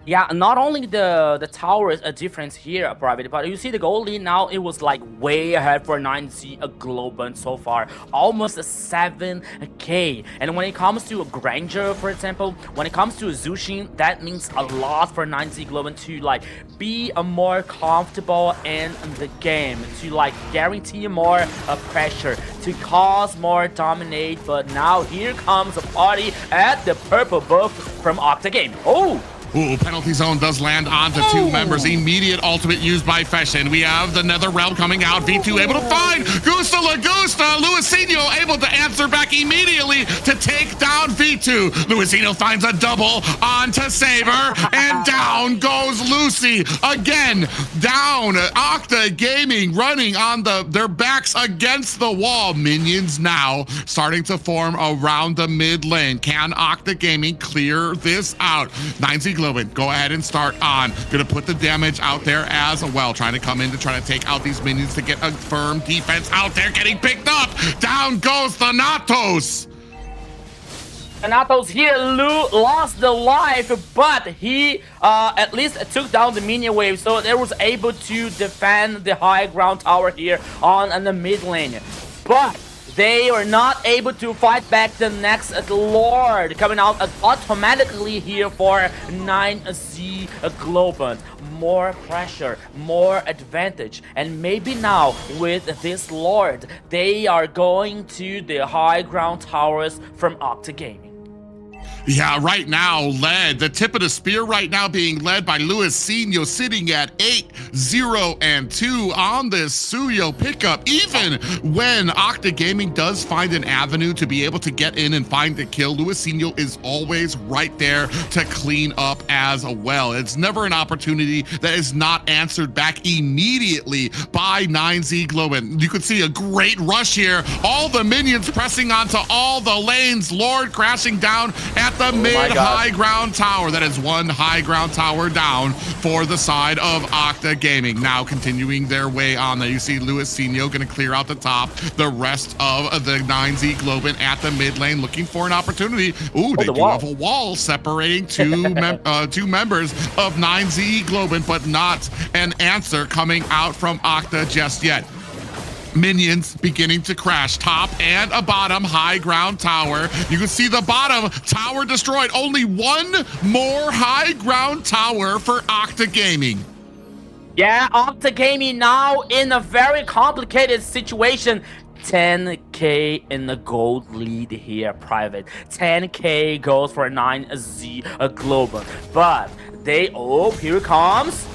Yeah, not only the tower is a difference here, Private, but you see the goal lead now, it was like way ahead for 9Z Global so far, almost 7k. And when it comes to a Granger, for example, when it comes to a Zushin, that means a lot for 9Z Global to like be a more comfortable in the game, to like guarantee more pressure, to cause more dominate. But now here comes a party at the purple buff from Octa Gaming. Oh! Ooh, penalty zone does land onto 2 members. Immediate ultimate used by Fashion. We have the Nether Realm coming out. V2 able to find Gusta Lagusta. Luisinho able to answer back immediately to take down V2. Luisinho finds a double onto Saber, and down goes Lucy. Again, down. Octa Gaming running on their backs against the wall. Minions now starting to form around the mid lane. Can Octa Gaming clear this out? 9Z Globin, go ahead and start on. Gonna put the damage out there as well. Trying to come in to try to take out these minions to get a firm defense out there. Getting picked up. Down goes Thanatos. Thanatos here lost the life, but he at least took down the minion wave, so they was able to defend the high ground tower here on the mid lane. But They are not able to fight back the next Lord coming out automatically here for 9Z Globant. More pressure, more advantage, and maybe now with this Lord, they are going to the high ground towers from Octa Gaming. Yeah, right now led, the tip of the spear right now being led by Luisinho, sitting at 8-0-2 on this Suyo pickup. Even when Octa Gaming does find an avenue to be able to get in and find the kill, Luisinho is always right there to clean up as well. It's never an opportunity that is not answered back immediately by 9Z Globant. You could see a great rush here. All the minions pressing onto all the lanes. Lord crashing down at the mid-high ground tower. That is one high ground tower down for the side of Octa Gaming. Now continuing their way on there. You see Luisinho going to clear out the top. The rest of the 9Z Globant at the mid lane looking for an opportunity. Ooh, they do have a wall separating two members of 9Z Globant, but not an answer coming out from Octa just yet. Minions beginning to crash. Top and a bottom high ground tower. You can see the bottom tower destroyed. Only one more high ground tower for Octa Gaming. Yeah, Octa Gaming now in a very complicated situation. 10k in the gold lead here, Private. 10k goes for 9Z Global. But they, oh, here it comes.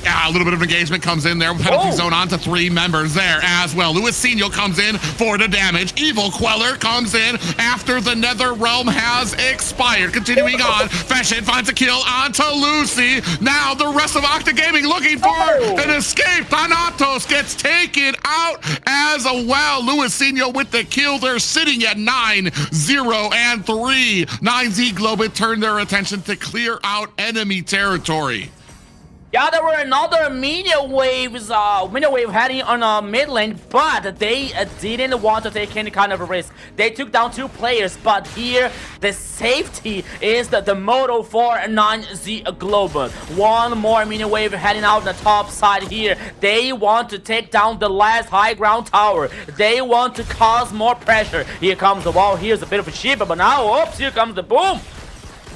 A little bit of engagement comes in there. Penalty zone onto 3 members there as well. Luisinho comes in for the damage. Evil Queller comes in after the Nether Realm has expired. Continuing on, Fashion finds a kill onto Lucy. Now the rest of Octa Gaming looking for an escape. Thanatos gets taken out as well. Luisinho with the kill. They're sitting at 9-0-3. 9Z Globant turned their attention to clear out enemy territory. Yeah, there were another minion wave heading on mid lane, but they didn't want to take any kind of a risk. They took down 2 players, but here the safety is the motto for 9Z Global. One more minion wave heading out the top side here. They want to take down the last high ground tower. They want to cause more pressure. Here comes the wall. Here's a bit of a shiver, but now, oops, here comes the boom.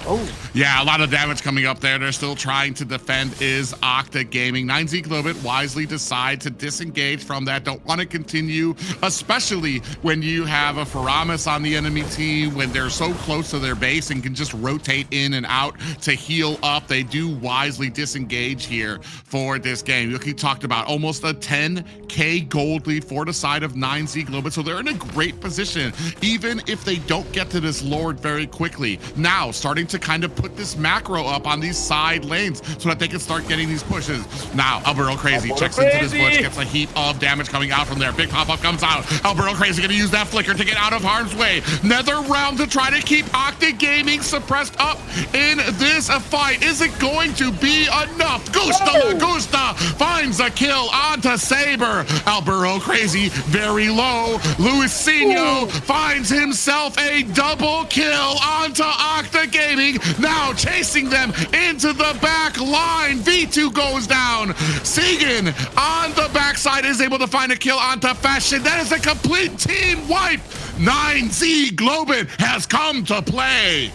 Oh. Yeah, a lot of damage coming up there. They're still trying to defend is Octa Gaming. 9Z Globant wisely decide to disengage from that. Don't want to continue, especially when you have a Faramis on the enemy team, when they're so close to their base and can just rotate in and out to heal up. They do wisely disengage here for this game. Look, he talked about almost a 10k gold lead for the side of 9Z Globant. So they're in a great position, even if they don't get to this Lord very quickly. Now, starting to kind of put this macro up on these side lanes so that they can start getting these pushes. Now, Alberto Crazy checks into this bush, gets a heap of damage coming out from there. Big pop-up comes out. Alberto Crazy gonna use that flicker to get out of harm's way. Nether Realm to try to keep Octa Gaming suppressed up in this fight. Is it going to be enough? Gusta finds a kill onto Saber. Alberto Crazy very low. Luisinho finds himself a double kill onto Octa Gaming. Now chasing them into the back line. V2 goes down. Segan on the backside is able to find a kill onto Fashion. That is a complete team wipe. 9Z Globant has come to play.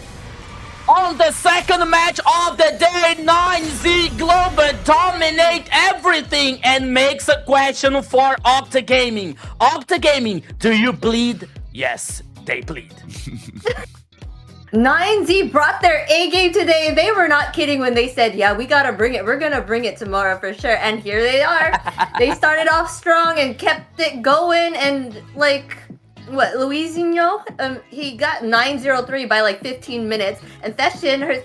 On the second match of the day, 9Z Globant dominate everything and makes a question for Octa Gaming. Octa Gaming, do you bleed? Yes, they bleed. 9Z brought their A game today. They were not kidding when they said, yeah, we gotta bring it. We're gonna bring it tomorrow for sure. And here they are. They started off strong and kept it going. And like, what, Luisinho? He got 9-0-3 by like 15 minutes. And Fashion,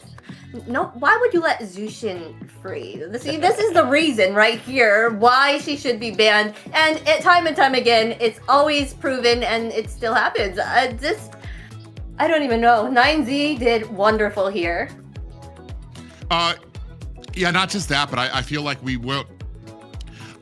no, why would you let Zushin free? See, this is the reason right here why she should be banned. And time again, it's always proven and it still happens. I don't even know. 9Z did wonderful here. Yeah, not just that, but I feel like we will.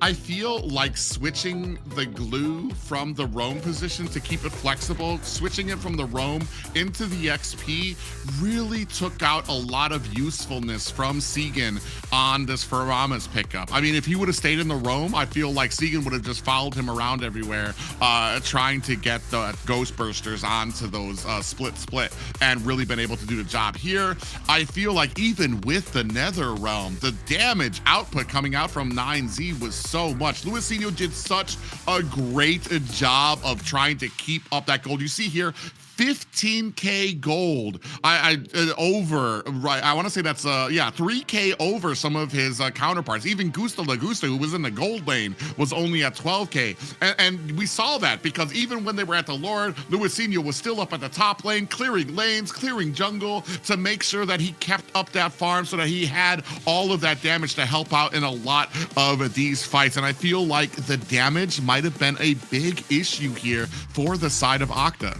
I feel like switching the glue from the roam position to keep it flexible, switching it from the roam into the XP really took out a lot of usefulness from Segan on this Faramas pickup. I mean, if he would have stayed in the roam, I feel like Segan would have just followed him around everywhere, trying to get the ghost bursters onto those split, and really been able to do the job here. I feel like even with the Nether Realm, the damage output coming out from 9Z was so much. Luisinho did such a great job of trying to keep up that gold. You see here, 15k gold. Over, right? I want to say that's 3k over some of his counterparts. Even Gusta Lagusta, who was in the gold lane, was only at 12k, and we saw that because even when they were at the Lord, Luisinho was still up at the top lane, clearing lanes, clearing jungle to make sure that he kept up that farm so that he had all of that damage to help out in a lot of these fights. And I feel like the damage might have been a big issue here for the side of Octa.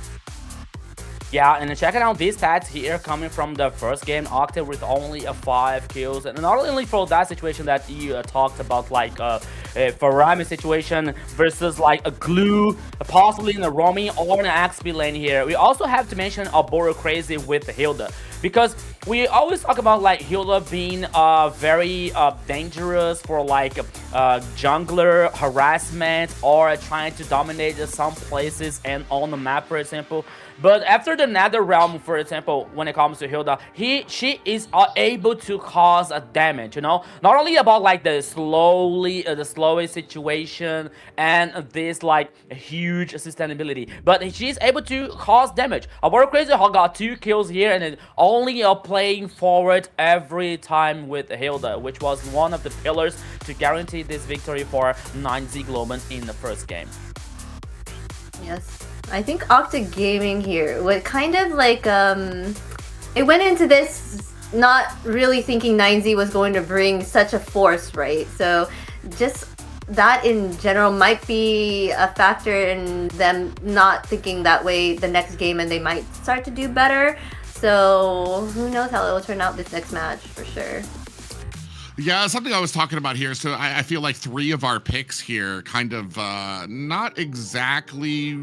Yeah, and checking out these stats here coming from the first game, Octa with only 5 kills, and not only for that situation that you talked about, like Farami situation versus like a glue, possibly in the roaming or in the XP lane here. We also have to mention Boro Crazy with Hilda, because we always talk about like Hilda being very dangerous for like jungler harassment or trying to dominate some places and on the map, for example. But after the Nether Realm, for example, when it comes to Hilda, she is able to cause damage, you know, not only about like the slowest situation and this like huge sustainability, but she's able to cause damage. Boro Crazy got 2 kills here and only playing forward every time with Hilda, which was one of the pillars to guarantee this victory for 9Z Global in the first game. Yes. I think Octa Gaming here would kind of like it went into this not really thinking 9Z was going to bring such a force, right? So just that in general might be a factor in them not thinking that way the next game, and they might start to do better. So who knows how it will turn out this next match for sure. Yeah, something I was talking about here. So I feel like 3 of our picks here kind of not exactly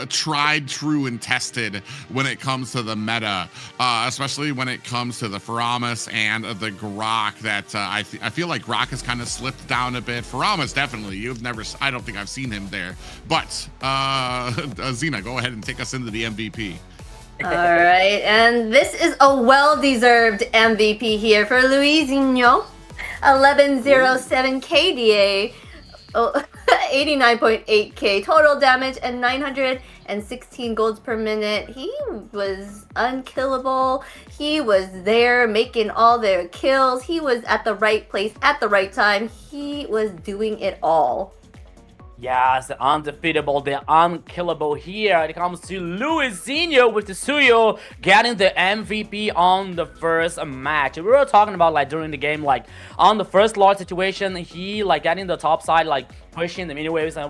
tried, true, and tested when it comes to the meta, especially when it comes to the Faramas and the Grok. That I feel like Grok has kind of slipped down a bit. Faramas definitely. I don't think I've seen him there. But Zena, go ahead and take us into the MVP. All right, and this is a well-deserved MVP here for Luisinho. 1107 KDA, 89.8k total damage, and 916 golds per minute. He was unkillable. He was there making all their kills. He was at the right place at the right time. He was doing it all. Yes, the undefeatable, the unkillable here. It comes to Luisinho with the Suyo getting the MVP on the first match. We were talking about like during the game, like on the first Lord situation, he like getting the top side, like pushing the mini waves, and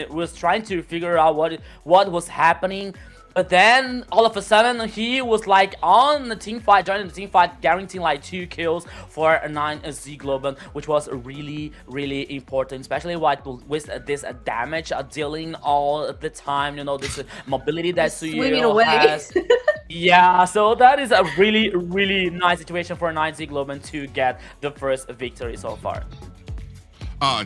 was trying to figure out what was happening. But then all of a sudden he was like on the team fight, joining the team fight, guaranteeing like 2 kills for 9Z Global, which was really, really important, especially with this damage dealing all the time, you know, this mobility that Suyo has. Yeah, so that is a really, really nice situation for 9Z Global to get the first victory so far.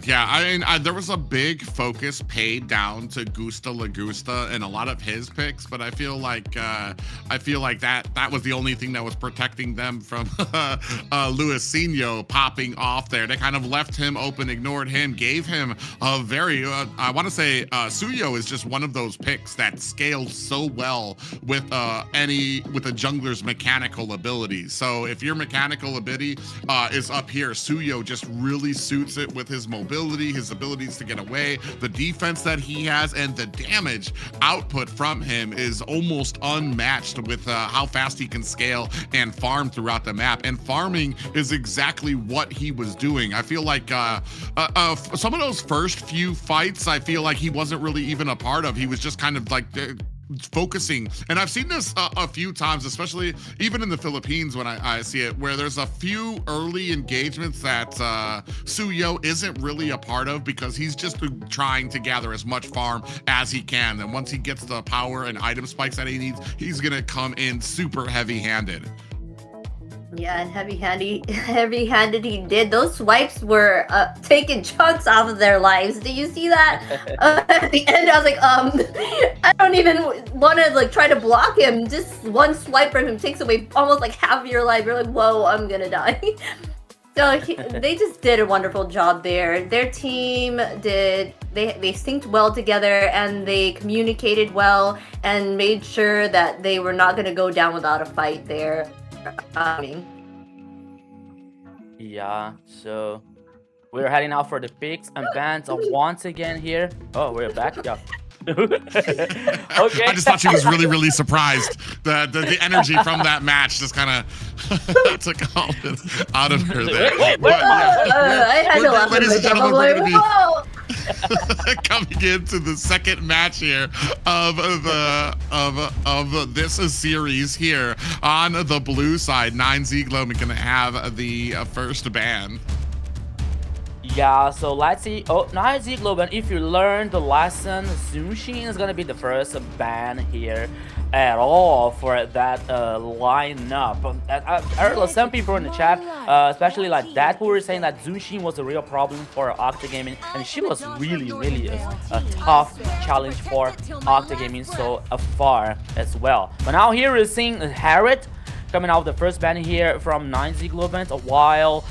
Yeah, I mean, there was a big focus paid down to Gusta Lagusta and a lot of his picks, but I feel like that was the only thing that was protecting them from Luisinho popping off there. They kind of left him open, ignored him, gave him a very, I want to say, Suyo is just one of those picks that scales so well with a jungler's mechanical abilities. So if your mechanical ability is up here, Suyo just really suits it with his mobility, his abilities to get away, the defense that he has, and the damage output from him is almost unmatched with how fast he can scale and farm throughout the map. And farming is exactly what he was doing. I feel like some of those first few fights, I feel like he wasn't really even a part of. He was just kind of like focusing, and I've seen this a few times, especially even in the Philippines when I see it, where there's a few early engagements that Suyo isn't really a part of because he's just trying to gather as much farm as he can. And once he gets the power and item spikes that he needs, he's gonna come in super heavy-handed. Yeah, and heavy-handed he did. Those swipes were taking chunks off of their lives. Did you see that? At the end, I was like, I don't even want to like try to block him. Just one swipe from him takes away almost like half of your life. You're like, whoa, I'm gonna die. So they just did a wonderful job there. Their team did. They synced well together and they communicated well and made sure that they were not gonna go down without a fight there. Yeah, so we're heading out for the picks and bans once again here. Oh, we're back. Yeah. Okay. I just thought she was really surprised. The energy from that match just kind of took all this out of her there. I had to laugh. Ladies and gentlemen, we're going to be Whoa! coming into the second match here of this series here on the blue side. 9Z Globe going to have the first ban. Yeah, so let's see. Oh, 9Z Globe, and if you learn the lesson, Zunshin is gonna be the first ban here at all for that lineup. I heard some people in the chat, especially like that, who were saying that Zunshin was a real problem for Octa Gaming, and she was really a tough challenge for Octa Gaming so far as well. But now here we're seeing Harriet coming out with the first ban here from 9Z Globe, while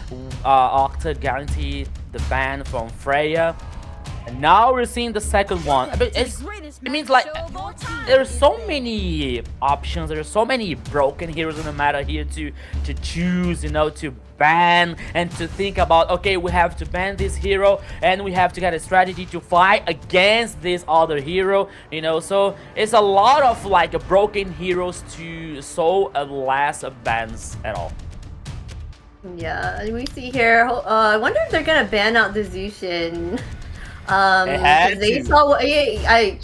Octa guaranteed the ban from Freya. And now we're seeing the second one. I mean, it means like there's so many options, there's so many broken heroes in the meta here to choose, you know, to ban and to think about, okay, we have to ban this hero and we have to get a strategy to fight against this other hero, you know. So it's a lot of like broken heroes to so less bans at all. Yeah, we see here. I wonder if they're gonna ban out the Zushin. They saw. I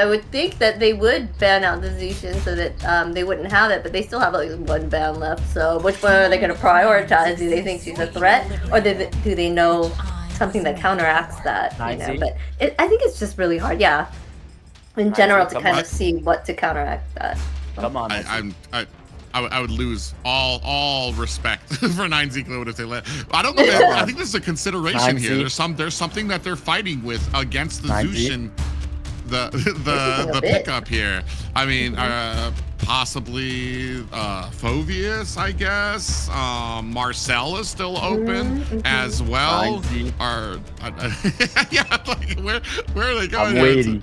would think that they would ban out the Zushin so that they wouldn't have it, but they still have like one ban left. So which one are they gonna prioritize? Do they think she's a threat, or do they know something that counteracts that? You know? But I think it's just really hard. Yeah, in general, to kind of see what to counteract that. Come on, I would lose all respect for 9Z Globe if they let. I don't know. I think this is a consideration here. There's something that they're fighting with against the Zushin, the pickup here. I mean, possibly Phoveus, I guess. Marcel is still open as well. Yeah, like where are they going? I'm waiting.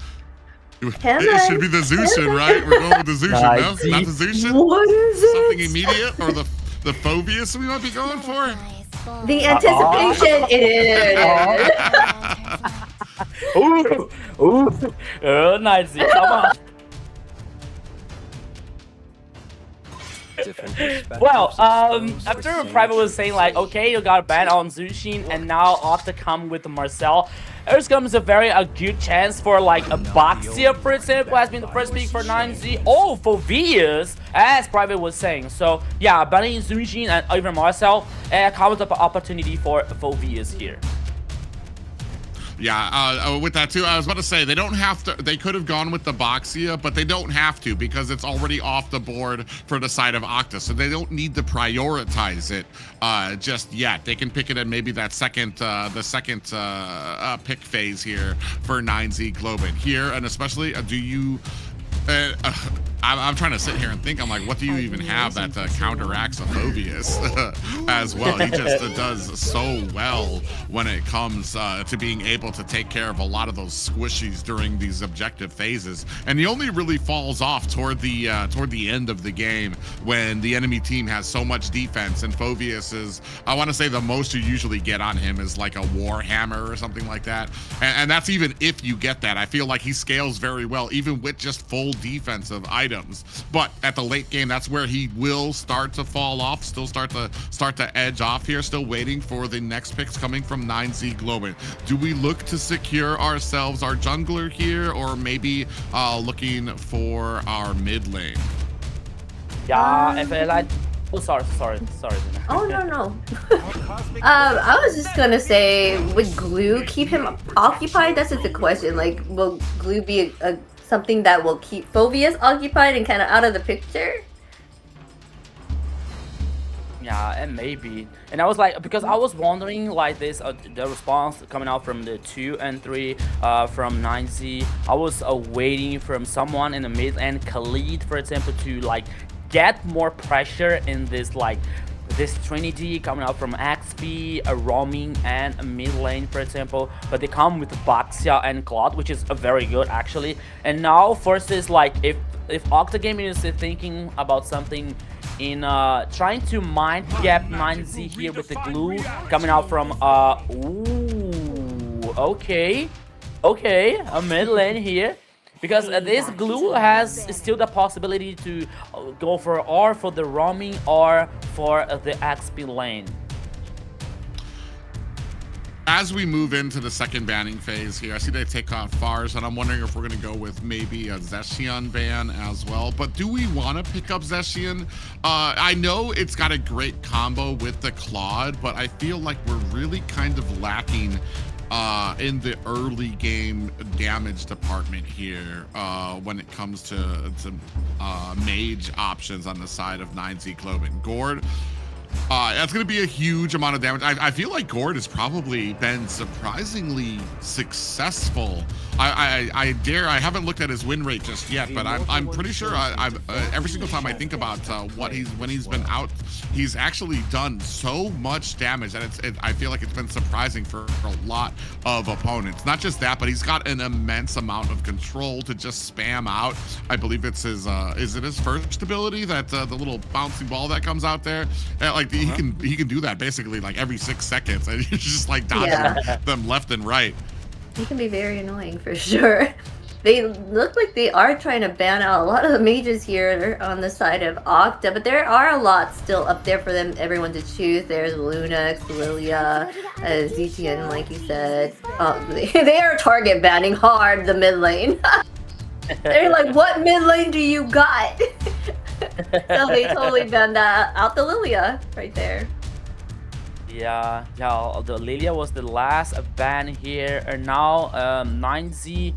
It should be the Zushin, right? We're going with the Zushin, no? Not the Zushin? What is it? Something immediate? Or the Phoveus we might be going for? The anticipation is... Nice. Come on. Well, after Private was saying like, okay, you got a ban on Zushin, and now Octa come with Marcel, there's comes a very good chance for like a Baxia, for example, has been the first pick for 9Z. Oh, for Vias, as Private was saying. So yeah, banning Zushin and even Marcel comes up an opportunity for Vias here. Yeah, with that too, I was about to say, they don't have to, they could have gone with the Baxia, but they don't have to because it's already off the board for the side of Octa, so they don't need to prioritize it just yet. They can pick it in maybe that second, pick phase here for 9Z Globe here, and especially, do you... I'm trying to sit here and think. I'm like, what do you even have that counteracts a Phoveus as well? He just does so well when it comes to being able to take care of a lot of those squishies during these objective phases. And he only really falls off toward the end of the game when the enemy team has so much defense. And Phoveus is, I want to say, the most you usually get on him is like a Warhammer or something like that. And that's even if you get that. I feel like he scales very well, even with just full defensive items. items. But at the late game, that's where he will start to fall off, still start to edge off here, still waiting for the next picks coming from 9Z Globin. Do we look to secure ourselves our jungler here, or maybe looking for our mid lane? Yeah, I feel like... Oh, sorry. Oh, no. I was just gonna say, would Glue keep him occupied? That's just the question. Like, will Glue be something that will keep Phobius occupied and kind of out of the picture? Yeah, and maybe. And I was like, because I was wondering like this, the response coming out from the 2 and 3 from 9Z. I was waiting from someone in the mid and Khalid, for example, to like get more pressure in this like this trinity coming out from XP, a roaming and a mid lane, for example. But they come with Baxia and Claude, which is very good actually. And now first is like if Octa Gaming is thinking about something in trying to mind gap 9Z here with the glue coming out from ooh, okay, a mid lane here. Because this glue has still the possibility to go for the roaming or for the XP lane. As we move into the second banning phase here, I see they take on Fars, and I'm wondering if we're going to go with maybe a Zeshion ban as well. But do we want to pick up Zeshion? I know it's got a great combo with the Claude, but I feel like we're really kind of lacking in the early game damage department here when it comes to mage options on the side of 9Z Globin. Gord, that's going to be a huge amount of damage. I feel like Gord has probably been surprisingly successful. I haven't looked at his win rate just yet, but I'm pretty sure every single time I think about when he's been out, he's actually done so much damage that I feel like it's been surprising for a lot of opponents. Not just that, but he's got an immense amount of control to just spam out. I believe it's his is it his first ability, that the little bouncy ball that comes out there? Like he can do that basically like every 6 seconds, and you're just like dodging them left and right. He can be very annoying for sure. They look like they are trying to ban out a lot of the mages here on the side of Octa, but there are a lot still up there for everyone to choose. There's Lunax, Lilia, ZTN, like you said. They are target banning hard the mid lane. They're like, what mid lane do you got? So they totally banned out the Lilia right there. Yeah, the Lilia was the last ban here, and now 9Z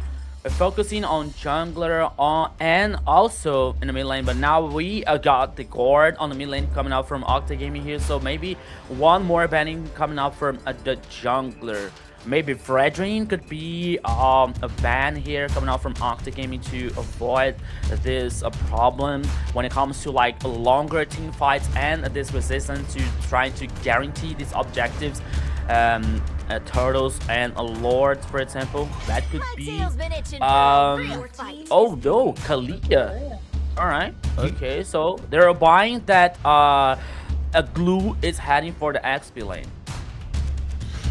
focusing on jungler and also in the mid lane. But now we got the Gord on the mid lane coming out from Octa Gaming here, so maybe one more banning coming out from the jungler. Maybe Fredrin could be a ban here coming out from Octa Gaming to avoid this problem when it comes to like longer team fights and this resistance to trying to guarantee these objectives. Turtles and Lords, for example, that could be oh no, Kalia. All right, okay, so they're buying that a glue is heading for the XP lane.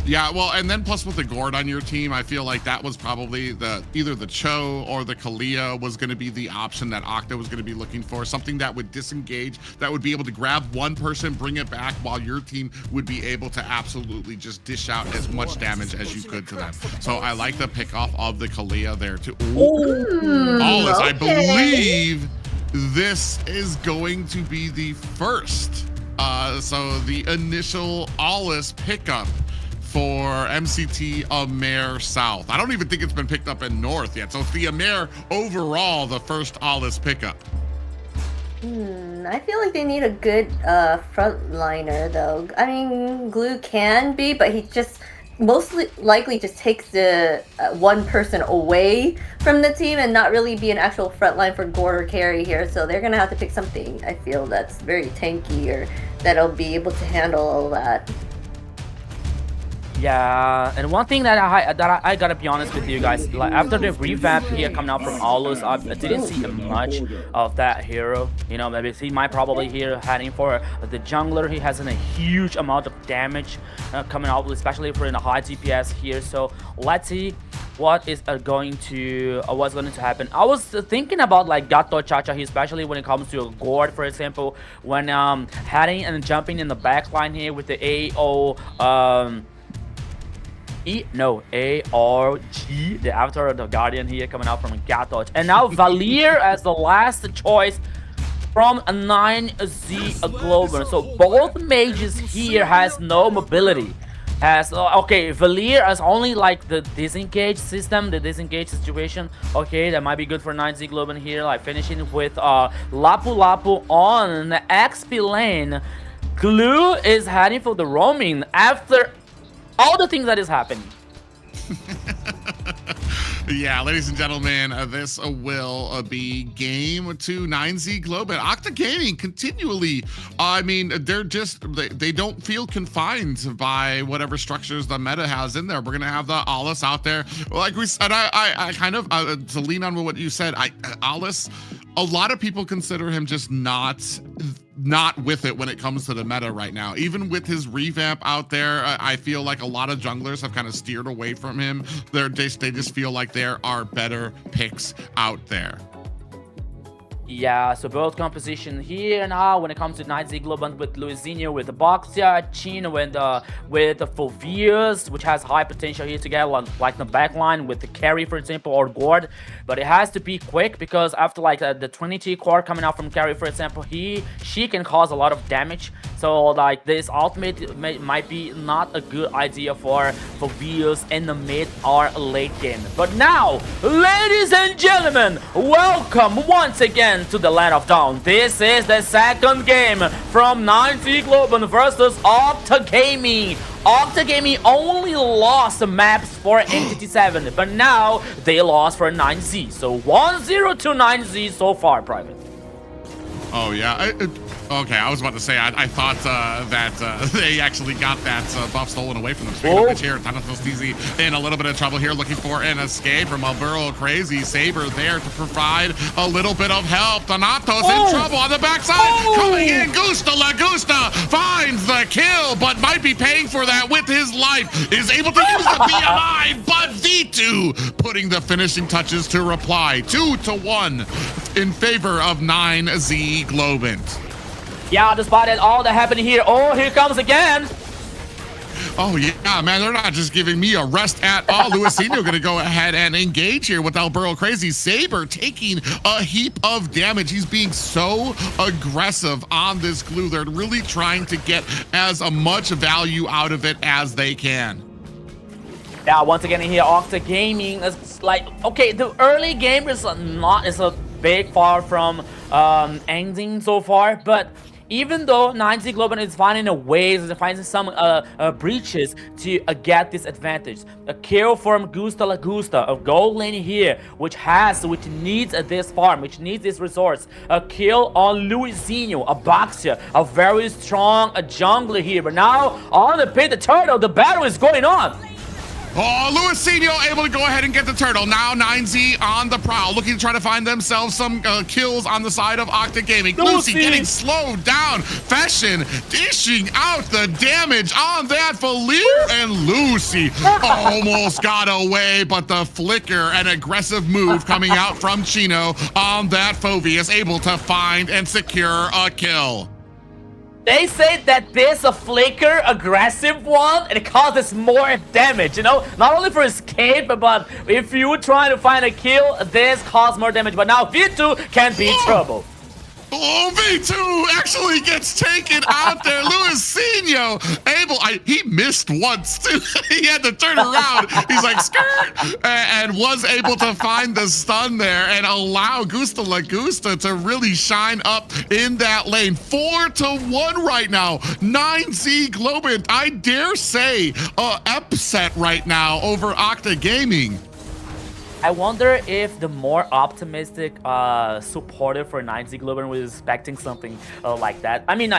Yeah, well, and then plus with the Gord on your team, I feel like that was probably either the Cho or the Kalia was going to be the option that Octa was going to be looking for. Something that would disengage, that would be able to grab one person, bring it back, while your team would be able to absolutely just dish out as much damage as you could to them. So I like the pick off of the Kalia there too. Alice, I believe this is going to be the first. So the initial Alice pickup for MCT AMER South. I don't even think it's been picked up in North yet. So it's the AMER overall, the first Alice pickup. I feel like they need a good frontliner though. I mean, Glue can be, but he just mostly likely just takes the one person away from the team and not really be an actual frontline for Gord or carry here. So they're gonna have to pick something, I feel, that's very tanky or that'll be able to handle all that. Yeah, and one thing that I gotta be honest with you guys, like after the revamp here coming out from Aulus, I didn't see much of that hero. You know, maybe he might probably here heading for the jungler. He has a huge amount of damage coming out, especially for in a high DPS here. So let's see what is going to happen. I was thinking about like Gato Chacha, especially when it comes to a Gord, for example, when heading and jumping in the back line here with the ARG, the Avatar of the Guardian here coming out from Gato. And now Valier as the last choice from a 9Z Global. So both mages here has no mobility. Okay, Valier has only like the disengage system, the disengage situation. Okay, that might be good for 9Z Global here, like finishing with Lapu Lapu on the XP lane. Glue is heading for the roaming after all the things that is happening. Yeah, ladies and gentlemen, this will be game 2, 9Z Global. Octa Gaming continually, I mean, they don't feel confined by whatever structures the meta has in there. We're going to have the Aulus out there. Like we said, I kind of, to lean on what you said, Aulus, a lot of people consider him just not with it when it comes to the meta right now. Even with his revamp out there, I feel like a lot of junglers have kind of steered away from him. They just feel like there are better picks out there. Yeah, so both composition here now when it comes to 9Z Global with Luizinho, with the Boxia, Chin with the Fulvius, which has high potential here to get like the backline with the carry, for example, or Gord. But it has to be quick because after like the Trinity core coming out from carry, for example, she can cause a lot of damage. So like this ultimate might be not a good idea for Fulvius in the mid or late game. But now, ladies and gentlemen, welcome once again to the Land of Dawn. This is the second game from 9Z Global versus Octa Gaming. Octa Gaming only lost maps for Entity 7, but now they lost for 9Z. So 1-0 to 9Z so far, Private. Oh yeah, okay, I was about to say, I thought that they actually got that buff stolen away from them. Straight here, Thanatos DZ in a little bit of trouble here, looking for an escape from a Burrow Crazy. Saber there to provide a little bit of help. Thanatos in trouble on the backside, coming in, Gusta Lagusta finds the kill, but might be paying for that with his life. Is able to use the BMI, but V2 putting the finishing touches to reply. 2-1 in favor of 9Z Globant. Yeah, despite all that happening here, here comes again. Oh yeah, man, they're not just giving me a rest at all. Luizinho gonna go ahead and engage here with Alberto Crazy. Saber taking a heap of damage. He's being so aggressive on this glue. They're really trying to get as much value out of it as they can. Yeah, once again here, Octa Gaming is like, okay, the early game is a big far from ending so far, but even though 9Z Global is finding a ways to find some breaches to get this advantage. A kill from Gusta Lagusta, a gold lane here, which needs this farm, which needs this resource. A kill on Luizinho, a Boxia, a very strong jungler here. But now on the pit, the turtle, the battle is going on. Oh, Luizinho able to go ahead and get the turtle. Now 9Z on the prowl, looking to try to find themselves some kills on the side of Octa Gaming. Lucy getting slowed down. Fashion dishing out the damage on that Valier, and Lucy almost got away, but the flicker and aggressive move coming out from Chino on that Phobius, able to find and secure a kill. They say that this a flicker aggressive one, it causes more damage, you know, not only for escape, but if you try to find a kill, this causes more damage. But now V2 can be trouble. Oh, V2 actually gets taken out there. Luizinho he missed once too. He had to turn around. He's like, skirt, and was able to find the stun there and allow Gusta Lagusta to really shine up in that lane. 4-1 right now. 9Z Globant, I dare say, upset right now over Octa Gaming. I wonder if the more optimistic supporter for 9Z Global was expecting something like that. I mean,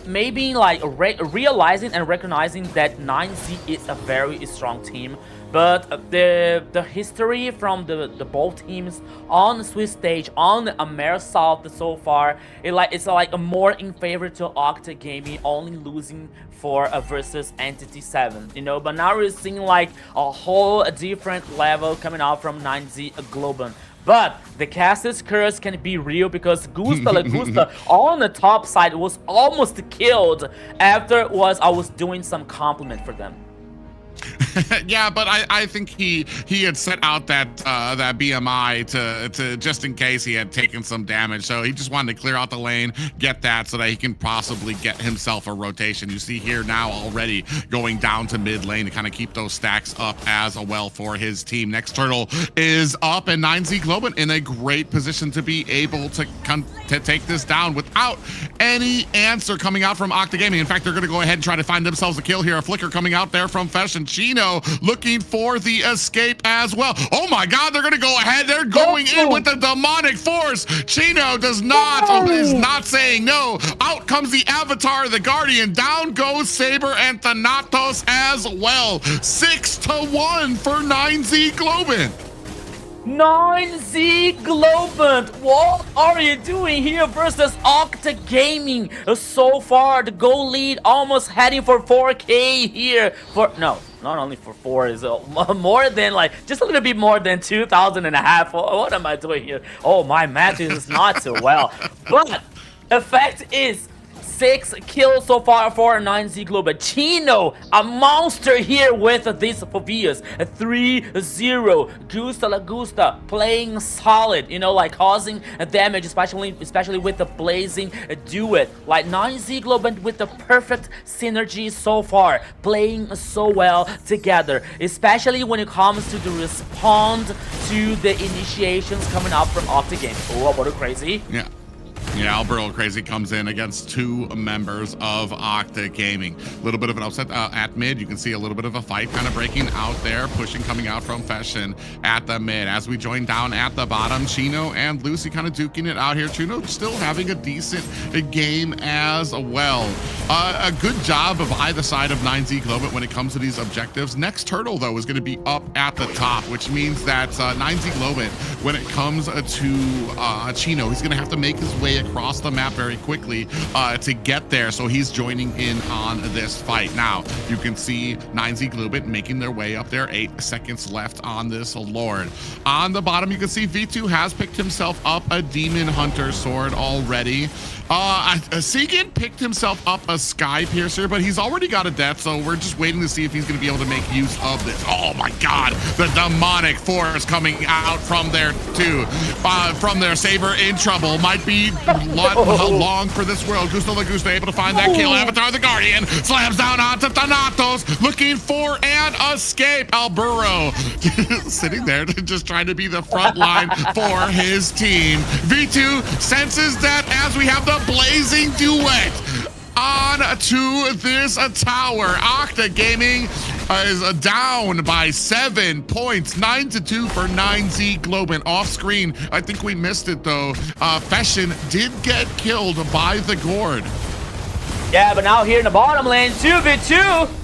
maybe like realizing and recognizing that 9Z is a very strong team, but the history from the both teams on the Swiss stage on the AMER South so far, it's like a more in favor to Octa Gaming, only losing for versus Entity 7, you know. But now we're seeing like a whole different level coming out from 9Z Global. But the Cassis curse can be real because Gusta Lagusta on the top side was almost killed after I was doing some compliment for them. Yeah, but I think he had set out that BMI to just in case he had taken some damage, so he just wanted to clear out the lane, get that so that he can possibly get himself a rotation. You see here now already going down to mid lane to kind of keep those stacks up as well for his team. Next turtle is up, and 9Z Global in a great position to be able to take this down without any answer coming out from Octa Gaming. In fact, they're going to go ahead and try to find themselves a kill here. A flicker coming out there from Fesh, and Chino looking for the escape as well. Oh my god, they're going to go ahead. They're going in with the demonic force. Chino is not saying no. Out comes the Avatar, the Guardian. Down goes Saber and Thanatos as well. 6-1 for 9Z Global. 9Z Global, what are you doing here versus Octa Gaming? So far, the goal lead almost heading for 4K here. No, not only for 4, is more than like just a little bit more than 2,000 and a half. What am I doing here? Oh, my math is not so well. But the fact is, 6 kills so far for 9Z Global. Chino, a monster here with these Fovias. 3-0. Gusta Lagusta playing solid, you know, like causing damage, especially with the blazing duet. Like 9Z Global with the perfect synergy so far, playing so well together, especially when it comes to the respond to the initiations coming up from Octa Gaming. Oh, what a crazy. Yeah, Albero Crazy comes in against 2 members of Octa Gaming. A little bit of an upset at mid. You can see a little bit of a fight kind of breaking out there, pushing coming out from Fashion at the mid. As we join down at the bottom, Chino and Lucy kind of duking it out here. Chino still having a decent game as well. A good job of either side of 9Z Global when it comes to these objectives. Next turtle, though, is going to be up at the top, which means that 9Z Global, when it comes to Chino, he's going to have to make his way across the map very quickly to get there, so he's joining in on this fight. Now you can see 9Z Global making their way up there. 8 seconds left on this Lord. On the bottom you can see V2 has picked himself up a Demon Hunter sword already. Segan picked himself up a Sky Piercer, but he's already got a death, so we're just waiting to see if he's going to be able to make use of this. Oh my god, the demonic force coming out from there too. From their Saber in trouble. Might be long for this world. Gusta Lagusta able to find that kill. Avatar the Guardian slams down onto Thanatos, looking for an escape. Albero sitting there just trying to be the front line for his team. V2 senses that as we have the blazing duet on to this tower. Octa Gaming is down by 7 points, 9-2 for 9Z Global. Off screen, I think we missed it though. Fashion did get killed by the Gourd. Yeah, but now here in the bottom lane, 2v2.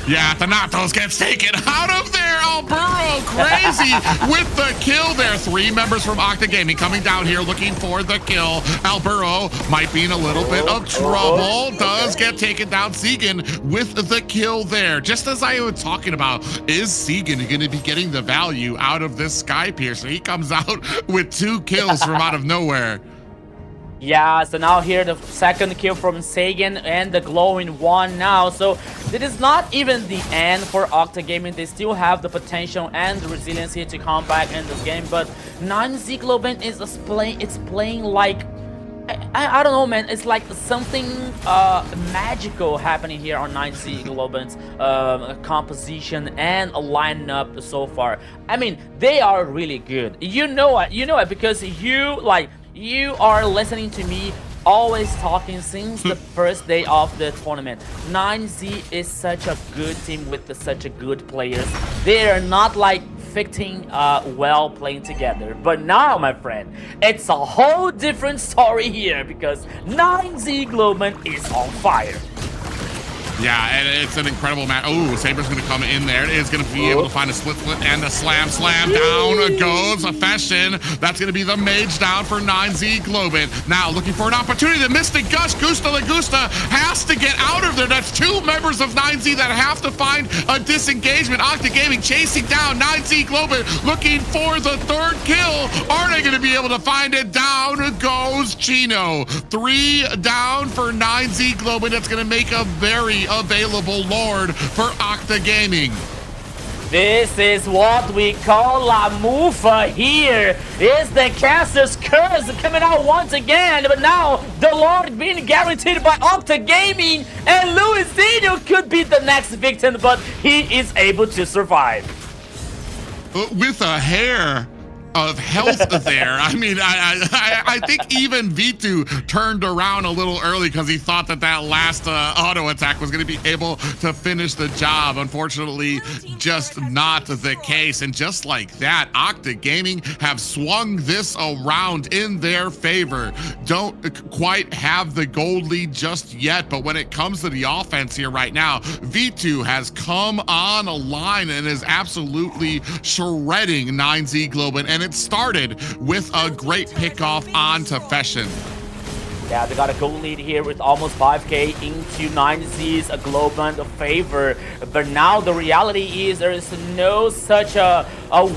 Yeah, Thanatos gets taken out of there. Albero Crazy with the kill there. 3 members from Octa Gaming coming down here looking for the kill. Albero might be in a little bit of trouble. Does get taken down. Segan with the kill there. Just as I was talking about, is Segan going to be getting the value out of this Sky Piercer? He comes out with 2 kills from out of nowhere. Yeah, so now here the second kill from Sagan and the glowing one now. So it is not even the end for Octa Gaming. They still have the potential and the resilience here to come back in this game. But 9Z Global is playing like, I don't know, man. It's like something magical happening here on 9Z Global's composition and lineup so far. I mean, they are really good. You know it because you are listening to me always talking since the first day of the tournament. 9Z is such a good team with such a good players. They are not like fitting well playing together. But now, my friend, it's a whole different story here because 9Z Globen is on fire. Yeah, and it's an incredible match. Oh, Saber's going to come in there. Is going to be able to find a split and a slam. Down goes a Fashion. That's going to be the mage down for 9Z Globen. Now looking for an opportunity. The Mystic Gush, Gusta Lagusta has to get out of there. That's two members of 9Z that have to find a disengagement. Octa Gaming chasing down 9Z Globen, looking for the third kill. Are they going to be able to find it? Down goes Chino. 3 down for 9Z Globen. That's going to make a very available Lord for Octa Gaming. This is what we call La Mufa here. Is the caster's curse coming out once again, but now the Lord being guaranteed by Octa Gaming, and Luisinho could be the next victim, but he is able to survive. With a hair of health there. I mean, I think even V2 turned around a little early because he thought that last auto attack was going to be able to finish the job. Unfortunately, just not the case. And just like that, Octa Gaming have swung this around in their favor. Don't quite have the gold lead just yet, but when it comes to the offense here right now, V2 has come on a line and is absolutely shredding 9Z Globen, and it started with a great pickoff onto Fashion. Yeah, they got a goal lead here with almost 5k into 9Z's Globen favor. But now the reality is there is no such a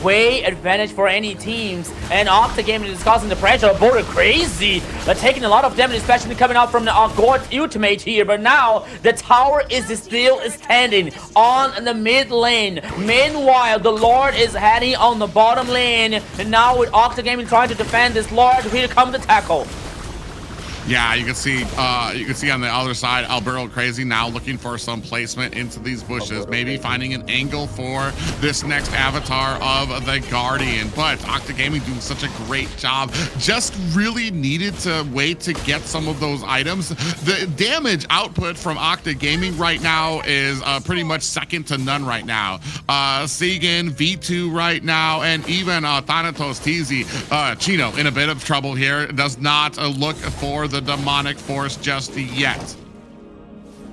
way advantage for any teams. And Octa Gaming is causing the pressure. Border crazy. They're taking a lot of damage, especially coming out from the Gort ultimate here. But now the tower is still standing on the mid lane. Meanwhile, the Lord is heading on the bottom lane. And now with Octa Gaming trying to defend this Lord, here comes the tackle. Yeah, you can see on the other side, Alberto Crazy now looking for some placement into these bushes, maybe finding an angle for this next avatar of the Guardian. But Octa Gaming doing such a great job. Just really needed to wait to get some of those items. The damage output from Octa Gaming right now is pretty much second to none right now. Segan, V2 right now, and even Thanatos TZ. Chino in a bit of trouble here. Does not look for the demonic force just yet.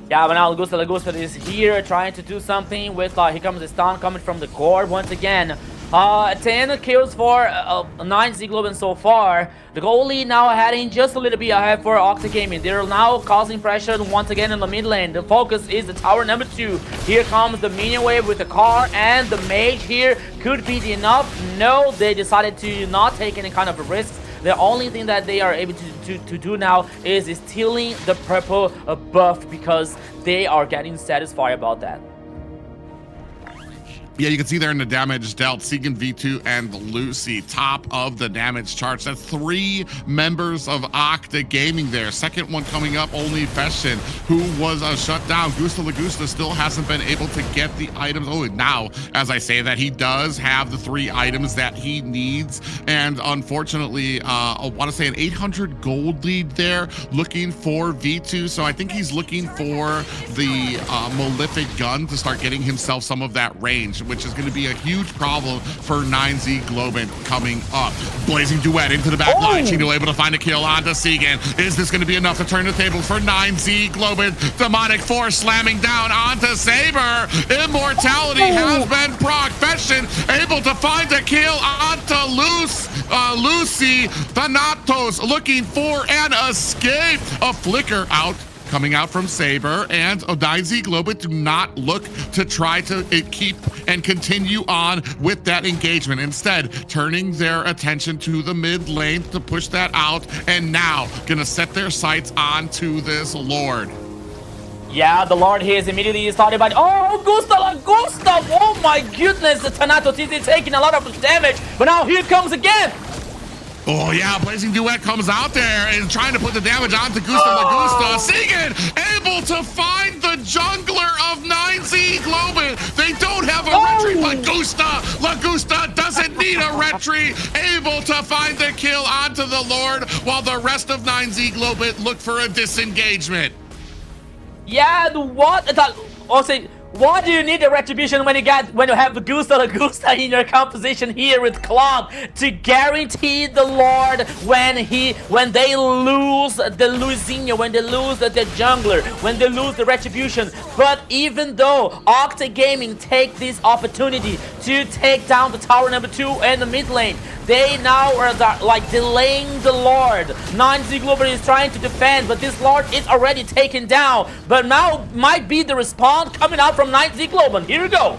Yeah, but now Lagusta is here trying to do something with, here comes the stun coming from the core once again. 10 kills for 9Z Globen so far. The goalie now heading just a little bit ahead for Octa Gaming. They're now causing pressure once again in the mid lane. The focus is the tower number 2. Here comes the minion wave with the car, and the mage here could be enough. No, they decided to not take any kind of a risk. The only thing that they are able to do now is stealing the purple buff because they are getting satisfied about that. Yeah, you can see there in the damage dealt, Segan, V2, and Lucy, top of the damage charts. That's 3 members of Octa Gaming there. Second one coming up, only Fashion, who was shut down. Gusta Lagusta still hasn't been able to get the items. Oh, now, as I say that, he does have the 3 items that he needs. And unfortunately, I want to say an 800 gold lead there, looking for V2. So I think he's looking for the Malefic gun to start getting himself some of that range, which is going to be a huge problem for 9Z Globen coming up. Blazing duet into the back line. Chino able to find a kill onto Segan. Is this going to be enough to turn the tables for 9Z Globen? Demonic Force slamming down onto Saber. Immortality has been proc. Fashion able to find a kill onto Lucy. Thanatos looking for an escape. A flicker out. Coming out from Saber, and 9Z Globen do not look to try to keep and continue on with that engagement. Instead, turning their attention to the mid lane to push that out, and now gonna set their sights onto this Lord. Yeah, the Lord here is immediately started by... Oh, Gusta! Oh my goodness, the Thanatos is taking a lot of damage, but now here comes again! Oh yeah, Blazing Duet comes out there and trying to put the damage onto Gusta Lagusta. Segan able to find the jungler of 9Z Globen. They don't have a retry, but Gusta Lagusta doesn't need a retry. Able to find the kill onto the Lord while the rest of 9Z Globen look for a disengagement. Yeah, what? What do you need the retribution when you have Gusta in your composition here with Claude to guarantee the Lord when they lose the Luizinho, when they lose the jungler, when they lose the retribution? But even though Octa Gaming take this opportunity to take down the tower number 2 and the mid lane, they now are like delaying the Lord. 9Z Global is trying to defend, but this Lord is already taken down. But now might be the response coming out from 9Z Global. Here we go.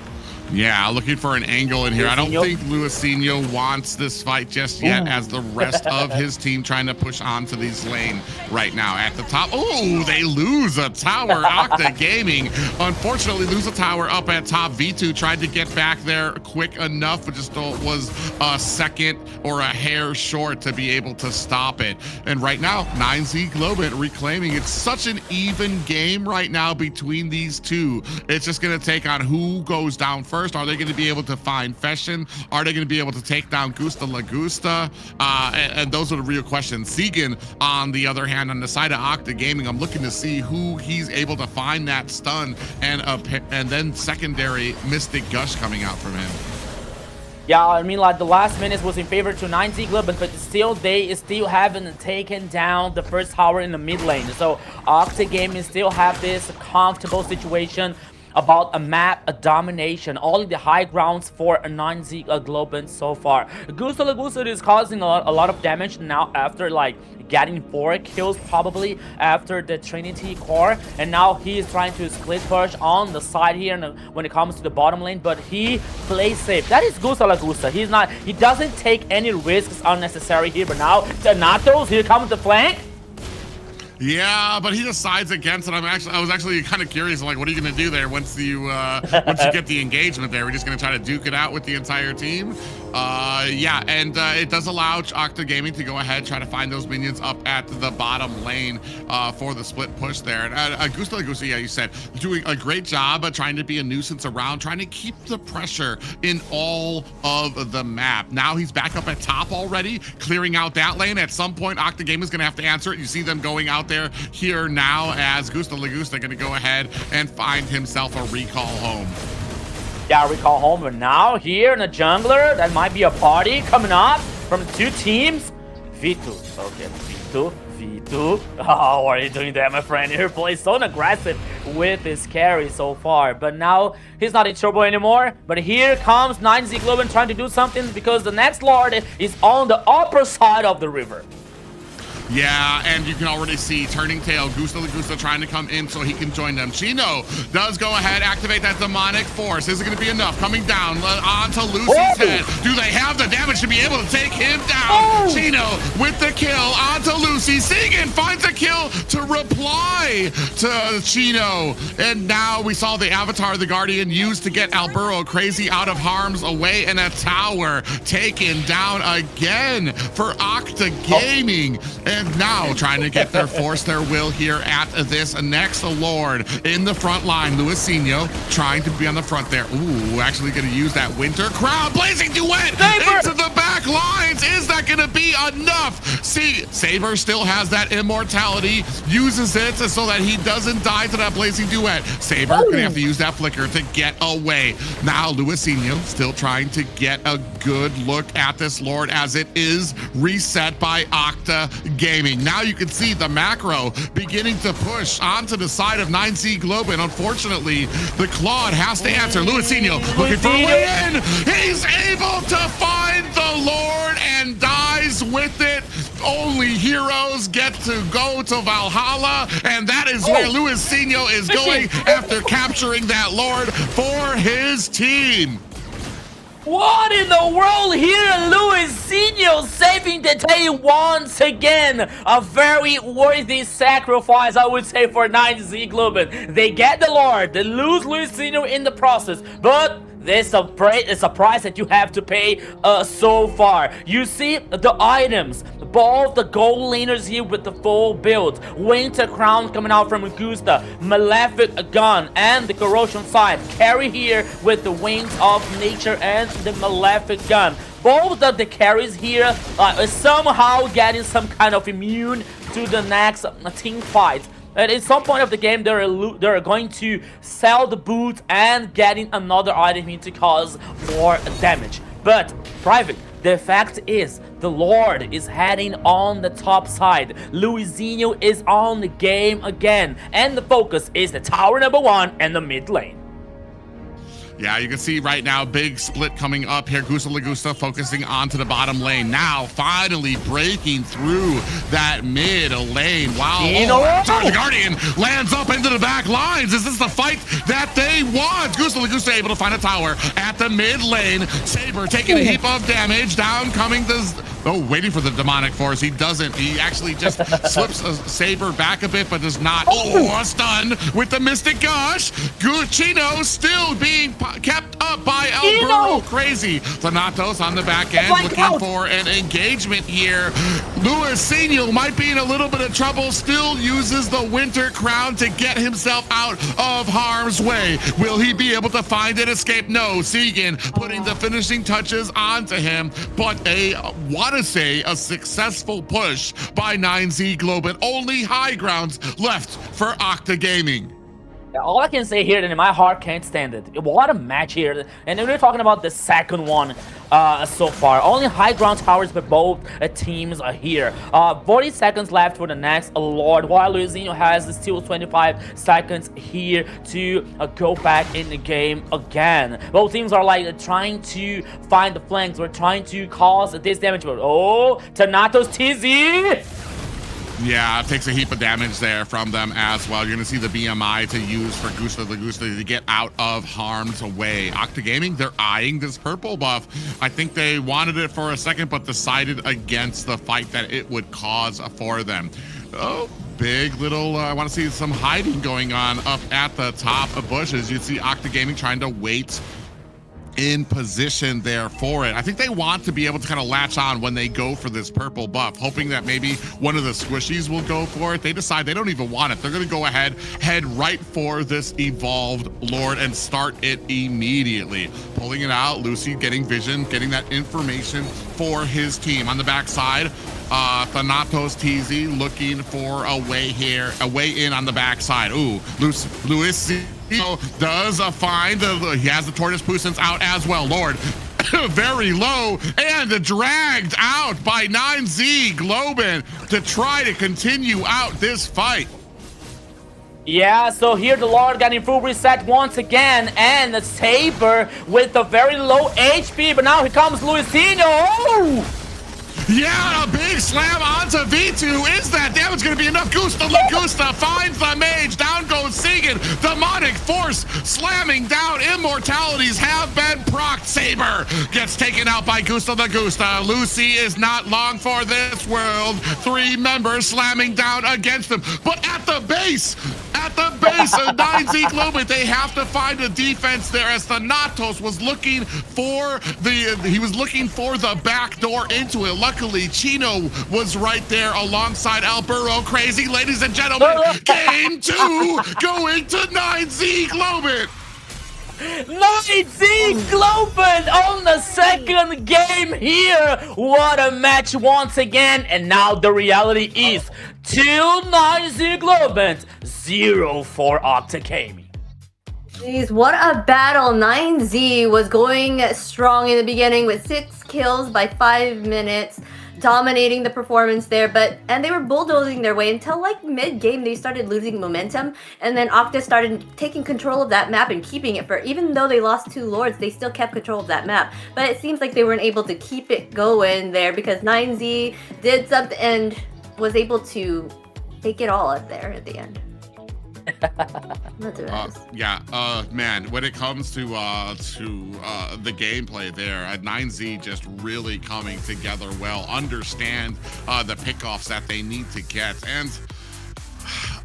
Yeah, looking for an angle in here. I don't think Luizinho wants this fight just yet, as the rest of his team trying to push onto these lane right now. At the top, oh, they lose a tower. Octa Gaming, unfortunately, lose a tower up at top. V2 tried to get back there quick enough, but just was a second or a hair short to be able to stop it. And right now, 9Z Global reclaiming. It's such an even game right now between these two. It's just going to take on who goes down first. Are they going to be able to find Fashion? Are they going to be able to take down Gusta Lagusta? And those are the real questions. Segan, on the other hand, on the side of Octa Gaming, I'm looking to see who he's able to find that stun and then secondary Mystic Gush coming out from him. Yeah, I mean, like the last minute was in favor to 9Z Global, but still they still haven't taken down the first tower in the mid lane. So Octa Gaming still have this comfortable situation about a map domination, all of the high grounds for a 9Z Global so far. Gusta Lagusta is causing a lot of damage now after like getting 4 kills probably after the Trinity core, and now he is trying to split push on the side here when it comes to the bottom lane, but he plays safe. That is Gusta Lagusta. He doesn't take any risks unnecessary here, but now Thanatos, here comes the flank. Yeah, but he decides against it. I was actually kind of curious, like, what are you going to do there once you get the engagement there? We're just going to try to duke it out with the entire team. Yeah, and it does allow Octa Gaming to go ahead, try to find those minions up at the bottom lane for the split push there. And Gusta Lagusta, yeah, you said, doing a great job of trying to be a nuisance around, trying to keep the pressure in all of the map. Now he's back up at top already, clearing out that lane. At some point, Octa Gaming is going to have to answer it. You see them going out there here now as Gusta Lagusta going to go ahead and find himself a recall home. Yeah, recall home, but now here in the jungler, that might be a party coming up from the two teams. V2, okay, V2. Oh, how are you doing that, my friend? He plays so aggressive with his carry so far, but now he's not in trouble anymore. But here comes 9Z Global trying to do something because the next Lord is on the upper side of the river. Yeah, and you can already see turning tail, Gusta Lagusta trying to come in so he can join them. Chino does go ahead, activate that demonic force. Is it going to be enough? Coming down onto Lucy's head. Do they have the damage to be able to take him down? Chino with the kill onto Lucy. Segan finds a kill to reply to Chino. And now we saw the Avatar of the Guardian used to get Alburo crazy out of harm's way, and a tower taken down again for Octa Gaming. And now trying to get their force, their will here at this next Lord in the front line. Luizinho trying to be on the front there. Ooh, actually going to use that Winter Crown. Blazing Duet into the back lines. Is that going to be enough? See, Saber still has that immortality, uses it so that he doesn't die to that Blazing Duet. Saber going to have to use that Flicker to get away. Now Luizinho still trying to get a good look at this Lord as it is reset by Octa Gaming. Now you can see the macro beginning to push onto the side of 9Z Global, and unfortunately the Claude has to answer. Luizinho looking for a way in. He's able to find the Lord and dies with it. Only heroes get to go to Valhalla, and that is where Luizinho is going after capturing that Lord for his team. What in the world here? Luizinho saving the day once again. A very worthy sacrifice, I would say, for 9Z Global. They get the Lord, they lose Luizinho in the process, but it's a price that you have to pay so far. You see the items, both the gold laners here with the full build, Winter Crown coming out from Gusta, Malefic Gun, and the Corrosion side. Carry here with the Wings of Nature and the Malefic Gun. Both of the carries here are somehow getting some kind of immune to the next team fight. And at some point of the game, they're going to sell the boots and getting another item here to cause more damage. But Private, the fact is, the Lord is heading on the top side. Luizinho is on the game again, and the focus is the tower number 1 and the mid lane. Yeah, you can see right now, big split coming up here. Gusta Lagusta focusing onto the bottom lane. Now, finally breaking through that mid lane. Wow. The Guardian lands up into the back lines. Is this the fight that they want? Gusta Lagusta able to find a tower at the mid lane. Saber taking a heap of damage. Down coming the... Oh, waiting for the demonic force. He doesn't. He actually just slips a Saber back a bit, but does not. Oh, a stun with the Mystic Gush. Chino still being kept up by El Burro. Crazy. Thanatos on the back end looking for an engagement here. Luizinho might be in a little bit of trouble. Still uses the Winter Crown to get himself out of harm's way. Will he be able to find an escape? No. Segan putting the finishing touches onto him, but what to say a successful push by 9Z Globin. Only high grounds left for Octa Gaming. All I can say here, and my heart can't stand it. What a match here. And we're talking about the second one so far. Only high ground towers for both teams are here. 40 seconds left for the next Lord, while Luizinho has still 25 seconds here to go back in the game again. Both teams are like trying to find the flanks. We're trying to cause this damage. Oh, Thanatos TZ! Yeah, it takes a heap of damage there from them as well. You're going to see the BMI to use for Gusta Lagusta to get out of harm's way. Octa Gaming, they're eyeing this purple buff. I think they wanted it for a second, but decided against the fight that it would cause for them. Oh, big little, I want to see some hiding going on up at the top of bushes. You see Octa Gaming trying to wait in position there for it. I think they want to be able to kind of latch on when they go for this purple buff, hoping that maybe one of the squishies will go for it. They decide they don't even want it. They're going to go ahead, head right for this evolved Lord and start it immediately. Pulling it out, Lucy getting vision, getting that information for his team. On the backside, Thanatos TZ looking for a way here, a way in on the backside. Ooh, Luis does find, he has the Tortoise Pusins out as well. Lord, very low and dragged out by 9Z Globin to try to continue out this fight. Yeah, so here the Lord getting full reset once again, and the Saber with a very low HP, but now here comes Luizinho. Oh! Yeah, a big slam onto V2. Is that damage going to be enough? Gusta Lagusta finds the mage. Down goes Segan. Demonic Force slamming down. Immortalities have been procced. Saber gets taken out by Gusta Lagusta. Lucy is not long for this world. 3 members slamming down against him. But at the base of 9Z Globin, they have to find a defense there as Thanatos was looking for the back door into it. Luckily, Chino was right there alongside El Burro. Crazy, ladies and gentlemen, game 2 going to 9Z Globin. 9Z Globin on the second game here. What a match once again. And now the reality is 2 9Z Globin, 0 for Octa Gaming. Jeez, what a battle. 9Z was going strong in the beginning with 6 kills by 5 minutes, dominating the performance there, and they were bulldozing their way until like mid-game they started losing momentum, and then Octa started taking control of that map and keeping it for, even though they lost 2 lords, they still kept control of that map. But it seems like they weren't able to keep it going there because 9Z did something and was able to take it all up there at the end. Man, when it comes to the gameplay there, 9Z just really coming together well, understand the pickoffs that they need to get, and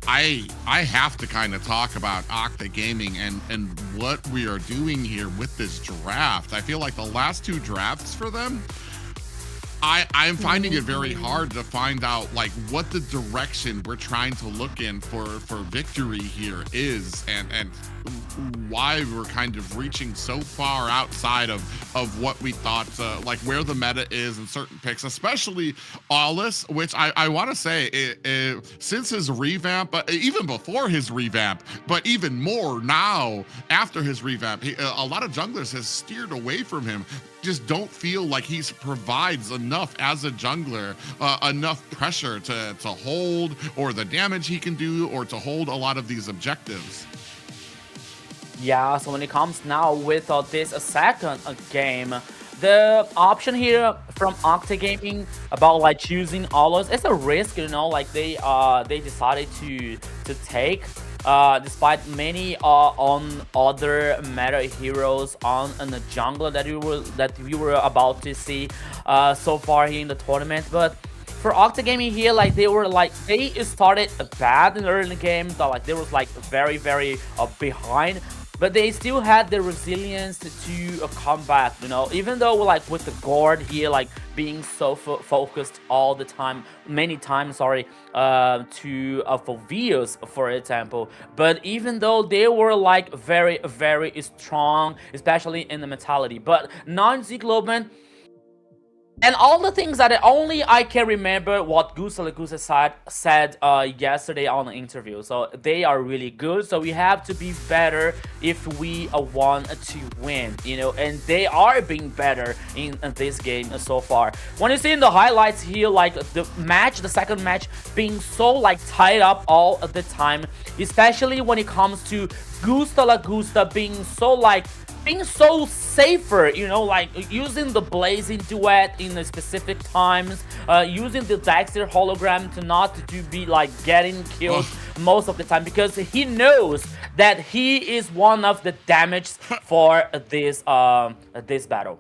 I have to kind of talk about Octa Gaming and what we are doing here with this draft. I feel like the last 2 drafts for them I'm finding it very hard to find out like what the direction we're trying to look in for victory here is, and why we're kind of reaching so far outside of what we thought, like where the meta is in certain picks, especially Aulis, which I want to say since his revamp, even before his revamp, but even more now after his revamp, a lot of junglers has steered away from him. Just don't feel like he provides enough as a jungler, enough pressure to hold, or the damage he can do, or to hold a lot of these objectives. Yeah, so when it comes now with this second game, the option here from Octa Gaming about like choosing Aulis, it's a risk, you know, like they decided to take. Despite many on other meta heroes on the jungler that we were about to see so far here in the tournament. But for Octa Gaming here, like they started bad in the early game, so like they was like very behind. But they still had the resilience to come back, you know, even though like with the guard here, like being so focused all the time, many times, sorry, to for Vios, for example. But even though they were like very strong, especially in the mentality, but 9Z Globen, and all the things that only I can remember what Gusta said yesterday on the interview. So they are really good. So we have to be better if we want to win, you know. And they are being better in this game so far. When you see in the highlights here, like the second match being so like tied up all the time, especially when it comes to Gusta being so safer, you know, like using the blazing duet in the specific times, using the Dexter hologram to not to be like getting killed most of the time, because he knows that he is one of the damage for this battle.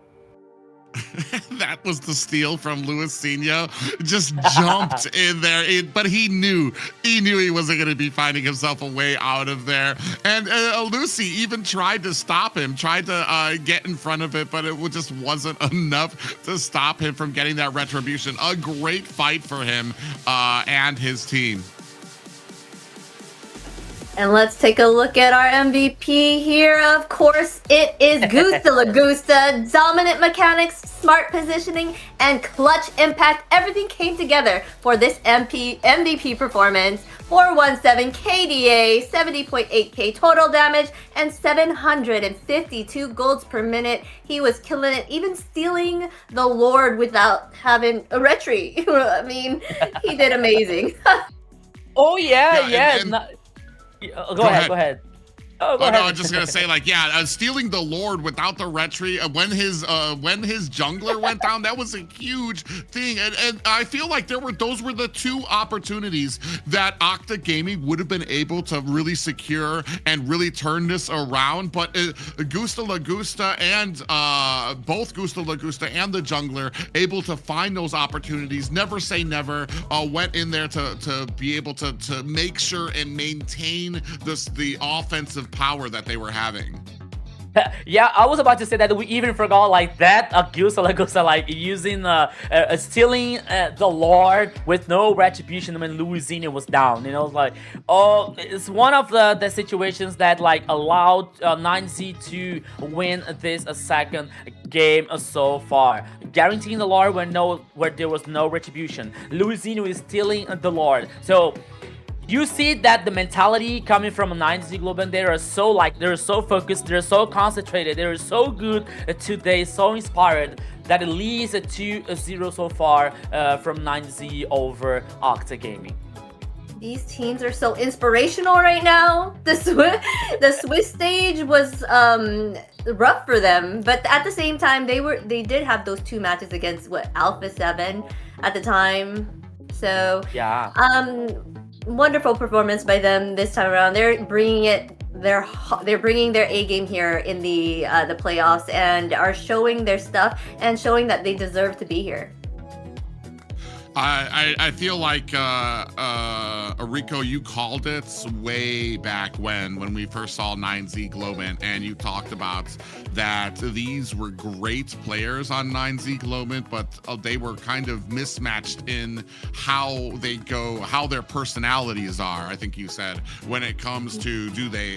That was the steal from Luisinho. Just jumped in there, but he knew he wasn't going to be finding himself a way out of there. And Lucy even tried to stop him, tried to get in front of it, but it just wasn't enough to stop him from getting that retribution. A great fight for him and his team. And let's take a look at our MVP here. Of course, it is Gusta Lagusta. Dominant mechanics, smart positioning, and clutch impact. Everything came together for this MVP performance. 417 KDA, 70.8k total damage, and 752 golds per minute. He was killing it, even stealing the Lord without having a retreat. I mean, he did amazing. Oh yeah. Go ahead. Oh, no, I was just gonna say, like, yeah, stealing the Lord without the retry when his jungler went down, that was a huge thing, and I feel like those were the two opportunities that Octa Gaming would have been able to really secure and really turn this around. But Gusta Lagusta and both Gusta Lagusta and the jungler able to find those opportunities. Never say never. Went in there to be able to make sure and maintain the offensive power that they were having. Yeah, I was about to say that we even forgot like that Gusta Lagusta like using stealing the Lord with no retribution when Luisinho was down. You know, like, oh, it's one of the situations that like allowed 9Z to win this second game so far, guaranteeing the Lord where there was no retribution. Luisinho is stealing the Lord, so you see that the mentality coming from 9Z Globen, they're so focused, they're so concentrated, they're so good today, so inspired, that it leads to 2-0 so far from 9Z over Octa Gaming. These teams are so inspirational right now. The Swiss stage was rough for them, but at the same time, they did have those two matches against Alpha 7 at the time. So yeah. Wonderful performance by them this time around. They're bringing their A game here in the playoffs, and are showing their stuff and showing that they deserve to be here. I feel like Rico, you called it way back when we first saw 9Z Globant, and you talked about that these were great players on 9Z Globant, but they were kind of mismatched in how they go, how their personalities are. I think you said when it comes to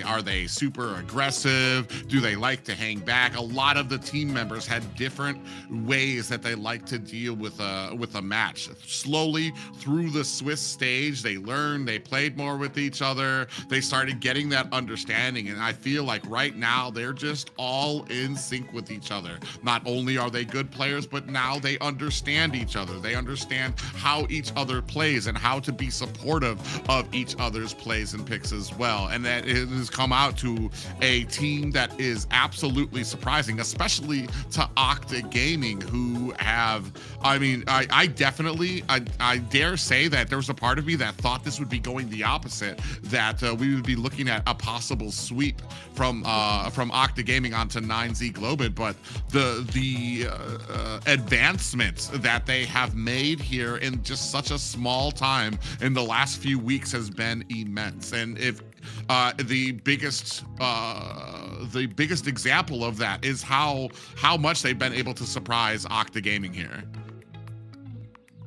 are they super aggressive? Do they like to hang back? A lot of the team members had different ways that they like to deal with a match. Slowly through the Swiss stage, they learned, they played more with each other, they started getting that understanding, and I feel like right now they're just all in sync with each other. Not only are they good players, but now they understand each other. They understand how each other plays and how to be supportive of each other's plays and picks as well. And that it has come out to a team that is absolutely surprising, especially to Octa Gaming, who have, I mean, I definitely, I dare say that there was a part of me that thought this would be going the opposite, that we would be looking at a possible sweep from Octa Gaming onto 9Z Globant, but the advancements that they have made here in just such a small time in the last few weeks has been immense. And if the biggest example of that is how much they've been able to surprise Octa Gaming here.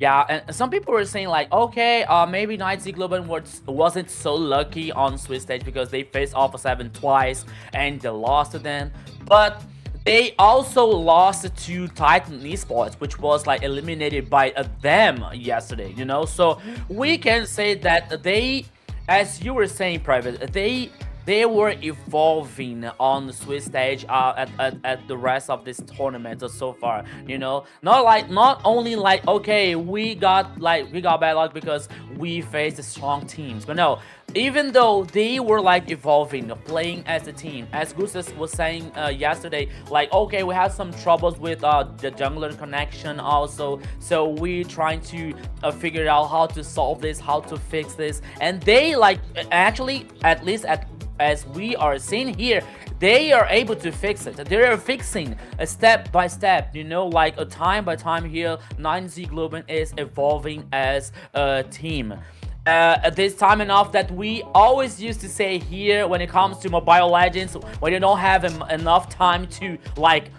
Yeah, and some people were saying like, okay, maybe 9Z Globant wasn't so lucky on Swiss stage because they faced Alpha 7 twice and they lost to them. But they also lost to Titan Esports, which was like eliminated by them yesterday, you know? So we can say that they, as you were saying, Private, they were evolving on the Swiss stage at the rest of this tournament so far, you know, not only like, okay, we got bad luck because we faced strong teams, but no, even though they were like evolving, playing as a team, as Gustas was saying yesterday, like, okay, we have some troubles with the jungler connection also, so we trying to figure out how to solve this, how to fix this, and they like actually, at least as we are seeing here, they are able to fix it. They are fixing a step by step, you know, like a time by time here. 9Z Globant is evolving as a team. This time enough that we always used to say here when it comes to Mobile Legends, when you don't have enough time to like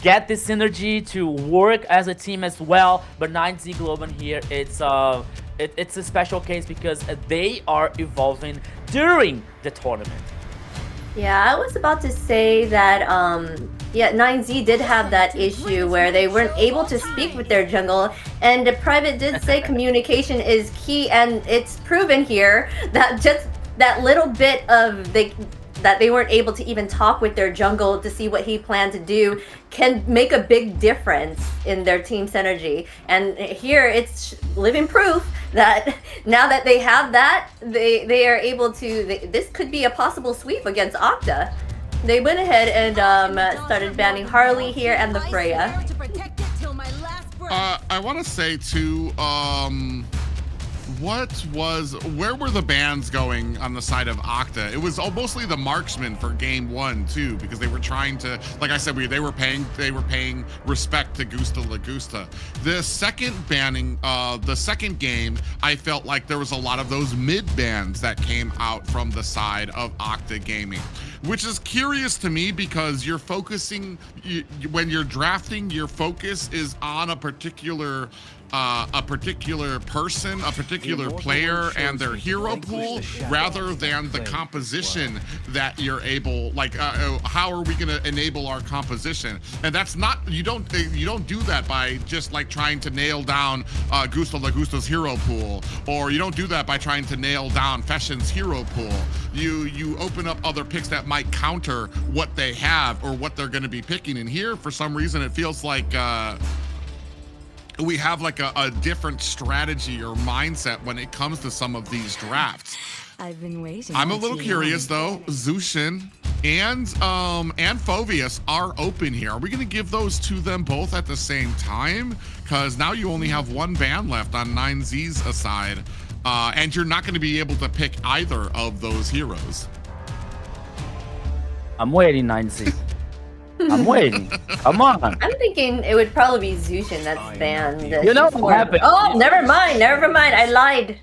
get this synergy to work as a team as well. But 9Z Globant here, it's a special case because they are evolving during the tournament. Yeah, I was about to say that yeah, 9Z did have that issue where they weren't able to speak with their jungle, and the Private did say communication is key, and it's proven here that just that little bit of that they weren't able to even talk with their jungle to see what he planned to do can make a big difference in their team synergy. And here it's living proof that now that they have that, they are able to, this could be a possible sweep against Octa. They went ahead and started banning Harley here and the Freya. I want to say too, where were the bans going on the side of Octa? It was mostly the marksman for game 1 too, because they were trying to, like I said, they were paying respect to Gusta Lagusta. The second banning, the second game, I felt like there was a lot of those mid bans that came out from the side of Octa Gaming, which is curious to me because you're focusing, when you're drafting, your focus is on a particular person, a particular player and their hero pool, rather than the composition that you're able, like, how are we going to enable our composition? And that's not, you don't do that by just like trying to nail down Gusta Lagusta's hero pool, or you don't do that by trying to nail down Fashions hero pool. You open up other picks that might counter what they have or what they're going to be picking. And here, for some reason, it feels like we have like a different strategy or mindset when it comes to some of these drafts. I've been waiting. I'm a little curious though. Zushin and Phoveus are open here. Are we going to give those to them both at the same time? Because now you only have one ban left on 9Z's side, and you're not going to be able to pick either of those heroes. I'm waiting, 9Z. I'm waiting. Come on. I'm thinking it would probably be Zushin that's banned. You know what happened? Oh, never mind. I lied.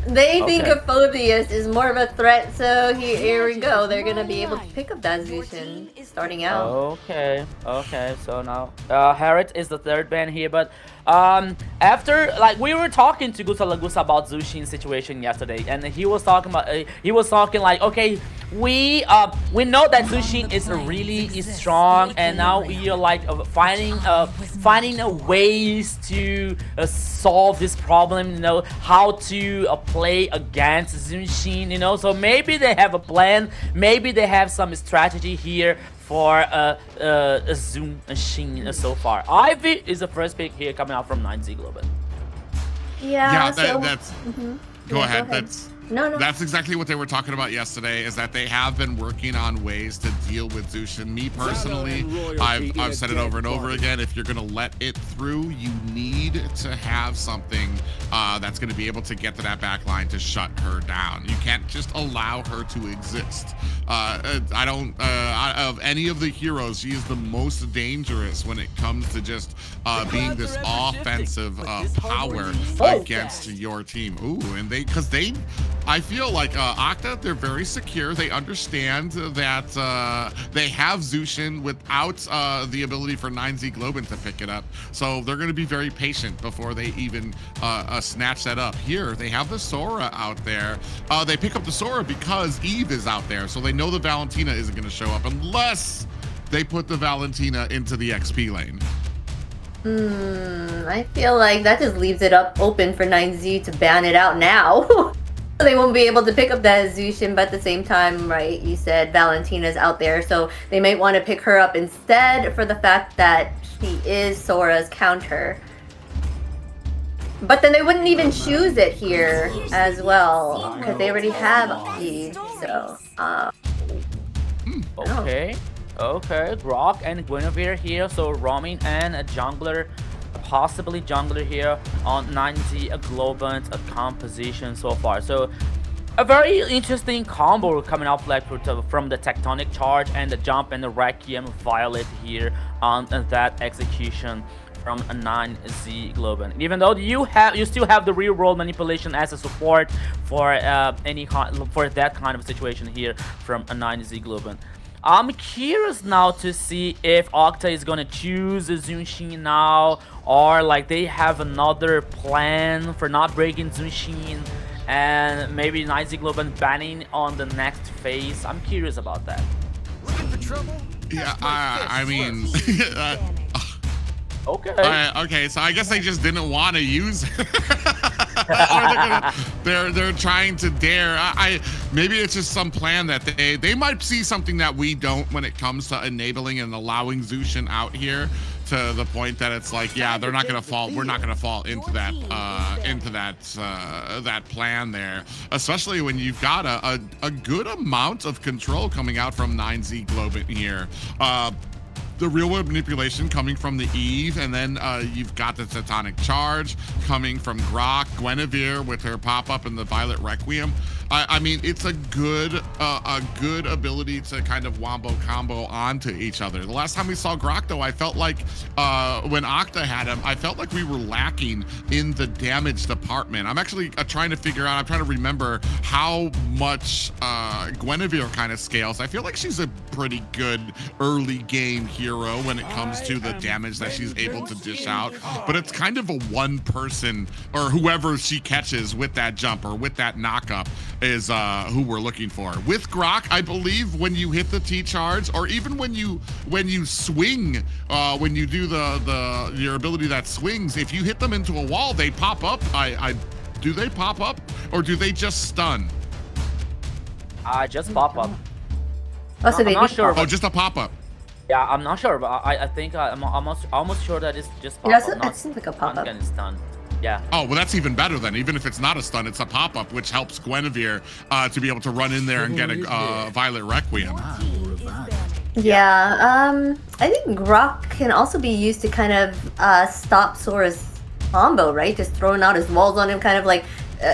They think Okay. of Phobius is more of a threat, so here we go. They're gonna be able to pick up that Zushin starting out. Okay, so now Harriet is the third ban here, but after, like, we were talking to Gusa Lagusa about Zushin's situation yesterday, and he was talking like, okay, we know that Zushin is really strong, and now we are like finding ways to solve this problem, you know, how to play against Zushin, you know. So maybe they have a plan, maybe they have some strategy here for Zushin so far. Ivy is the first pick here coming out from 9Z Global. Yeah, that's go ahead. No. That's exactly what they were talking about yesterday, is that they have been working on ways to deal with Zushin. Me personally, I've said it over and over again, if you're going to let it through, you need to have something that's going to be able to get to that back line to shut her down. You can't just allow her to exist. Of any of the heroes, she is the most dangerous when it comes to just being this offensive power against your team. Ooh, and I feel like Octa, they're very secure. They understand that they have Zushin without the ability for 9Z Globin to pick it up. So they're going to be very patient before they even snatch that up. Here, they have the Sora out there. They pick up the Sora because Eve is out there. So they know the Valentina isn't going to show up unless they put the Valentina into the XP lane. I feel like that just leaves it open for 9Z to ban it out now. They won't be able to pick up that Zushin, but at the same time, right, you said Valentina's out there, so they might want to pick her up instead for the fact that she is Sora's counter. But then they wouldn't even choose it here as well, because they already have Eve, so... Okay, Grok and Guinevere here, so roaming and a jungler, possibly jungler here on 9Z Globant composition so far. So a very interesting combo coming up like from the Tectonic Charge and the Jump and the Requiem Violet here on that execution from a 9Z Globant. Even though you still have the real world manipulation as a support for that kind of situation here from a 9Z Globant. I'm curious now to see if Octa is gonna choose Zushin now, or like they have another plan for not breaking Zushin, and maybe 9Z Global banning on the next phase. I'm curious about that. Yeah, I mean, okay. Okay, so I guess they just didn't want to use it. Or they're trying to dare. Maybe it's just some plan that they might see something that we don't when it comes to enabling and allowing Zushin out here, to the point that it's like, yeah, they're not gonna fall. We're not gonna fall into that that plan there, especially when you've got a good amount of control coming out from 9Z Globant here. The real world manipulation coming from the Eve, and then you've got the Tectonic Charge coming from Grok, Guinevere with her pop-up and the Violet Requiem. I mean, it's a good ability to kind of wombo combo onto each other. The last time we saw Grok, though, I felt like when Octa had him, I felt like we were lacking in the damage department. I'm actually trying to remember how much Guinevere kind of scales. I feel like she's a pretty good early game hero when it comes to the damage that she's able to dish out, but it's kind of a one person or whoever she catches with that jump or with that knockup is who we're looking for. With Grok, I believe when you hit the T charge, or even when you swing, when you do your ability that swings, if you hit them into a wall, they pop up. Do they pop up, or do they just stun? Just pop up. Oh, I'm not sure. Oh, just a pop up. Yeah, I'm not sure, but I think I'm almost sure that it's just pop up. It seems like a pop up. Stun. Yeah. Oh, well, that's even better then. Even if it's not a stun, it's a pop-up, which helps Guinevere to be able to run in there and get a Violet Requiem. Yeah, I think Grok can also be used to kind of stop Sora's combo, right? Just throwing out his walls on him, kind of like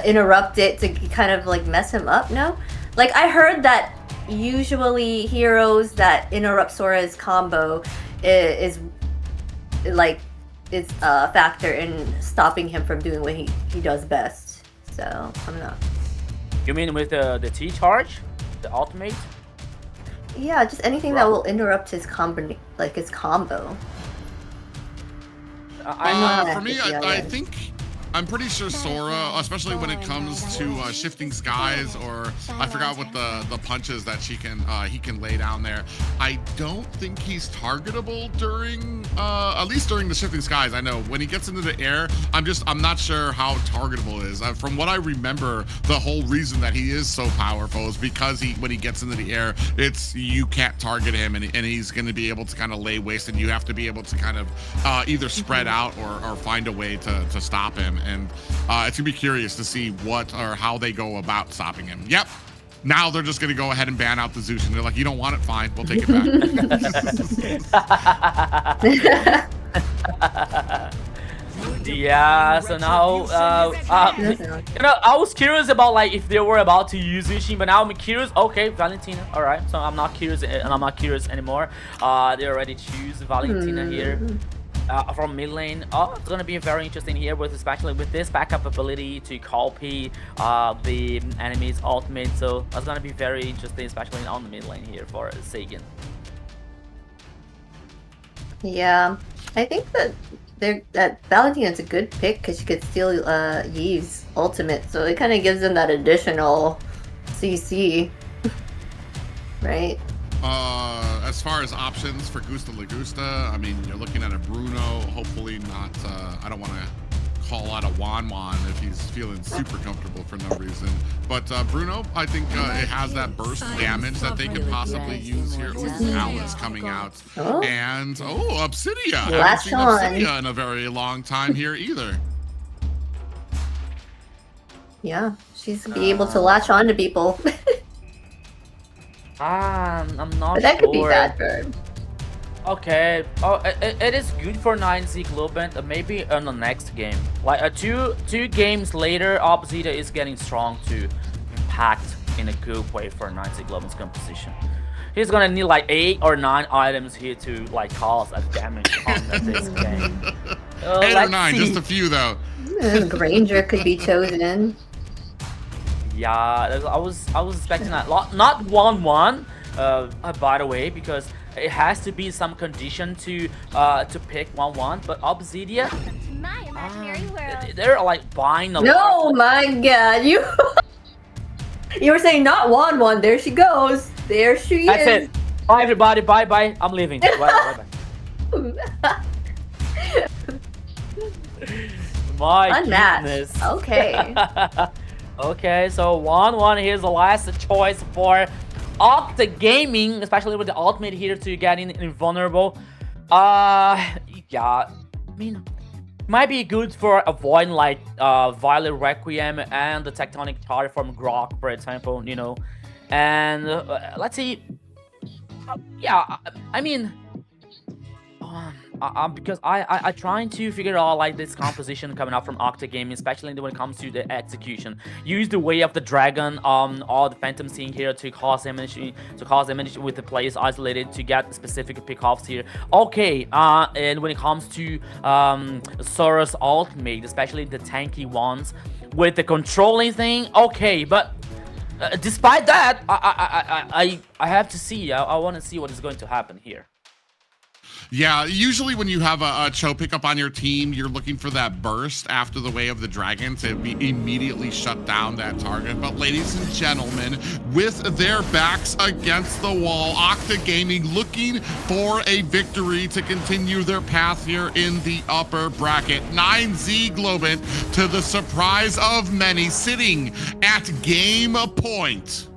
interrupt it to kind of like mess him up, no? Like, I heard that usually heroes that interrupt Sora's combo is a factor in stopping him from doing what he does best. So I'm not. You mean with the T charge, the ultimate? Yeah, just anything that will interrupt his combo, like his combo. For me, I think I'm pretty sure Sora, especially when it comes to shifting skies, or I forgot what the punches that he can lay down there. I don't think he's targetable during at least during the shifting skies. I know when he gets into the air, I'm not sure how targetable it is. From what I remember, the whole reason that he is so powerful is because when he gets into the air, you can't target him, and he's going to be able to kind of lay waste, and you have to be able to kind of either spread out or find a way to stop him. And it's gonna be curious to see what or how they go about stopping him. Yep. Now they're just gonna go ahead and ban out the Zeus, and they're like, "You don't want it? Fine, we'll take it back." Yeah. So now, I was curious about like if they were about to use Yushin, but now I'm curious. Okay, Valentina. All right. So I'm not curious, and I'm not curious anymore. They already choose Valentina here. From mid lane. It's gonna be very interesting here, especially with this backup ability to copy the enemy's ultimate. So it's gonna be very interesting, especially on the mid lane here for Sagan. Yeah, I think that Valentina's a good pick because you could still use ultimate, so it kind of gives them that additional CC, right? As far as options for Gusta Lagusta, I mean, you're looking at a Bruno, hopefully not, I don't want to call out a Wan if he's feeling super comfortable for no reason. But Bruno, I think it has that burst damage that they could possibly use here. Ooh, Alice coming out. And, Obsidia. Haven't seen Obsidia in a very long time here either. Yeah, she's be able to latch on to people. I'm not but that sure. could be bad for her. Okay. It is good for 9Z Globant. Maybe on the next game. Like two games later, Obsidia is getting strong to impact in a good way for 9Z Globant's composition. He's gonna need like 8 or 9 items here to like cause a damage on this game. 8 or 9, just a few though. Granger could be chosen. Yeah, I was expecting that. Not 1-1, by the way, because it has to be some condition to pick 1-1. But Obsidia, they're like buying a lot. Oh my god, you were saying not 1-1. There she goes. There she is. That's it. Bye everybody. Bye. I'm leaving. Bye. My goodness. Okay. Okay, so 1-1. Here's the last choice for Octa Gaming, especially with the ultimate here to get invulnerable. Yeah, I mean, might be good for avoiding like Violet Requiem and the Tectonic Charge from Grok, for example, you know. And let's see. Yeah, I mean, because I trying to figure out like this composition coming up from Octa Gaming, especially when it comes to the execution. Use the Way of the Dragon, or the Phantom Scene here to cause damage with the players isolated to get specific pickoffs here. Okay, and when it comes to Sora's ultimate, especially the tanky ones with the controlling thing, okay, but despite that, I have to see. I want to see what is going to happen here. Yeah, usually when you have a Cho pickup on your team, you're looking for that burst after the Way of the Dragon to immediately shut down that target. But ladies and gentlemen, with their backs against the wall, Octa Gaming looking for a victory to continue their path here in the upper bracket. 9Z Globant, to the surprise of many, sitting at game point.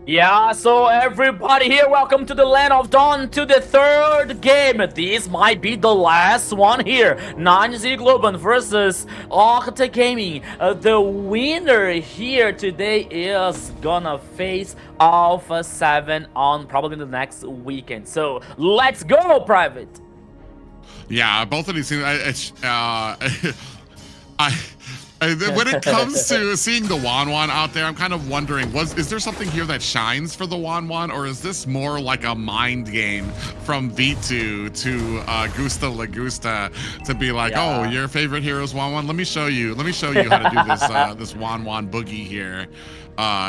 Yeah, so everybody here, welcome to the Land of Dawn, to the third game. This might be the last one here. 9Z Globant versus Octa Gaming. The winner here today is gonna face Alpha 7 on probably the next weekend. So let's go, Private. When it comes to seeing the Wanwan out there, I'm kind of wondering, is there something here that shines for the Wanwan, or is this more like a mind game from V2 to Gusta La Gusta to be like, oh, your favorite hero is Wanwan? Let me show you how to do this this Wanwan boogie here.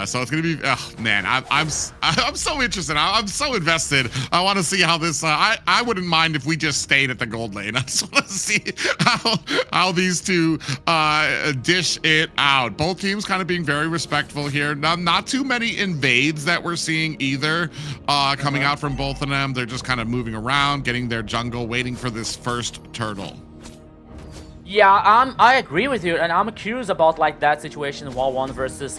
So it's gonna be, oh man, I'm so interested. I'm so invested. I want to see how this. I wouldn't mind if we just stayed at the gold lane. I just want to see how these two dish it out. Both teams kind of being very respectful here. Not too many invades that we're seeing either coming out from both of them. They're just kind of moving around, getting their jungle, waiting for this first turtle. Yeah, I agree with you, and I'm curious about like that situation, 1-1 versus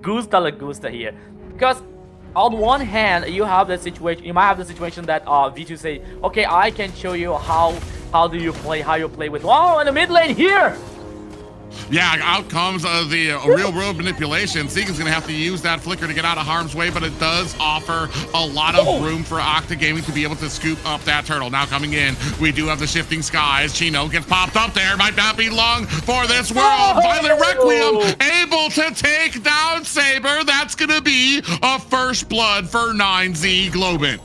Gusta La Gusta here, because on one hand you have the situation, you might have the situation that V2 say, okay, I can show you how you play with in the mid lane here. Yeah, out comes the real world manipulation. Seegan's gonna have to use that flicker to get out of harm's way, but it does offer a lot of room for Octa Gaming to be able to scoop up that turtle. Now coming in, we do have the shifting skies. Chino gets popped up there. Might not be long for this world. Violent Requiem able to take down Saber. That's gonna be a first blood for 9Z Globin.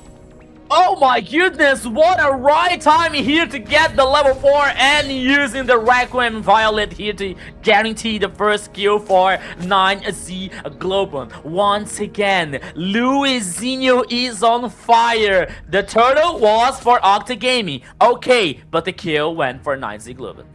Oh my goodness, what a right time here to get the level 4 and using the Requiem Violet here to guarantee the first kill for 9Z Global. Once again, Luizinho is on fire. The turtle was for Octa Gaming. Okay, but the kill went for 9Z Global.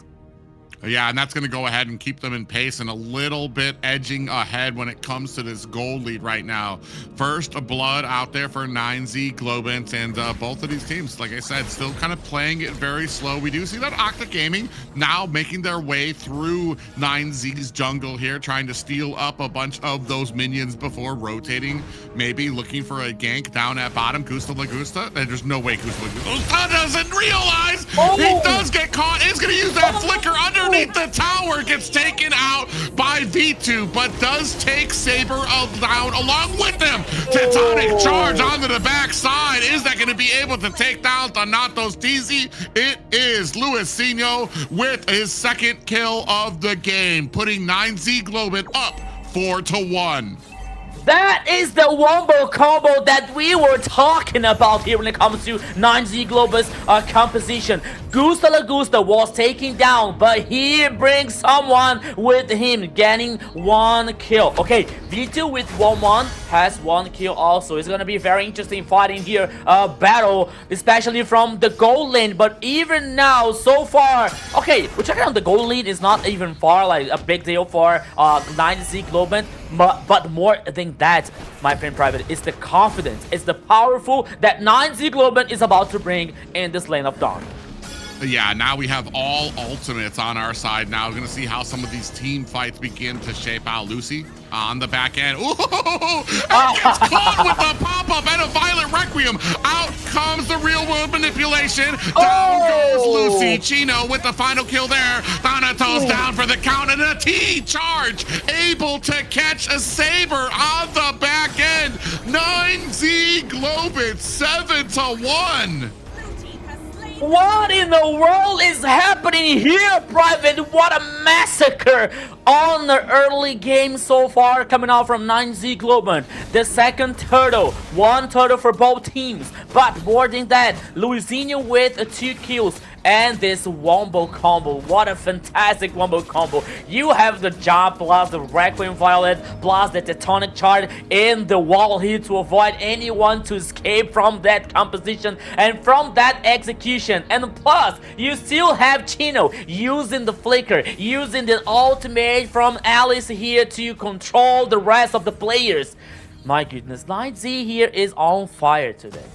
Yeah, and that's going to go ahead and keep them in pace and a little bit edging ahead when it comes to this gold lead right now. First blood out there for 9Z Globant, and both of these teams, like I said, still kind of playing it very slow. We do see that Octa Gaming now making their way through 9Z's jungle here, trying to steal up a bunch of those minions before rotating, maybe looking for a gank down at bottom. Gusta La Gusta, there's no way Gusta La Gusta doesn't realize he does get caught. He's going to use that flicker underneath the tower, gets taken out by V2, but does take Saber down along with him. Tectonic charge onto the backside. Is that going to be able to take down Thanatos TZ? It is Luizinho with his second kill of the game, putting 9Z Globin up 4-1. That is the wombo combo that we were talking about here when it comes to 9Z Global's composition. Gusta La Gusta was taken down, but he brings someone with him, getting one kill. Okay, V2 with 1-1 has one kill also. It's gonna be very interesting fighting here, battle, especially from the gold lane. But even now, so far, okay, we're checking out the gold lane is not even far, like a big deal for 9Z Global. But more than that, my friend Private, is the confidence, it's the powerful that 9Z Global is about to bring in this lane of Dawn. Yeah, now we have all ultimates on our side now. We're going to see how some of these team fights begin to shape out. Lucy on the back end. Ooh! Gets caught with the pop-up and a Violent Requiem. Out comes the real-world manipulation. Down goes Lucy. Chino with the final kill there. Thanatos down for the count and a T-charge. Able to catch a Saber on the back end. 9Z Globin 7-1. What in the world is happening here, Private? What a massacre on the early game so far coming out from 9Z Global. The second turtle, one turtle for both teams, but more than that, Luizinho with 2 kills. And this wombo combo, what a fantastic wombo combo. You have the jump plus the Requiem Violet plus the Tectonic Charge in the wall here to avoid anyone to escape from that composition and from that execution. And plus, you still have Chino using the flicker, using the ultimate from Alice here to control the rest of the players. My goodness, 9Z here is on fire today.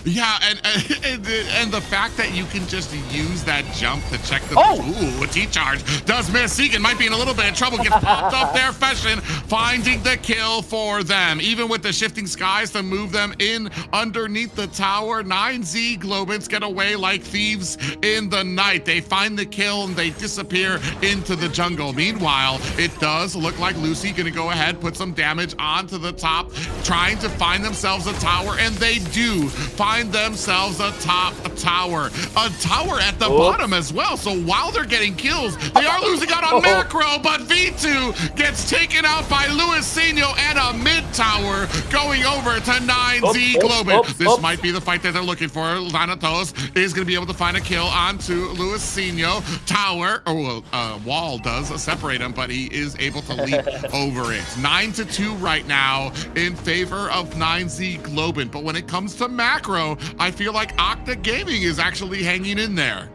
Yeah, and the fact that you can just use that jump to check the ooh, a T-charge does miss. Segan might be in a little bit of trouble, gets popped up there. Fashion finding the kill for them, even with the shifting skies to move them in underneath the tower. 9Z Globins get away like thieves in the night. They find the kill and they disappear into the jungle. Meanwhile, it does look like Lucy gonna go ahead, put some damage onto the top, trying to find themselves a tower, and they do find find themselves a top tower. A tower at the bottom as well. So while they're getting kills, they are losing out on macro, but V2 gets taken out by Luisinho and a mid tower going over to 9Z Globin. This might be the fight that they're looking for. Thanatos is going to be able to find a kill onto Luisinho. Tower, or wall does separate him, but he is able to leap over it. 9-2 right now in favor of 9Z Globin. But when it comes to macro, I feel like Octa Gaming is actually hanging in there.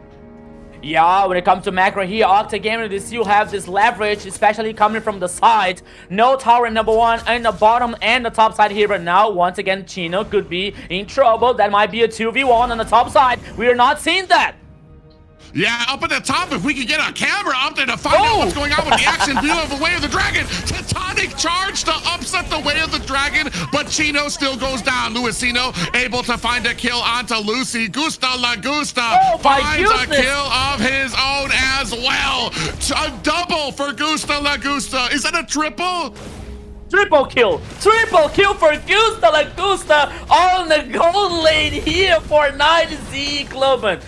Yeah, when it comes to macro here, Octa Gaming, they still have this leverage, especially coming from the side. No tower in number 1 in the bottom and the top side here, but now once again Chino could be in trouble. That might be a 2v1 on the top side. We are not seeing that. Yeah, up at the top, if we could get a camera up there to find out what's going on with the action. View of the Way of the Dragon. Titanic charge to upset the Way of the Dragon, but Chino still goes down. Luisino able to find a kill onto Lucy. Gusta La Gusta finds a kill of his own as well. A double for Gusta La Gusta. Is that a triple? Triple kill for Gusta La Gusta on the gold lane here for 9Z Globin.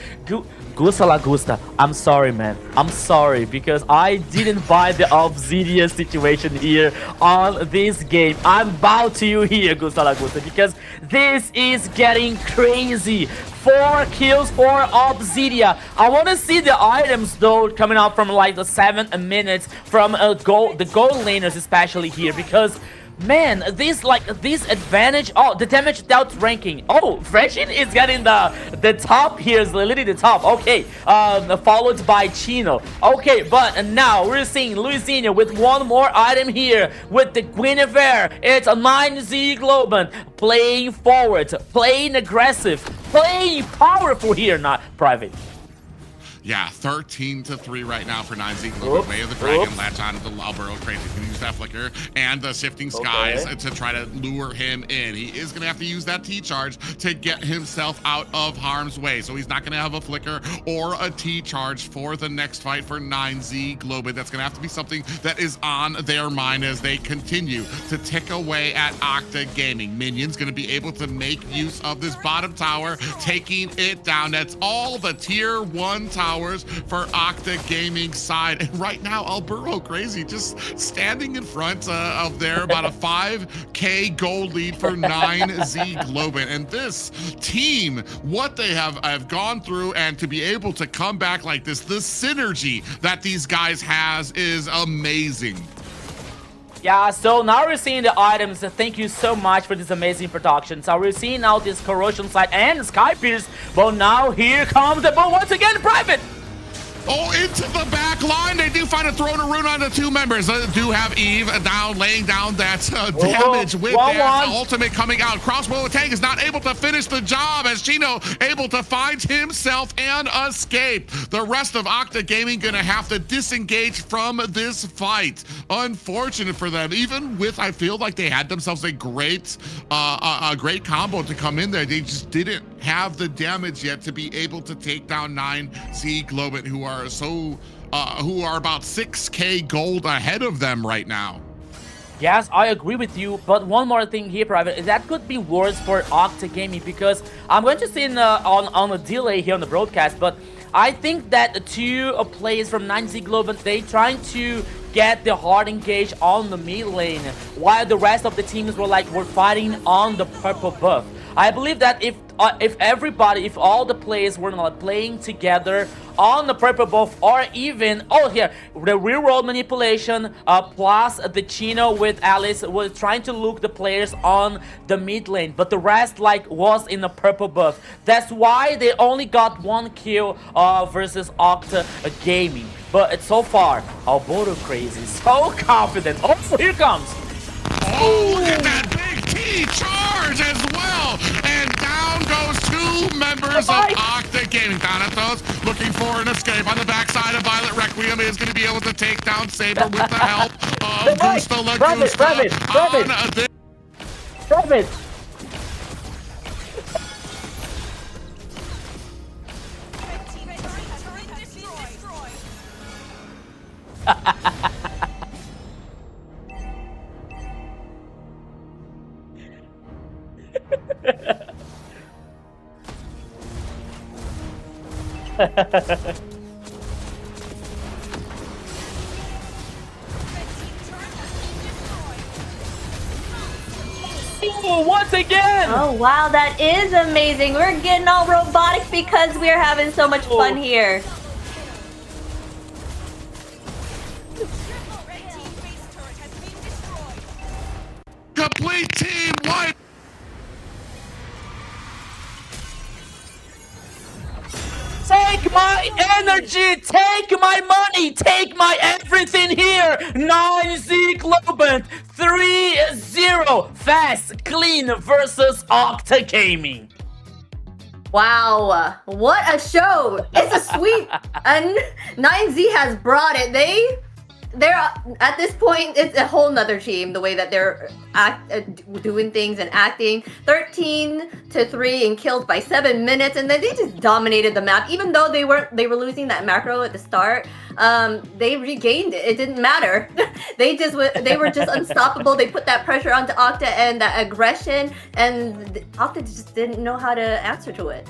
Gusta La Gusta, I'm sorry, man. I'm sorry because I didn't buy the Obsidian situation here on this game. I'm bow to you here, Gusta La Gusta, because this is getting crazy. 4 kills for Obsidia. I want to see the items though coming out from like the 7 minutes from the gold laners especially here, because man, this advantage. Oh, the damage dealt ranking. Oh, Freshin is getting the top here, is literally the top. Okay, followed by Chino. Okay, but now we're seeing Luisinho with one more item here with the Guinevere. It's a 9Z Globin playing forward, playing aggressive, playing powerful here, not private. Yeah, 13-3 right now for 9Z Globin. Way of the Dragon, latch on to the Albero. Crazy can use that flicker and the shifting skies to try to lure him in. He is going to have to use that T-charge to get himself out of harm's way. So he's not going to have a flicker or a T-charge for the next fight for 9Z Globin. That's going to have to be something that is on their mind as they continue to tick away at Octa Gaming. Minion's going to be able to make use of this bottom tower, taking it down. That's all the tier 1 tower for Octa Gaming side. And right now, Albero Crazy just standing in front of there, about a 5K gold lead for 9Z Globin. And this team, what they have gone through, and to be able to come back like this, the synergy that these guys has is amazing. Yeah, so now we're seeing the items. Thank you so much for this amazing production. So we're seeing now this corrosion side and Sky Pierce. But now here comes the ball once again, private. Oh, into the back line. They do find a throne of rune on the 2 members. Do have Eve down, laying down that damage with that ultimate coming out. Crossbow tank is not able to finish the job as Chino able to find himself and escape. The rest of Octa Gaming gonna have to disengage from this fight. Unfortunate for them. Even with, I feel like they had themselves a great combo to come in there. They just didn't have the damage yet to be able to take down 9Z Globin, who are about 6K gold ahead of them right now. Yes, I agree with you, but one more thing here, private, that could be worse for Octa Gaming, because I'm going to see on a delay here on the broadcast, but I think that the 2 players from 9Z Globin, they trying to get the hard engage on the mid lane, while the rest of the teams were fighting on the purple buff. I believe that if all the players were not playing together on the purple buff, or even the real world manipulation plus the Chino with Alice was trying to look the players on the mid lane, but the rest was in the purple buff. That's why they only got 1 kill versus Octa Gaming. But so far, Albero Crazy, so confident. Oh, here comes. Oh, look at that big T-charge as well. And down goes 2 members of Octa Gaming. Thanatos looking for an escape on the backside of Violet Requiem is going to be able to take down Saber with the help of Gusta La Gusta. Private. Once again! Oh wow, that is amazing. We're getting all robotic because we're having so much fun here. Complete team wipe. Take my energy, take my money, take my everything here. 9Z Globant, 3-0, fast, clean versus Octa Gaming. Wow, what a show! It's a sweep, and 9Z has brought it. They're at this point, it's a whole nother team. The way that they're doing things and acting, 13-3 and killed by 7 minutes, and then they just dominated the map. Even though they were losing that macro at the start, they regained it. It didn't matter. They were just unstoppable. They put that pressure onto Octa and that aggression, and Octa just didn't know how to answer to it.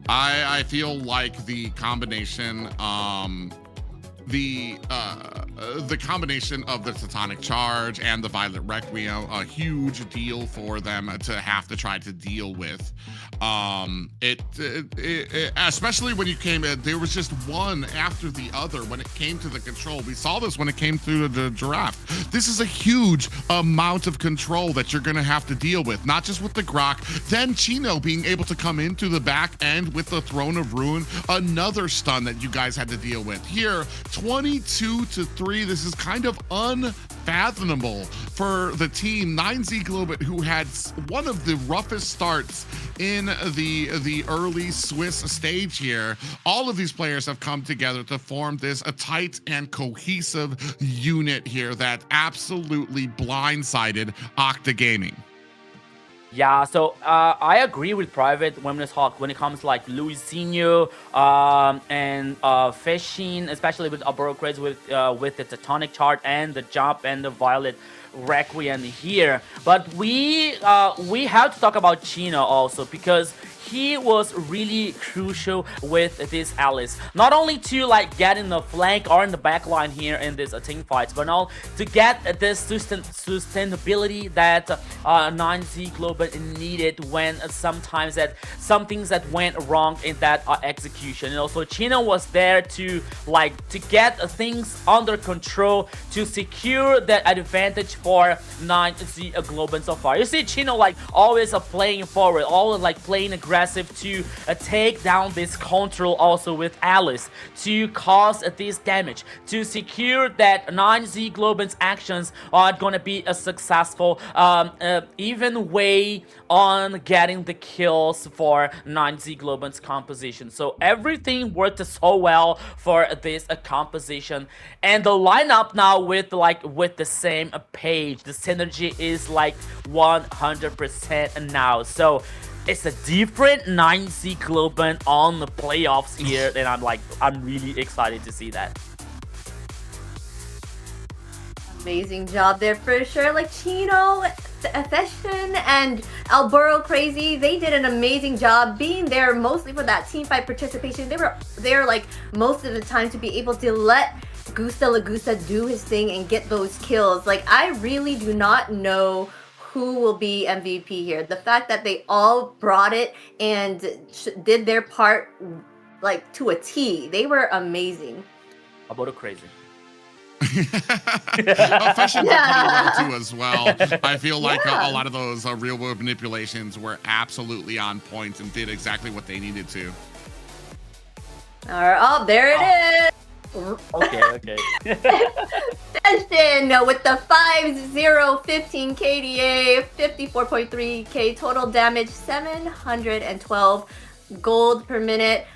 I feel like the combination the combination of the Tectonic Charge and the Violet Requiem, a huge deal for them to have to try to deal with. Especially when you came in, there was just one after the other when it came to the control. We saw this when it came through the Giraffe. This is a huge amount of control that you're going to have to deal with, not just with the Grok, then Chino being able to come in through the back end with the Throne of Ruin, another stun that you guys had to deal with. Here, 22-3, this is kind of unfathomable for the team. 9Z Globant, who had one of the roughest starts in the early Swiss stage here. All of these players have come together to form this a tight and cohesive unit here that absolutely blindsided Octa Gaming. Yeah, so I agree with Private when it comes to like Luisinho and Fishing, especially with Arboro Craze with the Tectonic Chart and the Jump and the Violet Requiem here. But we have to talk about Chino also, because he was really crucial with this Alice. Not only to like get in the flank or in the back line here in this team fights, but now to get this sustainability that 9Z Global needed when sometimes some things that went wrong in that execution. And also Chino was there to get things under control, to secure that advantage for 9Z Global so far. You see Chino like always playing forward, always like playing aggressive to take down this control also with Alice, to cause this damage, to secure that 9Z Global's actions are going to be a successful even way on getting the kills for 9Z Global's composition. So everything worked so well for this composition, and the lineup now with the same page, the synergy is like 100% now. So it's a different 9Z Global on the playoffs here, and I'm really excited to see that. Amazing job there for sure. Like Chino, Fashion, and Arboro Crazy, they did an amazing job being there mostly for that team fight participation. They were there like most of the time to be able to let Gusta Lagusta do his thing and get those kills. Like, I really do not know who will be MVP here. The fact that they all brought it and did their part like to a T. They were amazing. Arboro Crazy. Fashion did pretty well too as well. I feel like a lot of those real world manipulations were absolutely on point and did exactly what they needed to. All right, oh, there it is. Okay. Fashion with the 5-0-15 KDA, 54.3k total damage, 712 gold per minute.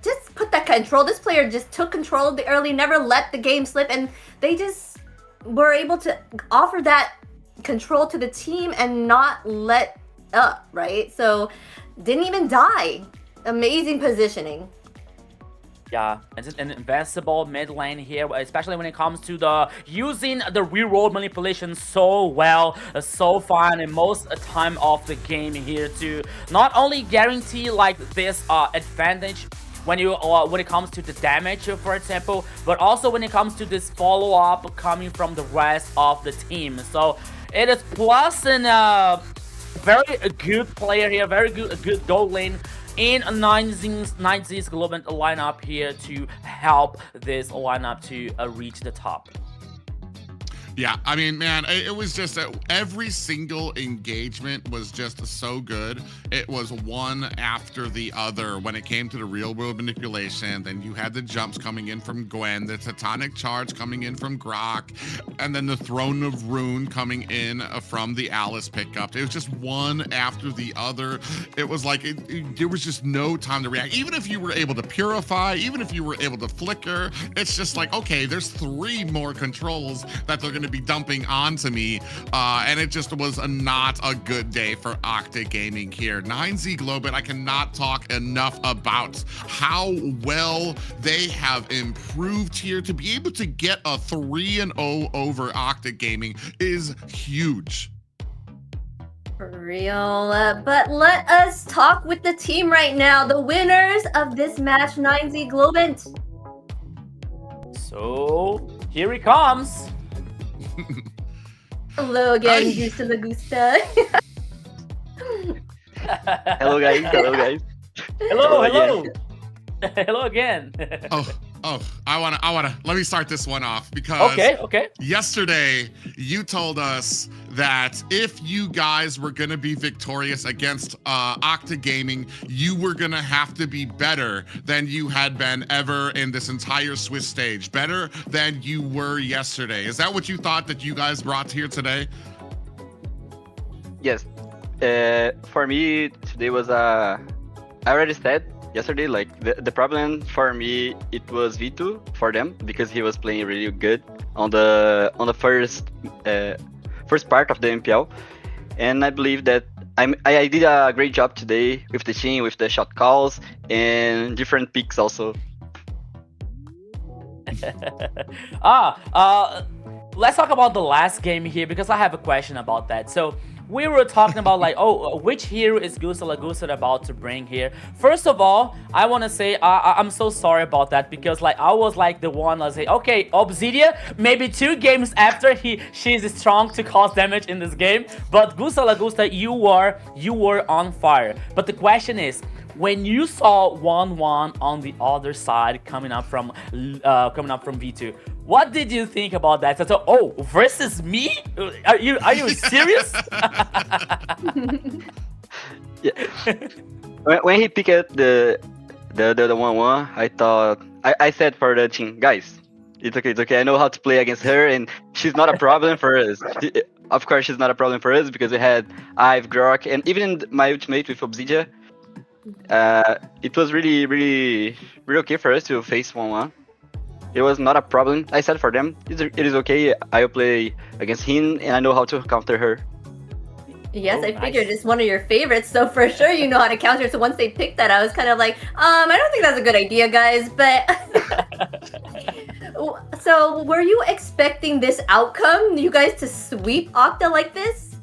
Just put that control. This player just took control of the early, never let the game slip, and they just were able to offer that control to the team and not let up, right? So didn't even die. Amazing positioning. Yeah, it's an invincible mid lane here, especially when it comes to the using the reroll manipulation so well, so far in most time of the game here to not only guarantee like this advantage when it comes to the damage, for example, but also when it comes to this follow-up coming from the rest of the team. So it is plus and very good player here, very good goal lane in 9Z's global lineup here to help this lineup to reach the top. Yeah, I mean, man, it was just every single engagement was just so good. It was one after the other when it came to the real world manipulation. Then you had the jumps coming in from Gwen, the Tectonic Charge coming in from Grok, and then the Throne of Rune coming in from the Alice pickup. It was just one after the other. It was like there was just no time to react. Even if you were able to purify, even if you were able to flicker, it's just like, okay, there's 3 more controls that they're going to be dumping onto me, and it just was not a good day for Octa Gaming here. 9Z Globit, I cannot talk enough about how well they have improved here. To be able to get a 3-0 over Octa Gaming is huge. For real. But let us talk with the team right now. The winners of this match, 9Z Globit. So here he comes. Hello again, Gusta La Gusta. Hello guys, hello guys. Hello. Hello again. I wanna let me start this one off because okay. Yesterday you told us that if you guys were gonna be victorious against Octa Gaming, you were gonna have to be better than you had been ever in this entire Swiss stage, better than you were yesterday. Is that what you thought that you guys brought here today? Yes. For me, today was I already said yesterday, like the problem for me, it was V2 for them because he was playing really good on the first part of the MPL, and I believe that I did a great job today with the team, with the shot calls and different picks also. Let's talk about the last game here because I have a question about that. So we were talking about like, which hero is Gusta La Gusta about to bring here? First of all, I want to say I'm so sorry about that because like I was like the one that say, okay, Obsidia, maybe 2 games after she's strong to cause damage in this game, but Gusta La Gusta, you were on fire. But the question is, when you saw 1-1 on the other side coming up from V2, what did you think about that? So, versus me? Are you serious? Yeah. When he picked the 1-1, I thought I said for the team, guys, it's okay. I know how to play against her, and she's not a problem for us. Of course, she's not a problem for us because we had Ive, Grok, and even in my ultimate with Obsidia, it was really okay for us to face 1-1. It was not a problem. I said for them, it is okay. I'll play against him, and I know how to counter her. Yes, I figured it's one of your favorites, so for sure you know how to counter. So once they picked that, I was kind of like, I don't think that's a good idea, guys. But so were you expecting this outcome? You guys to sweep Octa like this?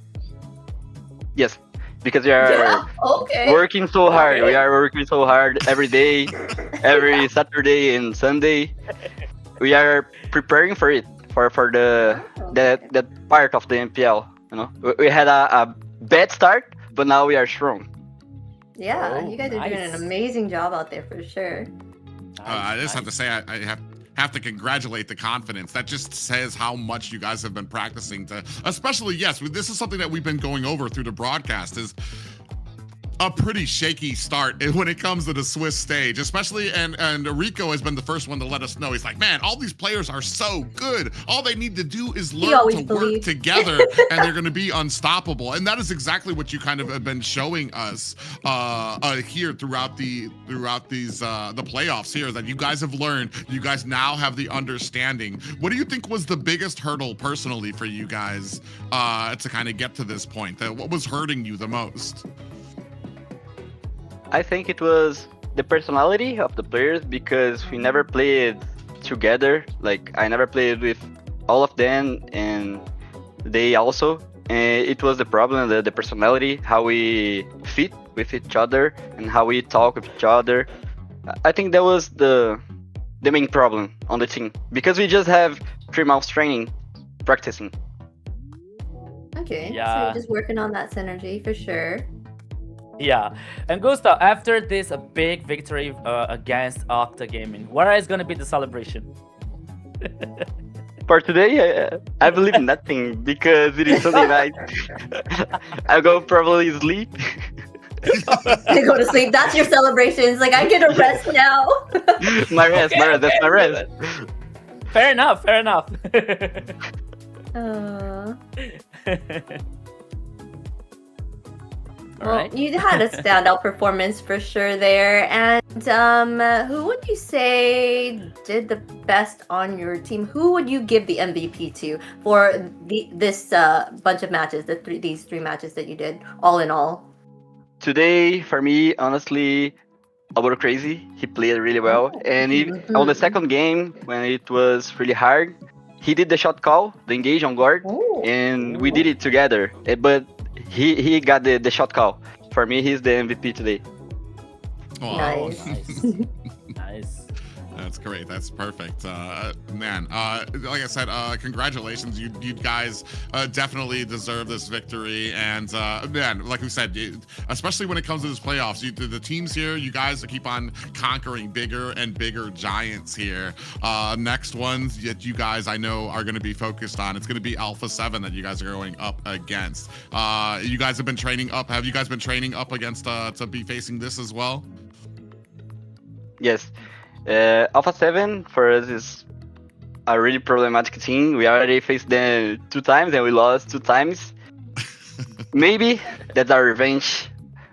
Yes, because we are working so hard. We are working so hard every day, every Saturday and Sunday. We are preparing for it, for that part of the MPL. You know, we had a bad start, but now we are strong. Yeah, you guys are doing an amazing job out there for sure. I just have to say, I have to congratulate the confidence. That just says how much you guys have been practicing to, especially, yes, this is something that we've been going over through the broadcast, is a pretty shaky start when it comes to the Swiss stage, especially, and Rico has been the first one to let us know. He's like, man, all these players are so good. All they need to do is learn to work together and they're going to be unstoppable. And that is exactly what you kind of have been showing us here throughout these the playoffs here, that you guys have learned. You guys now have the understanding. What do you think was the biggest hurdle personally for you guys to kind of get to this point? What was hurting you the most? I think it was the personality of the players, because we never played together. Like, I never played with all of them, and they also. And it was the problem, the personality, how we fit with each other and how we talk with each other. I think that was the main problem on the team because we just have 3 months training, practicing. Okay, so Yeah. you're just working on that synergy for sure. Yeah, and Gustav, after this a big victory against Octa Gaming, what is gonna be the celebration? For today, I believe nothing because it is Sunday night. I'll go probably sleep. I go to sleep. That's your celebration. It's like I get a rest now. my rest, that's my rest. Fair enough, fair enough. Well, Alright. you had a standout performance for sure there. And who would you say did the best on your team? Who would you give the MVP to for this bunch of matches, these 3 matches that you did, all in all? Today, for me, honestly, a little crazy. He played really well, and on the second game when it was really hard, he did the shot call, the engage on guard, and we did it together. But he got the shot call. For me, he's the MVP today. Wow. Nice. Nice. That's great. That's perfect. Man, like I said, congratulations. You guys definitely deserve this victory. And man, like we said, especially when it comes to this playoffs, the teams here, you guys keep on conquering bigger and bigger giants here. Next ones that you guys, I know, are going to be focused on, it's going to be Alpha 7 that you guys are going up against. You guys have been training up. Have you guys been training up against to be facing this as well? Yes. Alpha 7 for us is a really problematic team. We already faced them 2 times and we lost 2 times. Maybe that's our revenge.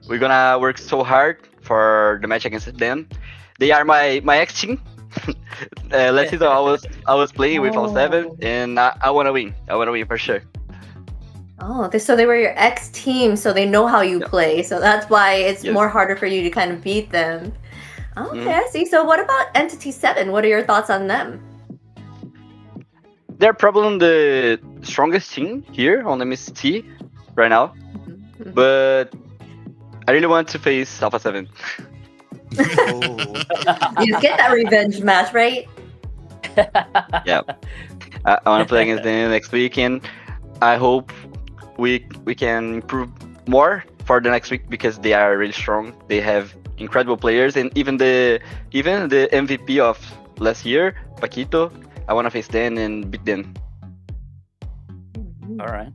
We're gonna work so hard for the match against them. They are my ex team. Last season I was playing with Alpha 7 and I wanna win. I wanna win for sure. Oh, so they were your ex team, so they know how you play. So that's why it's more harder for you to kind of beat them. Okay, I see. So what about Entity 7? What are your thoughts on them? They're probably the strongest team here on MCT right now. But I really want to face Alpha 7. You get that revenge match, right? Yeah. I want to play against them next week, and I hope we can improve more for the next week because they are really strong. They have incredible players, and even the MVP of last year, Paquito, I want to face them and beat them. All right.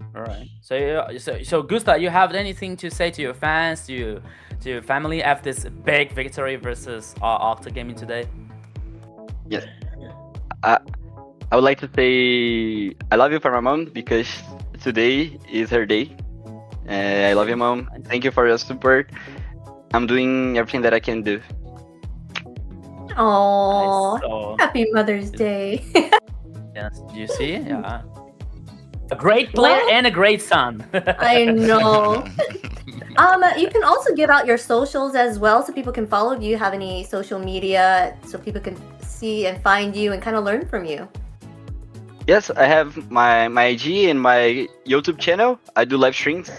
So Gustav, you have anything to say to your fans, to your family after this big victory versus Octa Gaming today? Yes. I would like to say I love you for my mom because today is her day. I love you, Mom. Thank you for your support. I'm doing everything that I can do. Oh, Nice. happy Mother's Day. Yes, you see? Yeah. A great player and a great son. I know. You can also give out your socials as well so people can follow you. Have any social media so people can see and find you and kind of learn from you? Yes, I have my IG and my YouTube channel. I do live streams.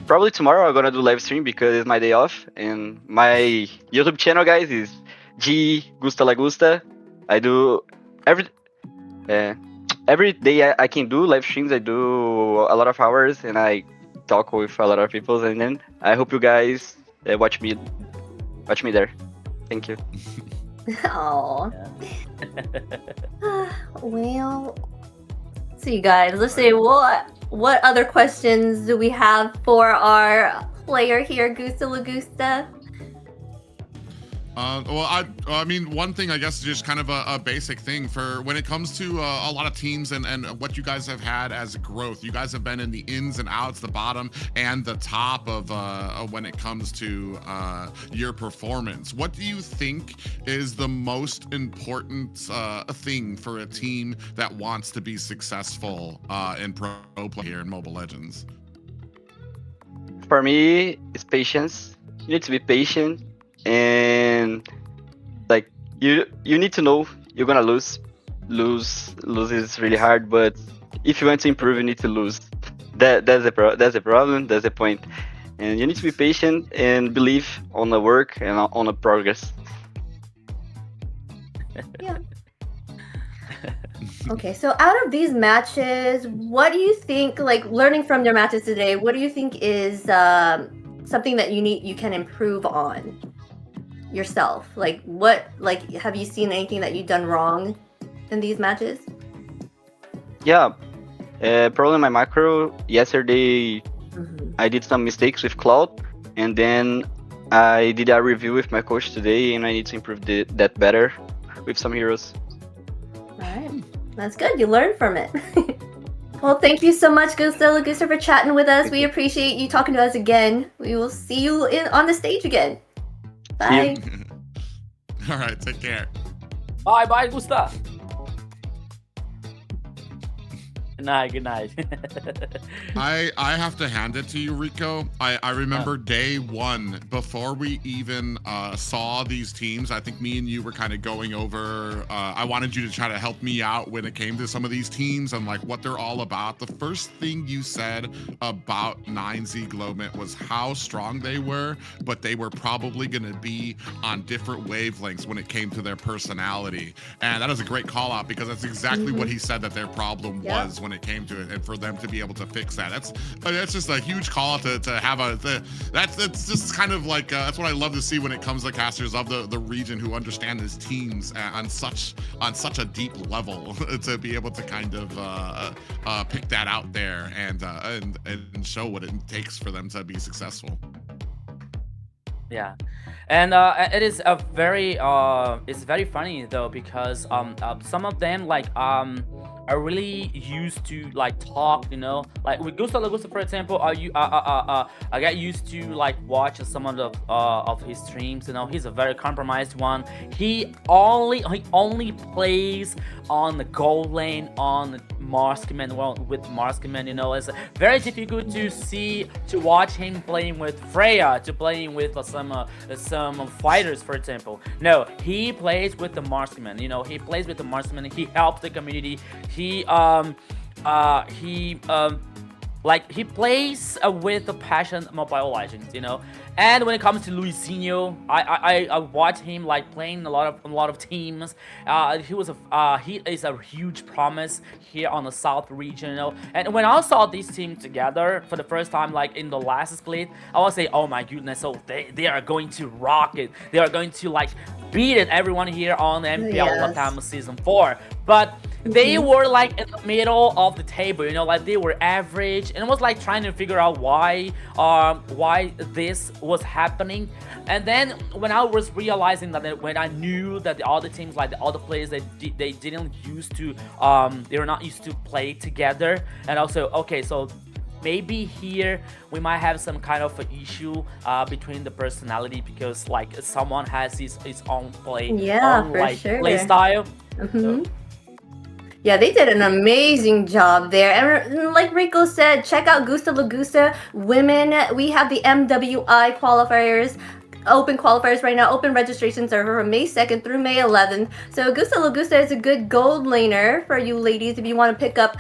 Probably tomorrow I'm gonna do live stream because it's my day off. And my YouTube channel, guys, is G Gusta La Gusta. I do every day I can do live streams. I do a lot of hours and I talk with a lot of people. And then I hope you guys watch me there. Thank you. Oh. Well, so you guys, let's see what other questions do we have for our player here, Gusta La Gusta? Well, I mean, one thing, I guess, is just kind of a basic thing for when it comes to a lot of teams and what you guys have had as growth. You guys have been in the ins and outs, the bottom and the top of when it comes to your performance. What do you think is the most important thing for a team that wants to be successful in pro play here in Mobile Legends? For me, it's patience. You need to be patient. And like you need to know you're gonna lose is really hard, but if you want to improve you need to lose. That's the problem, that's the point. And you need to be patient and believe on the work and on the progress. Yeah. Okay, so out of these matches, what do you think, like learning from your matches today, what do you think is something that you can improve on yourself? Like have you seen anything that you've done wrong in these matches? Yeah, probably my macro. Yesterday, I did some mistakes with Cloud, and then I did a review with my coach today, and I need to improve that better with some heroes. Alright, that's good. You learn from it. Well, thank you so much, Gusta for chatting with us. We appreciate you talking to us again. We will see you on the stage again. Bye. All right, take care. Bye, Gusta. Good night. I have to hand it to you, Rico. I remember day one, before we even saw these teams, I think me and you were kind of going over, I wanted you to try to help me out when it came to some of these teams and like what they're all about. The first thing you said about 9Z Glowmint was how strong they were, but they were probably going to be on different wavelengths when it came to their personality. And that is a great call out, because that's exactly what he said that their problem was when it came to it, and for them to be able to fix that, that's just a huge call out to have that's just kind of like that's what I love to see when it comes to casters of the region who understand these teams on such a deep level to be able to kind of pick that out there and show what it takes for them to be successful. Yeah, and it is a very it's very funny though, because some of them like are really used to like talk, you know, like with Gusta for example. I got used to like watch some of his streams. You know, he's a very compromised one. He only plays on the gold lane on Marksman. Well, with Marksman, you know, it's very difficult to watch him playing with Freya, to playing with some fighters, for example. No, he plays with the Marksman. You know, he plays with the Marksman. He helps the community. He plays with the passion Mobile Legends, you know. And when it comes to Luisinho, I watch him like playing a lot of teams. He is a huge promise here on the South region, you know. And when I saw this team together for the first time, like in the last split, I was say, oh my goodness, so they are going to rock it. They are going to like beat it, everyone here on the MPL Latam Season 4. But they were like in the middle of the table, you know, like they were average, and it was like trying to figure out why this was happening. And then when I was realizing that, when I knew that the other teams, like the other players, they didn't used to they were not used to play together. And also, okay, so maybe here we might have some kind of an issue between the personality, because like someone has his own play play style. So. Yeah, they did an amazing job there. And like Rico said, check out Gusta Women. We have the MWI qualifiers, open qualifiers right now. Open registrations are from May 2nd through May 11th. So Gusta is a good gold laner for you ladies if you want to pick up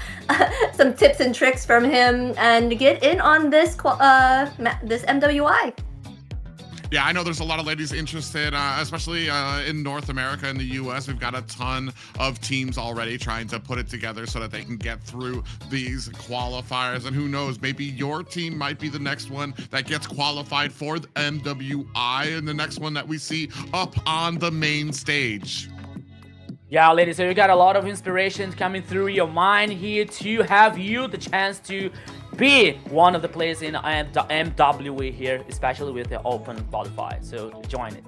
some tips and tricks from him and get in on this this MWI. Yeah, I know there's a lot of ladies interested, especially in North America and the US. We've got a ton of teams already trying to put it together so that they can get through these qualifiers. And who knows, maybe your team might be the next one that gets qualified for the MWI, and the next one that we see up on the main stage. Yeah, ladies, so you got a lot of inspiration coming through your mind here to have you the chance to be one of the players in the MWE here, especially with the open qualifier. So join it.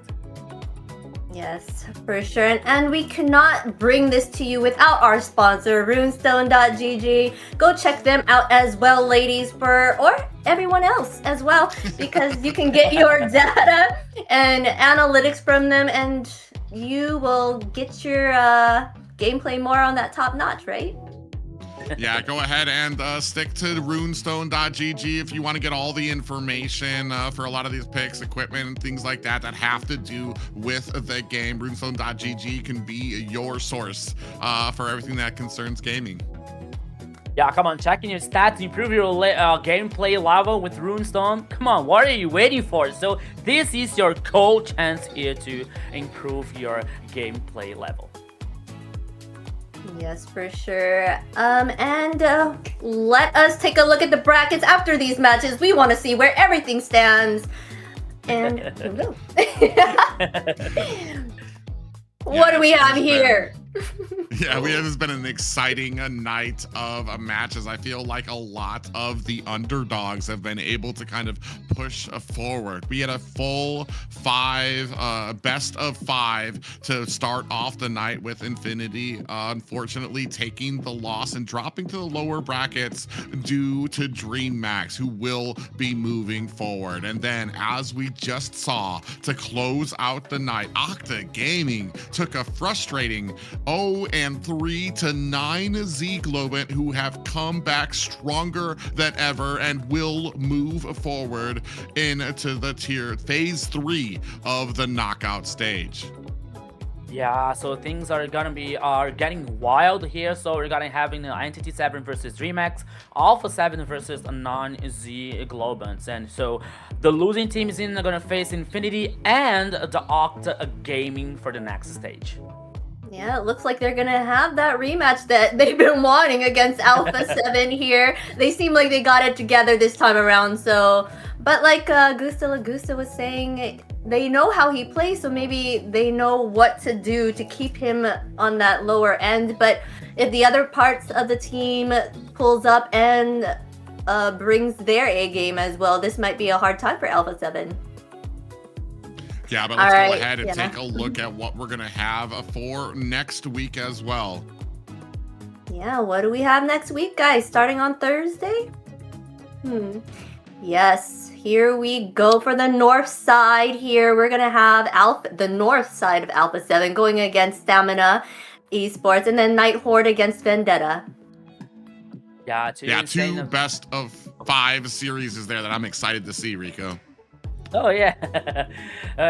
Yes, for sure. And we cannot bring this to you without our sponsor, runestone.gg. Go check them out as well, ladies, or everyone else as well, because you can get your data and analytics from them, and you will get your gameplay more on that top notch, right? Yeah, go ahead and stick to runestone.gg if you want to get all the information for a lot of these picks, equipment, and things like that have to do with the game. Runestone.gg can be your source for everything that concerns gaming. Yeah, come on, checking your stats, improve your gameplay level with Runestone. Come on, what are you waiting for? So this is your gold chance here to improve your gameplay level. Yes, for sure. Let us take a look at the brackets after these matches. We want to see where everything stands. And what do we have here? Yeah, this has been an exciting night of matches. I feel like a lot of the underdogs have been able to kind of push forward. We had a full best of 5 to start off the night with Infinity, unfortunately taking the loss and dropping to the lower brackets due to DreamMax, who will be moving forward. And then, as we just saw, to close out the night, Octa Gaming took a frustrating 0-3 to 9 Z Globant, who have come back stronger than ever and will move forward into the phase 3 of the knockout stage. Yeah, so things are getting wild here. So we're gonna having Entity 7 versus DreamX, Alpha 7 versus non-Z Globants, and so the losing team is gonna face Infinity and the Octa Gaming for the next stage. Yeah, it looks like they're gonna have that rematch that they've been wanting against Alpha 7 here. They seem like they got it together this time around, so... But like Gusta Lagusta was saying, they know how he plays, so maybe they know what to do to keep him on that lower end. But if the other parts of the team pulls up and brings their A game as well, this might be a hard time for Alpha 7. Yeah, but let's go ahead and take a look at what we're going to have for next week as well. Yeah, what do we have next week, guys? Starting on Thursday? Yes, here we go for the north side here. We're going to have the north side of Alpha 7 going against Stamina Esports, and then Night Horde against Vendetta. Yeah, two best of 5 series is there that I'm excited to see, Rico. Oh yeah,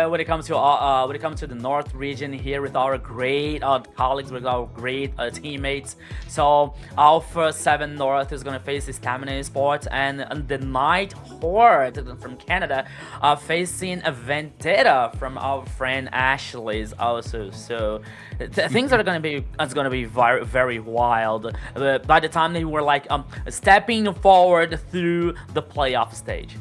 when it comes to the North region here with our great colleagues, with our great teammates. So Alpha 7 North is gonna face the Stamina Esports, and the Night Horde from Canada facing a Vendetta from our friend Ashley's also. So things are gonna be very, very wild. By the time they were like stepping forward through the playoff stage.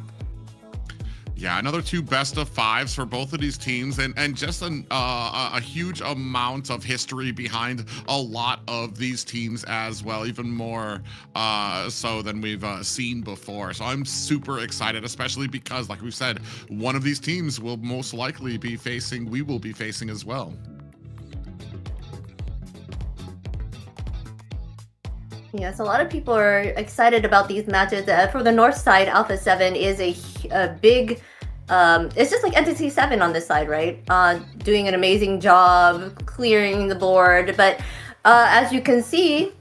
Yeah, another 2 best of 5s for both of these teams, and just a huge amount of history behind a lot of these teams as well, even more so than we've seen before. So I'm super excited, especially because, like we said, one of these teams will most likely be facing, we will be facing as well. Yes, a lot of people are excited about these matches. For the north side, Alpha 7 is a big... it's just like Entity 7 on this side, right? Doing an amazing job clearing the board. But as you can see,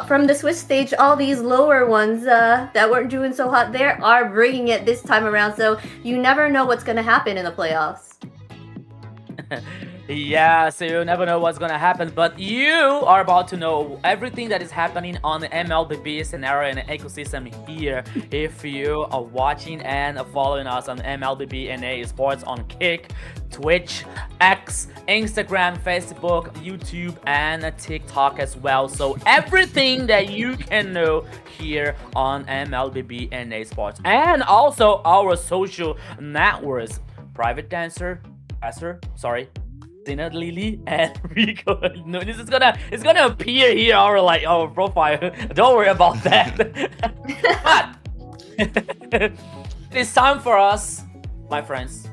from the Swiss stage, all these lower ones that weren't doing so hot there are bringing it this time around. So you never know what's going to happen in the playoffs. Yeah, so you never know what's gonna happen, but you are about to know everything that is happening on the MLBB scenario and ecosystem here if you are watching and following us on MLBB Esports on Kick, Twitch, X, Instagram, Facebook, YouTube, and TikTok as well. So everything that you can know here on MLBB Esports, and also our social networks, Private Dancer, Dina Lily and Rico. No, this is it's gonna appear here our profile. Don't worry about that. But it's time for us, my friends,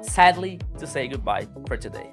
sadly, to say goodbye for today.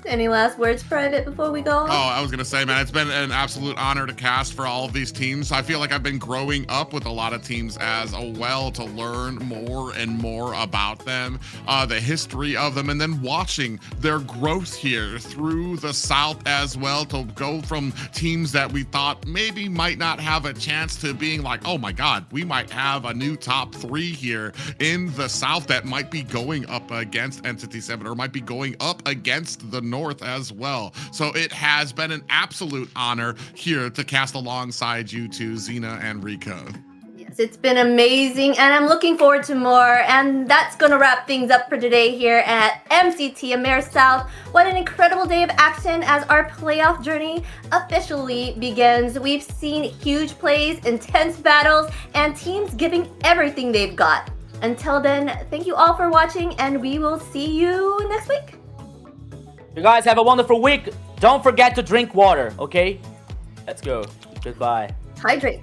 Any last words, Private, before we go? Oh, I was going to say, man, it's been an absolute honor to cast for all of these teams. I feel like I've been growing up with a lot of teams as well to learn more and more about them, the history of them, and then watching their growth here through the South as well, to go from teams that we thought maybe might not have a chance to being like, oh my God, we might have a new top 3 here in the South that might be going up against Entity 7 or might be going up against the North as well. So it has been an absolute honor here to cast alongside you two, Xena and Rico. Yes, questions. It's been amazing, and I'm looking forward to more. And that's going to wrap things up for today here at MCT AMER South. What an incredible day of action as our playoff journey officially begins. We've seen huge plays, intense battles, and teams giving everything they've got. Until then, thank you all for watching, and we will see you next week. You guys have a wonderful week. Don't forget to drink water, okay? Let's go. Goodbye. Hydrate.